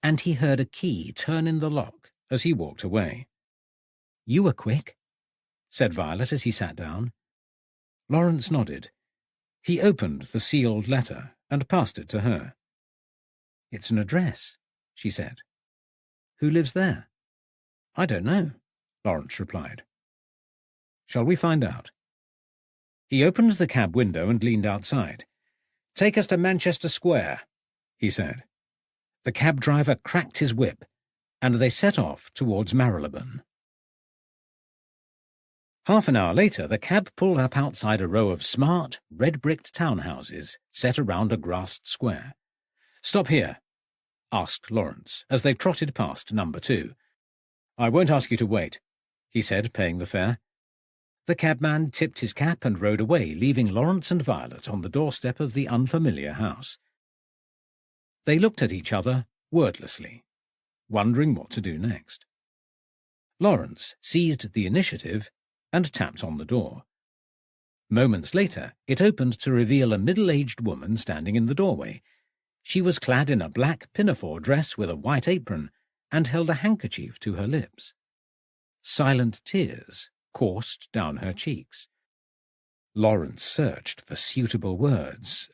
Speaker 1: and he heard a key turn in the lock as he walked away. "You were quick," said Violet as he sat down. Lawrence nodded. He opened the sealed letter and passed it to her. "It's an address," she said. "Who lives there?" "I don't know," Lawrence replied. "Shall we find out?" He opened the cab window and leaned outside. "Take us to Manchester Square," he said. The cab driver cracked his whip, and they set off towards Marylebone. Half an hour later, the cab pulled up outside a row of smart, red-bricked townhouses set around a grassed square. "Stop here," asked Lawrence, as they trotted past number 2. "I won't ask you to wait," he said, paying the fare. The cabman tipped his cap and rode away, leaving Lawrence and Violet on the doorstep of the unfamiliar house. They looked at each other wordlessly. wondering what to do next. Lawrence seized the initiative and tapped on the door. Moments later, it opened to reveal a middle-aged woman standing in the doorway. She was clad in a black pinafore dress with a white apron and held a handkerchief to her lips. Silent tears coursed down her cheeks. Lawrence searched for suitable words.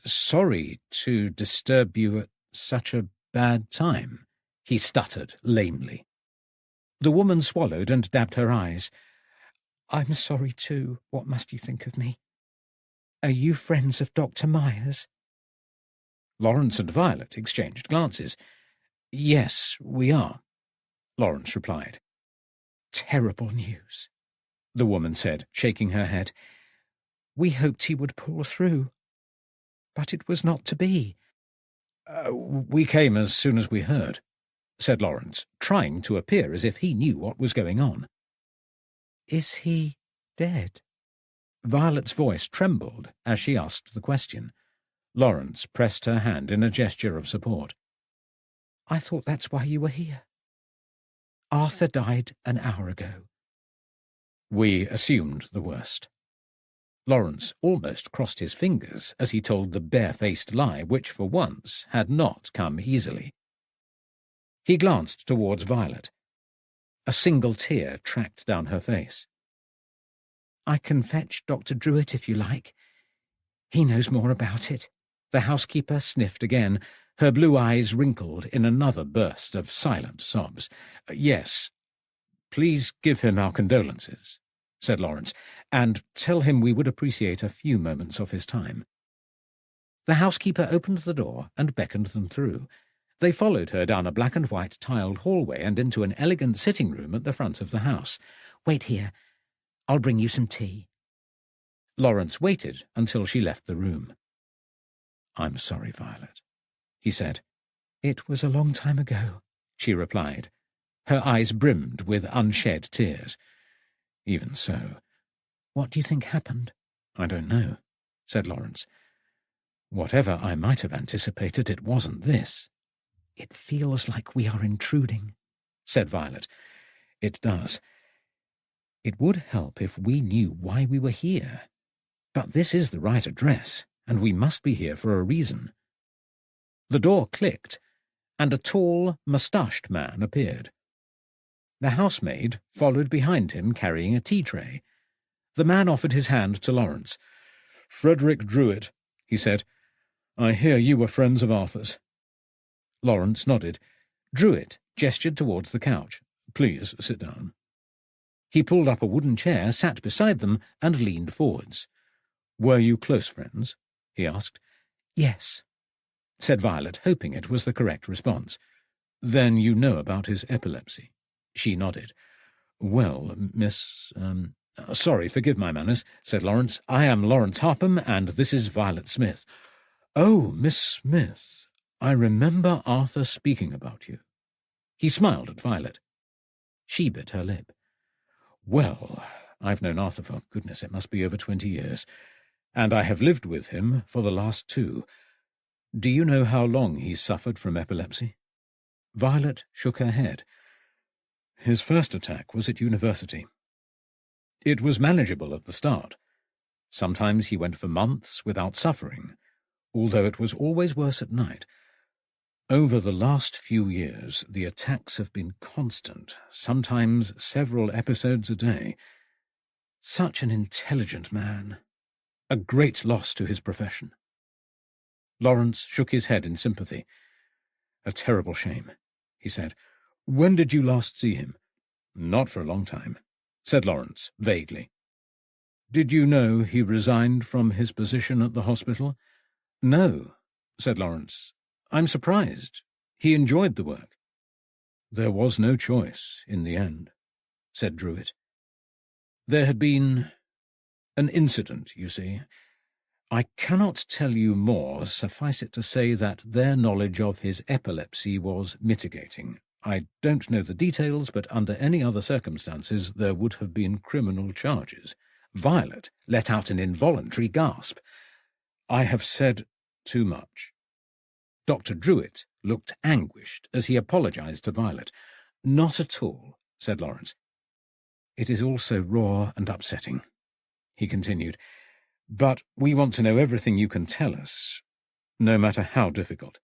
Speaker 1: Sorry to disturb you at such a bad time," he stuttered lamely. The woman swallowed and dabbed her eyes. "I'm sorry too. What must you think of me? Are you friends of Dr. Myers?" Lawrence and Violet exchanged glances. "Yes, we are," Lawrence replied. "Terrible news," the woman said, shaking her head. "We hoped he would pull through, but it was not to be." We came as soon as we heard," said Lawrence, trying to appear as if he knew what was going on. "Is he dead?" Violet's voice trembled as she asked the question. Lawrence pressed her hand in a gesture of support. "I thought that's why you were here. Arthur died an hour ago." We assumed the worst. Lawrence almost crossed his fingers as he told the barefaced lie which, for once, had not come easily. He glanced towards Violet. A single tear tracked down her face. "I can fetch Dr. Druitt if you like. He knows more about it." The housekeeper sniffed again, her blue eyes wrinkled in another burst of silent sobs. "Yes, please give him our condolences," said Lawrence, "and tell him we would appreciate a few moments of his time." The housekeeper opened the door and beckoned them through. They followed her down a black-and-white tiled hallway and into an elegant sitting room at the front of the house. "Wait here. I'll bring you some tea." Lawrence waited until she left the room. "I'm sorry, Violet," he said. "It was a long time ago," she replied. Her eyes brimmed with unshed tears. "Even so." "What do you think happened?" "I don't know," said Lawrence. "Whatever I might have anticipated, it wasn't this." "It feels like we are intruding," said Violet. "It does. It would help if we knew why we were here. But this is the right address, and we must be here for a reason." The door clicked, and a tall, moustached man appeared. The housemaid followed behind him carrying a tea tray. The man offered his hand to Lawrence. "Frederick Druitt," he said. "I hear you were friends of Arthur's." Lawrence nodded. Druitt gestured towards the couch. "Please sit down." He pulled up a wooden chair, sat beside them, and leaned forwards. "Were you close friends?" he asked. "Yes," said Violet, hoping it was the correct response. "Then you know about his epilepsy?" She nodded. "Well, sorry, forgive my manners," said Lawrence. "I am Lawrence Harpham, and this is Violet Smith." "Oh, Miss Smith, I remember Arthur speaking about you." He smiled at Violet. She bit her lip. "Well, I've known Arthur for, goodness, it must be over 20 years, and I have lived with him for the last 2. Do you know how long he's suffered from epilepsy?" Violet shook her head. "His first attack was at university. It was manageable at the start. Sometimes he went for months without suffering, although it was always worse at night. Over the last few years, the attacks have been constant, sometimes several episodes a day. Such an intelligent man. A great loss to his profession." Lawrence shook his head in sympathy. "A terrible shame," he said. "When did you last see him?" "Not for a long time," said Lawrence, vaguely. "Did you know he resigned from his position at the hospital?" "No," said Lawrence. "I'm surprised. He enjoyed the work." "There was no choice in the end," said Druitt. "There had been an incident, you see. I cannot tell you more, suffice it to say that their knowledge of his epilepsy was mitigating. I don't know the details, but under any other circumstances there would have been criminal charges." Violet let out an involuntary gasp. "I have said too much." Dr. Druitt looked anguished as he apologized to Violet. "Not at all," said Lawrence. "It is all so raw and upsetting," he continued. "But we want to know everything you can tell us, no matter how difficult."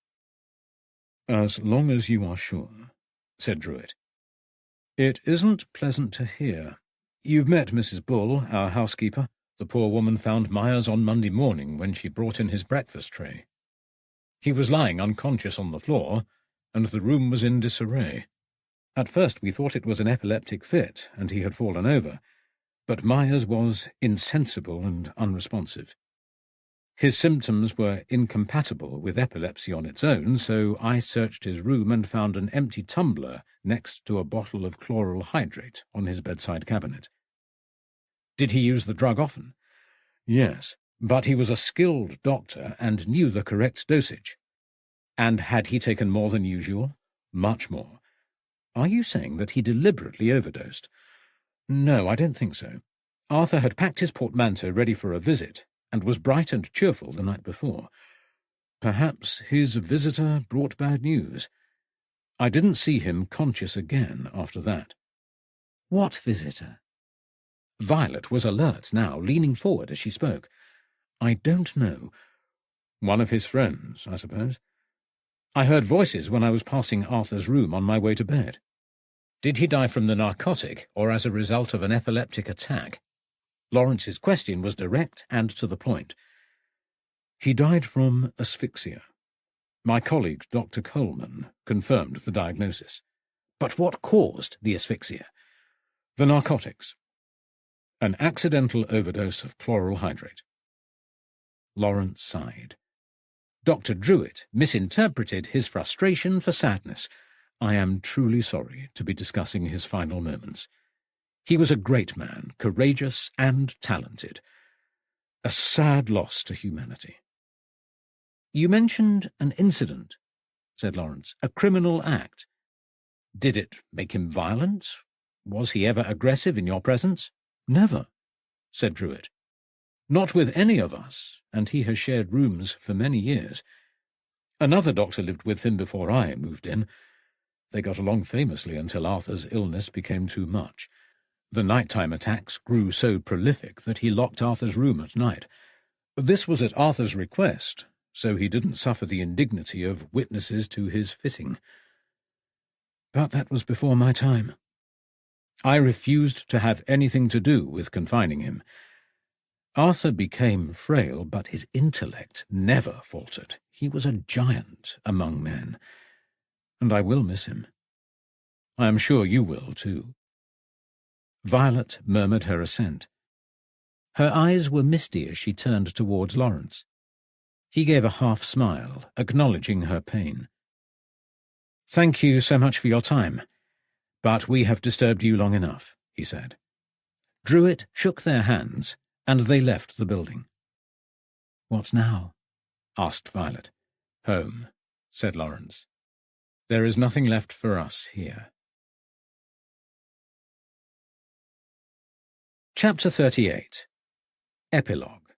Speaker 1: "As long as you are sure," said Druitt. "It isn't pleasant to hear. You've met Mrs. Bull, our housekeeper. The poor woman found Myers on Monday morning when she brought in his breakfast tray. He was lying unconscious on the floor, and the room was in disarray. At first we thought it was an epileptic fit, and he had fallen over, but Myers was insensible and unresponsive. His symptoms were incompatible with epilepsy on its own, so I searched his room and found an empty tumbler next to a bottle of chloral hydrate on his bedside cabinet." "Did he use the drug often?" "Yes, but he was a skilled doctor and knew the correct dosage." "And had he taken more than usual?" "Much more." "Are you saying that he deliberately overdosed?" "No, I don't think so. Arthur had packed his portmanteau ready for a visit, and was bright and cheerful the night before. Perhaps his visitor brought bad news. I didn't see him conscious again after that."
Speaker 2: "What visitor?"
Speaker 1: Violet was alert now, leaning forward as she spoke. "I don't know. One of his friends, I suppose. I heard voices when I was passing Arthur's room on my way to bed." "Did he die from the narcotic, or as a result of an epileptic attack?" Lawrence's question was direct and to the point. "He died from asphyxia. My colleague, Dr. Coleman, confirmed the diagnosis." "But what caused the asphyxia?" "The narcotics. An accidental overdose of chloral hydrate." Lawrence sighed. Dr. Druitt misinterpreted his frustration for sadness. "I am truly sorry to be discussing his final moments. He was a great man, courageous and talented. A sad loss to humanity." "You mentioned an incident," said Lawrence, "a criminal act. Did it make him violent? Was he ever aggressive in your presence?" "Never," said Druitt. "Not with any of us, and he has shared rooms for many years. Another doctor lived with him before I moved in. They got along famously until Arthur's illness became too much. The nighttime attacks grew so prolific that he locked Arthur's room at night. This was at Arthur's request, so he didn't suffer the indignity of witnesses to his fitting. But that was before my time. I refused to have anything to do with confining him. Arthur became frail, but his intellect never faltered. He was a giant among men, and I will miss him. I am sure you will, too." Violet murmured her assent. Her eyes were misty as she turned towards Lawrence. He gave a half-smile, acknowledging her pain. "Thank you so much for your time, but we have disturbed you long enough," he said. Druitt shook their hands, and they left the building.
Speaker 2: "What now?"
Speaker 1: asked Violet. "Home," said Lawrence. "There is nothing left for us here." Chapter 38. Epilogue.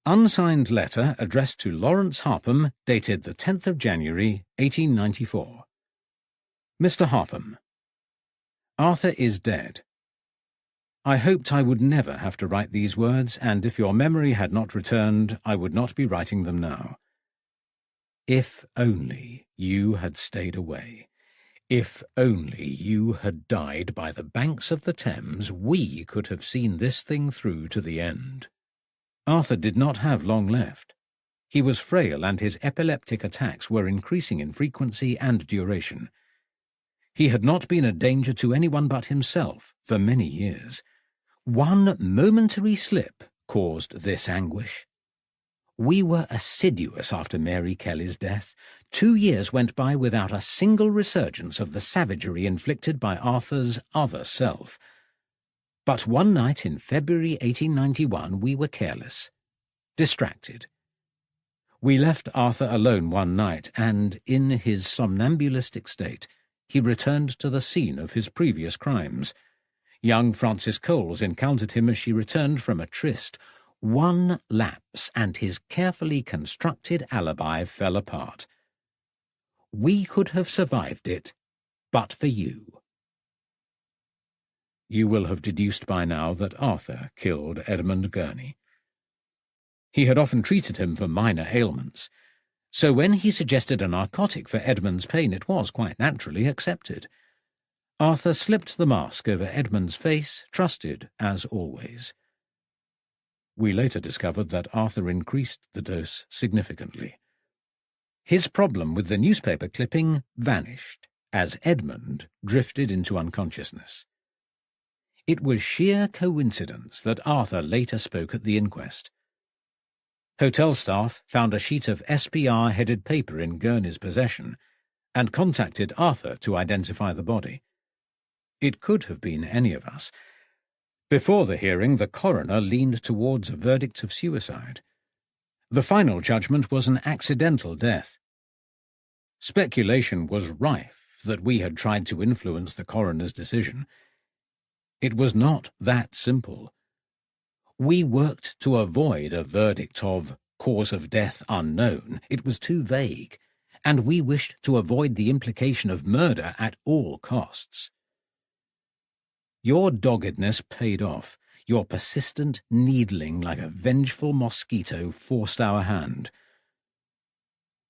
Speaker 1: Unsigned letter addressed to Lawrence Harpham, dated the 10th of January, 1894. Mr. Harpham, Arthur is dead. I hoped I would never have to write these words, and if your memory had not returned, I would not be writing them now. If only you had stayed away. If only you had died by the banks of the Thames, we could have seen this thing through to the end. Arthur did not have long left. He was frail, and his epileptic attacks were increasing in frequency and duration. He had not been a danger to anyone but himself for many years. One momentary slip caused this anguish. We were assiduous after Mary Kelly's death. 2 years went by without a single resurgence of the savagery inflicted by Arthur's other self. But one night in February 1891 we were careless, distracted. We left Arthur alone one night, and in his somnambulistic state he returned to the scene of his previous crimes. Young Frances Coles encountered him as she returned from a tryst. One lapse and his carefully constructed alibi fell apart. We could have survived it, but for you. You will have deduced by now that Arthur killed Edmund Gurney. He had often treated him for minor ailments, so when he suggested a narcotic for Edmund's pain, it was quite naturally accepted. Arthur slipped the mask over Edmund's face, trusted as always. We later discovered that Arthur increased the dose significantly. His problem with the newspaper clipping vanished as Edmund drifted into unconsciousness. It was sheer coincidence that Arthur later spoke at the inquest. Hotel staff found a sheet of SPR-headed paper in Gurney's possession and contacted Arthur to identify the body. It could have been any of us. Before the hearing, the coroner leaned towards a verdict of suicide. The final judgment was an accidental death. Speculation was rife that we had tried to influence the coroner's decision. It was not that simple. We worked to avoid a verdict of cause of death unknown. It was too vague, and we wished to avoid the implication of murder at all costs. Your doggedness paid off. Your persistent needling like a vengeful mosquito forced our hand.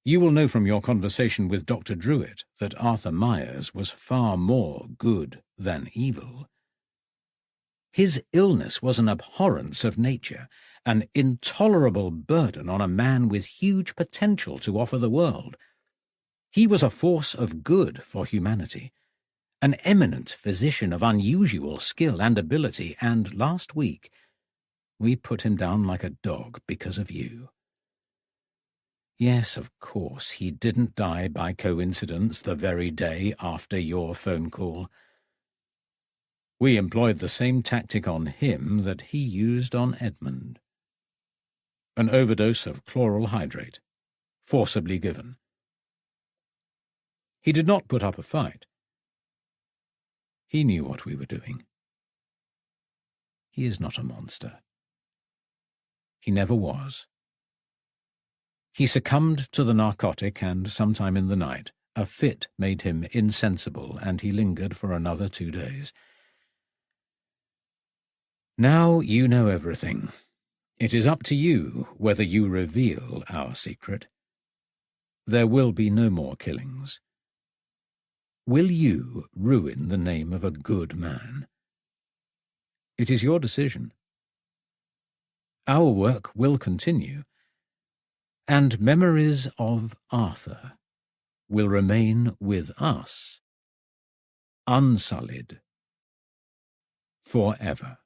Speaker 1: You will know from your conversation with Dr. Druitt that Arthur Myers was far more good than evil. His illness was an abhorrence of nature, an intolerable burden on a man with huge potential to offer the world. He was a force of good for humanity, an eminent physician of unusual skill and ability, and last week we put him down like a dog because of you. Yes, of course, he didn't die by coincidence the very day after your phone call. We employed the same tactic on him that he used on Edmund. An overdose of chloral hydrate, forcibly given. He did not put up a fight. He knew what we were doing. He is not a monster. He never was. He succumbed to the narcotic, and sometime in the night a fit made him insensible, and he lingered for another 2 days. Now you know everything. It is up to you whether you reveal our secret. There will be no more killings. Will you ruin the name of a good man? It is your decision. Our work will continue, and memories of Arthur will remain with us, unsullied, forever.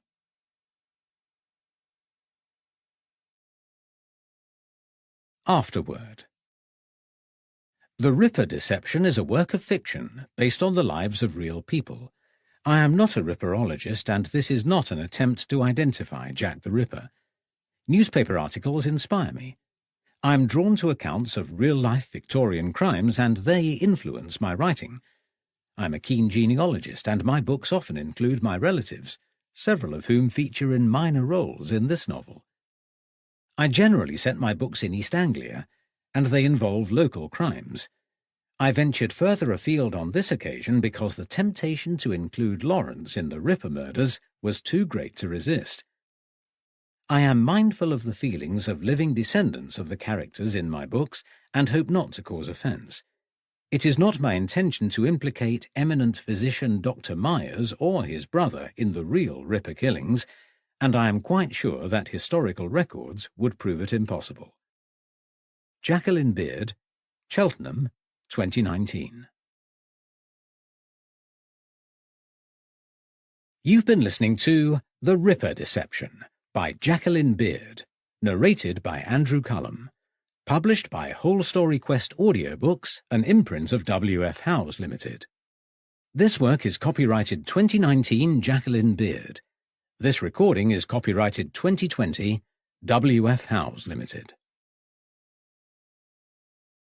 Speaker 1: Afterword. The Ripper Deception is a work of fiction based on the lives of real people. I am not a Ripperologist, and this is not an attempt to identify Jack the Ripper. Newspaper articles inspire me. I am drawn to accounts of real-life Victorian crimes, and they influence my writing. I am a keen genealogist, and my books often include my relatives, several of whom feature in minor roles in this novel. I generally set my books in East Anglia, and they involve local crimes. I ventured further afield on this occasion because the temptation to include Lawrence in the Ripper murders was too great to resist. I am mindful of the feelings of living descendants of the characters in my books and hope not to cause offence. It is not my intention to implicate eminent physician Dr. Myers or his brother in the real Ripper killings, and I am quite sure that historical records would prove it impossible. Jacqueline Beard, Cheltenham, 2019. You've been listening to The Ripper Deception by Jacqueline Beard, narrated by Andrew Cullum, published by Whole Story Quest Audiobooks, an imprint of W.F. Howes Limited. This work is copyrighted 2019 Jacqueline Beard. This recording is copyrighted 2020 W.F. Howes Limited.